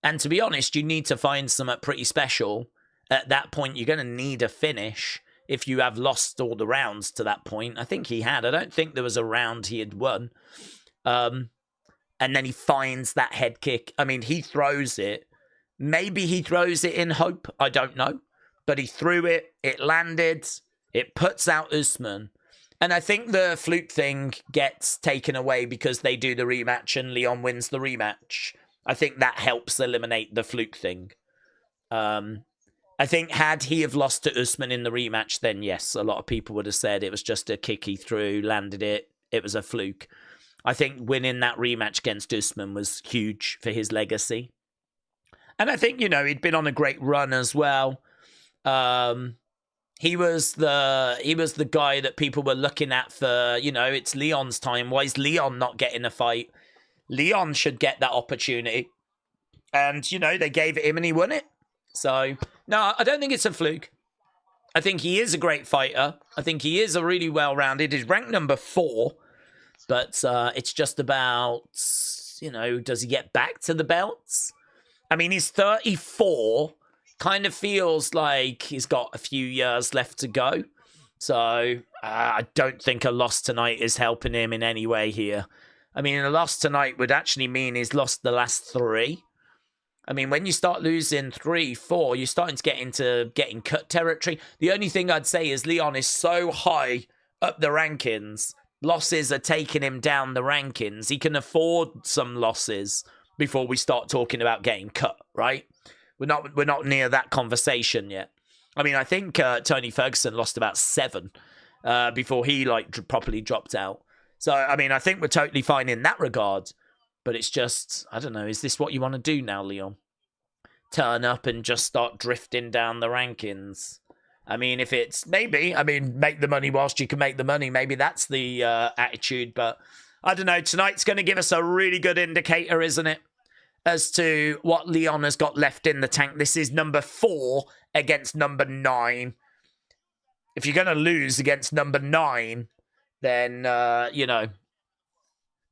And to be honest, you need to find something pretty special. At that point, you're going to need a finish if you have lost all the rounds to that point. I think he had. I don't think there was a round he had won. And then he finds that head kick. I mean, he throws it. Maybe he throws it in hope. I don't know. But he threw it. It landed. It puts out Usman. And I think the fluke thing gets taken away because they do the rematch and Leon wins the rematch. I think that helps eliminate the fluke thing. I think had he have lost to Usman in the rematch, then yes, a lot of people would have said it was just a kick he threw, landed it, it was a fluke. I think winning that rematch against Usman was huge for his legacy. And I think, you know, he'd been on a great run as well. He was the guy that people were looking at for, you know, it's Leon's time. Why is Leon not getting a fight? Leon should get that opportunity. And, you know, they gave it him and he won it. So, no, I don't think it's a fluke. I think he is a great fighter. I think he is a really well-rounded. He's ranked number 4. But it's just about, you know, does he get back to the belts? I mean, he's 34. Kind of feels like he's got a few years left to go. So I don't think a loss tonight is helping him in any way here. I mean, a loss tonight would actually mean he's lost the last 3. I mean, when you start losing 3, 4, you're starting to get into getting cut territory. The only thing I'd say is Leon is so high up the rankings. Losses are taking him down the rankings. He can afford some losses before we start talking about getting cut, right? We're not near that conversation yet. I mean, I think Tony Ferguson lost about 7 before he properly dropped out. So, I mean, I think we're totally fine in that regard. But it's just, I don't know, is this what you want to do now, Leon? Turn up and just start drifting down the rankings? I mean, if it's, maybe, I mean, make the money whilst you can make the money. Maybe that's the attitude. But I don't know. Tonight's going to give us a really good indicator, isn't it? As to what Leon has got left in the tank. This is number 4 against number 9. If you're going to lose against number 9, then, you know,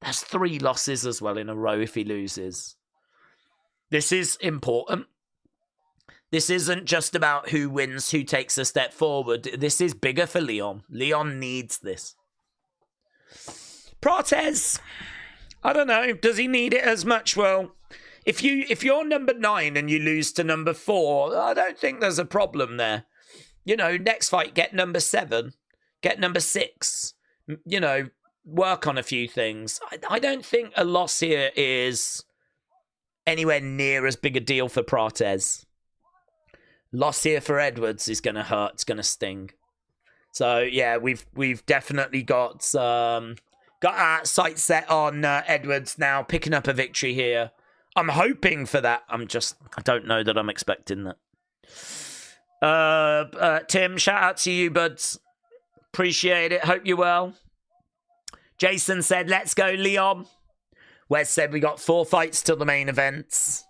that's 3 losses as well in a row if he loses. This is important. This isn't just about who wins, who takes a step forward. This is bigger for Leon. Leon needs this. Cortez, I don't know. Does he need it as much? Well, if you're number 9 and you lose to number 4, I don't think there's a problem there. You know, next fight, get number 7, get number 6. You know, work on a few things. I don't think a loss here is anywhere near as big a deal for Cortez. Loss here for Edwards is going to hurt. It's going to sting. So yeah, we've definitely got our sights set on Edwards now, picking up a victory here. I'm hoping for that. I don't know that I'm expecting that. Tim, shout out to you, buds. Appreciate it. Hope you're well. Jason said, let's go, Leon. Wes said, we got 4 fights till the main events.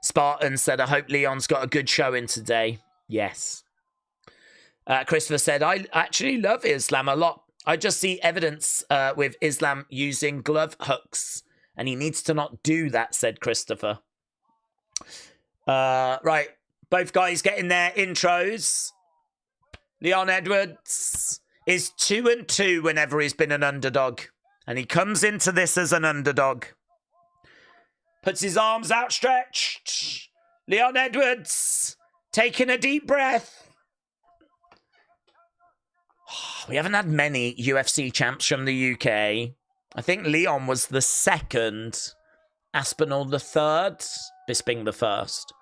Spartan said, I hope Leon's got a good showing today. Yes. Christopher said, I actually love Islam a lot. I just see evidence with Islam using glove hooks, and he needs to not do that, said Christopher. Right. Both guys getting their intros. Leon Edwards is 2-2 whenever he's been an underdog. And he comes into this as an underdog. Puts his arms outstretched. Leon Edwards taking a deep breath. We haven't had many UFC champs from the UK. I think Leon was the 2nd. Aspinall the 3rd. Bisping the 1st.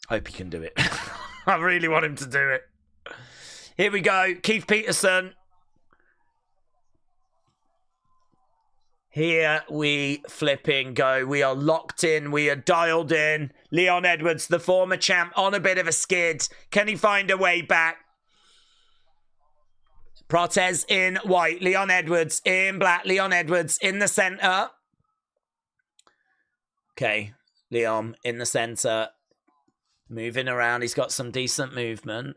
Hope he can do it. I really want him to do it. Here we go. Keith Peterson. Here we flipping go. We are locked in. We are dialed in. Leon Edwards, the former champ, on a bit of a skid. Can he find a way back? Cortez in white. Leon Edwards in black. Leon Edwards in the center. Okay. Leon in the center. Moving around. He's got some decent movement.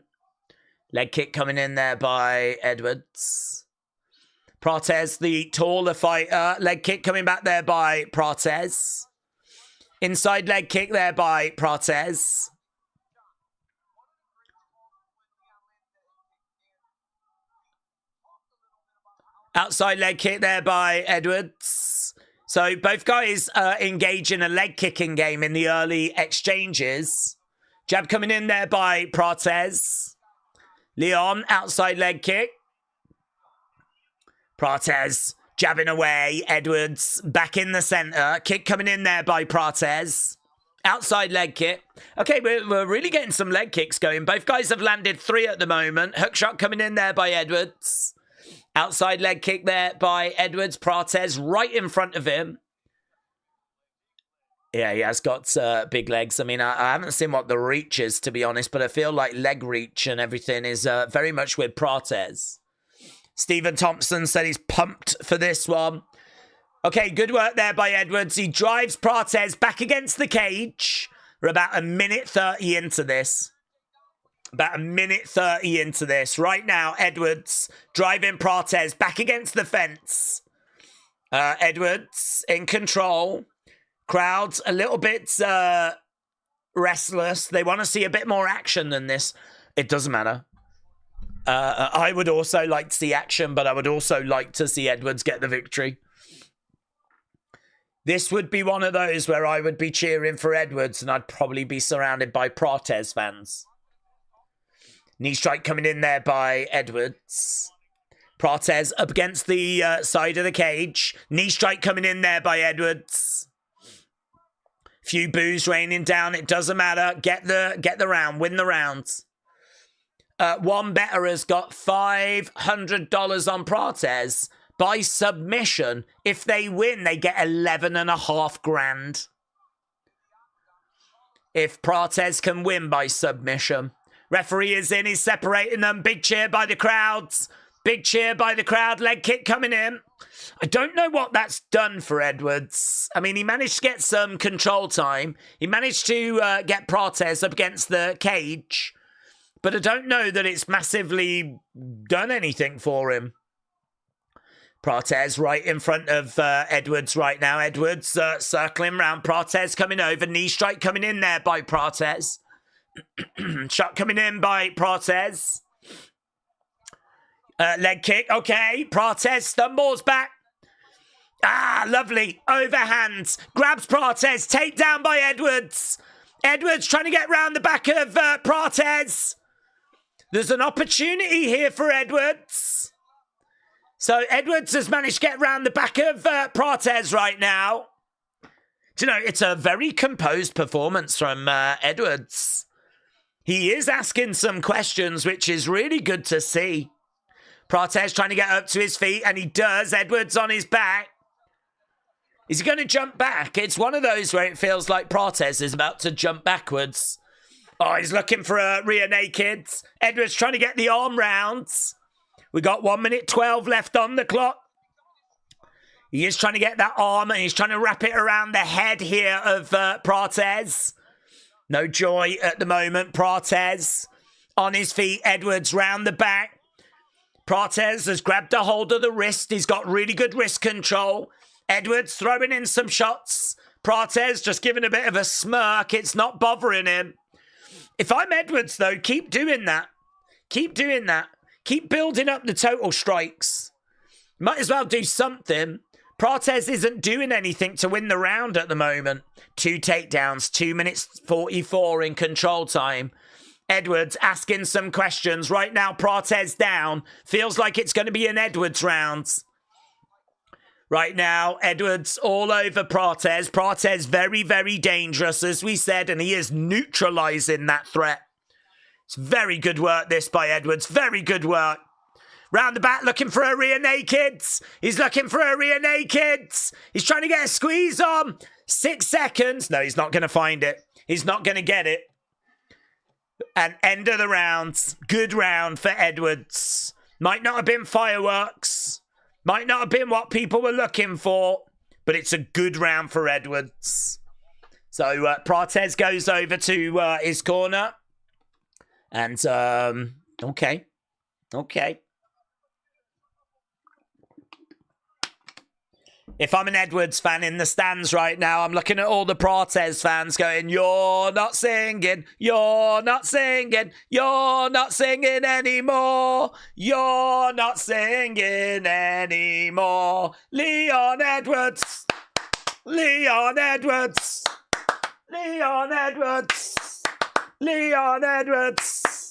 Leg kick coming in there by Edwards. Cortez, the taller fighter. Leg kick coming back there by Cortez. Inside leg kick there by Cortez. Outside leg kick there by Edwards. So both guys engage in a leg kicking game in the early exchanges. Jab coming in there by Cortez. Leon, outside leg kick. Cortez jabbing away. Edwards back in the center. Kick coming in there by Cortez. Outside leg kick. Okay, we're really getting some leg kicks going. Both guys have landed 3 at the moment. Hook shot coming in there by Edwards. Outside leg kick there by Edwards. Cortez right in front of him. Yeah, he has got big legs. I mean, I haven't seen what the reach is, to be honest, but I feel like leg reach and everything is very much with Cortez. Stephen Thompson said he's pumped for this one. Okay, good work there by Edwards. He drives Cortez back against the cage. We're about 1:30 into this. About 1:30 into this. Right now, Edwards driving Cortez back against the fence. Edwards in control. Crowd's a little bit restless. They want to see a bit more action than this. It doesn't matter. I would also like to see action, but I would also like to see Edwards get the victory. This would be one of those where I would be cheering for Edwards and I'd probably be surrounded by Cortez fans. Knee strike coming in there by Edwards. Cortez up against the side of the cage. Knee strike coming in there by Edwards. Few boos raining down. It doesn't matter. Get the round. Win the rounds. One better has got $500 on Cortez by submission. If they win, they get 11.5 grand. If Cortez can win by submission. Referee is in. He's separating them. Big cheer by the crowds. Big cheer by the crowd. Leg kick coming in. I don't know what that's done for Edwards. I mean, he managed to get some control time. He managed to get Cortez up against the cage. But I don't know that it's massively done anything for him. Cortez right in front of Edwards right now. Edwards circling round. Cortez coming over. Knee strike coming in there by Cortez. Shot coming in by Cortez. Leg kick. Okay. Cortez stumbles back. Ah, lovely. Overhands. Grabs Cortez. Takedown by Edwards. Edwards trying to get round the back of Cortez. There's an opportunity here for Edwards. So Edwards has managed to get round the back of Cortez right now. Do you know, it's a very composed performance from Edwards. He is asking some questions, which is really good to see. Cortez trying to get up to his feet, and he does. Edwards on his back. Is he going to jump back? It's one of those where it feels like Cortez is about to jump backwards. Oh, he's looking for a rear naked. Edwards trying to get the arm rounds. We got 1 minute 12 left on the clock. He is trying to get that arm, and he's trying to wrap it around the head here of Cortez. No joy at the moment. Cortez on his feet. Edwards round the back. Cortez has grabbed a hold of the wrist. He's got really good wrist control. Edwards throwing in some shots. Cortez just giving a bit of a smirk. It's not bothering him. If I'm Edwards, though, keep doing that. Keep doing that. Keep building up the total strikes. Might as well do something. Cortez isn't doing anything to win the round at the moment. 2 takedowns, 2 minutes 44 in control time. Edwards asking some questions. Right now, Cortez down. Feels like it's going to be an Edwards round. Right now, Edwards all over Cortez. Cortez very, very dangerous, as we said, and he is neutralizing that threat. It's very good work, this, by Edwards. Very good work. Round the back, looking for a rear naked. He's looking for a rear naked. He's trying to get a squeeze on. 6 seconds. No, he's not going to find it. He's not going to get it. And end of the round. Good round for Edwards. Might not have been fireworks. Might not have been what people were looking for. But it's a good round for Edwards. So Cortez goes over to his corner. And, okay. Okay. If I'm an Edwards fan in the stands right now, I'm looking at all the Cortez fans going, you're not singing, you're not singing, you're not singing anymore, you're not singing anymore. Leon Edwards, Leon Edwards, Leon Edwards, Leon Edwards.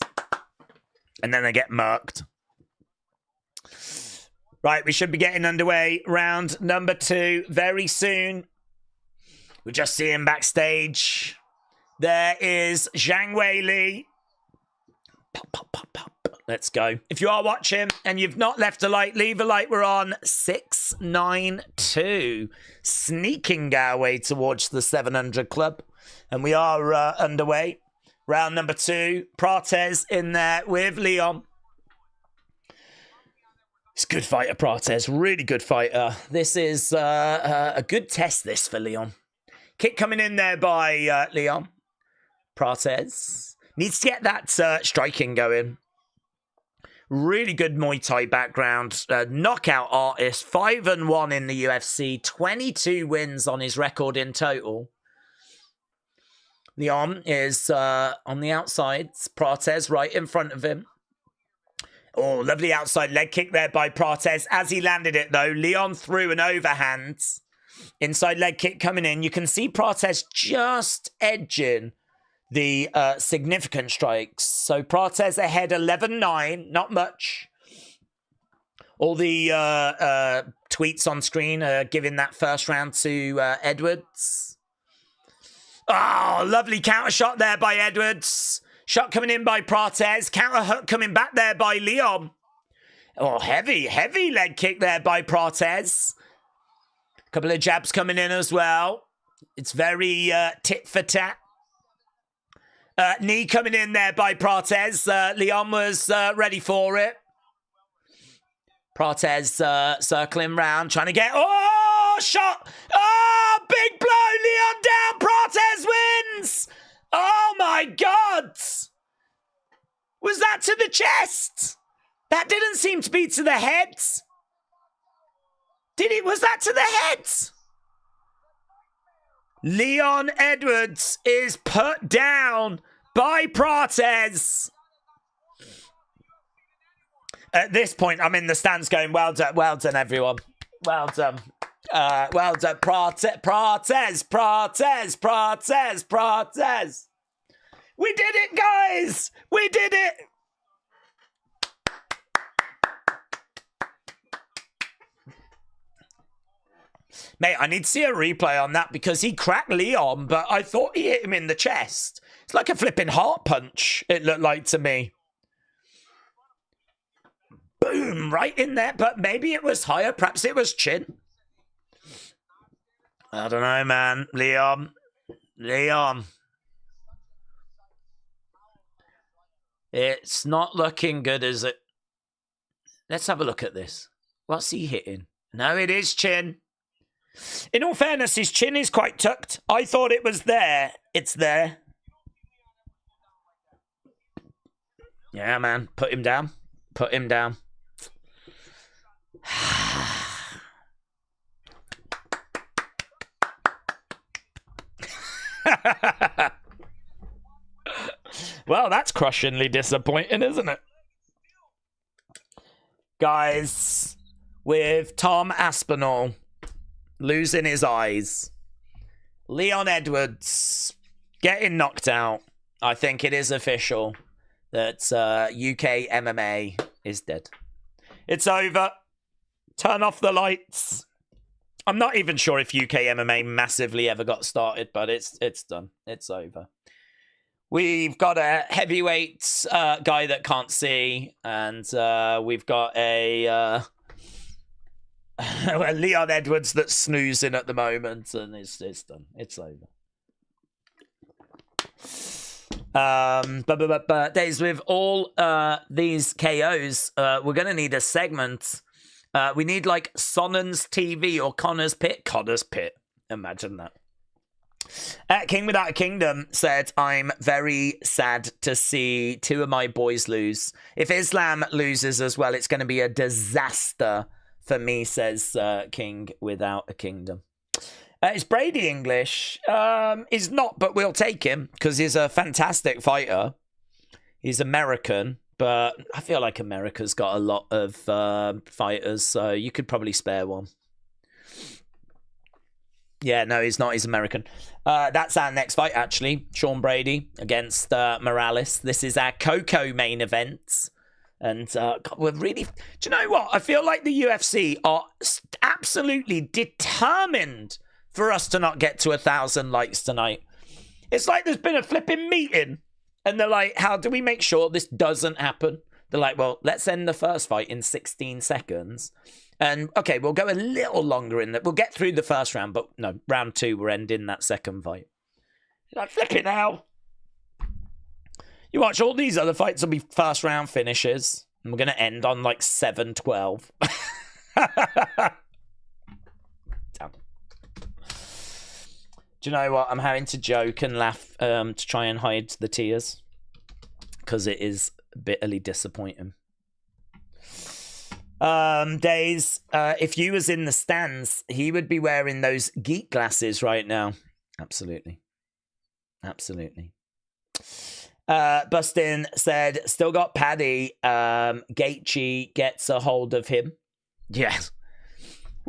And then they get murked. Right, we should be getting underway. Round number 2 very soon. We're just seeing backstage. There is Zhang Weili. Pop, pop, pop, pop. Let's go. If you are watching and you've not left a like, leave a like. We're on 692. Sneaking our way towards the 700 club. And we are underway. Round number 2. Cortez in there with Leon. He's a good fighter, Cortez. Really good fighter. This is a good test, this, for Leon. Kick coming in there by Leon. Cortez needs to get that striking going. Really good Muay Thai background. Knockout artist. 5-1 in the UFC. 22 wins on his record in total. Leon is on the outside. Cortez right in front of him. Oh, lovely outside leg kick there by Cortez. As he landed it, though, Leon threw an overhand. Inside leg kick coming in. You can see Cortez just edging the significant strikes. So Cortez ahead 11-9. Not much. All the tweets on screen are giving that first round to Edwards. Oh, lovely counter shot there by Edwards. Shot coming in by Cortez. Counter hook coming back there by Leon. Oh, heavy leg kick there by Cortez. Couple of jabs coming in as well. It's very tit for tat. Knee coming in there by Cortez. Leon was ready for it. Cortez circling round, trying to get... Oh, shot! Oh, big blow! Leon down! Cortez wins! Oh, my God! Was that to the chest? That didn't seem to be to the head. Did it? Was that to the head? Leon Edwards is put down by Cortez. At this point, I'm in the stands going, well done, everyone. Well done. Well done. Cortez. We did it, guys. We did it. Mate, I need to see a replay on that because he cracked Leon, but I thought he hit him in the chest. It's like a flipping heart punch, it looked like to me. Boom, right in there, but maybe it was higher. Perhaps it was chin. I don't know, man. Leon. It's not looking good, is it? Let's have a look at this. What's he hitting? No, it is chin. In all fairness, his chin is quite tucked. I thought it was there. It's there. Yeah, man. Put him down. Put him down. Well, that's crushingly disappointing, isn't it? Guys, with Tom Aspinall losing his eyes, Leon Edwards getting knocked out, I think it is official that UK MMA is dead. It's over. Turn off the lights. I'm not even sure if UK MMA massively ever got started, but it's done. It's over. We've got a heavyweight guy that can't see, and we've got a Leon Edwards that's snoozing at the moment, and it's done. It's over. But days with all these KOs, we're gonna need a segment. We need like Sonnen's TV or Connor's Pit. Connor's Pit. Imagine that. King Without a Kingdom said, I'm very sad to see two of my boys lose. If Islam loses as well, it's going to be a disaster for me, says King Without a Kingdom. Is Brady English? He's not, but we'll take him because he's a fantastic fighter. He's American, but I feel like America's got a lot of fighters, so you could probably spare one. Yeah, no, he's not. He's American. That's our next fight, actually. Sean Brady against Morales. This is our Coco main event. And God, we're really... Do you know what? I feel like the UFC are absolutely determined for us to not get to 1,000 likes tonight. It's like there's been a flipping meeting. And they're like, how do we make sure this doesn't happen? They're like, well, let's end the first fight in 16 seconds. And, okay, we'll go a little longer in that. We'll get through the first round, but no, round 2, we're ending that second fight. You're like, flip it now. You watch all these other fights will be first round finishes. And we're going to end on like 7-12. Damn. Do you know what? I'm having to joke and laugh to try and hide the tears. Because it is bitterly disappointing. Days, if you was in the stands, he would be wearing those geek glasses right now. Absolutely. Absolutely. Bustin said, still got Paddy. Gaethje gets a hold of him. Yes.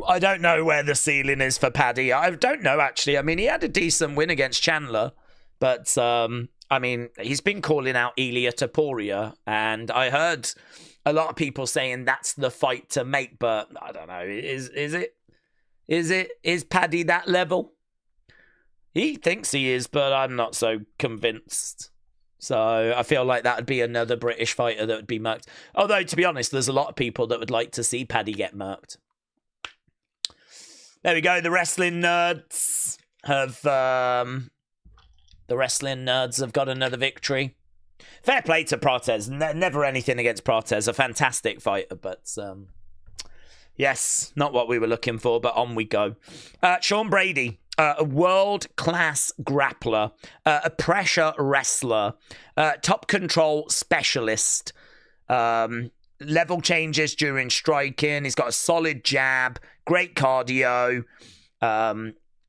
I don't know where the ceiling is for Paddy. I don't know, actually. I mean, he had a decent win against Chandler, but, I mean, he's been calling out Ilia Topuria, and I heard a lot of people saying that's the fight to make, but I don't know. Is it? Is Paddy that level? He thinks he is, but I'm not so convinced. So I feel like that would be another British fighter that would be murked. Although, to be honest, there's a lot of people that would like to see Paddy get murked. There we go. The wrestling nerds have got another victory. Fair play to Cortez. Never anything against Cortez. A fantastic fighter, but Yes, not what we were looking for, but on we go. Sean Brady, a world-class grappler, a pressure wrestler, top control specialist, level changes during striking. He's got a solid jab, great cardio.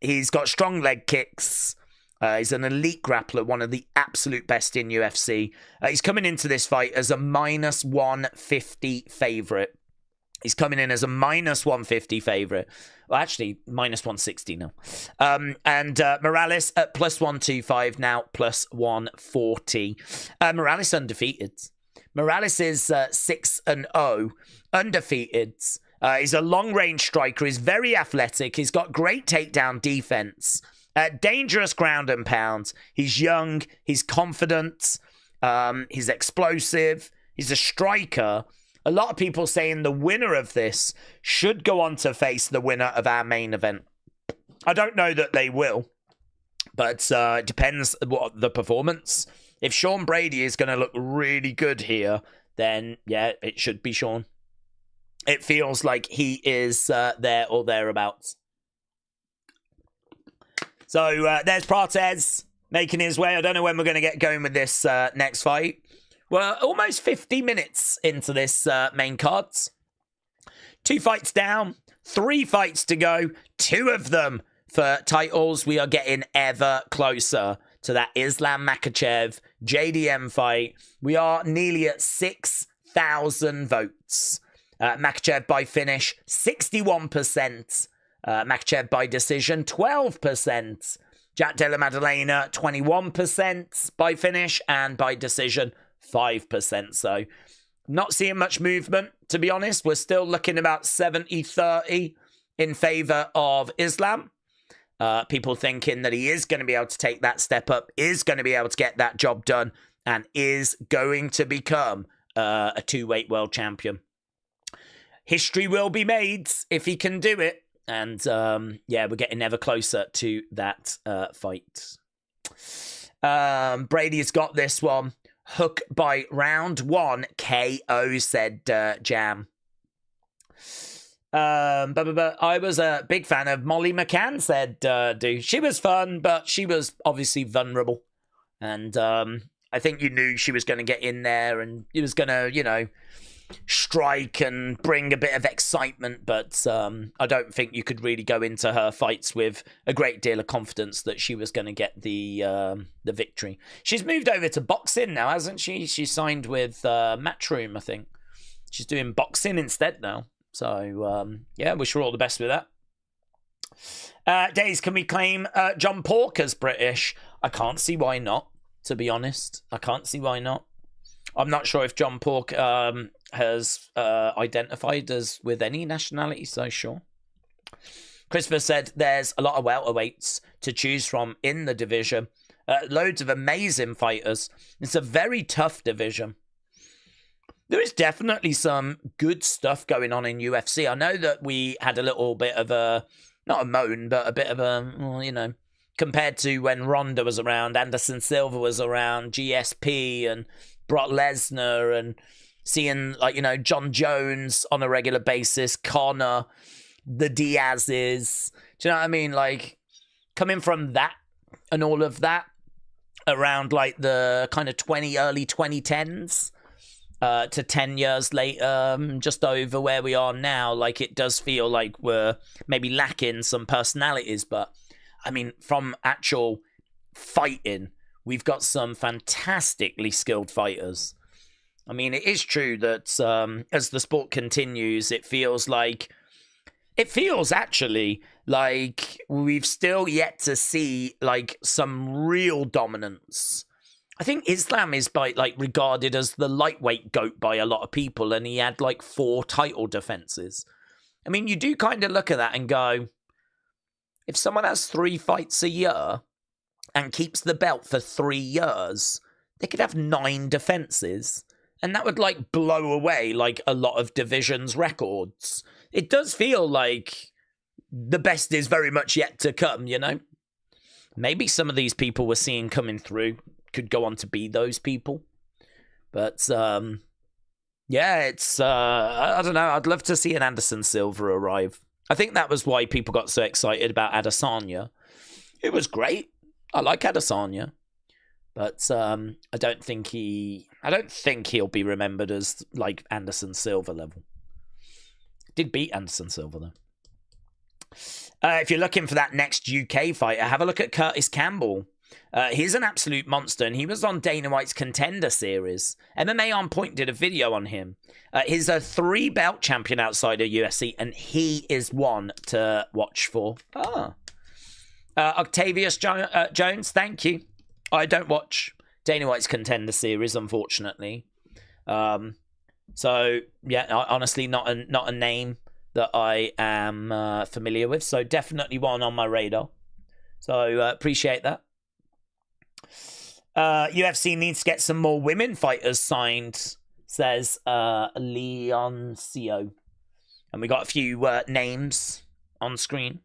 He's got strong leg kicks. He's an elite grappler, one of the absolute best in UFC. He's coming into this fight as a minus 150 favorite. He's coming in as a minus 150 favorite. Well, actually, minus 160 now. And Morales at plus 125, now plus 140. Morales undefeated. Morales is 6-0, undefeated. He's a long-range striker. He's very athletic. He's got great takedown defense. Dangerous ground and pound. He's young. He's confident. He's explosive. He's a striker. A lot of people saying the winner of this should go on to face the winner of our main event. I don't know that they will, but it depends what the performance. If Sean Brady is going to look really good here, then yeah, it should be Sean. It feels like he is there or thereabouts. So there's Cortez making his way. I don't know when we're going to get going with this next fight. We're almost 50 minutes into this main cards. 2 fights down, 3 fights to go, 2 of them for titles. We are getting ever closer to that Islam Makhachev JDM fight. We are nearly at 6,000 votes. Makhachev by finish, 61%. Makhachev by decision, 12%. Jack Della Maddalena, 21% by finish, and by decision, 5%. So not seeing much movement, to be honest. We're still looking about 70-30 in favor of Islam. People thinking that he is going to be able to take that step up, is going to be able to get that job done, and is going to become a 2-weight world champion. History will be made if he can do it. And yeah, we're getting ever closer to that fight. Brady's got this one. Hook by round 1. KO, said Jam. I was a big fan of Molly McCann, said dude. She was fun, but she was obviously vulnerable. And I think you knew she was going to get in there and he was going to, you know, strike and bring a bit of excitement, but I don't think you could really go into her fights with a great deal of confidence that she was going to get the victory. She's moved over to boxing now, hasn't she? She signed with Matchroom, I think. She's doing boxing instead now. So, yeah, wish her all the best with that. Days, can we claim John Porker's British? I can't see why not, to be honest. I can't see why not. I'm not sure if John Porker has identified as with any nationality, so sure. Christopher said there's a lot of welterweights to choose from in the division. Loads of amazing fighters. It's a very tough division. There is definitely some good stuff going on in UFC. I know that we had a little bit of a, not a moan, but a bit of a, well, you know, compared to when Ronda was around, Anderson Silva was around, GSP and Brock Lesnar, and seeing, like, you know, John Jones on a regular basis, Conor, the Diazes. Do you know what I mean? Like, coming from that and all of that around, like, the kind of early 2010s to 10 years later, just over where we are now, like, it does feel like we're maybe lacking some personalities. But, I mean, from actual fighting, we've got some fantastically skilled fighters. I mean, it is true that as the sport continues, it feels actually like we've still yet to see like some real dominance. I think Islam is regarded as the lightweight GOAT by a lot of people, and he had like 4 title defenses. I mean, you do kind of look at that and go, if someone has 3 fights a year and keeps the belt for 3 years, they could have 9 defenses. And that would, like, blow away, like, a lot of divisions' records. It does feel like the best is very much yet to come, you know? Maybe some of these people we're seeing coming through could go on to be those people. But, Yeah, it's, I don't know. I'd love to see an Anderson Silva arrive. I think that was why people got so excited about Adesanya. It was great. I like Adesanya. But I don't think he'll be remembered as like Anderson Silva level. Did beat Anderson Silva though. If you're looking for that next UK fighter, have a look at Curtis Campbell. He's an absolute monster, and he was on Dana White's Contender Series. MMA On Point did a video on him. He's a 3-belt champion outside of UFC, and he is one to watch for. Octavius Jones, thank you. I don't watch Dana White's Contender Series, unfortunately. So, yeah, honestly, not a name that I am familiar with. So, definitely one on my radar. So, appreciate that. UFC needs to get some more women fighters signed, says Leoncio. And we got a few names on screen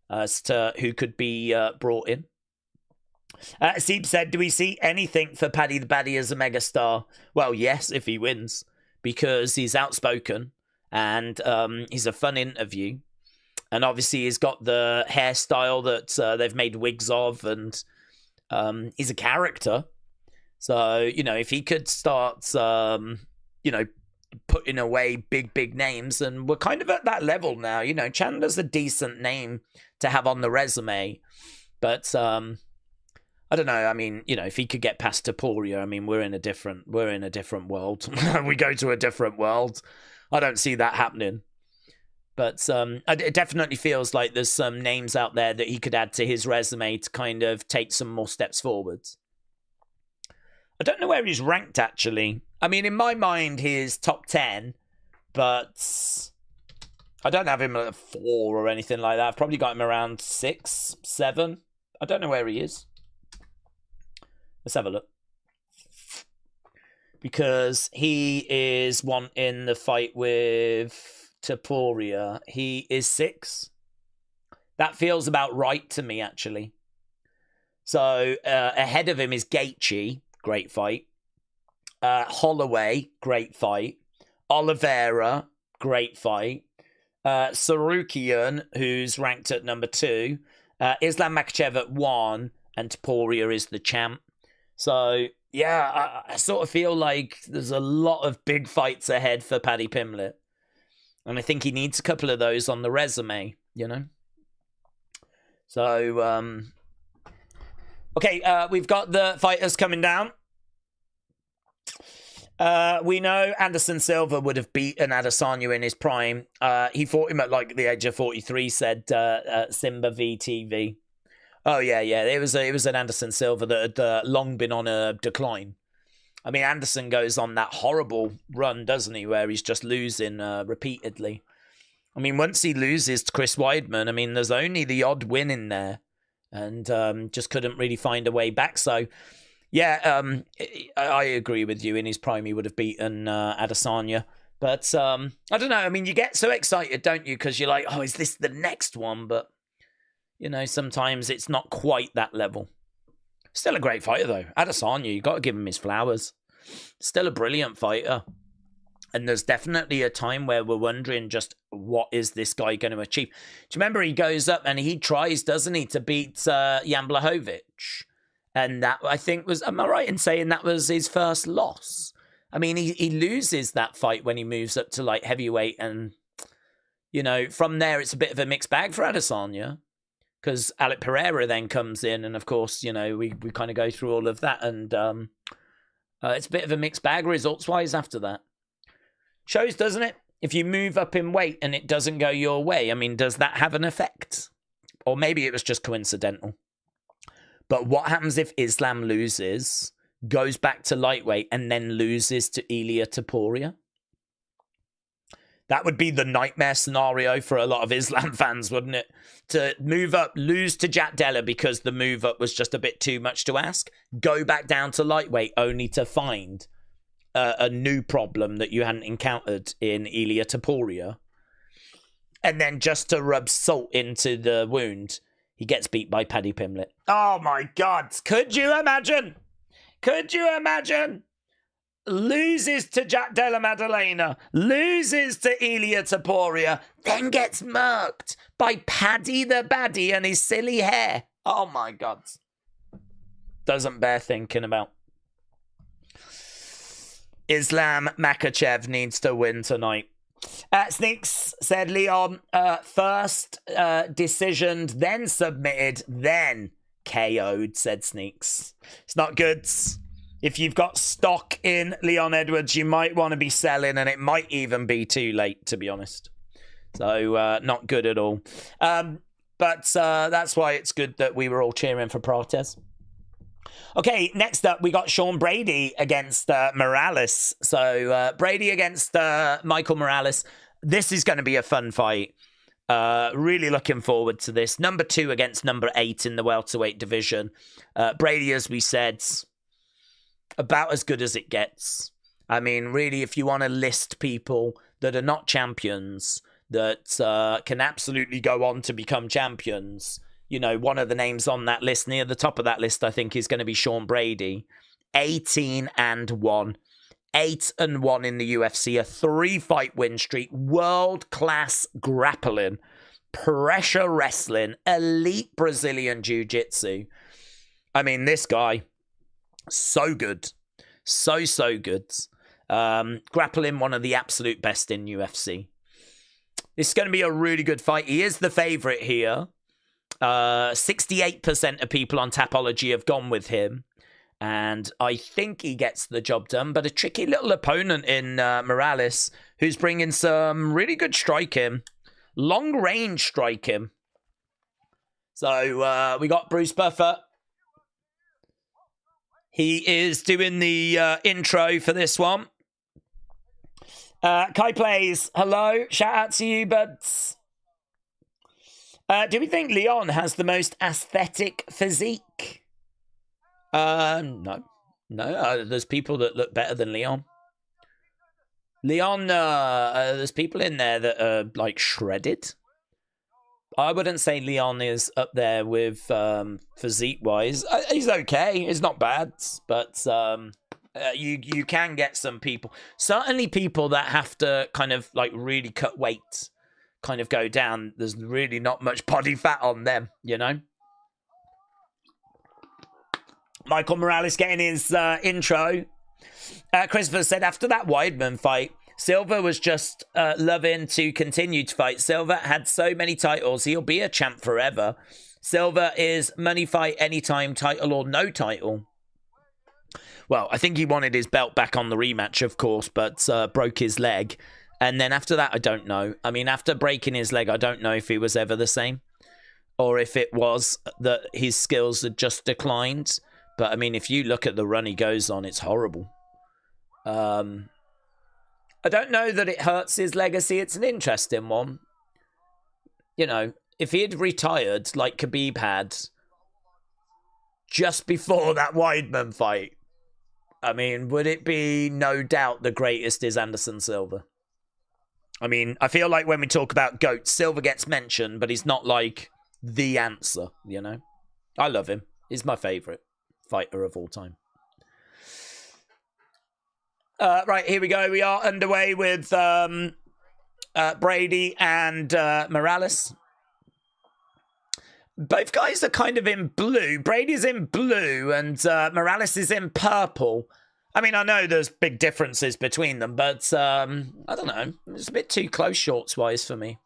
as to who could be brought in. Seeb said, do we see anything for Paddy the Baddy as a megastar? Well, yes, if he wins, because he's outspoken and he's a fun interview. And obviously he's got the hairstyle that they've made wigs of, and he's a character. So, you know, if he could start, you know, putting away big names, and we're kind of at that level now. You know, Chandler's a decent name to have on the resume, but I don't know. I mean, you know, if he could get past Topuria, I mean, we're in a different world. We go to a different world. I don't see that happening. But it definitely feels like there's some names out there that he could add to his resume to kind of take some more steps forwards. I don't know where he's ranked, actually. I mean, in my mind, he's top 10, but I don't have him at 4 or anything like that. I've probably got him around 6, 7. I don't know where he is. Let's have a look. Because he is wanting the fight with Topuria. He is 6. That feels about right to me, actually. So ahead of him is Gaethje, great fight. Holloway, great fight. Oliveira, great fight. Susurkaev, who's ranked at number 2. Islam Makhachev at 1. And Topuria is the champ. So, yeah, I sort of feel like there's a lot of big fights ahead for Paddy Pimblett. And I think he needs a couple of those on the resume, you know? So, okay, we've got the fighters coming down. We know Anderson Silva would have beaten Adesanya in his prime. He fought him at like the age of 43, said Simba VTV. Oh, yeah. It was an Anderson Silva that had long been on a decline. I mean, Anderson goes on that horrible run, doesn't he, where he's just losing repeatedly. I mean, once he loses to Chris Weidman, I mean, there's only the odd win in there, and just couldn't really find a way back. So, yeah, I agree with you. In his prime, he would have beaten Adesanya. But, I don't know. I mean, you get so excited, don't you? Because you're like, oh, is this the next one? But, you know, sometimes it's not quite that level. Still a great fighter, though. Adesanya, you got to give him his flowers. Still a brilliant fighter. And there's definitely a time where we're wondering just what is this guy going to achieve. Do you remember he goes up and he tries, doesn't he, to beat Jan Blachowicz? And that, I think, was, am I right in saying that was his first loss? I mean, he loses that fight when he moves up to light heavyweight. And, you know, from there, it's a bit of a mixed bag for Adesanya. Because Alec Pereira then comes in, and of course, you know, we kind of go through all of that, and it's a bit of a mixed bag results-wise after that. Shows, doesn't it? If you move up in weight and it doesn't go your way, I mean, does that have an effect? Or maybe it was just coincidental. But what happens if Islam loses, goes back to lightweight, and then loses to Ilia Topuria? That would be the nightmare scenario for a lot of Islam fans, wouldn't it? To move up, lose to Jack Della because the move up was just a bit too much to ask. Go back down to lightweight only to find a new problem that you hadn't encountered in Ilia Topuria. And then just to rub salt into the wound, he gets beat by Paddy Pimblett. Oh my God. Could you imagine? Could you imagine? loses to Jack Della Maddalena, loses to Ilia Topuria, then gets murked by Paddy the Baddie and his silly hair. Oh my God. Doesn't bear thinking about. Islam Makhachev needs to win tonight. Sneaks said Leon first decisioned, then submitted, then KO'd, said Sneaks. It's not good. If you've got stock in Leon Edwards, you might want to be selling, and it might even be too late, to be honest. So, not good at all. But that's why it's good that we were all cheering for Cortez. Okay, next up, we got Sean Brady against Morales. So, Brady against Michael Morales. This is going to be a fun fight. Really looking forward to this. Number 2 against number 8 in the welterweight division. Brady, as we said, about as good as it gets. I mean, really, if you want to list people that are not champions, that can absolutely go on to become champions, you know, one of the names on that list, near the top of that list, I think, is going to be Sean Brady. 18-1. 8-1 in the UFC, a 3-fight win streak, world-class grappling, pressure wrestling, elite Brazilian jiu-jitsu. I mean, this guy, so good. So good. Grappling, one of the absolute best in UFC. This is going to be a really good fight. He is the favorite here. 68% of people on Tapology have gone with him. And I think he gets the job done. But a tricky little opponent in Morales, who's bringing some really good striking. Long-range striking. So we got Bruce Buffer. He is doing the intro for this one. Kai Plays, hello. Shout out to you, buds. Do we think Leon has the most aesthetic physique? No. There's people that look better than Leon. Leon, there's people in there that are, like, shredded. I wouldn't say Leon is up there with physique-wise. He's okay. He's not bad. But you can get some people. Certainly people that have to kind of, like, really cut weight, kind of go down. There's really not much body fat on them, you know? Michael Morales getting his intro. Christopher said, after that Weidman fight, Silva was just loving to continue to fight. Silva had so many titles. He'll be a champ forever. Silva is money fight anytime, title or no title. Well, I think he wanted his belt back on the rematch, of course, but broke his leg. And then after that, I don't know. I mean, after breaking his leg, I don't know if he was ever the same. Or if it was that his skills had just declined. But, I mean, if you look at the run he goes on, it's horrible. I don't know that it hurts his legacy. It's an interesting one. You know, if he had retired like Khabib had just before that Weidman fight, I mean, would it be no doubt the greatest is Anderson Silva? I mean, I feel like when we talk about GOATs, Silva gets mentioned, but he's not like the answer, you know? I love him. He's my favourite fighter of all time. Right, here we go. We are underway with Brady and Morales. Both guys are kind of in blue. Brady's in blue and Morales is in purple. I mean, I know there's big differences between them, but I don't know. It's a bit too close shorts-wise for me.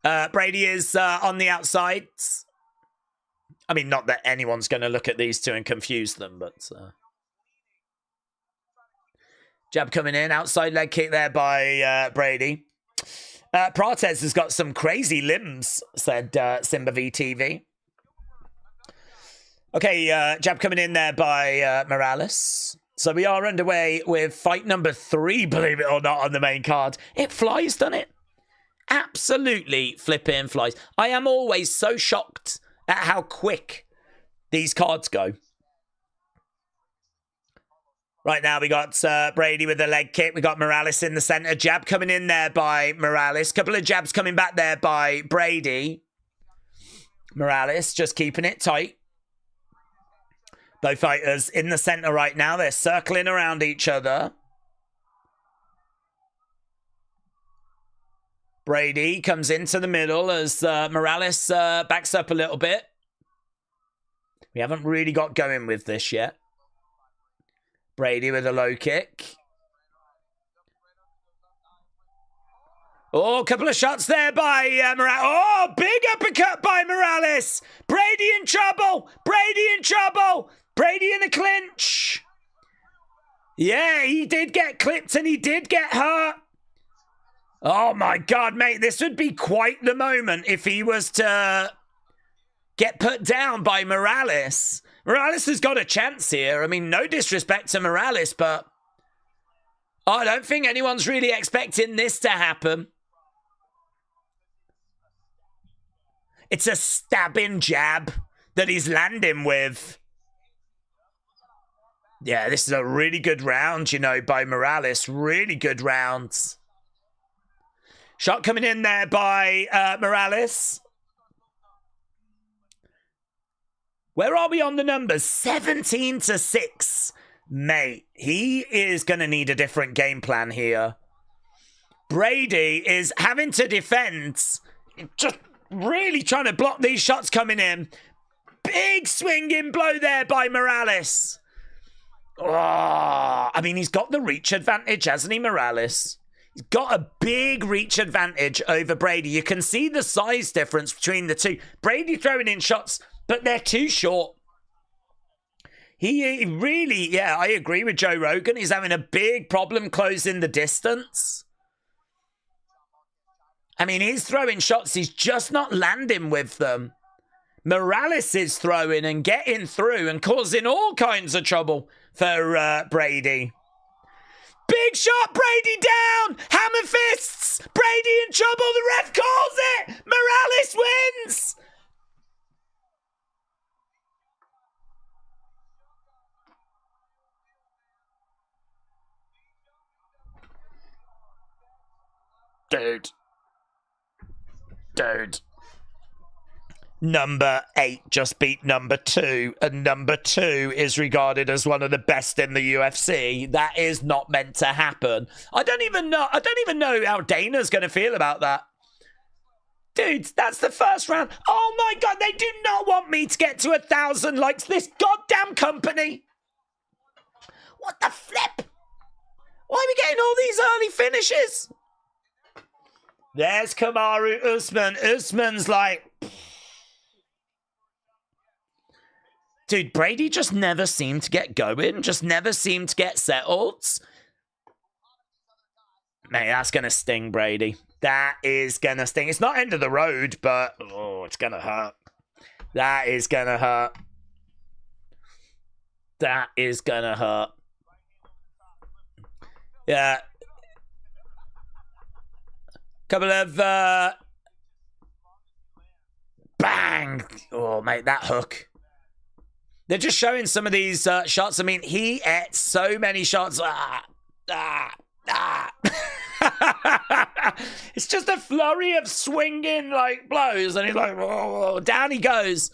Brady is on the outside. I mean, not that anyone's going to look at these two and confuse them, but... Jab coming in, outside leg kick there by Brady. Cortez has got some crazy limbs, said Simba VTV. Okay, jab coming in there by Morales. So we are underway with fight number 3, believe it or not, on the main card. It flies, doesn't it? Absolutely flipping flies. I am always so shocked at how quick these cards go. Right now, we got Brady with the leg kick. We got Morales in the center. Jab coming in there by Morales. Couple of jabs coming back there by Brady. Morales just keeping it tight. Both fighters in the center right now. They're circling around each other. Brady comes into the middle as Morales backs up a little bit. We haven't really got going with this yet. Brady with a low kick. Oh, a couple of shots there by Morales. Oh, big uppercut by Morales. Brady in trouble. Brady in trouble. Brady in the clinch. Yeah, he did get clipped and he did get hurt. Oh, my God, mate. This would be quite the moment if he was to get put down by Morales. Morales has got a chance here. I mean, no disrespect to Morales, but I don't think anyone's really expecting this to happen. It's a stabbing jab that he's landing with. Yeah, this is a really good round, you know, by Morales. Really good rounds. Shot coming in there by Morales. Where are we on the numbers? 17-6. Mate, he is going to need a different game plan here. Brady is having to defend. Just really trying to block these shots coming in. Big swinging blow there by Morales. Oh, I mean, he's got the reach advantage, hasn't he, Morales? He's got a big reach advantage over Brady. You can see the size difference between the two. Brady throwing in shots, but they're too short. He really, yeah, I agree with Joe Rogan. He's having a big problem closing the distance. I mean, he's throwing shots. He's just not landing with them. Morales is throwing and getting through and causing all kinds of trouble for Brady. Big shot, Brady down! Hammer fists! Brady in trouble, the ref calls it! Morales wins! Dude. Number 8 just beat number 2, and number 2 is regarded as one of the best in the UFC. That is not meant to happen. I don't even know how Dana's going to feel about that. Dude, that's the first round. Oh my God, they do not want me to get to 1,000 likes. This goddamn company. What the flip? Why are we getting all these early finishes? There's Kamaru Usman. Usman's like... Dude, Brady just never seemed to get going. Just never seemed to get settled. Mate, that's going to sting, Brady. That is going to sting. It's not end of the road, but... Oh, it's going to hurt. That is going to hurt. That is going to hurt. Yeah. Couple of... Bang! Oh, mate, that hook. They're just showing some of these shots. I mean, he ate so many shots. It's just a flurry of swinging like blows, and he's like, oh, down he goes.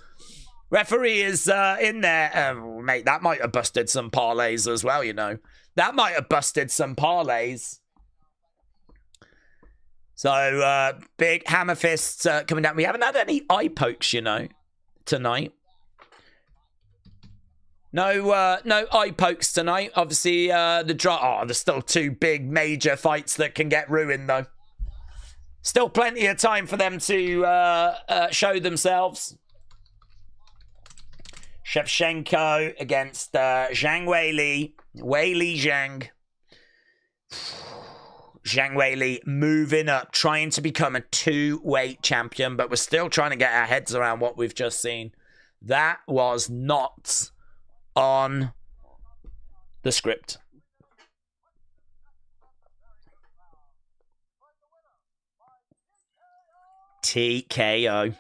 Referee is in there. Mate, that might have busted some parlays as well, you know. That might have busted some parlays. So, big hammer fists coming down. We haven't had any eye pokes, you know, tonight. No eye pokes tonight. Obviously, there's still 2 big major fights that can get ruined, though. Still plenty of time for them to show themselves. Shevchenko against Zhang Weili. Weili Zhang. Zhang Weili moving up, trying to become a 2-weight champion, but we're still trying to get our heads around what we've just seen. That was not on the script. TKO.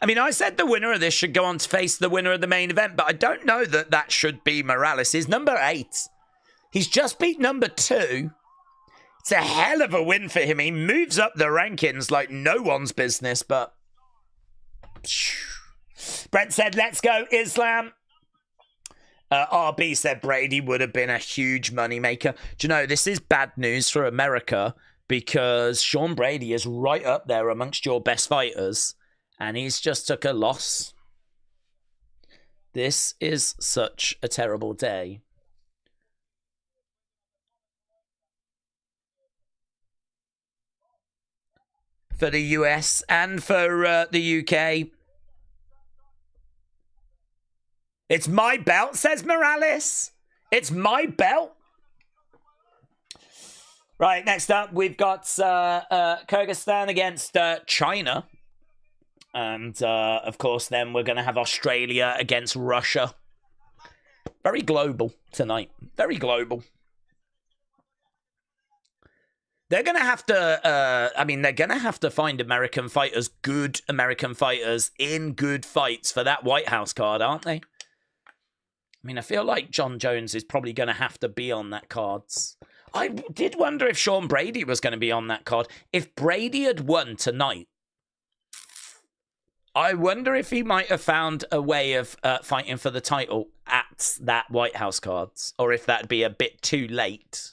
I mean, I said the winner of this should go on to face the winner of the main event, but I don't know that that should be Morales. He's number 8. He's just beat number 2. It's a hell of a win for him. He moves up the rankings like no one's business, but... Brent said, let's go, Islam. RB said Brady would have been a huge moneymaker. Do you know, this is bad news for America because Sean Brady is right up there amongst your best fighters, and he's just took a loss. This is such a terrible day. For the US and for the UK. It's my belt, says Morales. It's my belt. Right, next up, we've got Kyrgyzstan against China. And, of course, then we're going to have Australia against Russia. Very global tonight. Very global. They're going to have to, they're going to have to find American fighters, good American fighters, in good fights for that White House card, aren't they? I mean, I feel like John Jones is probably going to have to be on that cards. I did wonder if Sean Brady was going to be on that card. If Brady had won tonight, I wonder if he might have found a way of fighting for the title at that White House cards, or if that'd be a bit too late.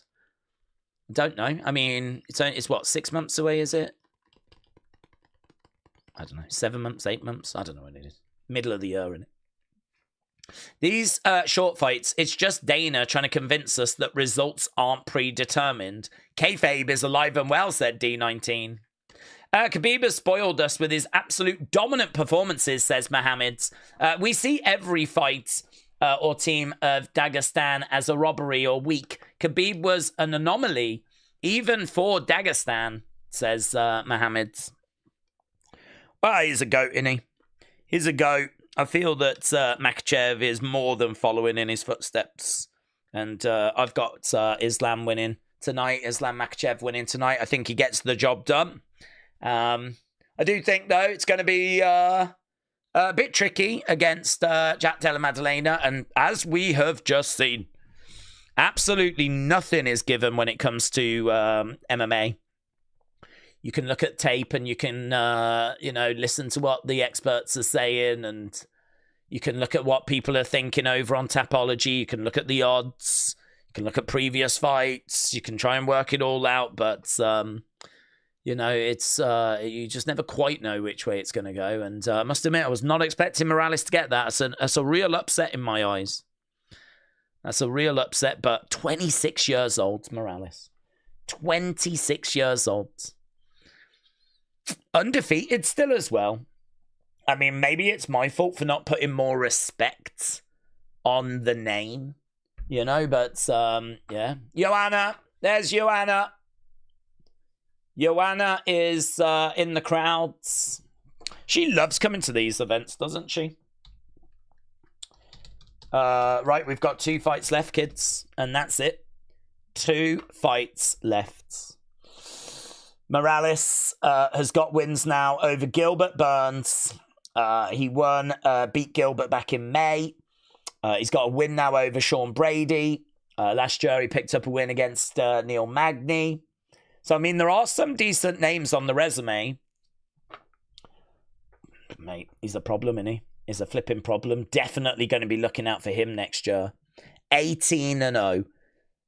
Don't know. I mean, it's what, 6 months away, is it? I don't know. 7 months, 8 months? I don't know when it is. Middle of the year, isn't it? These short fights, it's just Dana trying to convince us that results aren't predetermined. Kayfabe is alive and well, said D19. Khabib has spoiled us with his absolute dominant performances, says Mohammed. We see every fight or team of Dagestan as a robbery or weak. Khabib was an anomaly, even for Dagestan, says Mohammed. Well, he's a goat, isn't he? He's a goat. I feel that Makhachev is more than following in his footsteps. And I've got Islam winning tonight. Islam Makhachev winning tonight. I think he gets the job done. I do think, though, it's going to be a bit tricky against Jack Della Maddalena. And as we have just seen, absolutely nothing is given when it comes to MMA. You can look at tape and you can, listen to what the experts are saying, and you can look at what people are thinking over on Tapology. You can look at the odds. You can look at previous fights. You can try and work it all out, but it's you just never quite know which way it's going to go. And I must admit, I was not expecting Morales to get that. That's a real upset in my eyes. That's a real upset. But 26 years old, Morales. 26 years old. Undefeated still as well. I mean, maybe it's my fault for not putting more respect on the name, but yeah. Joanna, there's Joanna. Joanna is in the crowds. She loves coming to these events, doesn't she? Right, we've got 2 fights left, kids, and that's it. 2 fights left. Morales has got wins now over Gilbert Burns. He beat Gilbert back in May. He's got a win now over Sean Brady. Last year he picked up a win against Neil Magny. So, I mean, there are some decent names on the resume. Mate, he's a problem, isn't he? He's a flipping problem. Definitely going to be looking out for him next year. 18-0.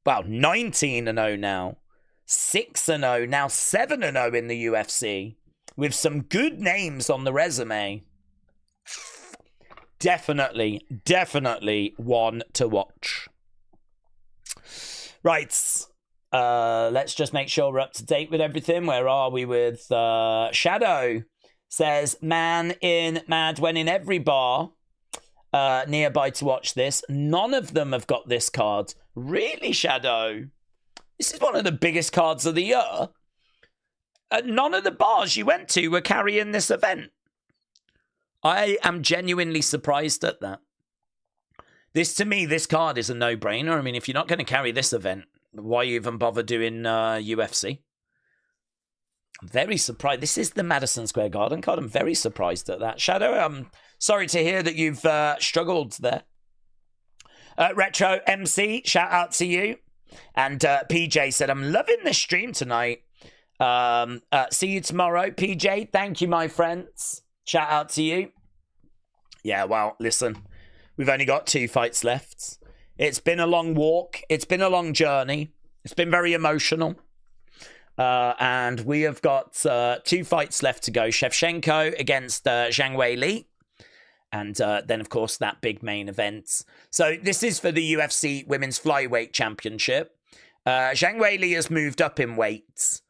Well, 19-0 now. 6-0, now 7-0 in the UFC, with some good names on the resume. Definitely one to watch. Right, let's just make sure we're up to date with everything. Where are we with Shadow? Says, man in Mad went in every bar nearby to watch this. None of them have got this card. Really, Shadow? This is one of the biggest cards of the year. None of the bars you went to were carrying this event. I am genuinely surprised at that. To me, this card is a no-brainer. I mean, if you're not going to carry this event, why even bother doing UFC? I'm very surprised. This is the Madison Square Garden card. I'm very surprised at that. Shadow, I'm sorry to hear that you've struggled there. Retro MC, shout out to you. And PJ said, I'm loving this stream tonight. See you tomorrow. PJ, thank you, my friends. Shout out to you. Yeah, well, listen, we've only got 2 fights left. It's been a long walk. It's been a long journey. It's been very emotional. And we have got 2 fights left to go. Shevchenko against Zhang Weili. And then, of course, that big main event. So this is for the UFC Women's Flyweight Championship. Zhang Weili has moved up in weights.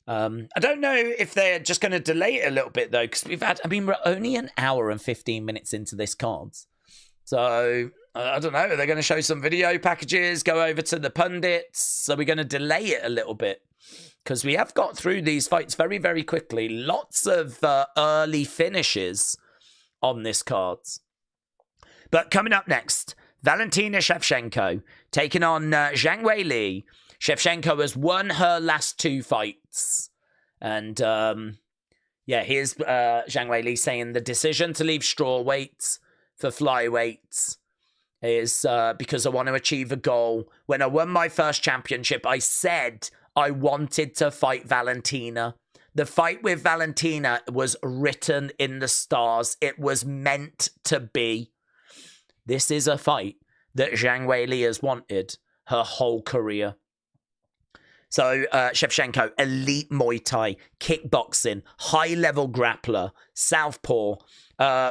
I don't know if they're just going to delay it a little bit, though, because we're only an hour and 15 minutes into this card. So, I don't know. Are they going to show some video packages, go over to the pundits? Are we going to delay it a little bit? Because we have got through these fights very, very quickly. Lots of early finishes on this card. But coming up next, Valentina Shevchenko taking on Zhang Weili. Shevchenko has won her last 2 fights. And, here's Zhang Weili saying the decision to leave strawweight for flyweight is because I want to achieve a goal. When I won my first championship, I said I wanted to fight Valentina. The fight with Valentina was written in the stars. It was meant to be. This is a fight that Zhang Weili has wanted her whole career. So, Shevchenko, elite Muay Thai, kickboxing, high-level grappler, southpaw,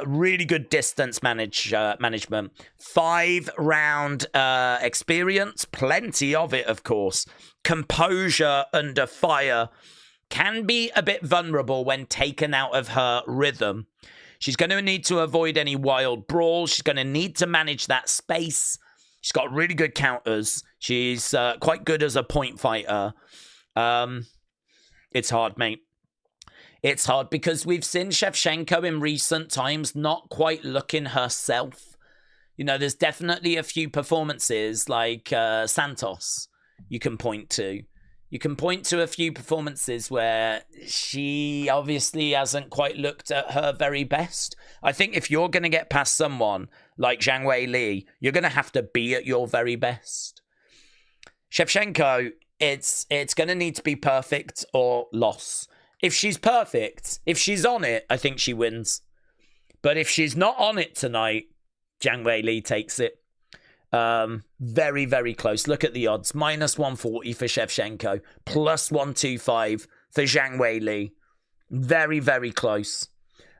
really good distance management, 5-round experience, plenty of it, of course. Composure under fire, can be a bit vulnerable when taken out of her rhythm. She's going to need to avoid any wild brawls. She's going to need to manage that space. She's got really good counters. She's quite good as a point fighter. It's hard, mate. It's hard because we've seen Shevchenko in recent times not quite looking herself. You know, there's definitely a few performances like Santos you can point to. You can point to a few performances where she obviously hasn't quite looked at her very best. I think if you're going to get past someone like Zhang Weili, you're going to have to be at your very best. Shevchenko, it's going to need to be perfect or loss. If she's perfect, if she's on it, I think she wins. But if she's not on it tonight, Zhang Weili takes it. Very, very close. Look at the odds. -140 for Shevchenko. +125 for Zhang Weili. Very, very close.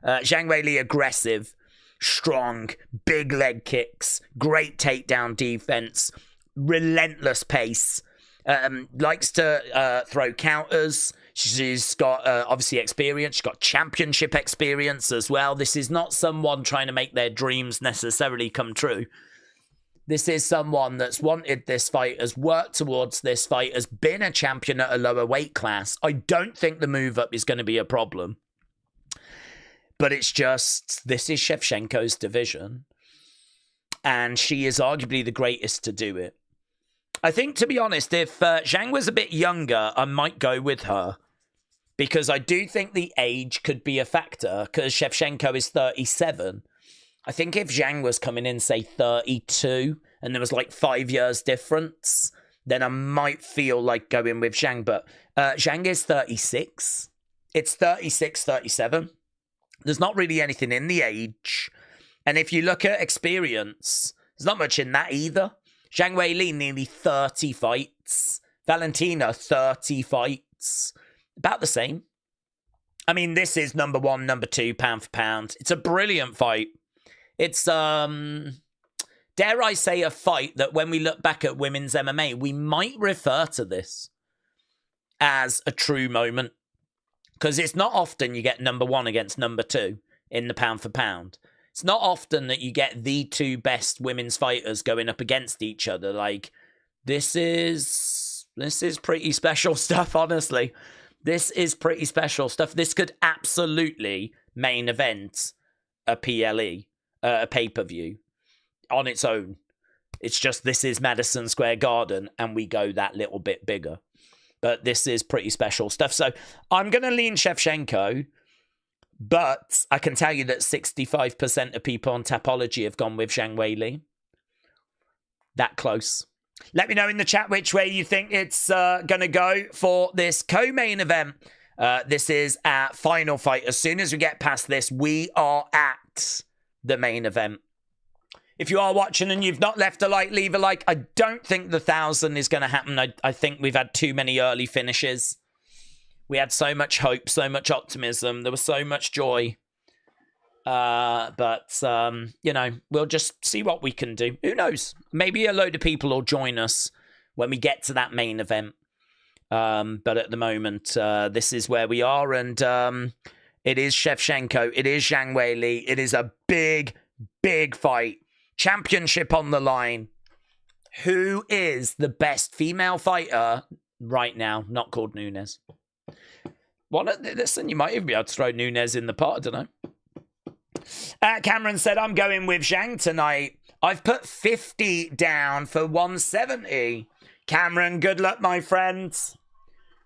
Zhang Weili aggressive, strong, big leg kicks, great takedown defense, relentless pace. Likes to throw counters. She's got obviously experience. She's got championship experience as well. This is not someone trying to make their dreams necessarily come true. This is someone that's wanted this fight, has worked towards this fight, has been a champion at a lower weight class. I don't think the move up is going to be a problem. But it's just, this is Shevchenko's division. And she is arguably the greatest to do it. I think, to be honest, if Zhang was a bit younger, I might go with her. Because I do think the age could be a factor, because Shevchenko is 37. I think if Zhang was coming in, say, 32, and there was like 5 years difference, then I might feel like going with Zhang. But Zhang is 36. It's 36, 37. There's not really anything in the age. And if you look at experience, there's not much in that either. Zhang Weili, nearly 30 fights. Valentina, 30 fights. About the same. I mean, this is number 1, number 2, pound for pound. It's a brilliant fight. It's, dare I say, a fight that when we look back at women's MMA, we might refer to this as a true moment. Because it's not often you get number 1 against number 2 in the pound for pound. It's not often that you get the 2 best women's fighters going up against each other. Like, this is pretty special stuff, honestly. This is pretty special stuff. This could absolutely main event a PLE. A pay-per-view on its own. It's just this is Madison Square Garden and we go that little bit bigger. But this is pretty special stuff. So I'm going to lean Shevchenko, but I can tell you that 65% of people on Tapology have gone with Zhang Weili. That close. Let me know in the chat which way you think it's going to go for this co-main event. This is our final fight. As soon as we get past this, we are at the main event. If you are watching and you've not left a like, leave a like. I don't think the 1,000 is going to happen. I think we've had too many early finishes. We had so much hope, so much optimism. There was so much joy. But you know, we'll just see what we can do. Who knows? Maybe a load of people will join us when we get to that main event. But at the moment, this is where we are. And it is Shevchenko. It is Zhang Weili. It is a big, big fight. Championship on the line. Who is the best female fighter right now? Not called Nunes. Listen, you might even be able to throw Nunes in the pot. I don't know. Cameron said, I'm going with Zhang tonight. I've put 50 down for 170. Cameron, good luck, my friends.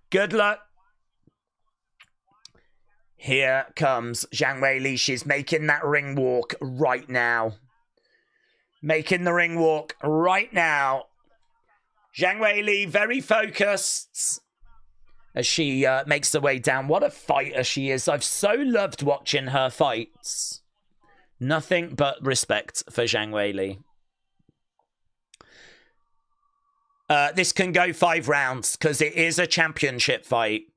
Good luck. Here comes Zhang Weili. She's making that ring walk right now. Making the ring walk right now. Zhang Weili, very focused as she makes her way down. What a fighter she is. I've so loved watching her fights. Nothing but respect for Zhang Weili. This can go 5 rounds because it is a championship fight.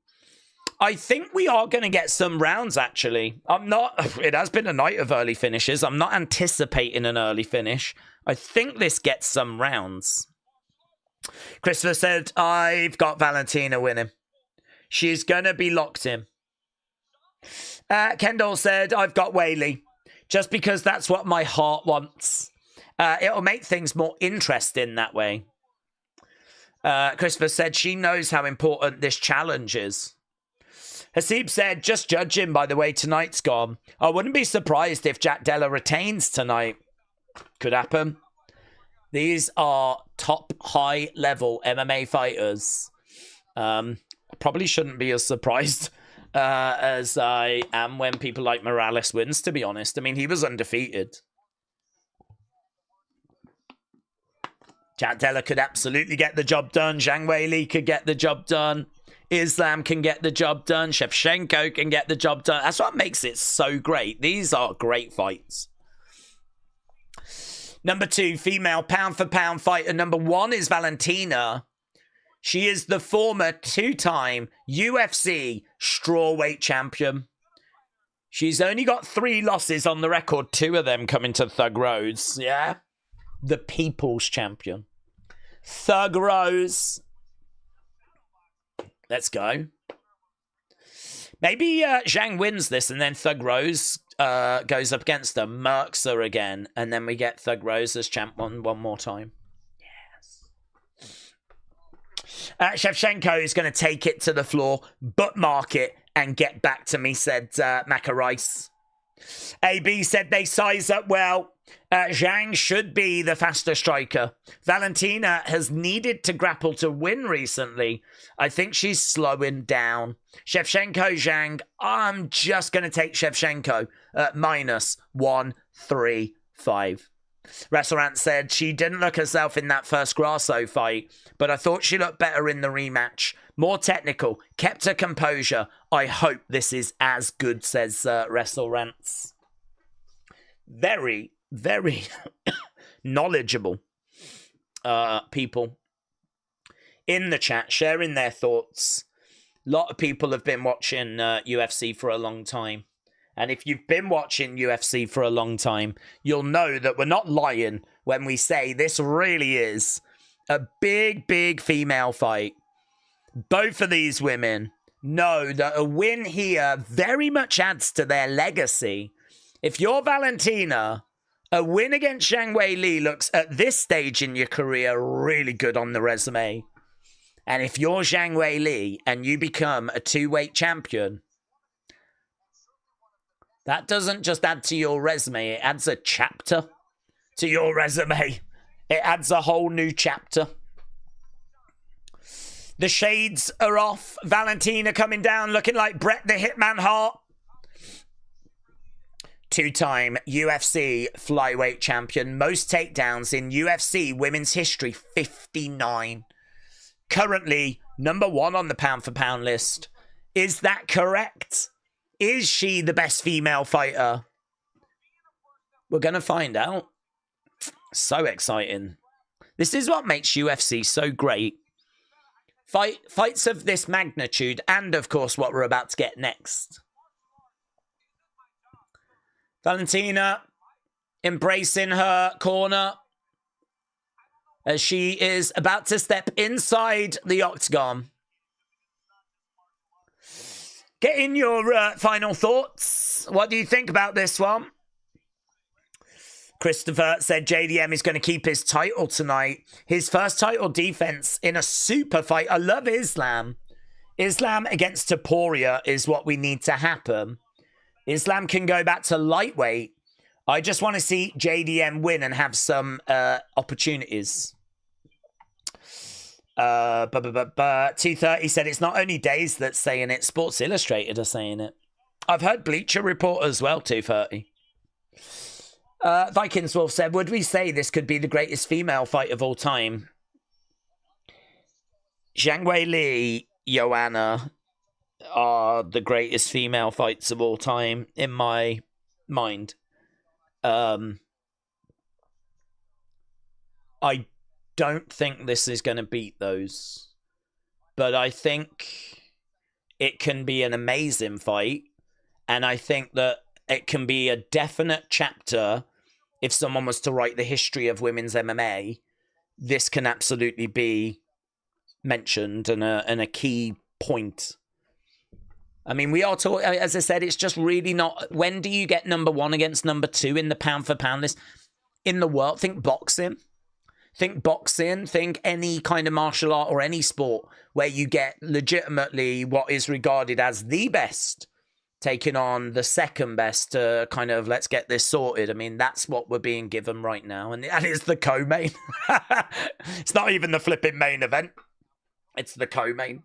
I think we are going to get some rounds, actually. It has been a night of early finishes. I'm not anticipating an early finish. I think this gets some rounds. Christopher said, I've got Valentina winning. She's going to be locked in. Kendall said, I've got Weili. Just because that's what my heart wants. It'll make things more interesting that way. Christopher said, she knows how important this challenge is. Hasib said, just judging by the way tonight's gone, I wouldn't be surprised if Jack Della retains tonight. Could happen. These are top high-level MMA fighters. Probably shouldn't be as surprised as I am when people like Morales wins, to be honest. I mean, he was undefeated. Jack Della could absolutely get the job done. Zhang Weili could get the job done. Islam can get the job done. Shevchenko can get the job done. That's what makes it so great. These are great fights. Number 2, female pound-for-pound fighter. Number 1 is Valentina. She is the former 2-time UFC strawweight champion. She's only got 3 losses on the record. 2 of them coming to Thug Rose. Yeah. The people's champion. Thug Rose. Let's go. Maybe Zhang wins this and then Thug Rose goes up against her, murks her again, and then we get Thug Rose as champ one more time. Yes. Shevchenko is going to take it to the floor, bookmark it, and get back to me, said Macarice. AB said they size up well. Zhang should be the faster striker. Valentina has needed to grapple to win recently. I think she's slowing down. Shevchenko, Zhang. I'm just going to take Shevchenko at -135. Wrestlrant said she didn't look herself in that first Grasso fight, but I thought she looked better in the rematch. More technical, kept her composure. I hope this is as good, says Wrestlrants. Very, very knowledgeable people in the chat sharing their thoughts. A lot of people have been watching UFC for a long time. And if you've been watching UFC for a long time, you'll know that we're not lying when we say this really is a big, big female fight. Both of these women know that a win here very much adds to their legacy. If you're Valentina, a win against Zhang Weili looks, at this stage in your career, really good on the resume. And if you're Zhang Weili and you become a 2-weight champion, that doesn't just add to your resume, it adds a chapter to your resume. It adds a whole new chapter. The shades are off. Valentina coming down looking like Bret the Hitman Hart. 2-time UFC flyweight champion. Most takedowns in UFC women's history, 59. Currently, number 1 on the pound-for-pound list. Is that correct? Is she the best female fighter? We're going to find out. So exciting. This is what makes UFC so great. Fights of this magnitude, and of course what we're about to get next. Valentina embracing her corner as she is about to step inside the octagon. Get in your final thoughts. What do you think about this one? Christopher said JDM is going to keep his title tonight. His first title defense in a super fight. I love Islam. Islam against Topuria is what we need to happen. Islam can go back to lightweight. I just want to see JDM win and have some opportunities. 230 said it's not only Days that's saying it, Sports Illustrated are saying it. I've heard Bleacher Report as well, 230. Vikings Wolf said, would we say this could be the greatest female fight of all time? Zhang Weili, Joanna are the greatest female fights of all time in my mind. I don't think this is going to beat those, but I think it can be an amazing fight, and I think that it can be a definite chapter. If someone was to write the history of women's MMA, this can absolutely be mentioned and a key point. I mean, we are talking, as I said, it's just really not. When do you get number one against number two in the pound for pound list in the world? Think boxing. Think boxing. Think any kind of martial art or any sport where you get legitimately what is regarded as the best taking on the second best to kind of, let's get this sorted. I mean, that's what we're being given right now. And that is the co-main. It's not even the flipping main event. It's the co-main.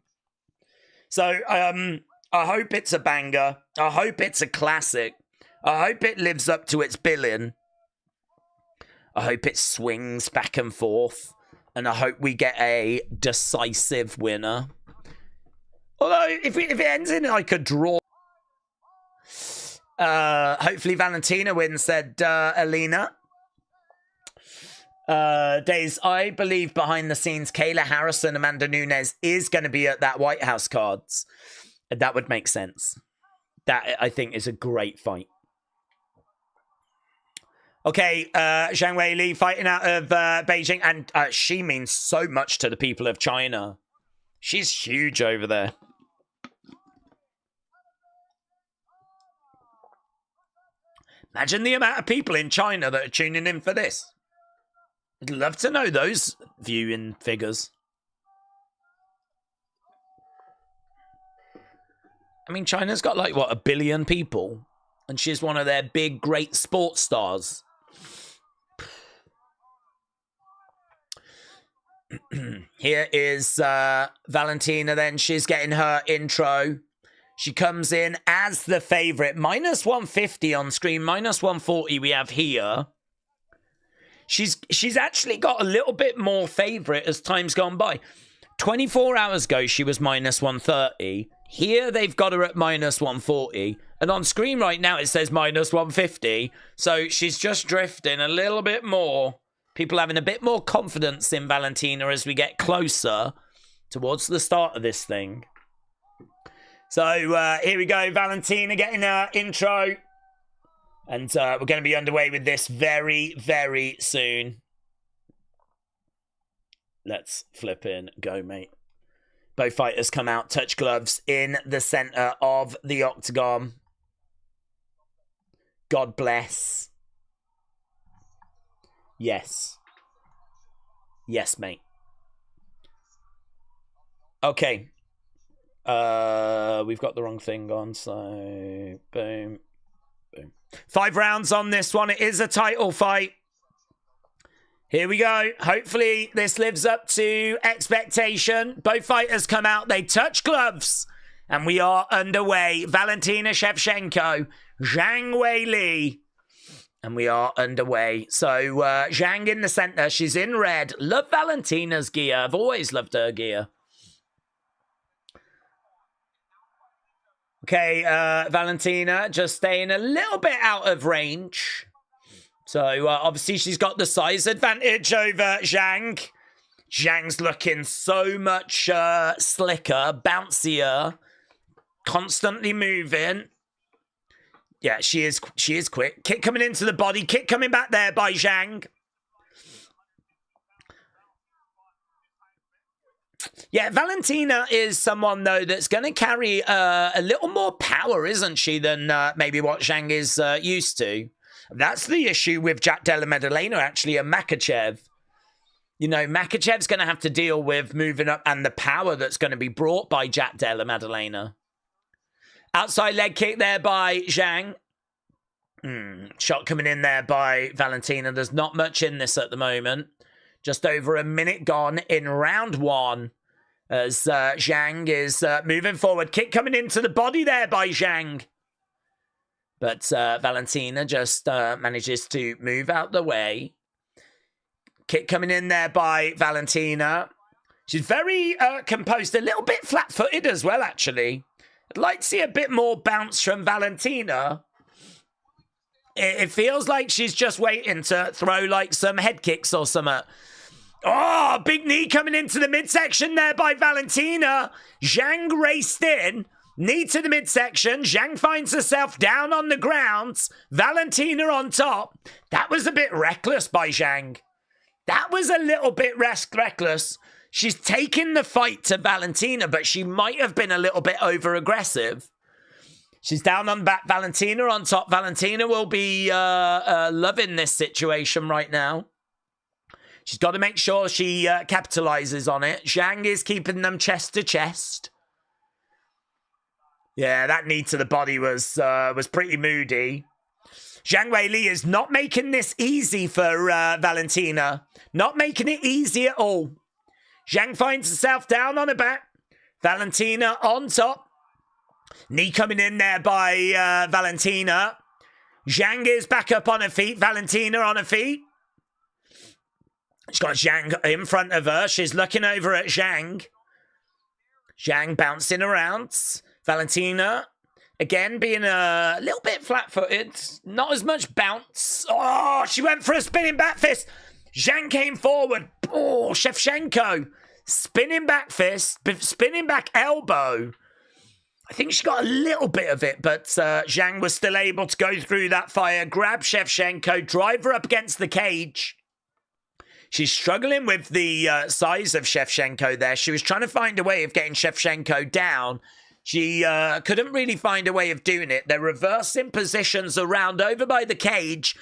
So I hope it's a banger. I hope it's a classic. I hope it lives up to its billing. I hope it swings back and forth. And I hope we get a decisive winner. Although, if it ends in like a draw, hopefully Valentina wins, said Alina. Days, I believe behind the scenes, Kayla Harrison, Amanda Nunes is going to be at that White House cards. That would make sense. That, I think, is a great fight. Okay, Zhang Weili fighting out of Beijing, and she means so much to the people of China. She's huge over there. Imagine the amount of people in China that are tuning in for this. I'd love to know those viewing figures. I mean, China's got like, what, 1 billion people? And she's one of their big, great sports stars. Here is Valentina then. She's getting her intro. She comes in as the favorite. Minus 150 on screen. Minus 140 we have here. She's actually got a little bit more favorite as time's gone by. 24 hours ago, she was minus 130. Here, they've got her at minus 140. And on screen right now, it says minus 150. So she's just drifting a little bit more. People having a bit more confidence in Valentina as we get closer towards the start of this thing. So here we go. Valentina getting her intro. And we're going to be underway with this very, very soon. Let's flip in. Go, mate. Both fighters come out, touch gloves in the center of the octagon. God bless. Yes. Yes, mate. Okay. We've got the wrong thing on, so boom. Boom. 5 rounds on this one. It is a title fight. Here we go. Hopefully this lives up to expectation. Both fighters come out. They touch gloves. And we are underway. Valentina Shevchenko. Zhang Weili. And we are underway. So Zhang in the center. She's in red. Love Valentina's gear. I've always loved her gear. Okay, Valentina just staying a little bit out of range. So obviously she's got the size advantage over Zhang. Zhang's looking so much slicker, bouncier, constantly moving. Yeah, she is quick. Kick coming into the body. Kick coming back there by Zhang. Yeah, Valentina is someone, though, that's going to carry a little more power, isn't she, than maybe what Zhang is used to. That's the issue with Jack Della Maddalena, actually, and Makhachev. You know, Makhachev's going to have to deal with moving up and the power that's going to be brought by Jack Della Maddalena. Outside leg kick there by Zhang. Shot coming in there by Valentina. There's not much in this at the moment. Just over a minute gone in round one as Zhang is moving forward. Kick coming into the body there by Zhang. But Valentina just manages to move out the way. Kick coming in there by Valentina. She's very composed, a little bit flat-footed as well, actually. I'd like to see a bit more bounce from Valentina. It feels like she's just waiting to throw like some head kicks or something. Oh, big knee coming into the midsection there by Valentina. Zhang raced in. Knee to the midsection. Zhang finds herself down on the ground. Valentina on top. That was a bit reckless by Zhang. That was a little bit reckless. She's taken the fight to Valentina, but she might have been a little bit over-aggressive. She's down on the back. Valentina on top. Valentina will be loving this situation right now. She's got to make sure she capitalizes on it. Zhang is keeping them chest to chest. Yeah, that knee to the body was pretty moody. Zhang Weili is not making this easy for Valentina. Not making it easy at all. Zhang finds herself down on her back. Valentina on top. Knee coming in there by Valentina. Zhang is back up on her feet. Valentina on her feet. She's got Zhang in front of her. She's looking over at Zhang. Zhang bouncing around. Valentina, again, being a little bit flat-footed. Not as much bounce. Oh, she went for a spinning back fist. Zhang came forward. Oh, Shevchenko. Spinning back fist. Spinning back elbow. I think she got a little bit of it, but Zhang was still able to go through that fire. Grab Shevchenko. Drive her up against the cage. She's struggling with the size of Shevchenko there. She was trying to find a way of getting Shevchenko down. She couldn't really find a way of doing it. They're reversing positions around over by the cage.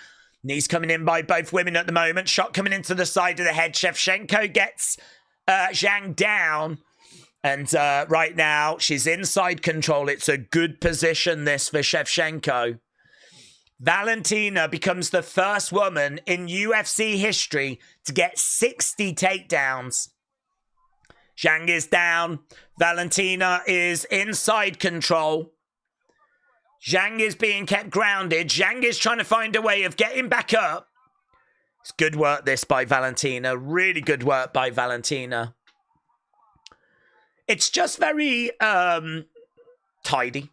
Knees coming in by both women at the moment. Shot coming into the side of the head. Shevchenko gets Zhang down. And right now, she's inside control. It's a good position, this, for Shevchenko. Valentina becomes the first woman in UFC history to get 60 takedowns. Zhang is down. Valentina is inside control. Zhang is being kept grounded. Zhang is trying to find a way of getting back up. It's good work, this, by Valentina. Really good work by Valentina. It's just very tidy.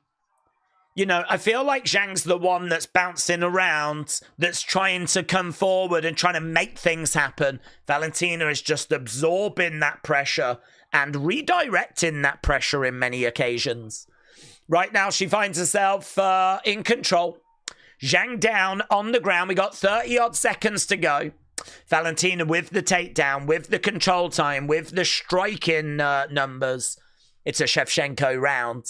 You know, I feel like Zhang's the one that's bouncing around, that's trying to come forward and trying to make things happen. Valentina is just absorbing that pressure and redirecting that pressure in many occasions. Right now, she finds herself in control. Zhang down on the ground. We got 30-odd seconds to go. Valentina with the takedown, with the control time, with the striking numbers. It's a Shevchenko round.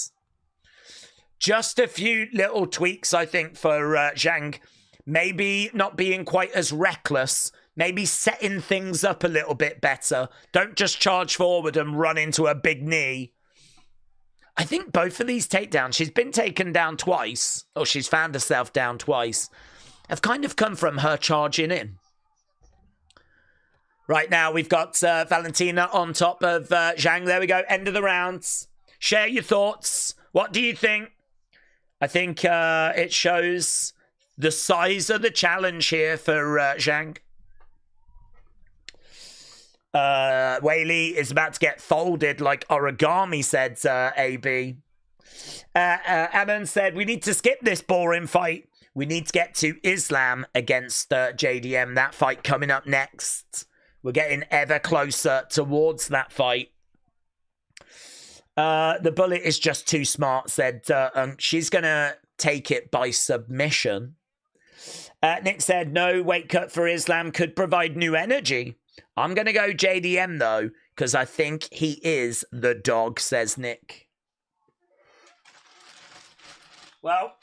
Just a few little tweaks, I think, for Zhang. Maybe not being quite as reckless. Maybe setting things up a little bit better. Don't just charge forward and run into a big knee. I think both of these takedowns, she's been taken down twice, or she's found herself down twice, have kind of come from her charging in. Right now, we've got Valentina on top of Zhang. There we go. End of the rounds. Share your thoughts. What do you think? I think it shows the size of the challenge here for Zhang. Weili is about to get folded like origami, said AB. Ammon said, we need to skip this boring fight. We need to get to Islam against JDM. That fight coming up next. We're getting ever closer towards that fight. The bullet is just too smart, said she's going to take it by submission. Nick said, no, weight cut for Islam could provide new energy. I'm going to go JDM, though, because I think he is the dog, says Nick. Well,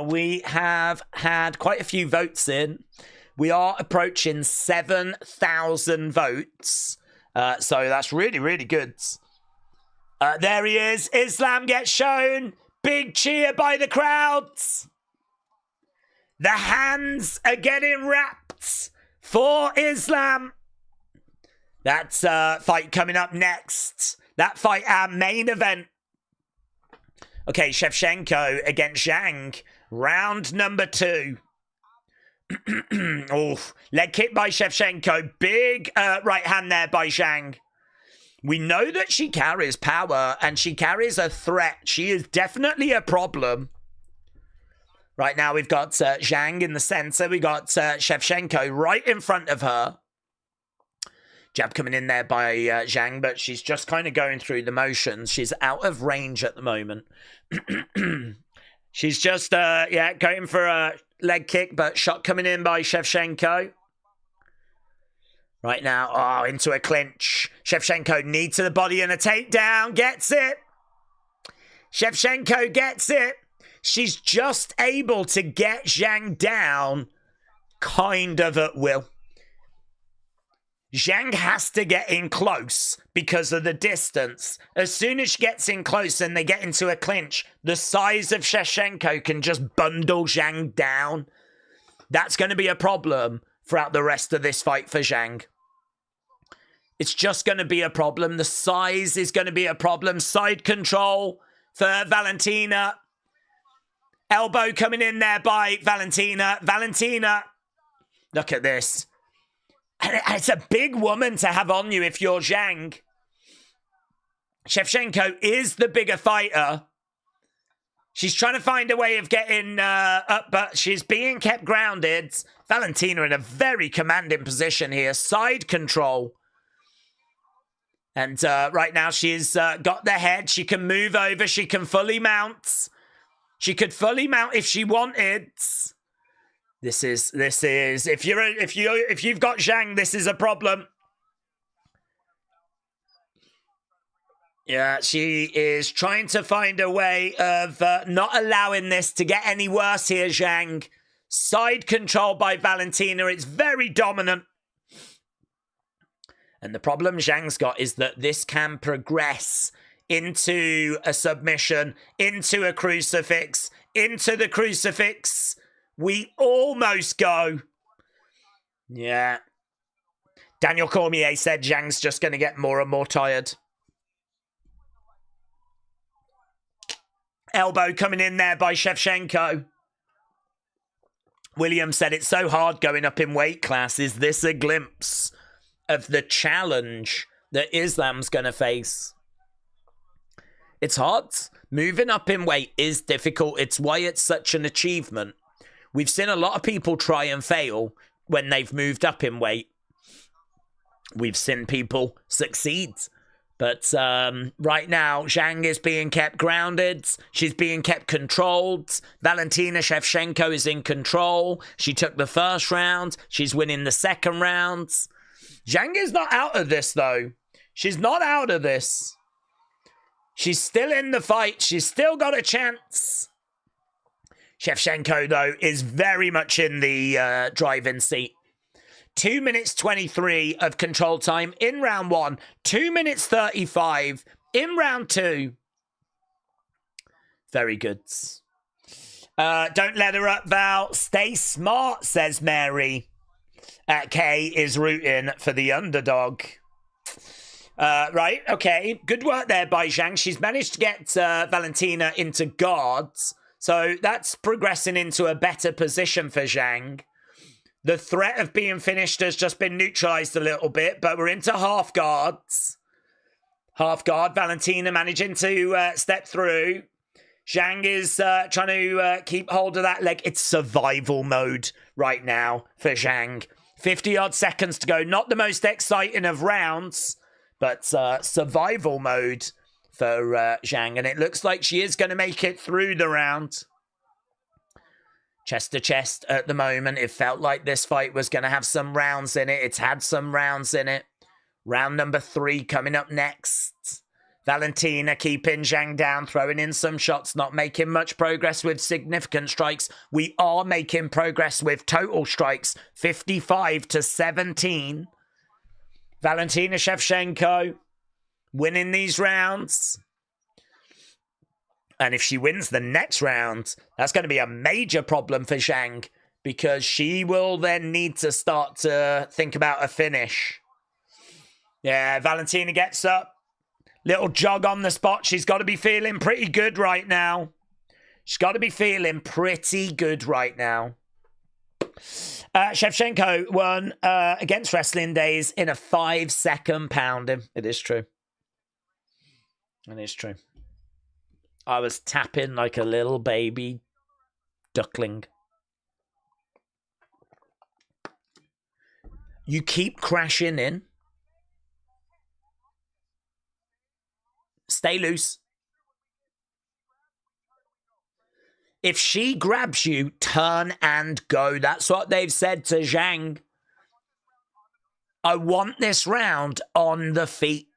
we have had quite a few votes in. We are approaching 7,000 votes. So that's really, really good. There he is. Islam gets shown. Big cheer by the crowds. The hands are getting wrapped for Islam. That's fight coming up next. That fight, our main event. Okay, Shevchenko against Zhang. Round number 2. Oof. Leg kick by Shevchenko. Big right hand there by Zhang. We know that she carries power and she carries a threat. She is definitely a problem. Right now we've got Zhang in the center. We got Shevchenko right in front of her. Jab coming in there by Zhang, but she's just kind of going through the motions. She's out of range at the moment. She's just, going for a leg kick, but shot coming in by Shevchenko. Right now, into a clinch. Shevchenko knee to the body and a takedown. Gets it. Shevchenko gets it. She's just able to get Zhang down kind of at will. Zhang has to get in close because of the distance. As soon as she gets in close and they get into a clinch, the size of Shevchenko can just bundle Zhang down. That's going to be a problem throughout the rest of this fight for Zhang. It's just going to be a problem. The size is going to be a problem. Side control for Valentina. Elbow coming in there by Valentina. Valentina, look at this. And it's a big woman to have on you if you're Zhang. Shevchenko is the bigger fighter. She's trying to find a way of getting up, but she's being kept grounded. Valentina in a very commanding position here. Side control. And right now she's got the head. She can move over. She can fully mount. She could fully mount if she wanted. This is if you've got Zhang, this is a problem. Yeah, she is trying to find a way of not allowing this to get any worse here, Zhang. Side control by Valentina. It's very dominant. And the problem Zhang's got is that this can progress into a submission, into a crucifix, into the crucifix. We almost go. Yeah. Daniel Cormier said Zhang's just going to get more and more tired. Elbow coming in there by Shevchenko. William said it's so hard going up in weight class. Is this a glimpse of the challenge that Islam's going to face? It's hard. Moving up in weight is difficult. It's why it's such an achievement. We've seen a lot of people try and fail when they've moved up in weight. We've seen people succeed. But right now, Zhang is being kept grounded. She's being kept controlled. Valentina Shevchenko is in control. She took the first round. She's winning the second round. Zhang is not out of this, though. She's not out of this. She's still in the fight. She's still got a chance. Shevchenko, though, is very much in the driving seat. 2 minutes 23 of control time in round 1. 2 minutes 35 in round 2. Very good. Don't let her up, Val. Stay smart, says Mary. Kay is rooting for the underdog. Right, okay. Good work there by Zhang. She's managed to get Valentina into guards. So that's progressing into a better position for Zhang. The threat of being finished has just been neutralized a little bit, but we're into half guards. Half guard, Valentina managing to step through. Zhang is trying to keep hold of that leg. It's survival mode right now for Zhang. 50-odd seconds to go. Not the most exciting of rounds, but survival mode for Zhang. And it looks like she is going to make it through the round. Chest to chest at the moment. It felt like this fight was going to have some rounds in it. It's had some rounds in it. Round number 3 coming up next. Valentina keeping Zhang down, throwing in some shots, not making much progress with significant strikes. We are making progress with total strikes, 55-17. Valentina Shevchenko winning these rounds. And if she wins the next round, that's going to be a major problem for Zhang, because she will then need to start to think about a finish. Yeah, Valentina gets up. Little jog on the spot. She's got to be feeling pretty good right now. She's got to be feeling pretty good right now. Shevchenko won against Wrestling Days in a 5-second pounding. It is true. It is true. I was tapping like a little baby duckling. You keep crashing in. Stay loose. If she grabs you, turn and go. That's what they've said to Zhang. I want this round on the feet.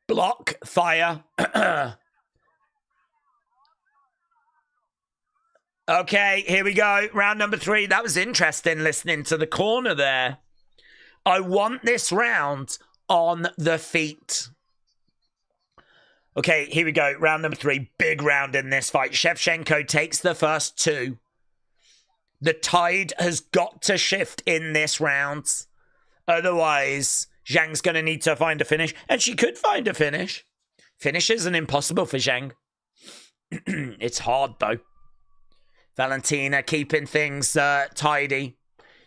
Block, fire. Okay, here we go. Round number 3. That was interesting listening to the corner there. I want this round on the feet. Okay, here we go. Round number 3. Big round in this fight. Shevchenko takes the first 2. The tide has got to shift in this round. Otherwise, Zhang's going to need to find a finish. And she could find a finish. Finish isn't impossible for Zhang. It's hard, though. Valentina keeping things tidy.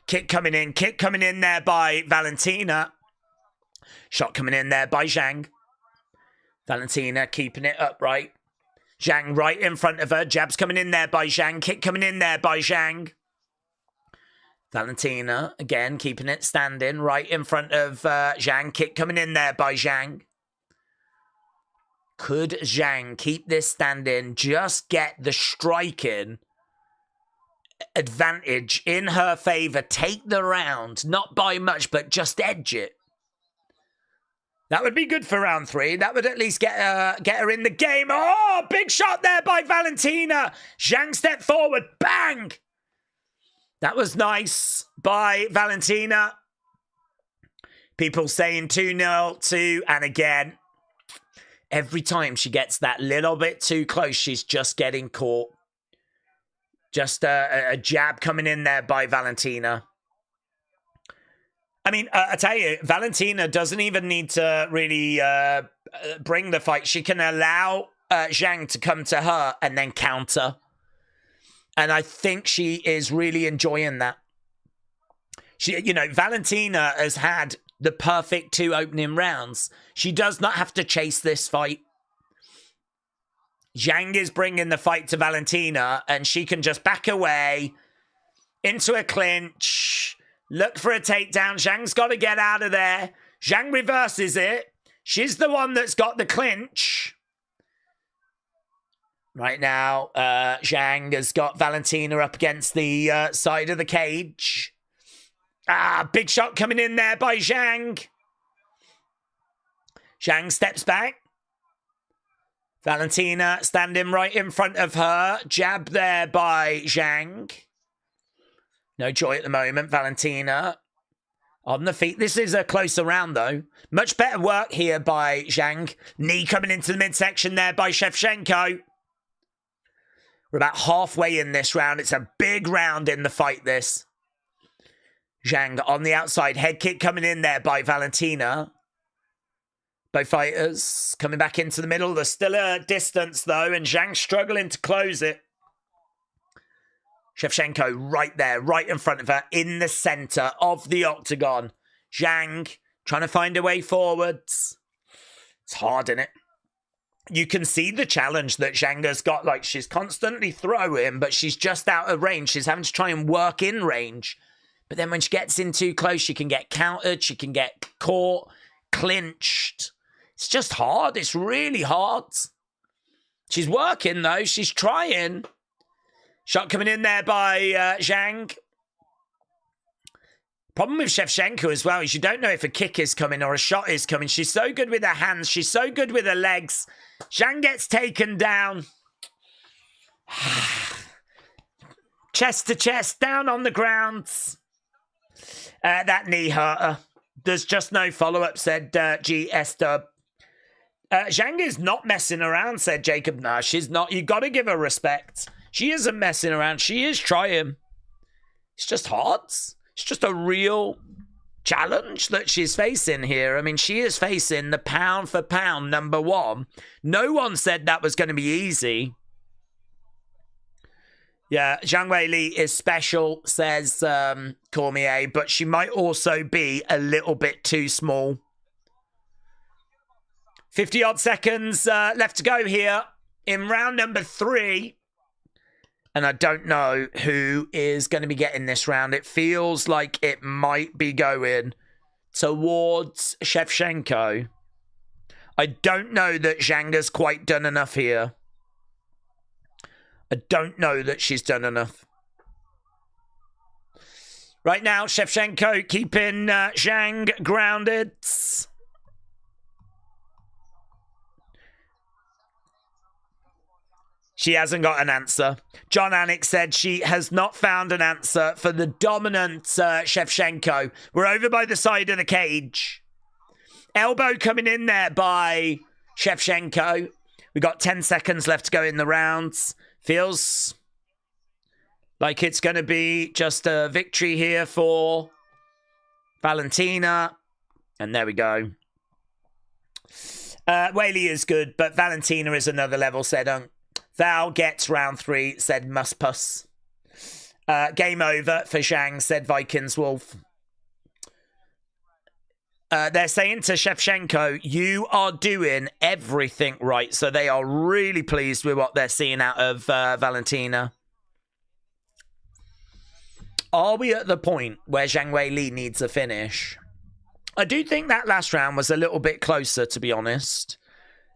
Kick coming in there by Valentina. Shot coming in there by Zhang. Valentina keeping it upright. Zhang right in front of her. Jabs coming in there by Zhang. Kick coming in there by Zhang. Valentina, again, keeping it standing right in front of Zhang. Kick coming in there by Zhang. Could Zhang keep this standing? Just get the striking advantage in her favor. Take the round. Not by much, but just edge it. That would be good for round 3. That would at least get her in the game. Oh, big shot there by Valentina. Zhang stepped forward. Bang! That was nice by Valentina. People saying 2-0 to, and again, every time she gets that little bit too close, she's just getting caught. Just a jab coming in there by Valentina. I mean, I tell you, Valentina doesn't even need to really bring the fight. She can allow Zhang to come to her and then counter. And I think she is really enjoying that. Valentina has had the perfect 2 opening rounds. She does not have to chase this fight. Zhang is bringing the fight to Valentina, and she can just back away into a clinch, look for a takedown. Zhang's got to get out of there. Zhang reverses it. She's the one that's got the clinch. Right now, Zhang has got Valentina up against the side of the cage. Big shot coming in there by Zhang. Zhang steps back. Valentina standing right in front of her. Jab there by Zhang. No joy at the moment. Valentina on the feet. This is a closer round, though. Much better work here by Zhang. Knee coming into the midsection there by Shevchenko. We're about halfway in this round. It's a big round in the fight, this. Zhang on the outside. Head kick coming in there by Valentina. Both fighters coming back into the middle. There's still a distance, though, and Zhang struggling to close it. Shevchenko right there, right in front of her, in the center of the octagon. Zhang trying to find a way forwards. It's hard, isn't it? You can see the challenge that Zhang's got. Like, she's constantly throwing, but she's just out of range. She's having to try and work in range. But then when she gets in too close, she can get countered. She can get caught, clinched. It's just hard. It's really hard. She's working, though. She's trying. Shot coming in there by Zhang. Problem with Shevchenko as well is you don't know if a kick is coming or a shot is coming. She's so good with her hands. She's so good with her legs. Zhang gets taken down. Chest to chest, down on the ground. That knee hurt her. There's just no follow-up, said GS Dub. Zhang is not messing around, said Jacob. No, she's not. You got to give her respect. She isn't messing around. She is trying. It's just hard. It's just a real challenge that she's facing here. I mean, she is facing the pound for pound number one. No one said that was going to be easy. Yeah, Zhang Weili is special, says Cormier, but she might also be a little bit too small. 50-odd seconds left to go here in round number 3. And I don't know who is going to be getting this round. It feels like it might be going towards Shevchenko. I don't know that Zhang has quite done enough here. I don't know that she's done enough. Right now, Shevchenko keeping Zhang grounded. She hasn't got an answer. John Anik said she has not found an answer for the dominant Shevchenko. We're over by the side of the cage. Elbow coming in there by Shevchenko. We got 10 seconds left to go in the rounds. Feels like it's going to be just a victory here for Valentina. And there we go. Weili is good, but Valentina is another level, said Unk. Val gets round 3, said Muspus. Game over for Zhang, said Vikings Wolf. They're saying to Shevchenko, you are doing everything right. So they are really pleased with what they're seeing out of Valentina. Are we at the point where Zhang Weili needs a finish? I do think that last round was a little bit closer, to be honest.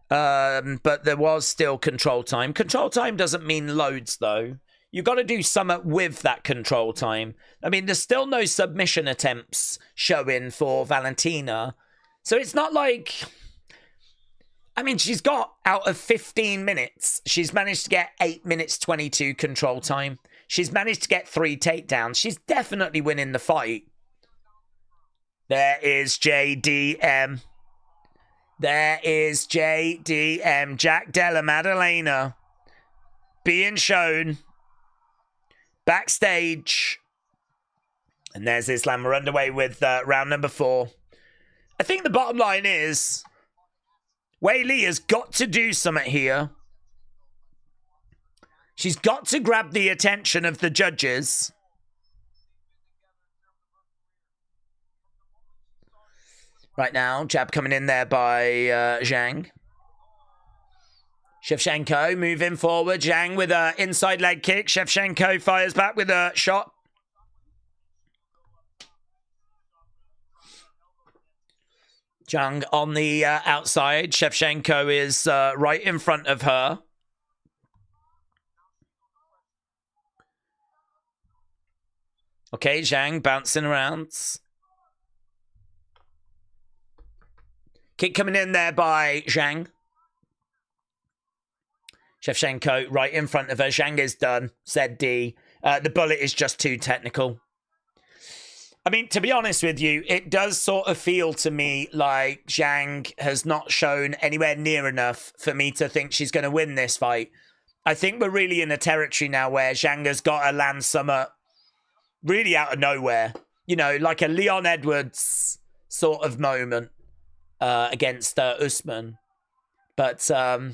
But there was still control time. Control time doesn't mean loads, though. You've got to do something with that control time. I mean, there's still no submission attempts showing for Valentina. So it's not like... I mean, she's got, out of 15 minutes, she's managed to get 8 minutes 22 control time. She's managed to get 3 takedowns. She's definitely winning the fight. There is JDM. There is JDM, Jack Della Maddalena, being shown backstage. And there's Islam. We're underway with round number 4. I think the bottom line is Weili has got to do something here. She's got to grab the attention of the judges. Right now, jab coming in there by Zhang. Shevchenko moving forward. Zhang with an inside leg kick. Shevchenko fires back with a shot. Zhang on the outside. Shevchenko is right in front of her. Okay, Zhang bouncing around. Kick coming in there by Zhang. Shevchenko right in front of her. Zhang is done, said D. The bullet is just too technical. I mean, to be honest with you, it does sort of feel to me like Zhang has not shown anywhere near enough for me to think she's going to win this fight. I think we're really in a territory now where Zhang has got to land some really out of nowhere. You know, like a Leon Edwards sort of moment. Against Usman, but I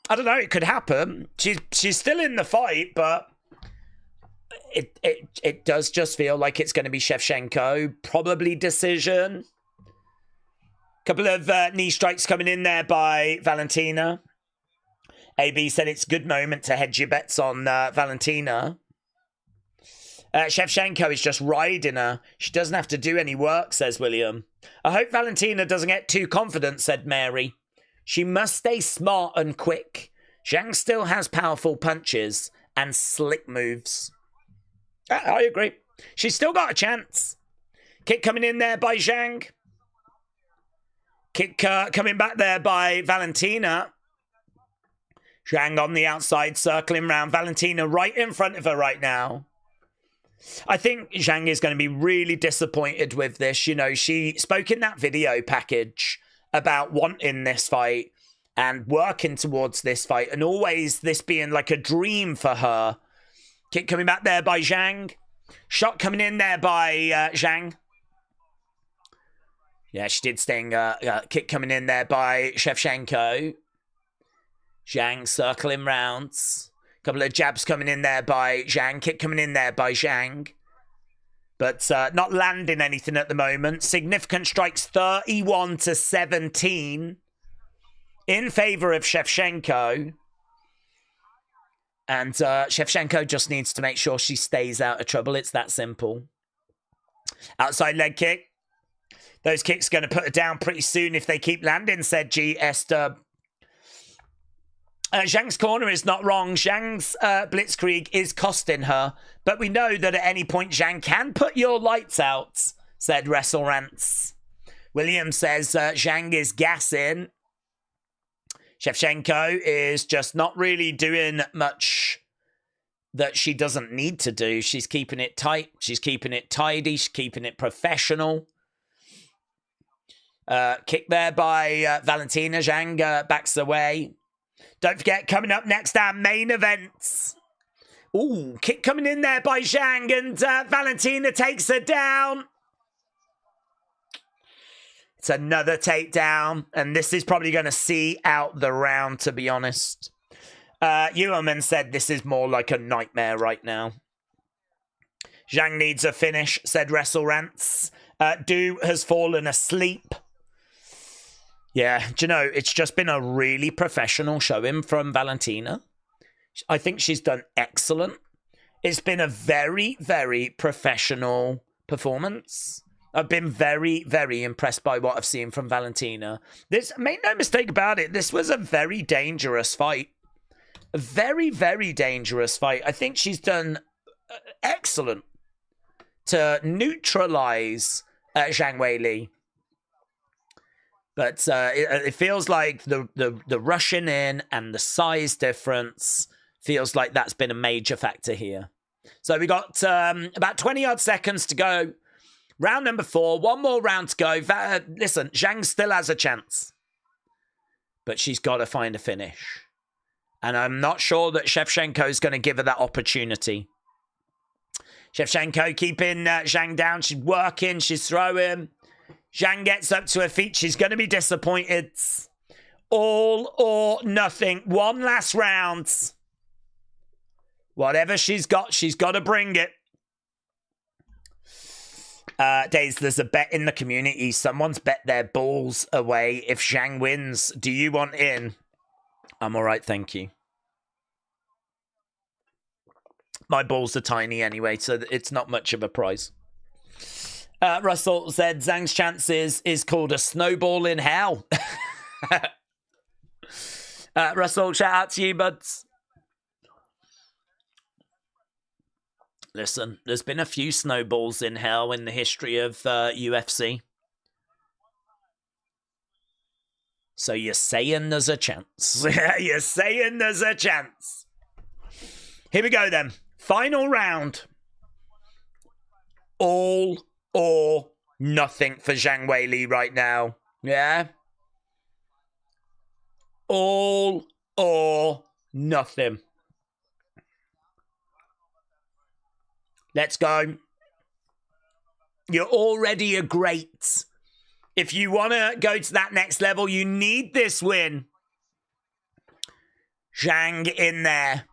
don't know. It could happen. She's still in the fight, but it does just feel like it's going to be Shevchenko. Probably decision. Couple of knee strikes coming in there by Valentina. AB said it's a good moment to hedge your bets on Valentina. Shevchenko is just riding her. She doesn't have to do any work, says William. I hope Valentina doesn't get too confident, said Mary. She must stay smart and quick. Zhang still has powerful punches and slick moves. I agree. She's still got a chance. Kick coming in there by Zhang. Kick coming back there by Valentina. Zhang on the outside, circling round. Valentina right in front of her right now. I think Zhang is going to be really disappointed with this. You know, she spoke in that video package about wanting this fight and working towards this fight and always this being like a dream for her. Kick coming back there by Zhang. Shot coming in there by Zhang. Yeah, she did sting. Kick coming in there by Shevchenko. Zhang circling rounds. Couple of jabs coming in there by Zhang. Kick coming in there by Zhang. But not landing anything at the moment. Significant strikes 31-17 in favor of Shevchenko. And Shevchenko just needs to make sure she stays out of trouble. It's that simple. Outside leg kick. Those kicks going to put her down pretty soon if they keep landing, said G. Esther. Zhang's corner is not wrong. Zhang's blitzkrieg is costing her. But we know that at any point Zhang can put your lights out, said Wrestle Rants. William says Zhang is gassing. Shevchenko is just not really doing much that she doesn't need to do. She's keeping it tight. She's keeping it tidy. She's keeping it professional. Kick there by Valentina. Zhang backs away. Don't forget, coming up next, our main events. Ooh, kick coming in there by Zhang, and Valentina takes her down. It's another takedown, and this is probably going to see out the round, to be honest. Euan said this is more like a nightmare right now. Zhang needs a finish, said Wrestle Rants. Du has fallen asleep. Yeah, do you know, it's just been a really professional showing from Valentina. I think she's done excellent. It's been a very, very professional performance. I've been very, very impressed by what I've seen from Valentina. Make no mistake about it, this was a very dangerous fight. A very, very dangerous fight. I think she's done excellent to neutralize Zhang Weili. But it feels like the rushing in and the size difference feels like that's been a major factor here. So we got about 20-odd seconds to go. Round number 4. One more round to go. Listen, Zhang still has a chance. But she's got to find a finish. And I'm not sure that Shevchenko is going to give her that opportunity. Shevchenko keeping Zhang down. She's working. She's throwing. Zhang gets up to her feet. She's going to be disappointed. All or nothing. One last round. Whatever she's got to bring it. Days, there's a bet in the community. Someone's bet their balls away if Zhang wins. Do you want in? I'm all right, thank you. My balls are tiny anyway, so it's not much of a prize. Russell said Zhang's chances is called a snowball in hell. Russell, shout out to you, buds. Listen, there's been a few snowballs in hell in the history of UFC. So you're saying there's a chance. You're saying there's a chance. Here we go then. Final round. All or nothing for Zhang Weili right now. Yeah? All or nothing. Let's go. You're already a great. If you want to go to that next level, you need this win. Zhang in there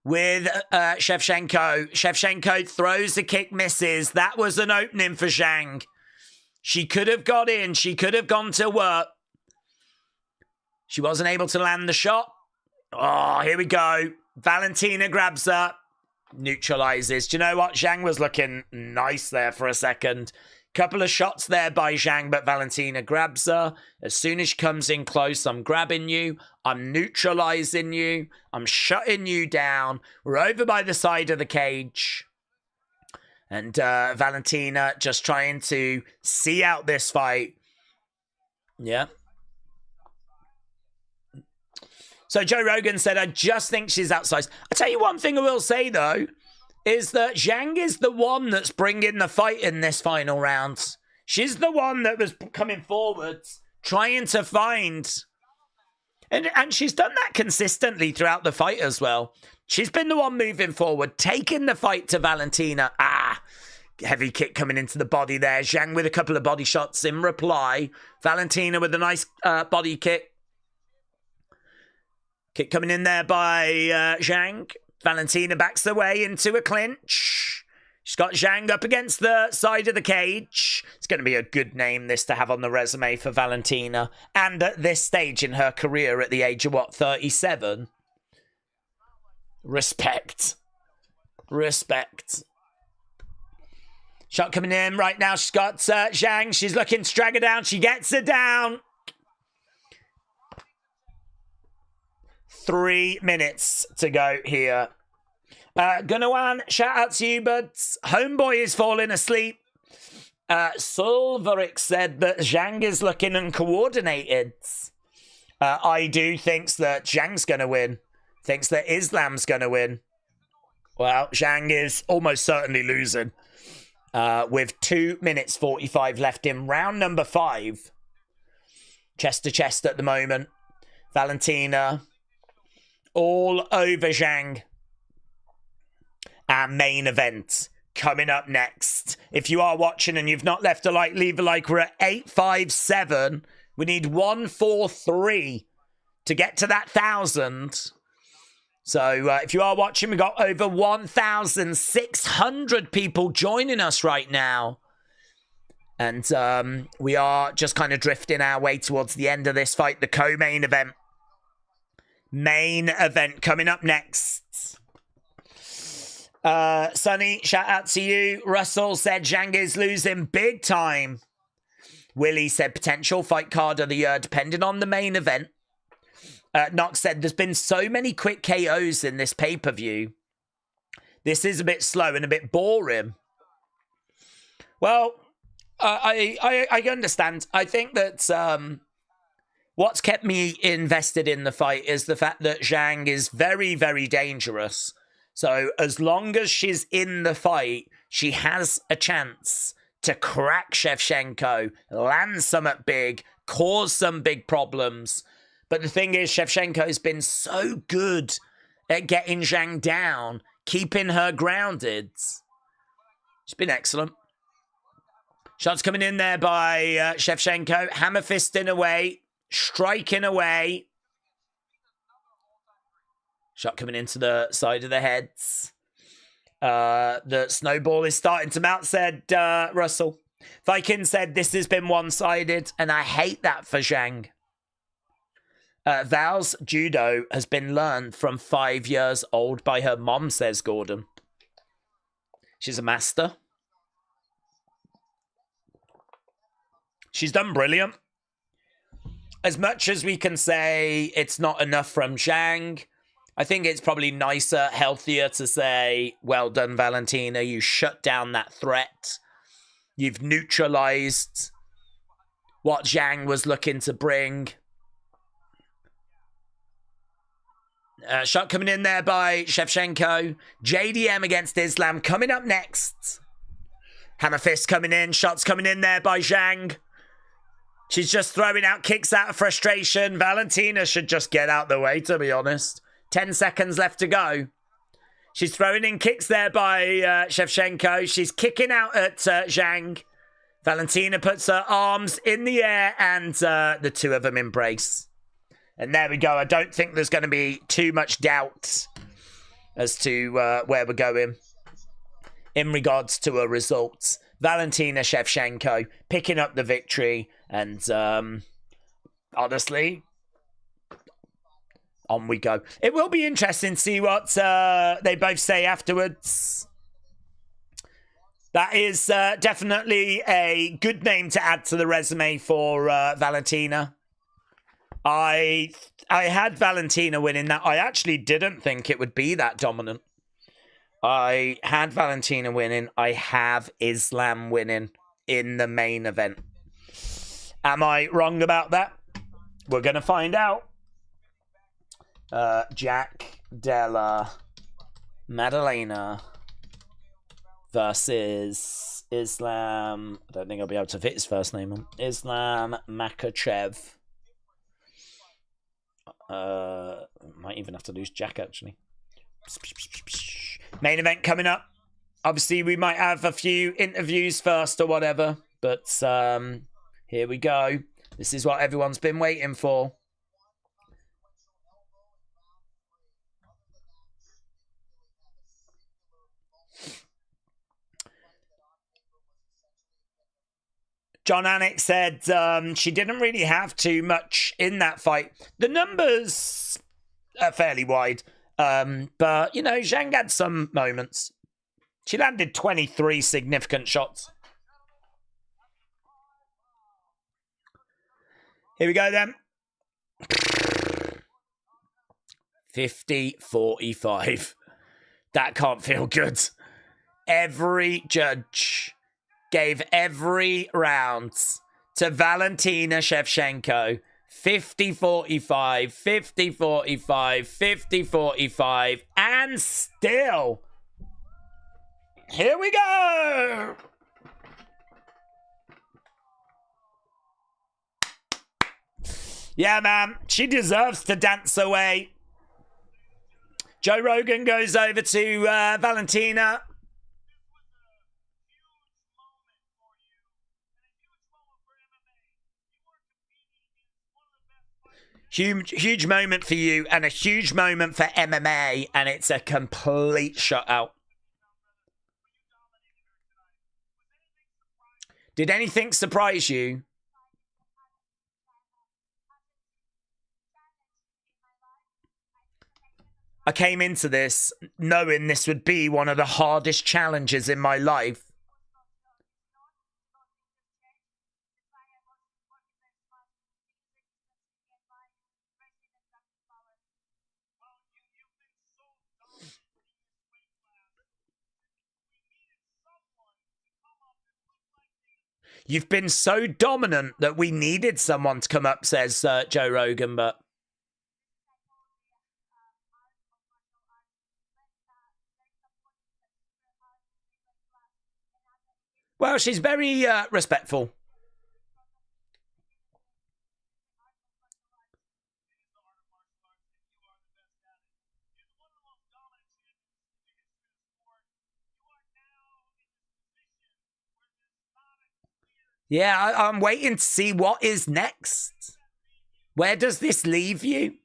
with Shevchenko. Shevchenko throws the kick, misses. That was an opening for Zhang. She could have got in. She could have gone to work. She wasn't able to land the shot. Oh, here we go. Valentina grabs her. Neutralizes. Do you know what? Zhang was looking nice there for a second. Couple of shots there by Zhang, but Valentina grabs her. As soon as she comes in close, I'm grabbing you. I'm neutralizing you. I'm shutting you down. We're over by the side of the cage. And Valentina just trying to see out this fight. Yeah. So Joe Rogan said, I just think she's outsized. I'll tell you one thing I will say, though, is that Zhang is the one that's bringing the fight in this final round. She's the one that was coming forwards, trying to find... And she's done that consistently throughout the fight as well. She's been the one moving forward, taking the fight to Valentina. Heavy kick coming into the body there. Zhang with a couple of body shots in reply. Valentina with a nice body kick. Kick coming in there by Zhang. Valentina backs away into a clinch. She's got Zhang up against the side of the cage. It's going to be a good name, this, to have on the resume for Valentina. And at this stage in her career, at the age of, 37? Respect. Respect. Shot coming in right now. She's got Zhang. She's looking to drag her down. She gets her down. 3 minutes to go here. Gunawan, shout out to you, but homeboy is falling asleep. Sulveric said that Zhang is looking uncoordinated. I do thinks that Zhang's going to win. Thinks that Islam's going to win. Well, Zhang is almost certainly losing. With 2 minutes 45 left in round number 5. Chest to chest at the moment. Valentina all over Zhang. Our main event coming up next. If you are watching and you've not left a like, leave a like. We're at 857. We need 143 to get to that 1,000. So if you are watching, we've got over 1,600 people joining us right now. And we are just kind of drifting our way towards the end of this fight, the co-main event. Main event coming up next. Sonny, shout out to you. Russell said Zhang is losing big time. Willie said potential fight card of the year depending on the main event. Knox said there's been so many quick KOs in this pay-per-view. This is a bit slow and a bit boring. Well, I understand. I think that what's kept me invested in the fight is the fact that Zhang is very, very dangerous. So as long as she's in the fight, she has a chance to crack Shevchenko, land something big, cause some big problems. But the thing is, Shevchenko's been so good at getting Zhang down, keeping her grounded. She's been excellent. Shots coming in there by Shevchenko, hammer fisting away, striking away. Shot coming into the side of the heads. The snowball is starting to mount, said Russell. Viking said this has been one-sided, and I hate that for Zhang. Val's judo has been learned from 5 years old by her mom, says Gordon. She's a master. She's done brilliant. As much as we can say it's not enough from Zhang, I think it's probably nicer, healthier to say, well done, Valentina. You shut down that threat. You've neutralized what Zhang was looking to bring. Shot coming in there by Shevchenko. JDM against Islam coming up next. Hammer fist coming in. Shots coming in there by Zhang. She's just throwing out kicks out of frustration. Valentina should just get out the way, to be honest. 10 seconds left to go. She's throwing in kicks there by Shevchenko. She's kicking out at Zhang. Valentina puts her arms in the air and the two of them embrace. And there we go. I don't think there's going to be too much doubt as to where we're going in regards to a result. Valentina Shevchenko picking up the victory. And honestly, on we go. It will be interesting to see what they both say afterwards. That is definitely a good name to add to the resume for Valentina. I had Valentina winning that. I actually didn't think it would be that dominant. I had Valentina winning. I have Islam winning in the main event. Am I wrong about that? We're going to find out. Jack Della Maddalena versus Islam. I don't think I'll be able to fit his first name on. Islam Makhachev. Might even have to lose Jack, actually. Main event coming up. Obviously, we might have a few interviews first or whatever. But here we go. This is what everyone's been waiting for. John Anik said she didn't really have too much in that fight. The numbers are fairly wide. But, you know, Zhang had some moments. She landed 23 significant shots. Here we go then. 50-45. That can't feel good. Every judge gave every round to Valentina Shevchenko. 50-45, 50-45, 50-45, and still, here we go. Yeah, man, she deserves to dance away. Joe Rogan goes over to Valentina. Huge moment for you and a huge moment for MMA, and it's a complete shutout. Did anything surprise you? I came into this knowing this would be one of the hardest challenges in my life. You've been so dominant that we needed someone to come up, says Joe Rogan, but... Well, she's very respectful. Yeah, I'm waiting to see what is next. Where does this leave you?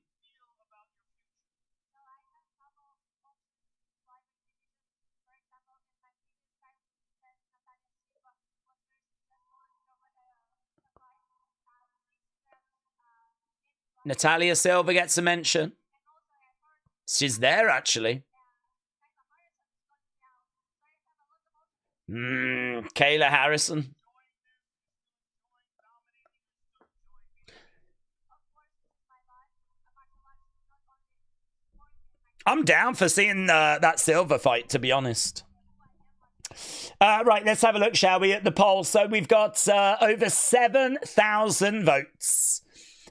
Natalia Silva gets a mention. She's there, actually. Kayla Harrison. I'm down for seeing that Silva fight, to be honest. Right, let's have a look, shall we, at the poll. So we've got over 7,000 votes.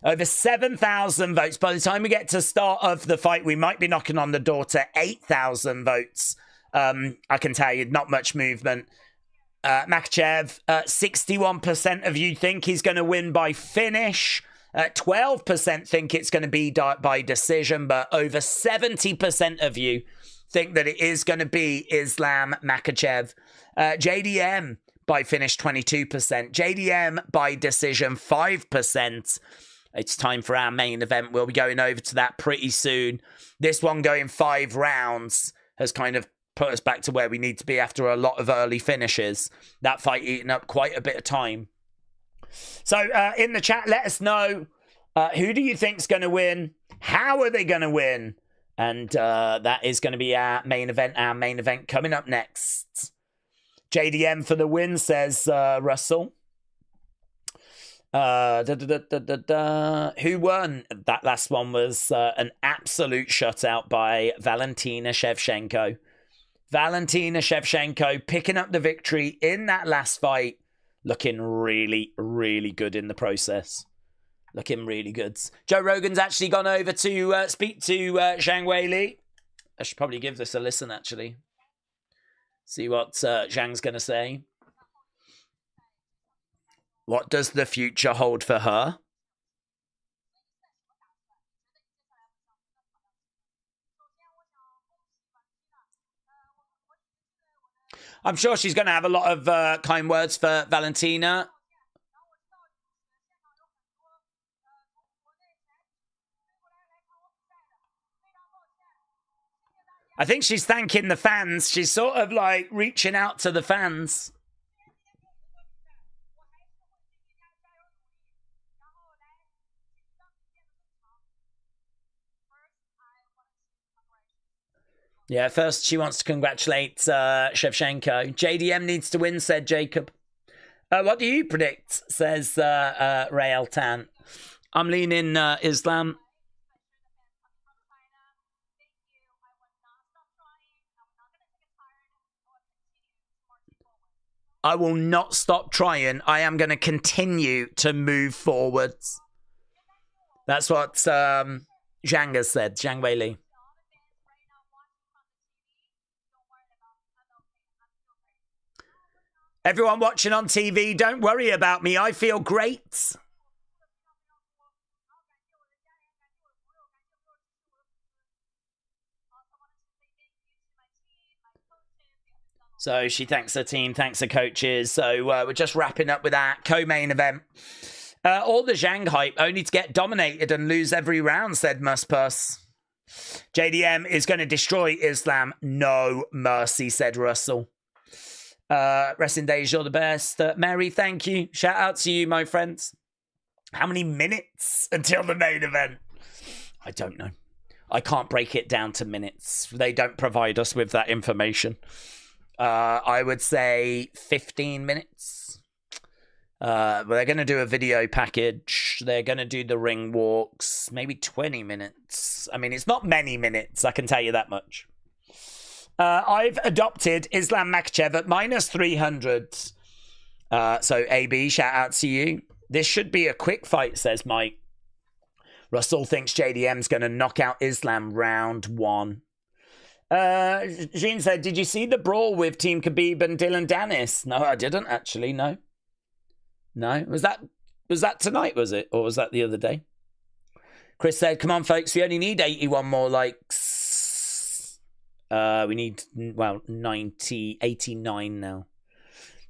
Over 7,000 votes. By the time we get to start of the fight, we might be knocking on the door to 8,000 votes. I can tell you, not much movement. Makhachev, 61% of you think he's going to win by finish. 12% think it's going to be by decision, but over 70% of you think that it is going to be Islam Makhachev. JDM by finish, 22%. JDM by decision, 5%. It's time for our main event. We'll be going over to that pretty soon. This one going 5 rounds has kind of put us back to where we need to be after a lot of early finishes. That fight eating up quite a bit of time. So in the chat, let us know, who do you think's going to win? How are they going to win? And that is going to be our main event. Our main event coming up next. JDM for the win, says Russell. Who won? That last one was an absolute shutout by Valentina Shevchenko. Valentina Shevchenko picking up the victory in that last fight. Looking really, really good in the process. Looking really good. Joe Rogan's actually gone over to speak to Zhang Weili. I should probably give this a listen, actually. See what Zhang's going to say. What does the future hold for her? I'm sure she's going to have a lot of kind words for Valentina. I think she's thanking the fans. She's sort of like reaching out to the fans. Yeah, first she wants to congratulate Shevchenko. JDM needs to win, said Jacob. What do you predict, says Ray Altan. I'm leaning Islam. I will not stop trying. I am going to continue to move forwards. That's what Zhang has said, Zhang Weili. Everyone watching on TV, don't worry about me. I feel great. So she thanks her team, thanks her coaches. So we're just wrapping up with our co-main event. All the Zhang hype only to get dominated and lose every round, said Muspus. JDM is going to destroy Islam. No mercy, said Russell. Resting days, you're the best. Mary, thank you. Shout out to you, my friends. How many minutes until the main event? I don't know. I can't break it down to minutes. They don't provide us with that information. I would say 15 minutes. They're going to do a video package. They're going to do the ring walks. Maybe 20 minutes. I mean, it's not many minutes, I can tell you that much. I've adopted Islam Makhachev at -300. So, AB, shout out to you. This should be a quick fight, says Mike. Russell thinks JDM's going to knock out Islam round 1. Jean said, did you see the brawl with Team Khabib and Dylan Dennis? No, I didn't, actually, no. No? Was that tonight, was it? Or was that the other day? Chris said, come on, folks, we only need 81 more likes. We need, well, 89 now.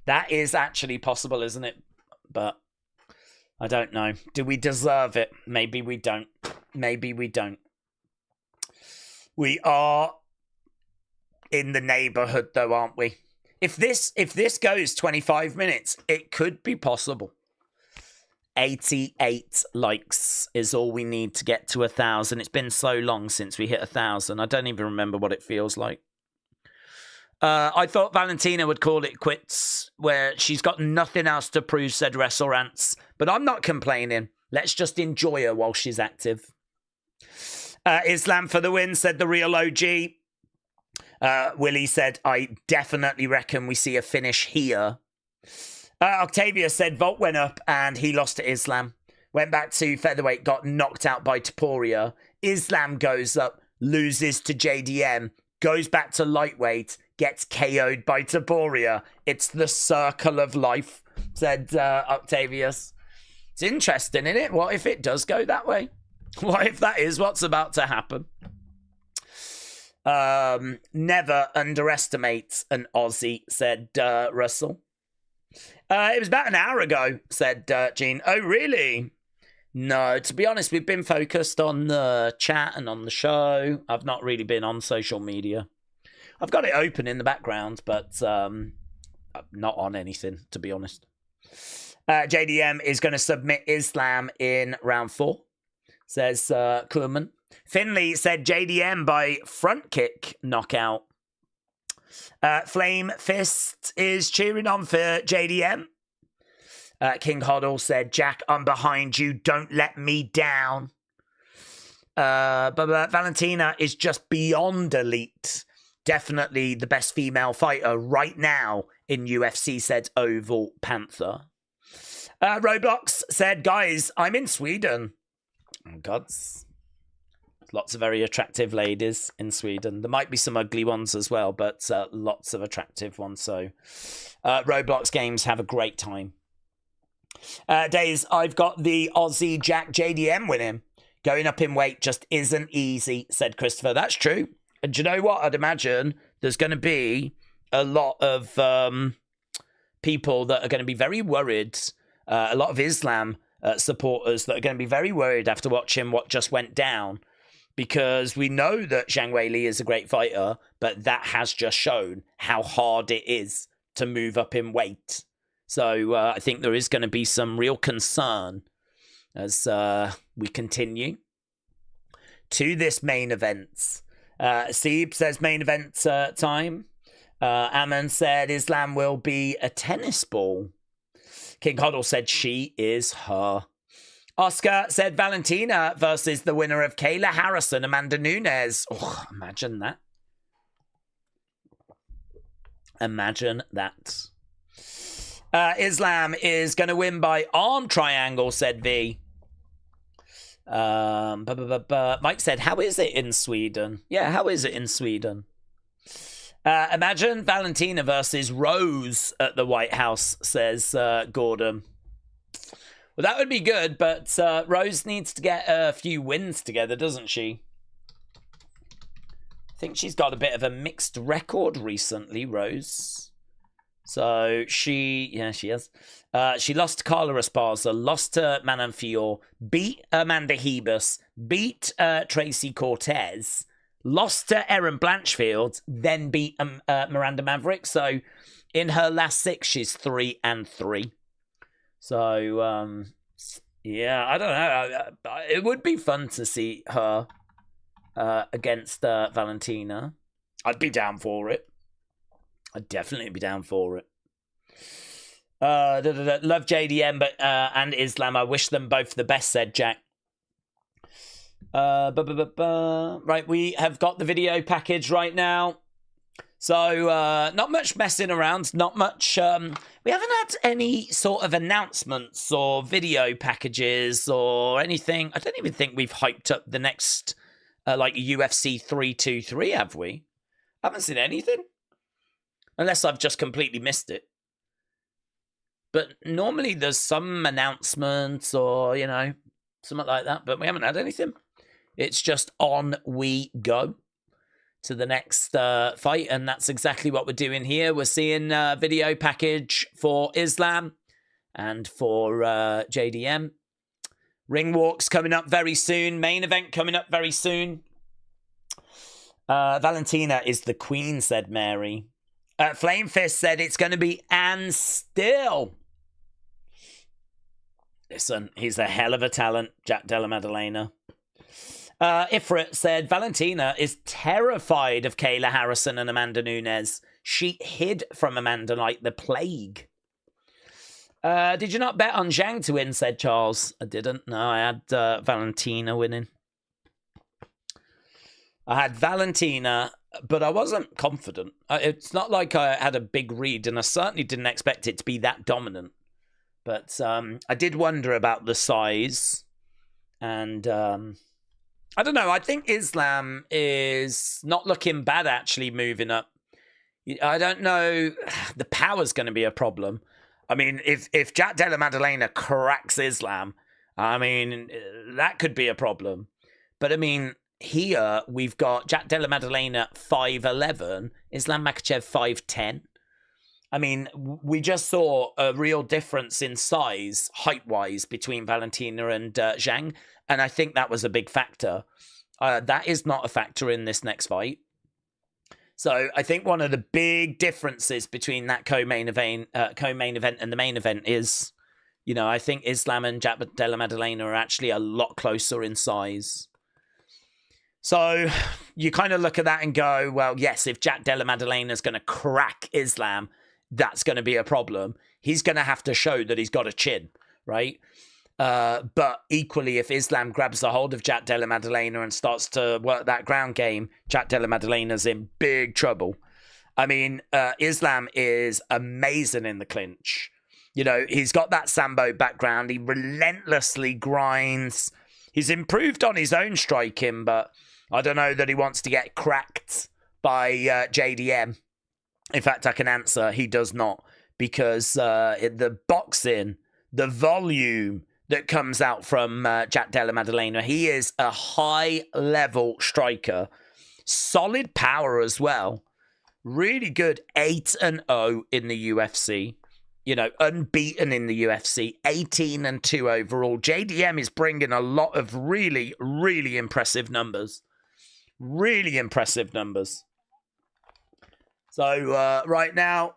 That is actually possible, isn't it? But I don't know. Do we deserve it? Maybe we don't. Maybe we don't. We are in the neighborhood, though, aren't we? If this goes 25 minutes, it could be possible. 88 likes is all we need to get to 1,000. It's been so long since we hit 1,000. I don't even remember what it feels like. I thought Valentina would call it quits, where she's got nothing else to prove, said WrestleRants. But I'm not complaining. Let's just enjoy her while she's active. Islam for the win, said the real OG. Willie said, I definitely reckon we see a finish here. Octavia said Volt went up and he lost to Islam. Went back to featherweight, got knocked out by Topuria. Islam goes up, loses to JDM, goes back to lightweight, gets KO'd by Topuria. It's the circle of life, said Octavius. It's interesting, isn't it? What if it does go that way? What if that is what's about to happen? Never underestimate an Aussie, said Russell. It was about an hour ago, said Gene. Oh, really? No, to be honest, we've been focused on the chat and on the show. I've not really been on social media. I've got it open in the background, but not on anything, to be honest. JDM is going to submit Islam in round 4, says Kluman. Finley said JDM by front kick knockout. Flame Fist is cheering on for JDM. King Hoddle said, Jack, I'm behind you. Don't let me down. But Valentina is just beyond elite. Definitely the best female fighter right now in UFC, said Oval Panther. Roblox said, guys, I'm in Sweden. Oh, gods. Lots of very attractive ladies in Sweden. There might be some ugly ones as well, but lots of attractive ones. So Roblox games, have a great time. Days, I've got the Aussie Jack JDM winning. Going up in weight just isn't easy, said Christopher. That's true. And do you know what? I'd imagine there's going to be a lot of people that are going to be very worried. A lot of Islam supporters that are going to be very worried after watching what just went down. Because we know that Zhang Weili is a great fighter, but that has just shown how hard it is to move up in weight. So I think there is going to be some real concern as we continue to this main event. Seeb says main event time. Ammon said Islam will be a tennis ball. King Hoddle said she is her. Oscar said Valentina versus the winner of Kayla Harrison, Amanda Nunes. Oh, imagine that. Imagine that. Islam is going to win by arm triangle, said V. Mike said, how is it in Sweden? Yeah, how is it in Sweden? Imagine Valentina versus Rose at the White House, says Gordon. Well, that would be good, but Rose needs to get a few wins together, doesn't she? I think she's got a bit of a mixed record recently, Rose. So she has. She lost to Carla Esparza, lost to Manon Fior, beat Amanda Hebus, beat Tracy Cortez, lost to Erin Blanchfield, then beat Miranda Maverick. So in her last 6, she's 3-3. So, yeah, I don't know. It would be fun to see her against Valentina. I'd be down for it. I'd definitely be down for it. Love JDM but and Islam. I wish them both the best, said Jack. Right, we have got the video package right now. So, not much messing around, not much, we haven't had any sort of announcements or video packages or anything. I don't even think we've hyped up the next, like, UFC 323, have we? I haven't seen anything. Unless I've just completely missed it. But normally there's some announcements or, you know, something like that, but we haven't had anything. It's just on we go to the next fight, and that's exactly what we're doing here. We're seeing video package for Islam and for JDM. Ring walks coming up very soon. Main event coming up very soon. Valentina is the queen, said Mary. Flame Fist said it's going to be Anne Still. Listen, he's a hell of a talent, Jack Della Maddalena. Ifrit said, Valentina is terrified of Kayla Harrison and Amanda Nunes. She hid from Amanda like the plague. Did you not bet on Zhang to win, said Charles. I didn't. No, I had Valentina winning. I had Valentina, but I wasn't confident. It's not like I had a big read, and I certainly didn't expect it to be that dominant. But I did wonder about the size, and I don't know. I think Islam is not looking bad, actually, moving up. I don't know. The power's going to be a problem. I mean, if Jack Della Maddalena cracks Islam, I mean, that could be a problem. But, I mean, here we've got Jack Della Maddalena 5'11", Islam Makhachev 5'10". I mean, we just saw a real difference in size, height-wise, between Valentina and Zhang, and I think that was a big factor. That is not a factor in this next fight. So I think one of the big differences between that co-main event and the main event is, you know, I think Islam and Jack Della Maddalena are actually a lot closer in size. So you kind of look at that and go, well, yes, if Jack Della Maddalena is going to crack Islam, that's going to be a problem. He's going to have to show that he's got a chin, right? But equally, if Islam grabs a hold of Jack Della Maddalena and starts to work that ground game, Jack Della Maddalena's in big trouble. I mean, Islam is amazing in the clinch. You know, he's got that Sambo background. He relentlessly grinds. He's improved on his own striking, but I don't know that he wants to get cracked by JDM. In fact, I can answer he does not, because the boxing, the volume that comes out from Jack Della Maddalena, he is a high-level striker. Solid power as well. Really good 8-0 in the UFC. You know, unbeaten in the UFC. 18-2 overall. JDM is bringing a lot of really, really impressive numbers. Really impressive numbers. So, right now,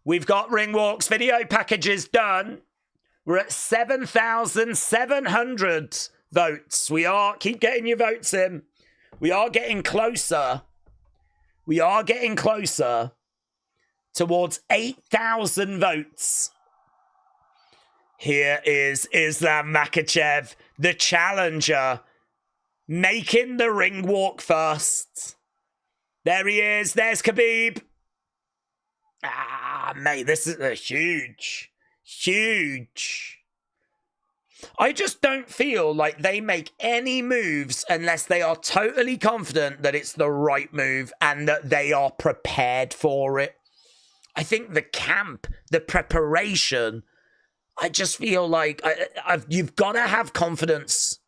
we've got Ringwalk's video packages done. We're at 7,700 votes. Keep getting your votes in. We are getting closer. We are getting closer towards 8,000 votes. Here is Islam Makhachev, the challenger, making the ring walk first. There he is. There's Khabib. Ah, mate, this is a huge. I just don't feel like they make any moves unless they are totally confident that it's the right move and that they are prepared for it. I think the camp, the preparation, I just feel like you've got to have confidence.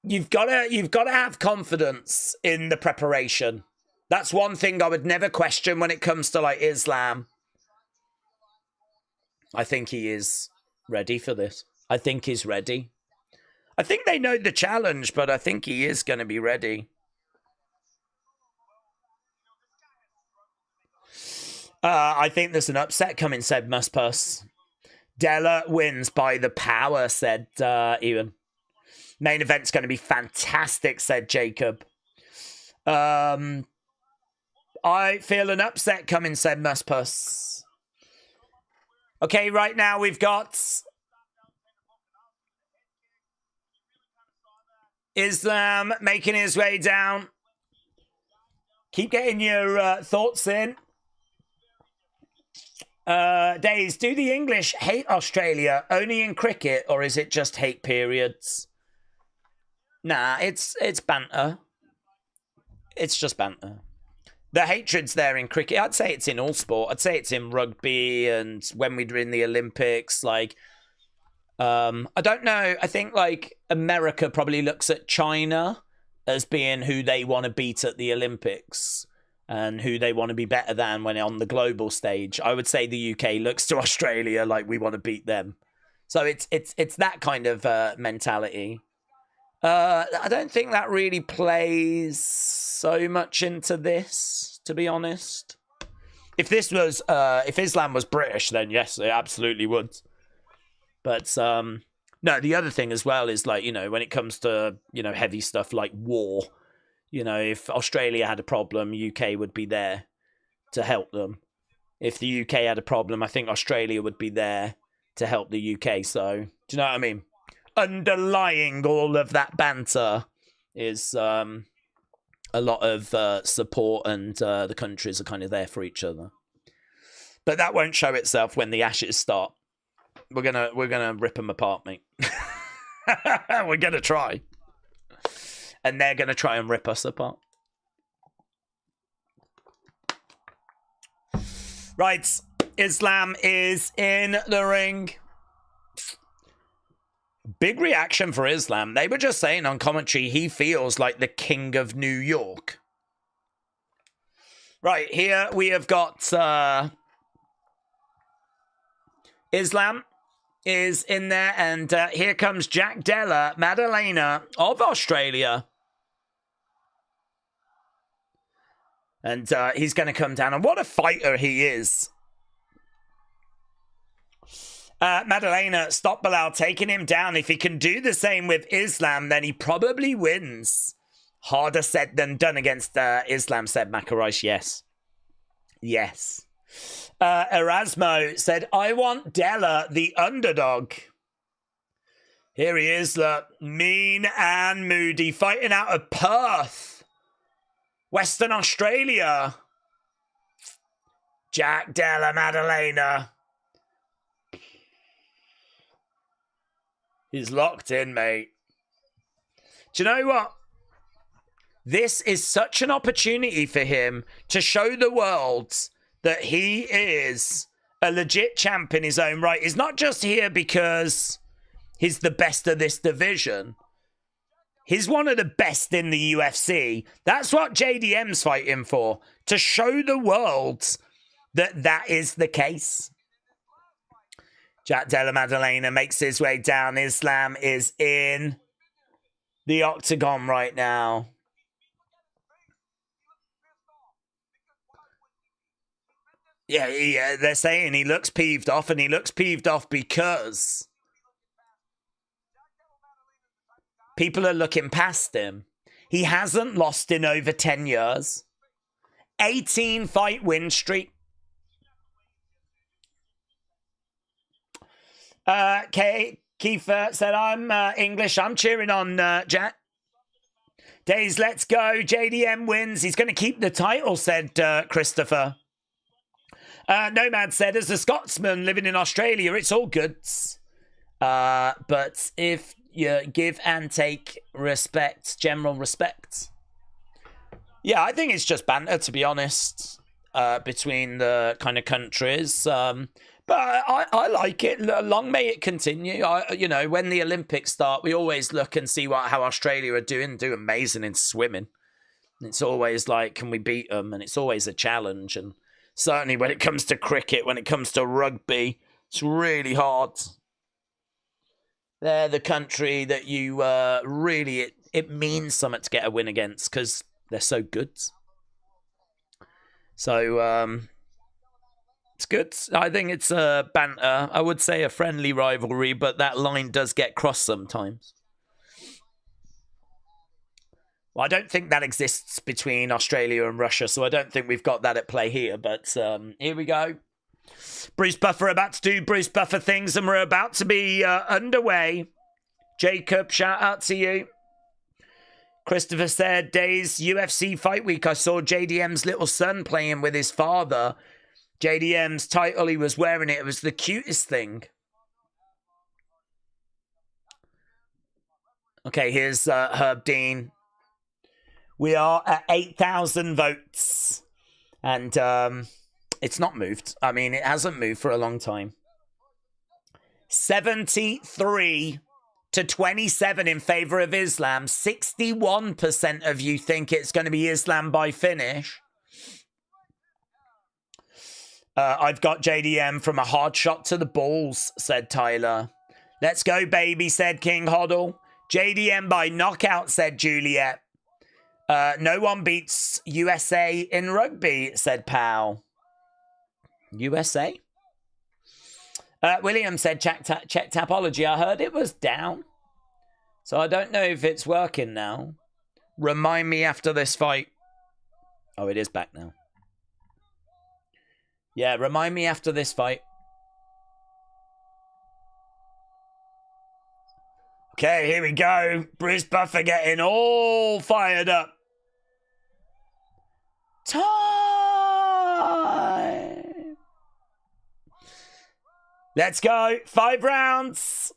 You've got to have confidence in the preparation. That's one thing I would never question when it comes to like Islam. I think he is ready for this. I think he's ready. I think they know the challenge, but I think he is going to be ready. I think there's an upset coming, said Muspus. Della wins by the power, said Euan. Main event's going to be fantastic, said Jacob. I feel an upset coming, said Muspus. Okay, right now we've got Islam making his way down. Keep getting your thoughts in. Days, do the English hate Australia only in cricket, or is it just hate periods? Nah, it's banter. It's just banter. The hatred's there in cricket. I'd say it's in all sport. I'd say it's in rugby and when we were in the Olympics. Like, I don't know. I think like America probably looks at China as being who they want to beat at the Olympics and who they want to be better than when on the global stage. I would say the UK looks to Australia like we want to beat them. So it's that kind of mentality. I don't think that really plays so much into this, to be honest. If this was, if Islam was British, then yes, it absolutely would. But no, the other thing as well is like, you know, when it comes to, you know, heavy stuff like war, you know, if Australia had a problem, UK would be there to help them. If the UK had a problem, I think Australia would be there to help the UK. So, do you know what I mean? Underlying all of that banter is a lot of support, and the countries are kind of there for each other. But that won't show itself when the Ashes start. We're gonna rip them apart, mate. We're gonna try, and they're gonna try and rip us apart. Right, Islam is in the ring. Big reaction for Islam. They were just saying on commentary he feels like the king of New York. Right, here we have got Islam is in there, and here comes Jack Della Maddalena of Australia. And he's going to come down. And what a fighter he is. Maddalena, stop Bilal taking him down. If he can do the same with Islam, then he probably wins. Harder said than done against Islam, said Makhachev. Yes. Yes. Erasmo said, I want Della, the underdog. Here he is, look. Mean and moody, fighting out of Perth, Western Australia. Jack Della Maddalena. He's locked in, mate. Do you know what? This is such an opportunity for him to show the world that he is a legit champ in his own right. He's not just here because he's the best of this division. He's one of the best in the UFC. That's what JDM's fighting for. To show the world that that is the case. Jack Della Maddalena makes his way down. Islam is in the octagon right now. Yeah, they're saying he looks peeved off, and he looks peeved off because people are looking past him. He hasn't lost in over 10 years. 18 fight win streak. Kiefer said, I'm English. I'm cheering on Jack. Days, let's go. JDM wins. He's going to keep the title, said Christopher. Nomad said, as a Scotsman living in Australia, it's all goods. But if you give and take respect, general respect. Yeah, I think it's just banter, to be honest, between the kind of countries. But I like it. Long may it continue. You know, when the Olympics start, we always look and see how Australia are doing. Do amazing in swimming. And it's always like, can we beat them? And it's always a challenge. And certainly when it comes to cricket, when it comes to rugby, it's really hard. They're the country that you really, it means something to get a win against because they're so good. So, it's good. I think it's a banter. I would say a friendly rivalry, but that line does get crossed sometimes. Well, I don't think that exists between Australia and Russia, so I don't think we've got that at play here. But here we go. Bruce Buffer about to do Bruce Buffer things, and we're about to be underway. Jacob, shout out to you. Christopher said, Days UFC Fight Week, I saw JDM's little son playing with his father. JDM's title, he was wearing it. It was the cutest thing. Okay, here's Herb Dean. We are at 8,000 votes. And it's not moved. I mean, it hasn't moved for a long time. 73 to 27 in favor of Islam. 61% of you think it's going to be Islam by finish. I've got JDM from a hard shot to the balls, said Tyler. Let's go, baby, said King Hoddle. JDM by knockout, said Juliet. No one beats USA in rugby, said Powell. USA? William said, check Tapology. I heard it was down. So I don't know if it's working now. Remind me after this fight. Oh, it is back now. Yeah, remind me after this fight. Okay, here we go. Bruce Buffer getting all fired up. Time. Let's go. 5 rounds.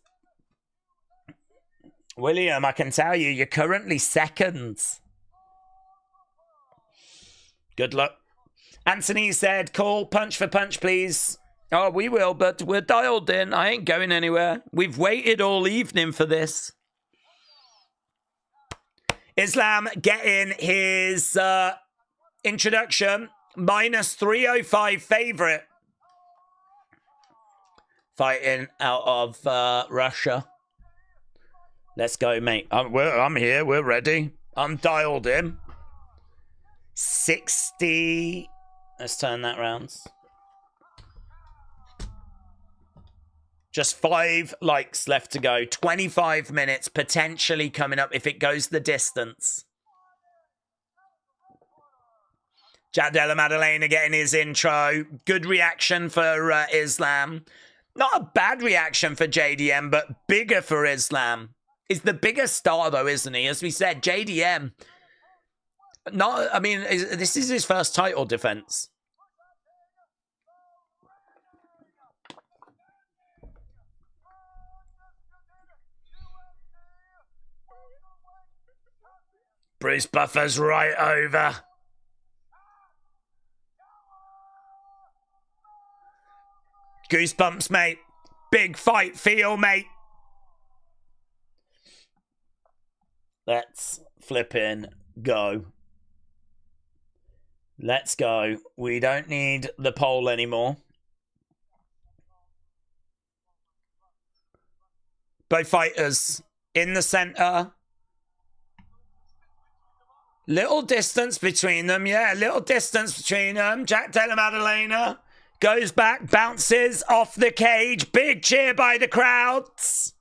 William, I can tell you, you're currently second. Good luck. Anthony said, call punch for punch, please. Oh, we will, but we're dialed in. I ain't going anywhere. We've waited all evening for this. Islam getting his introduction. Minus 305 favorite. Fighting out of Russia. Let's go, mate. I'm here. We're ready. I'm dialed in. 60. Let's turn that round. Just 5 likes left to go. 25 minutes potentially coming up if it goes the distance. Jack Della Maddalena getting his intro. Good reaction for Islam. Not a bad reaction for JDM, but bigger for Islam. He's the bigger star, though, isn't he? As we said, JDM. This is his first title defense. Bruce Buffer's right over. Goosebumps, mate. Big fight feel, mate. Let's flippin' go. Let's go. We don't need the poll anymore. Both fighters in the center. Little distance between them. Yeah, little distance between them. Jack Della Maddalena goes back, bounces off the cage. Big cheer by the crowds.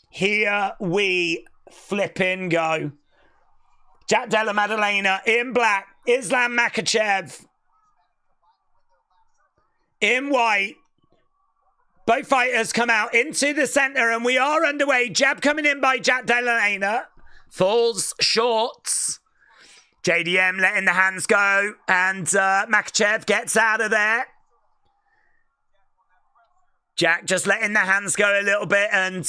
Here we flipping go. Jack Della Maddalena in black. Islam Makhachev in white. Both fighters come out into the center and we are underway. Jab coming in by Jack Della Maddalena. Falls short. JDM letting the hands go and Makhachev gets out of there. Jack just letting the hands go a little bit and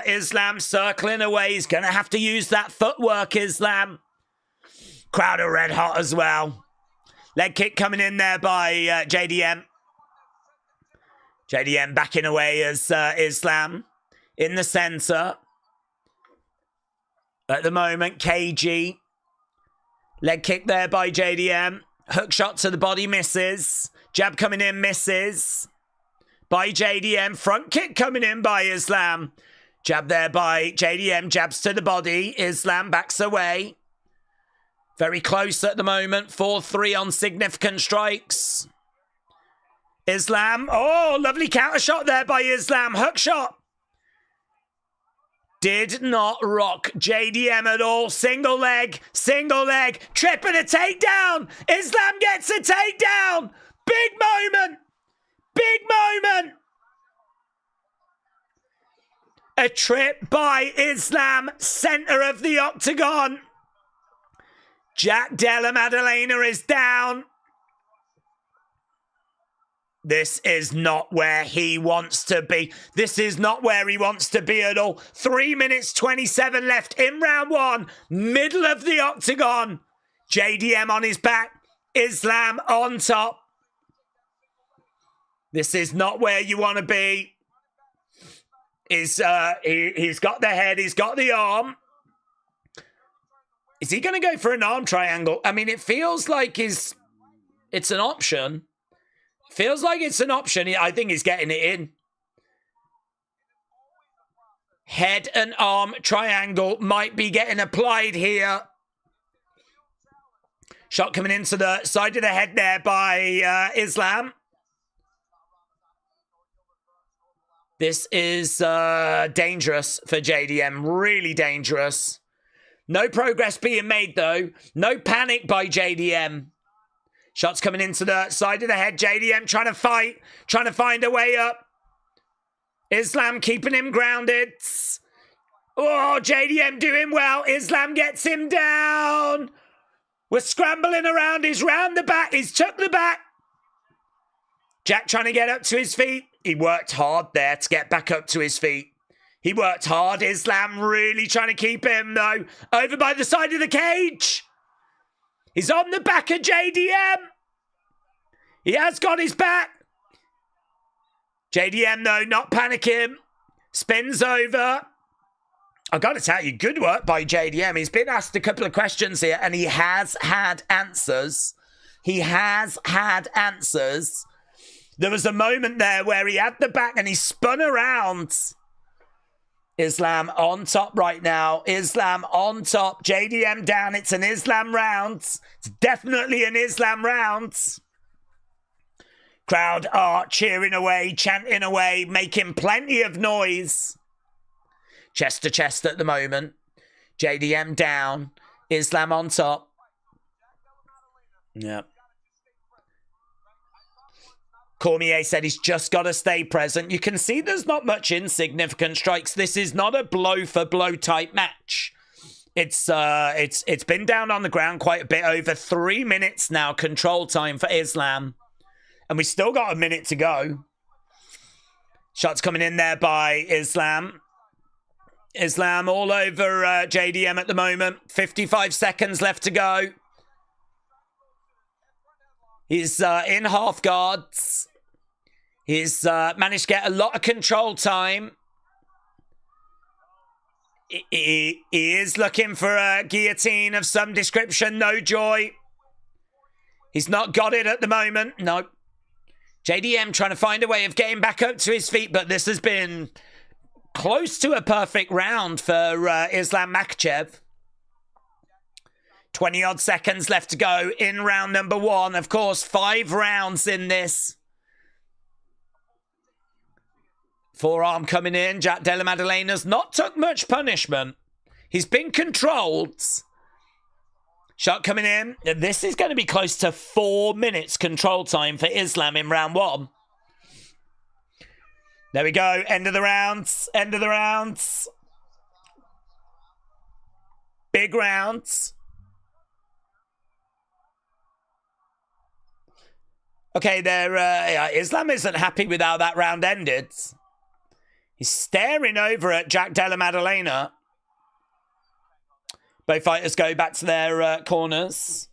Islam circling away. He's going to have to use that footwork, Islam. Crowd are red hot as well. Leg kick coming in there by JDM. JDM backing away as Islam in the center. At the moment, KG. Leg kick there by JDM. Hook shot to the body, misses. Jab coming in, misses. By JDM. Front kick coming in by Islam. Jab there by JDM. Jabs to the body. Islam backs away. Very close at the moment. 4-3 on significant strikes. Islam. Oh, lovely counter shot there by Islam. Hook shot. Did not rock JDM at all. Single leg. Trip and a takedown. Islam gets a takedown. Big moment. A trip by Islam. Center of the octagon. Jack Della Maddalena is down. This is not where he wants to be. This is not where he wants to be at all. 3 minutes 27 left in round 1. Middle of the octagon. JDM on his back. Islam on top. This is not where you want to be. He's got the head. He's got the arm. Is he going to go for an arm triangle? I mean, it feels like it's an option. Feels like it's an option. I think he's getting it in. Head and arm triangle might be getting applied here. Shot coming into the side of the head there by Islam. This is dangerous for JDM. Really dangerous. No progress being made, though. No panic by JDM. Shots coming into the side of the head. JDM trying to fight. Trying to find a way up. Islam keeping him grounded. Oh, JDM doing well. Islam gets him down. We're scrambling around. He's round the back. He's took the back. Jack trying to get up to his feet. He worked hard there to get back up to his feet. He worked hard. Islam really trying to keep him, though. Over by the side of the cage. He's on the back of JDM. He has got his back. JDM, though, not panicking. Spins over. I've got to tell you, good work by JDM. He's been asked a couple of questions here, and he has had answers. He has had answers. There was a moment there where he had the back and he spun around. Islam on top right now. Islam on top. JDM down. It's an Islam round. It's definitely an Islam round. Crowd are cheering away, chanting away, making plenty of noise. Chest to chest at the moment. JDM down. Islam on top. Yep. Cormier said he's just got to stay present. You can see there's not much insignificant strikes. This is not a blow-for-blow type match. It's been down on the ground quite a bit. Over 3 minutes now, control time for Islam. And we still got a minute to go. Shots coming in there by Islam. Islam all over JDM at the moment. 55 seconds left to go. He's in half guards. He's managed to get a lot of control time. He is looking for a guillotine of some description. No joy. He's not got it at the moment. No. JDM trying to find a way of getting back up to his feet, but this has been close to a perfect round for Islam Makhachev. 20-odd seconds left to go in round number 1. Of course, 5 rounds in this. Forearm coming in. Jack Della Maddalena's not took much punishment. He's been controlled. Shot coming in. This is going to be close to 4 minutes control time for Islam in round 1. There we go. End of the rounds. End of the rounds. Big rounds. Okay, Islam isn't happy with how that round ended. He's staring over at Jack Della Maddalena. Both fighters go back to their corners.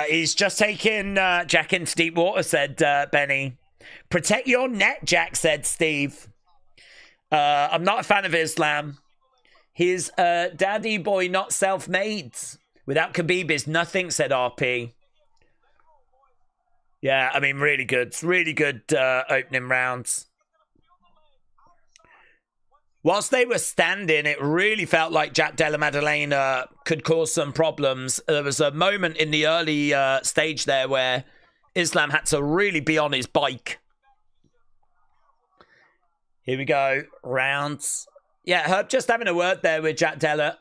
He's just taken Jack into deep water, said Benny. Protect your net, Jack, said Steve. I'm not a fan of Islam. He's a daddy boy, not self-made. Without Khabib is nothing, said RP. Yeah, I mean, really good. Really good opening rounds. Whilst they were standing, it really felt like Jack Della Maddalena could cause some problems. There was a moment in the early stage there where Islam had to really be on his bike. Here we go. Rounds. Yeah, Herb just having a word there with Jack Della.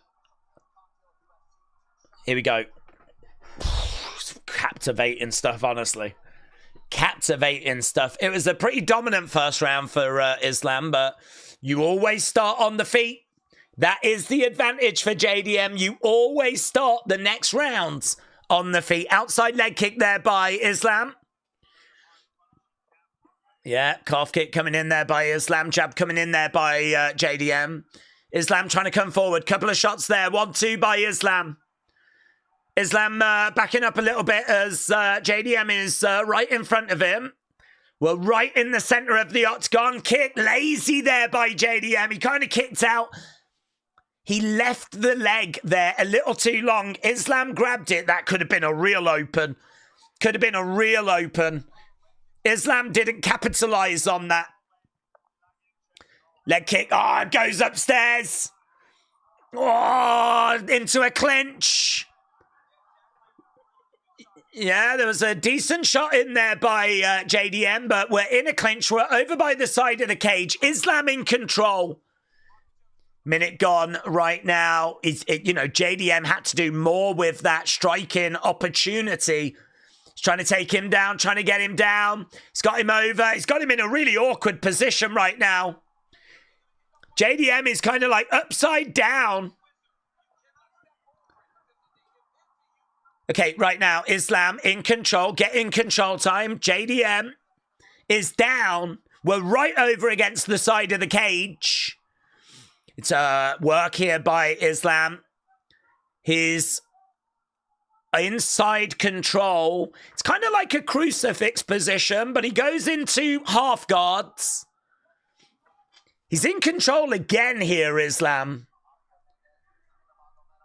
Here we go. Captivating stuff, honestly. Captivating stuff. It was a pretty dominant first round for Islam, but you always start on the feet. That is the advantage for JDM. You always start the next rounds on the feet. Outside leg kick there by Islam. Yeah, calf kick coming in there by Islam. Jab coming in there by JDM. Islam trying to come forward. Couple of shots there. 1-2 by Islam. Islam backing up a little bit as JDM is right in front of him. Well, right in the center of the octagon. Kick lazy there by JDM. He kind of kicked out. He left the leg there a little too long. Islam grabbed it. That could have been a real open. Could have been a real open. Islam didn't capitalize on that. Leg kick. Oh, it goes upstairs. Oh, into a clinch. Yeah, there was a decent shot in there by JDM, but we're in a clinch. We're over by the side of the cage. Islam in control. Minute gone right now. JDM had to do more with that striking opportunity. He's trying to take him down, trying to get him down. He's got him over. He's got him in a really awkward position right now. JDM is kind of like upside down. Okay, right now, Islam in control, getting control time. JDM is down. We're right over against the side of the cage. It's work here by Islam. His inside control. It's kind of like a crucifix position, but he goes into half guards. He's in control again here, Islam.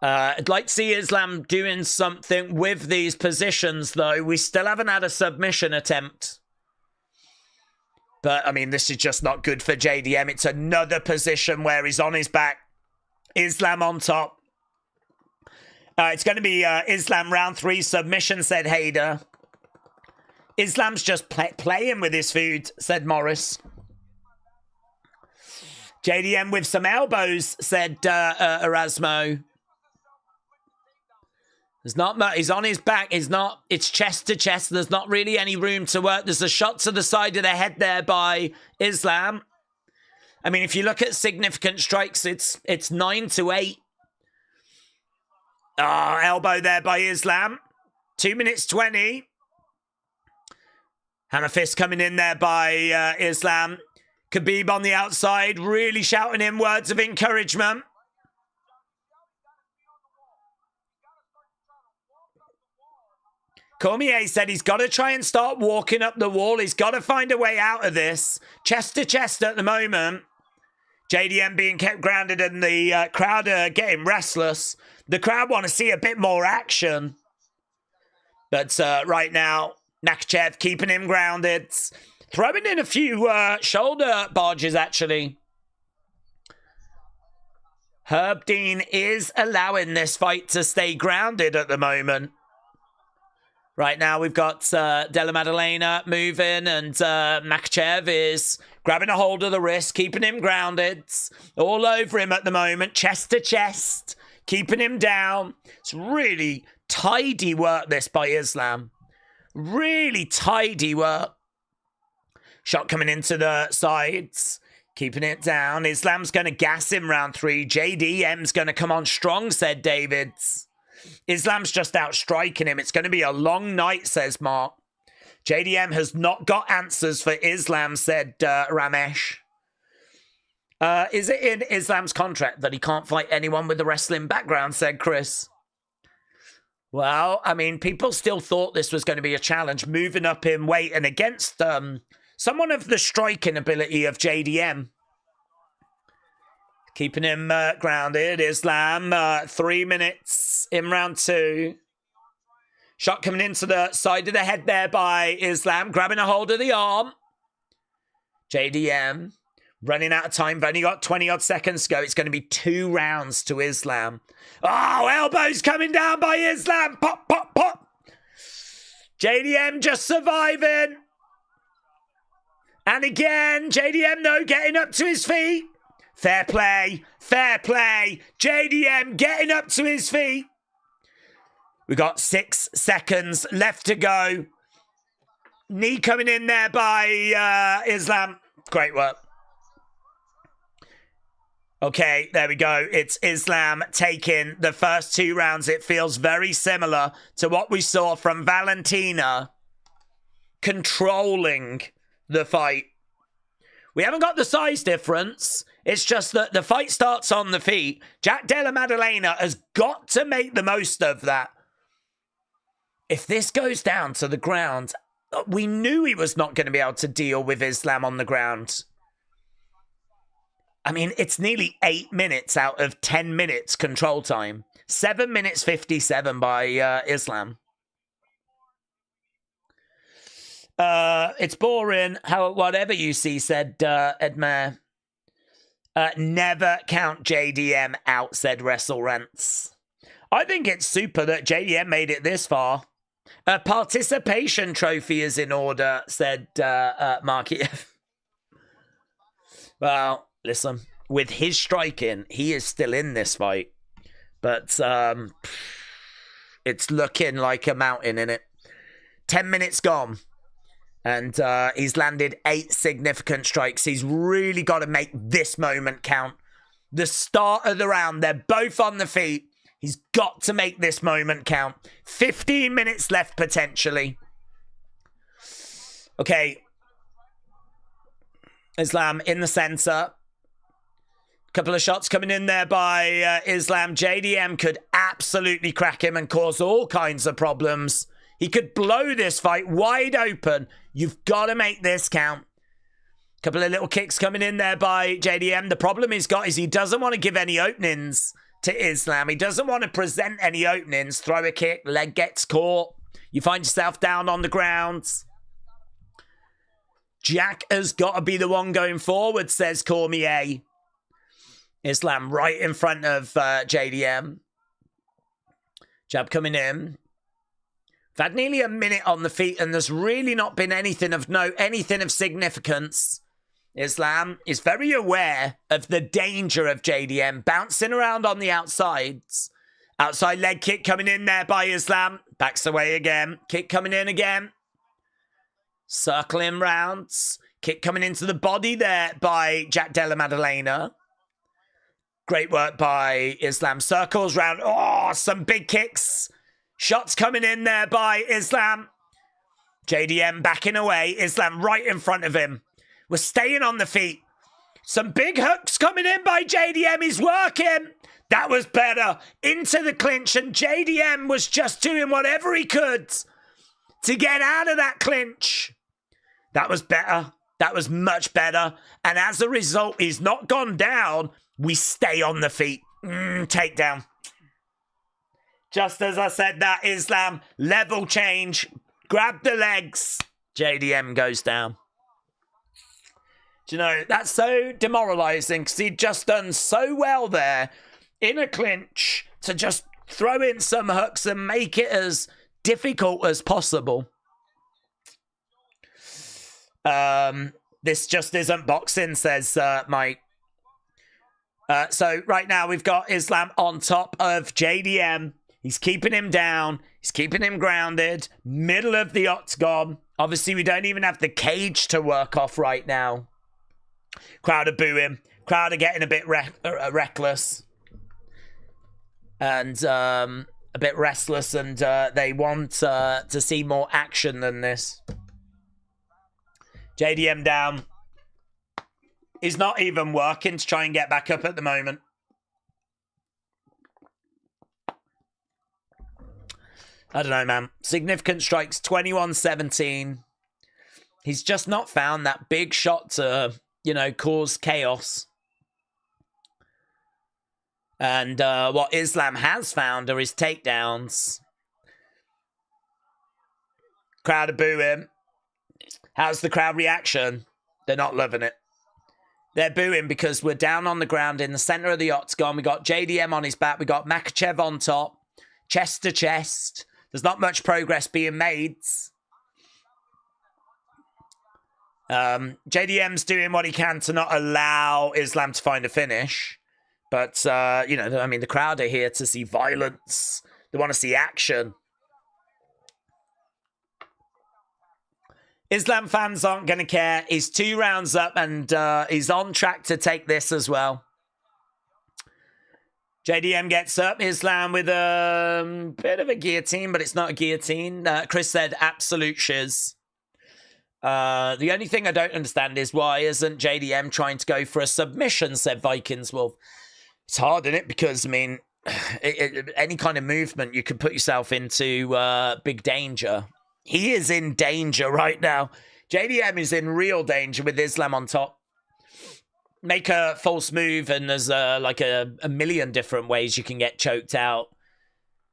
I'd like to see Islam doing something with these positions, though. We still haven't had a submission attempt. But, I mean, this is just not good for JDM. It's another position where he's on his back. Islam on top. It's going to be Islam round 3 submission, said Hader. Islam's just playing with his food, said Morris. JDM with some elbows, said Erasmo. There's not much. He's on his back. It's chest to chest. There's not really any room to work. There's a shot to the side of the head there by Islam. I mean, if you look at significant strikes, it's 9-8. Elbow there by Islam. 2 minutes 20. Hammer fist coming in there by Islam. Khabib on the outside, really shouting in words of encouragement. Cormier said he's got to try and start walking up the wall. He's got to find a way out of this. Chest to chest at the moment. JDM being kept grounded and the crowd are getting restless. The crowd want to see a bit more action. But right now, Makhachev keeping him grounded. Throwing in a few shoulder barges, actually. Herb Dean is allowing this fight to stay grounded at the moment. Right now, we've got Della Maddalena moving, and Makhachev is grabbing a hold of the wrist, keeping him grounded. All over him at the moment, chest to chest, keeping him down. It's really tidy work, this, by Islam. Really tidy work. Shot coming into the sides, keeping it down. Islam's going to gas him round 3. JDM's going to come on strong, said Davids. Islam's just out striking him. It's going to be a long night, says Mark. JDM has not got answers for Islam, said Ramesh. Is it in Islam's contract that he can't fight anyone with a wrestling background, said Chris. Well, I mean, people still thought this was going to be a challenge, moving up in weight and against someone of the striking ability of JDM. Keeping him grounded. Islam, 3 minutes in round 2. Shot coming into the side of the head there by Islam, grabbing a hold of the arm. JDM running out of time. We've only got 20-odd seconds to go. It's going to be 2 rounds to Islam. Oh, elbows coming down by Islam. Pop, pop, pop. JDM just surviving. And again, JDM, no, getting up to his feet. Fair play, fair play. JDM getting up to his feet. We got 6 seconds left to go. Knee coming in there by Islam. Great work. Okay, there we go. It's Islam taking the first 2 rounds. It feels very similar to what we saw from Valentina controlling the fight. We haven't got the size difference. It's just that the fight starts on the feet. Jack Della Maddalena has got to make the most of that. If this goes down to the ground, we knew he was not going to be able to deal with Islam on the ground. I mean, it's nearly 8 minutes out of 10 minutes control time. 7 minutes 57 by Islam. It's boring. Whatever you see, said Edmer. Never count JDM out, said Wrestle Rants. I think it's super that JDM made it this far. A participation trophy is in order, said Makhachev. Well, listen, with his striking, he is still in this fight. But it's looking like a mountain, innit? 10 minutes gone. And he's landed 8 significant strikes. He's really got to make this moment count. The start of the round, they're both on the feet. He's got to make this moment count. 15 minutes left, potentially. Okay. Islam in the center. Couple of shots coming in there by Islam. JDM could absolutely crack him and cause all kinds of problems. He could blow this fight wide open. You've got to make this count. Couple of little kicks coming in there by JDM. The problem he's got is he doesn't want to give any openings to Islam. He doesn't want to present any openings. Throw a kick, leg gets caught. You find yourself down on the ground. Jack has got to be the one going forward, says Cormier. Islam right in front of JDM. Jab coming in. We've had nearly a minute on the feet and there's really not been anything of note, anything of significance. Islam is very aware of the danger of JDM bouncing around on the outsides. Outside leg kick coming in there by Islam. Backs away again. Kick coming in again. Circling rounds. Kick coming into the body there by Jack Della Maddalena. Great work by Islam. Circles round. Oh, some big kicks. Shots coming in there by Islam. JDM backing away. Islam right in front of him. We're staying on the feet. Some big hooks coming in by JDM. He's working. That was better. Into the clinch, and JDM was just doing whatever he could to get out of that clinch. That was better. That was much better. And as a result, he's not gone down. We stay on the feet. Takedown. Just as I said that, Islam, level change. Grab the legs. JDM goes down. Do you know, that's so demoralizing because he'd just done so well there in a clinch to just throw in some hooks and make it as difficult as possible. This just isn't boxing, says Mike. So right now we've got Islam on top of JDM. He's keeping him down. He's keeping him grounded. Middle of the octagon. Obviously, we don't even have the cage to work off right now. Crowd are booing. Crowd are getting a bit reckless. And a bit restless. And they want to see more action than this. JDM down. He's not even working to try and get back up at the moment. I don't know, man. Significant strikes, 21-17. He's just not found that big shot to, you know, cause chaos. And what Islam has found are his takedowns. Crowd are booing. How's the crowd reaction? They're not loving it. They're booing because we're down on the ground in the center of the octagon. We got JDM on his back. We got Makhachev on top. Chest to chest. There's not much progress being made. JDM's doing what he can to not allow Islam to find a finish. But, you know, I mean, the crowd are here to see violence. They want to see action. Islam fans aren't going to care. He's 2 rounds up and he's on track to take this as well. JDM gets up. Islam with a bit of a guillotine, but it's not a guillotine. Chris said absolute shiz. The only thing I don't understand is why isn't JDM trying to go for a submission, said Vikings Wolf. It's hard, isn't it? Because, I mean, any kind of movement, you could put yourself into big danger. He is in danger right now. JDM is in real danger with Islam on top. Make a false move and there's like a million different ways you can get choked out,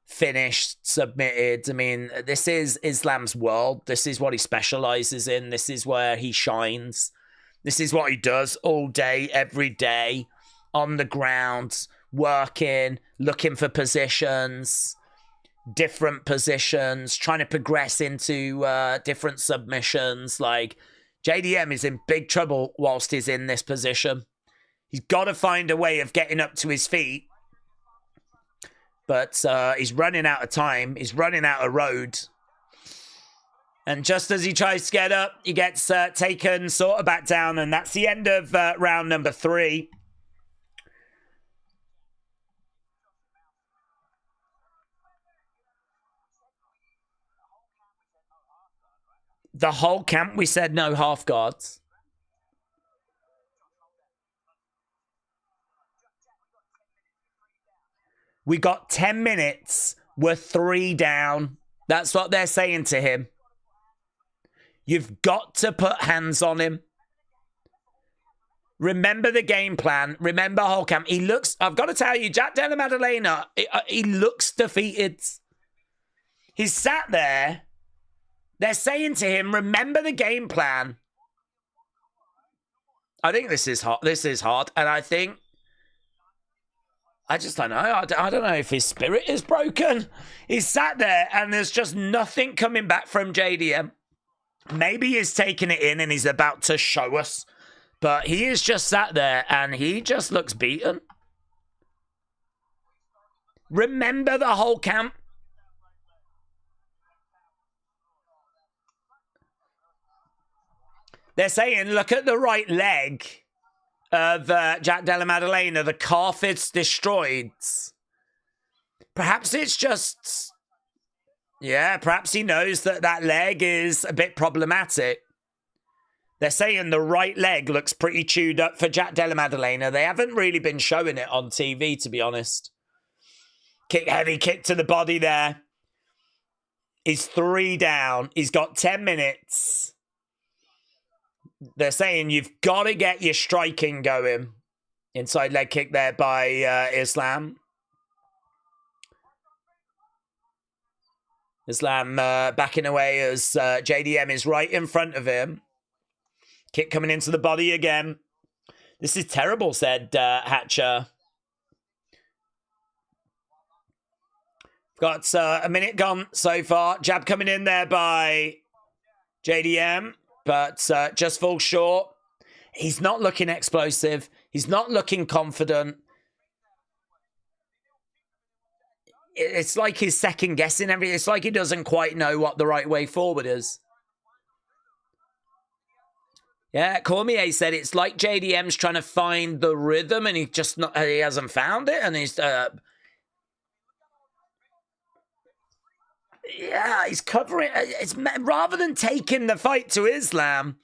finished, submitted. I mean, this is Islam's world. This is what he specializes in. This is where he shines. This is what he does all day, every day, on the ground, working, looking for positions, different positions, trying to progress into different submissions. Like, JDM is in big trouble whilst he's in this position. He's got to find a way of getting up to his feet. But he's running out of time. He's running out of road. And just as he tries to get up, he gets taken sort of back down. And that's the end of round number 3. The whole camp, we said no half guards. We got 10 minutes. We're 3 down. That's what they're saying to him. You've got to put hands on him. Remember the game plan. Remember whole camp. He looks, I've got to tell you, Jack Della Maddalena, he looks defeated. He's sat there. They're saying to him, remember the game plan. I think this is hard. This is hard. And I think... I just don't know. I don't know if his spirit is broken. He's sat there and there's just nothing coming back from JDM. Maybe he's taking it in and he's about to show us. But he is just sat there and he just looks beaten. Remember the whole camp? They're saying, look at the right leg of Jack Della Maddalena. The calf is destroyed. Perhaps it's just... Yeah, perhaps he knows that that leg is a bit problematic. They're saying the right leg looks pretty chewed up for Jack Della Maddalena. They haven't really been showing it on TV, to be honest. Heavy kick to the body there. He's 3 down. He's got 10 minutes. They're saying you've got to get your striking going. Inside leg kick there by Islam. Islam backing away as JDM is right in front of him. Kick coming into the body again. This is terrible, said Hatcher. Got a minute gone so far. Jab coming in there by JDM, but just falls short. He's not looking explosive. He's not looking confident. It's like he's second guessing everything. It's like he doesn't quite know what the right way forward is. Yeah, Cormier said it's like JDM's trying to find the rhythm and he hasn't found it, and he's he's covering. It's rather than taking the fight to Islam,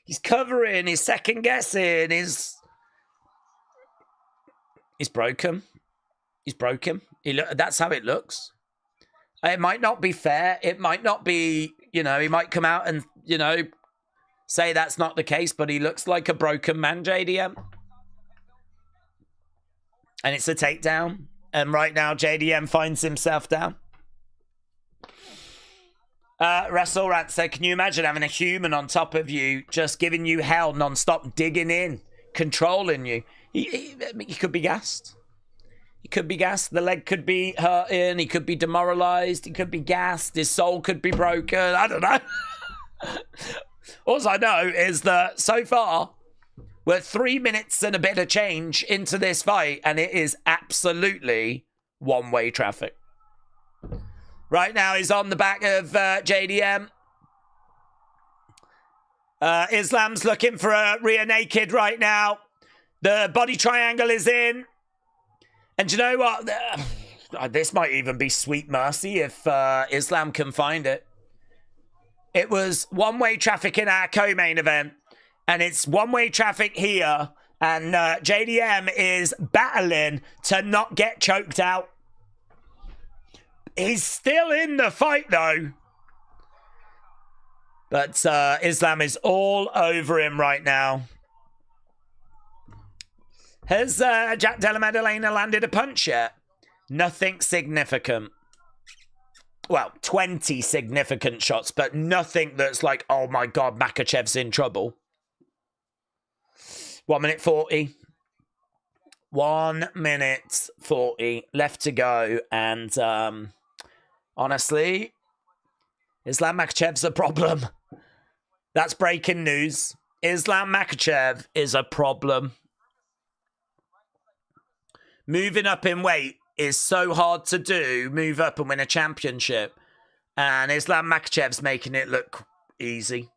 he's covering. He's second guessing. He's broken. He's broken. That's how it looks. It might not be fair. It might not be. He might come out and say that's not the case, but he looks like a broken man, JDM. And it's a takedown. And right now, JDM finds himself down. WrestleRant said, can you imagine having a human on top of you, just giving you hell non-stop, digging in, controlling you? He could be gassed. He could be gassed. The leg could be hurting. He could be demoralized. He could be gassed. His soul could be broken. I don't know. All I know is that so far, we're 3 minutes and a bit of change into this fight, and it is absolutely one-way traffic. Right now, he's on the back of JDM. Islam's looking for a rear naked right now. The body triangle is in. And you know what? This might even be sweet mercy if Islam can find it. It was one-way traffic in our co-main event, and it's one-way traffic here, and JDM is battling to not get choked out. He's still in the fight, though. But Islam is all over him right now. Has Jack Della Maddalena landed a punch yet? Nothing significant. Well, 20 significant shots, but nothing that's like, oh my God, Makhachev's in trouble. 1 minute 40. 1 minute 40 left to go. And honestly, Islam Makhachev's a problem. That's breaking news. Islam Makhachev is a problem. Moving up in weight is so hard to do. Move up and win a championship. And Islam Makhachev's making it look easy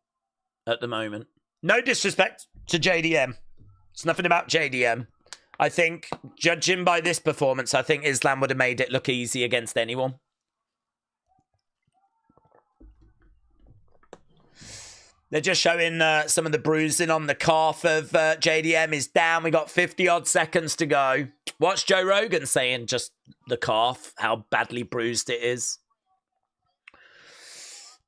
at the moment. No disrespect to JDM. It's nothing about JDM. I think, judging by this performance, I think Islam would have made it look easy against anyone. They're just showing some of the bruising on the calf of JDM is down. We got 50-odd seconds to go. What's Joe Rogan saying? Just the calf, how badly bruised it is.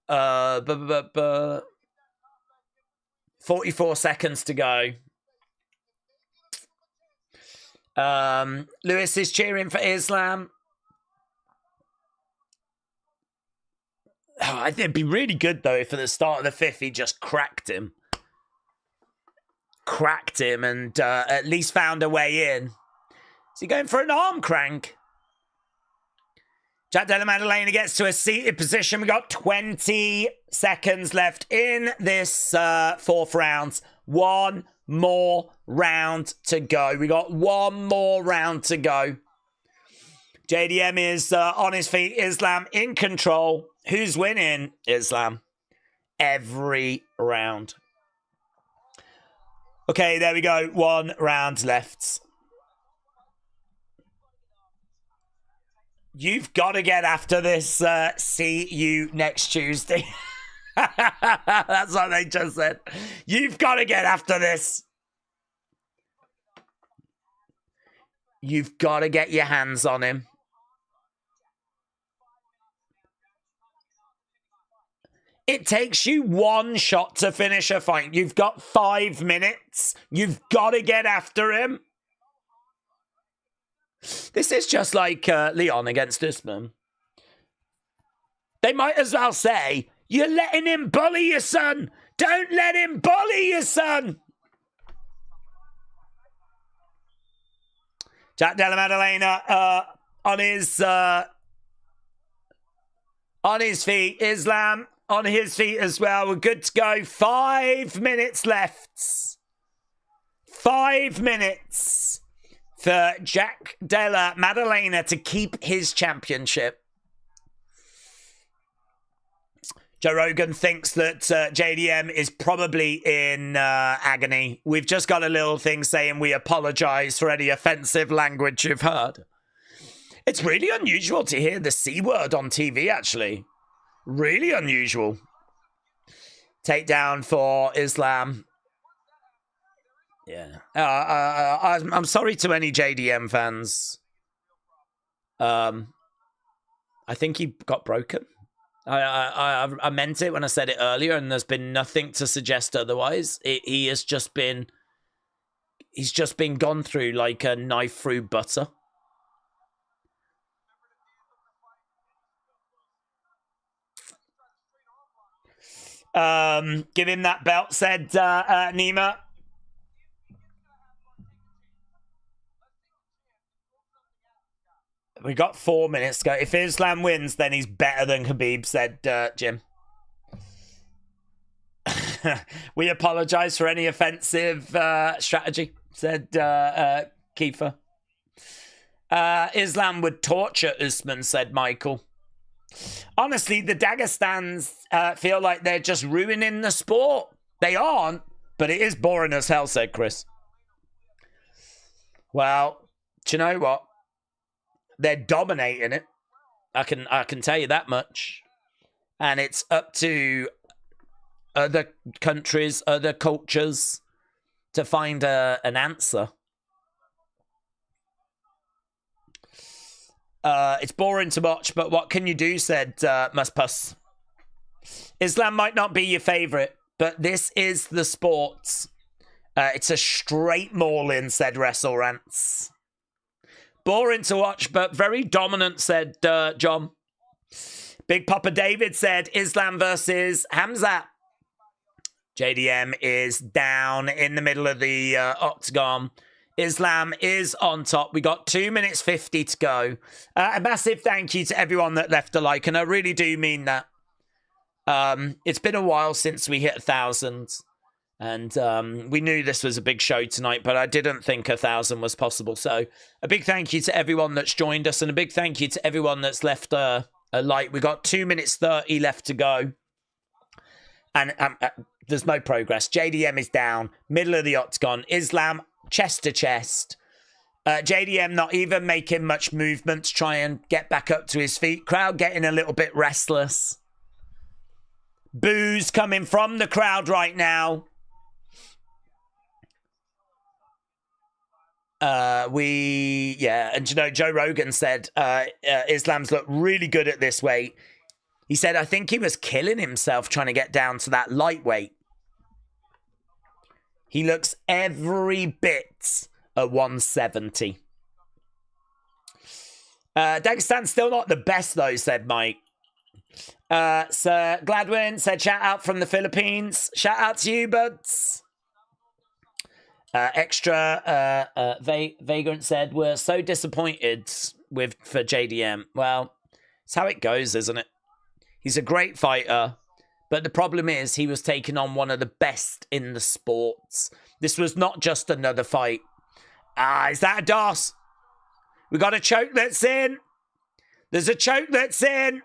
44 seconds to go. Lewis is cheering for Islam. Oh, I think it'd be really good, though, if at the start of the fifth he just cracked him. cracked him and at least found a way in. Is he going for an arm crank? Jack Della Maddalena gets to a seated position. We got 20 seconds left in this fourth round. One more round to go. We got one more round to go. JDM is on his feet. Islam in control. Who's winning? Islam. Every round. Okay, there we go. One round left. You've got to get after this. See you next Tuesday. That's what they just said. You've got to get after this. You've got to get your hands on him. It takes you one shot to finish a fight. You've got 5 minutes. You've got to get after him. This is just like Leon against Usman. They might as well say, you're letting him bully your son. Don't let him bully your son. Jack Della Maddalena on his feet. Islam on his feet as well. We're good to go. 5 minutes left. 5 minutes for Jack Della Maddalena to keep his championship. Joe Rogan thinks that JDM is probably in agony. We've just got a little thing saying we apologize for any offensive language you've heard. It's really unusual to hear the C word on TV, actually. Really unusual. Takedown for Islam. Yeah. I'm sorry to any JDM fans. I think he got broken. I meant it when I said it earlier, and there's been nothing to suggest otherwise. He's just been gone through like a knife through butter. Give him that belt, said Nima. We got 4 minutes to go. If Islam wins, then he's better than Khabib, said Jim. We apologize for any offensive strategy, said Kiefer. Islam would torture Usman, said Michael. Honestly, the Dagestans feel like they're just ruining the sport. They aren't, but it is boring as hell, said Chris. Well, do you know what? They're dominating it. I can tell you that much. And it's up to other countries, other cultures to find an answer. It's boring to watch, but what can you do, said Muspus. Islam might not be your favourite, but this is the sport. It's a straight maul-in, said Wrestle Rants. Boring to watch, but very dominant, said John. Big Papa David said Islam versus Hamzat. JDM is down in the middle of the octagon. Islam is on top. We got 2 minutes 50 to go. A massive thank you to everyone that left a like, and I really do mean that. It's been a while since we hit 1,000. And we knew this was a big show tonight, but I didn't think 1,000 was possible. So a big thank you to everyone that's joined us, and a big thank you to everyone that's left a like. We got 2 minutes 30 left to go. And there's no progress. JDM is down, middle of the octagon. Islam, chest to chest. JDM not even making much movement to try and get back up to his feet. Crowd getting a little bit restless. Boos coming from the crowd right now. And you know, Joe Rogan said Islam's looked really good at this weight. He said, I think he was killing himself trying to get down to that lightweight. He looks every bit at 170. Dagestan's still not the best though, said Mike. Sir Gladwin said, shout out from the Philippines. Shout out to you, buds. Vagrant said, we're so disappointed for JDM. Well, it's how it goes, isn't it? He's a great fighter, but the problem is he was taking on one of the best in the sports. This was not just another fight. Is that a DOS? We got a choke that's in. There's a choke that's in.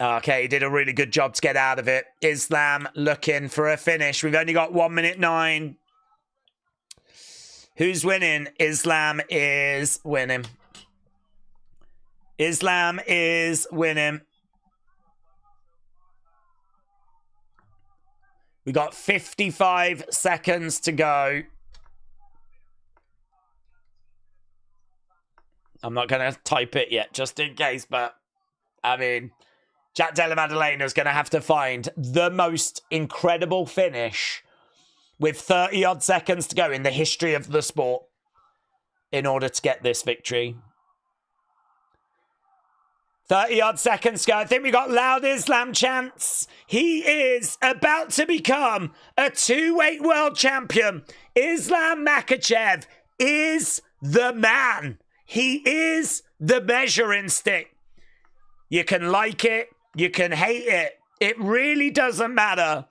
Okay, he did a really good job to get out of it. Islam looking for a finish. We've only got 1 minute 9. Who's winning? Islam is winning. Islam is winning. We got 55 seconds to go. I'm not going to type it yet, just in case, but I mean, Jack Della Maddalena is going to have to find the most incredible finish with 30-odd seconds to go in the history of the sport in order to get this victory. 30-odd seconds to go. I think we got loud Islam chants. He is about to become a 2-weight world champion. Islam Makhachev is the man. He is the measuring stick. You can like it. You can hate it. It really doesn't matter.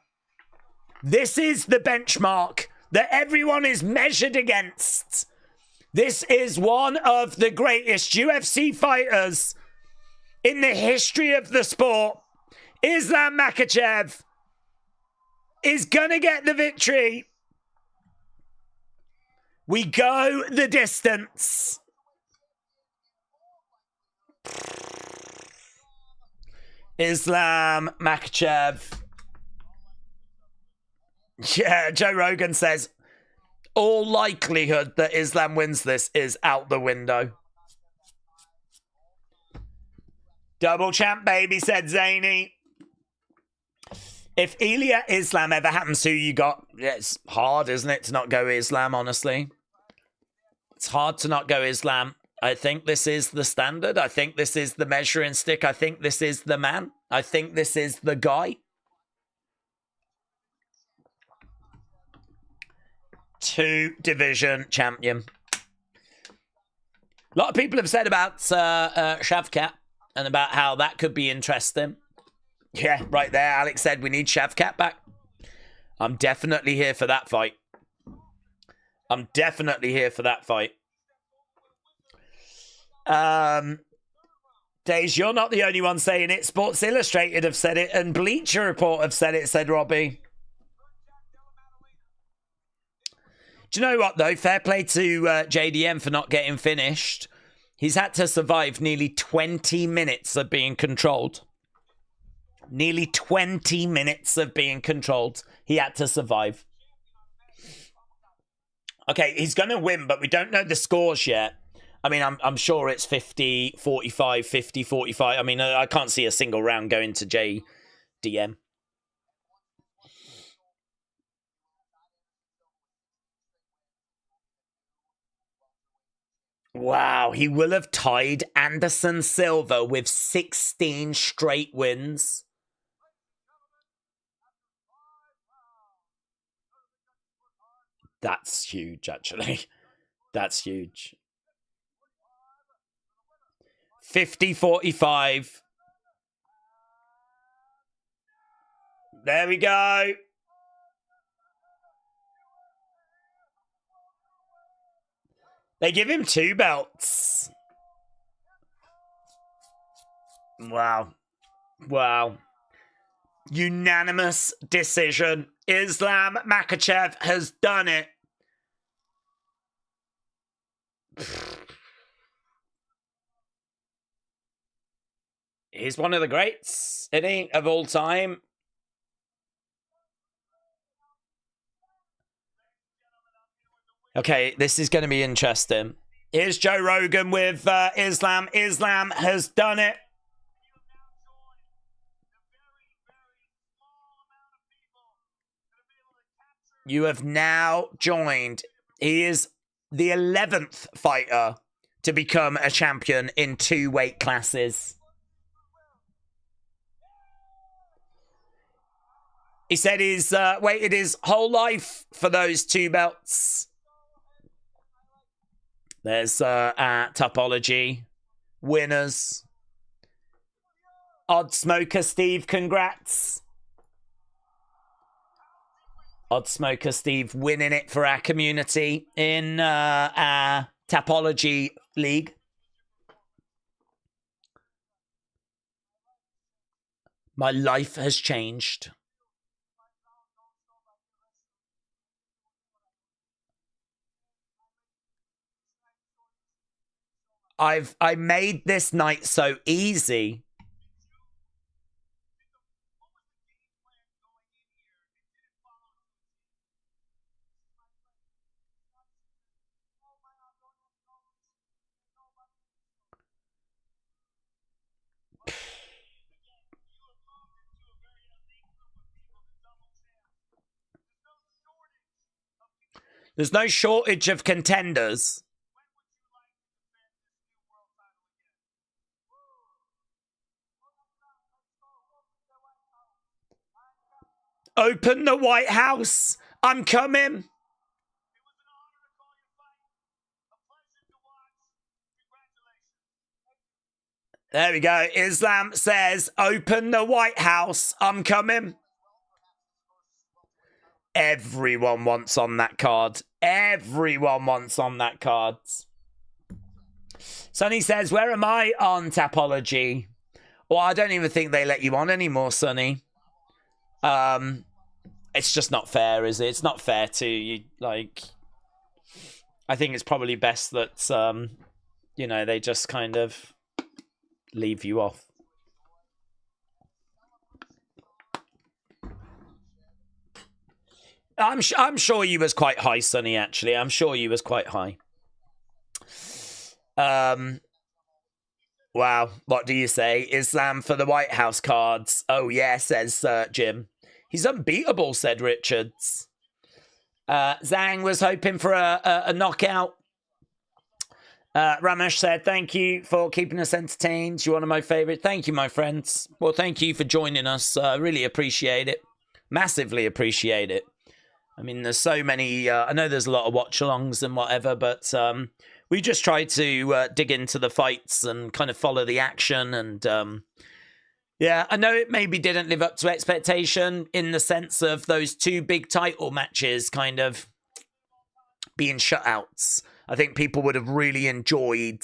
This is the benchmark that everyone is measured against. This is one of the greatest UFC fighters in the history of the sport. Islam Makhachev is going to get the victory. We go the distance. Islam Makhachev. Yeah, Joe Rogan says, all likelihood that Islam wins this is out the window. Double champ, baby, said Zany. If Ilya Islam ever happens, who you got? Yeah, it's hard, isn't it, to not go Islam, honestly. It's hard to not go Islam. I think this is the standard. I think this is the measuring stick. I think this is the man. I think this is the guy. 2-division champion. A lot of people have said about Shavkat and about how that could be interesting. Yeah, right there. Alex said we need Shavkat back. I'm definitely here for that fight. I'm definitely here for that fight. Days, you're not the only one saying it. Sports Illustrated have said it, and Bleacher Report have said it, said Robbie. Do you know what, though? Fair play to JDM for not getting finished. He's had to survive nearly 20 minutes of being controlled. Nearly 20 minutes of being controlled. He had to survive. Okay, he's going to win, but we don't know the scores yet. I mean, I'm sure it's 50-45, 50-45. I mean, I can't see a single round going to JDM. Wow, he will have tied Anderson Silva with 16 straight wins. That's huge, actually. That's huge. 50-45. There we go. They give him 2 belts. Wow. Wow. Unanimous decision. Islam Makhachev has done it. He's one of the greats, isn't he, of all time? Okay, this is going to be interesting. Here's Joe Rogan with Islam. Islam has done it. You have now joined. He is the 11th fighter to become a champion in 2 weight classes. He said he's waited his whole life for those 2 belts. There's our Topology winners. Odd Smoker Steve, congrats. Odd Smoker Steve winning it for our community in our Topology League. My life has changed. I made this night so easy. There's no shortage of contenders. Open the White House. I'm coming. There we go. Islam says, open the White House. I'm coming. Everyone wants on that card. Everyone wants on that card. Sonny says, where am I on Topology? Well, I don't even think they let you on anymore, Sonny. It's just not fair, is it? It's not fair to you. Like, I think it's probably best that, you know, they just kind of leave you off. I'm sure you was quite high, Sonny, actually. I'm sure you was quite high. Wow. What do you say? Islam for the White House cards. Oh, yeah, says Jim. He's unbeatable, said Richards. Zhang was hoping for a knockout. Ramesh said, thank you for keeping us entertained. You're one of my favourites. Thank you, my friends. Well, thank you for joining us. Really appreciate it. Massively appreciate it. I mean, there's so many... I know there's a lot of watch-alongs and whatever, but we just try to dig into the fights and kind of follow the action. And yeah, I know it maybe didn't live up to expectation in the sense of those 2 big title matches kind of being shutouts. I think people would have really enjoyed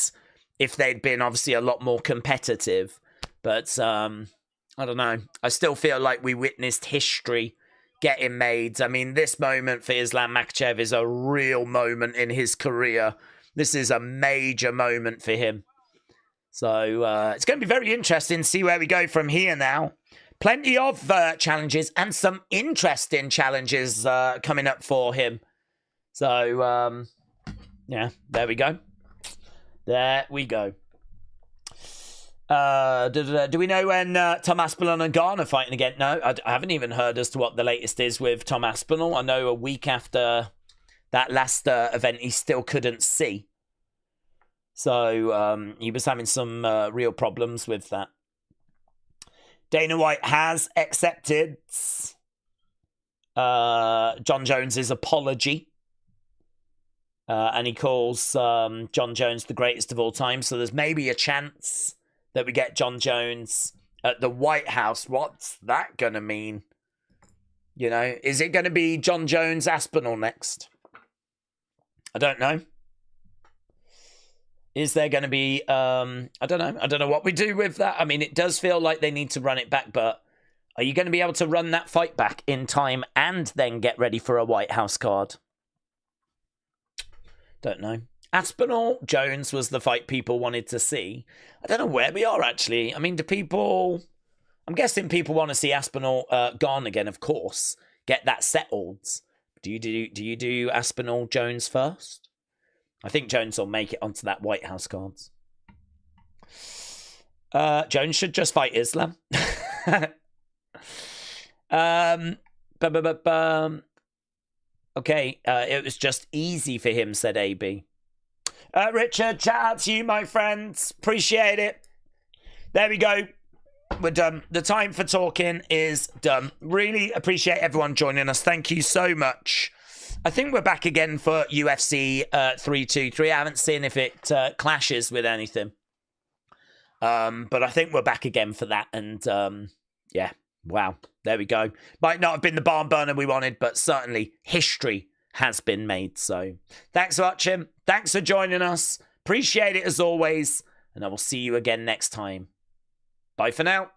if they'd been obviously a lot more competitive. But I don't know. I still feel like we witnessed history getting made. I mean, this moment for Islam Makhachev is a real moment in his career. This is a major moment for him. So it's going to be very interesting to see where we go from here now. Plenty of challenges and some interesting challenges coming up for him. So, yeah, there we go. There we go. Do we know when Tom Aspinall and Garn are fighting again? No, I haven't even heard as to what the latest is with Tom Aspinall. I know a week after that last event, he still couldn't see. So he was having some real problems with that. Dana White has accepted John Jones's apology. And he calls John Jones the greatest of all time. So there's maybe a chance that we get John Jones at the White House. What's that going to mean? You know, is it going to be John Jones Aspinall next? I don't know. Is there going to be, I don't know. I don't know what we do with that. I mean, it does feel like they need to run it back, but are you going to be able to run that fight back in time and then get ready for a White House card? Don't know. Aspinall Jones was the fight people wanted to see. I don't know where we are, actually. I mean, do people... I'm guessing people want to see Aspinall gone again, of course. Get that settled. Do you do Aspinall Jones first? I think Jones will make it onto that White House cards. Jones should just fight Islam. Okay, it was just easy for him, said AB. Richard, shout out to you, my friends. Appreciate it. There we go. We're done. The time for talking is done. Really appreciate everyone joining us. Thank you so much. I think we're back again for UFC 323. I haven't seen if it clashes with anything. But I think we're back again for that. And yeah, wow. There we go. Might not have been the barn burner we wanted, but certainly history has been made. So thanks for watching. Thanks for joining us. Appreciate it as always. And I will see you again next time. Bye for now.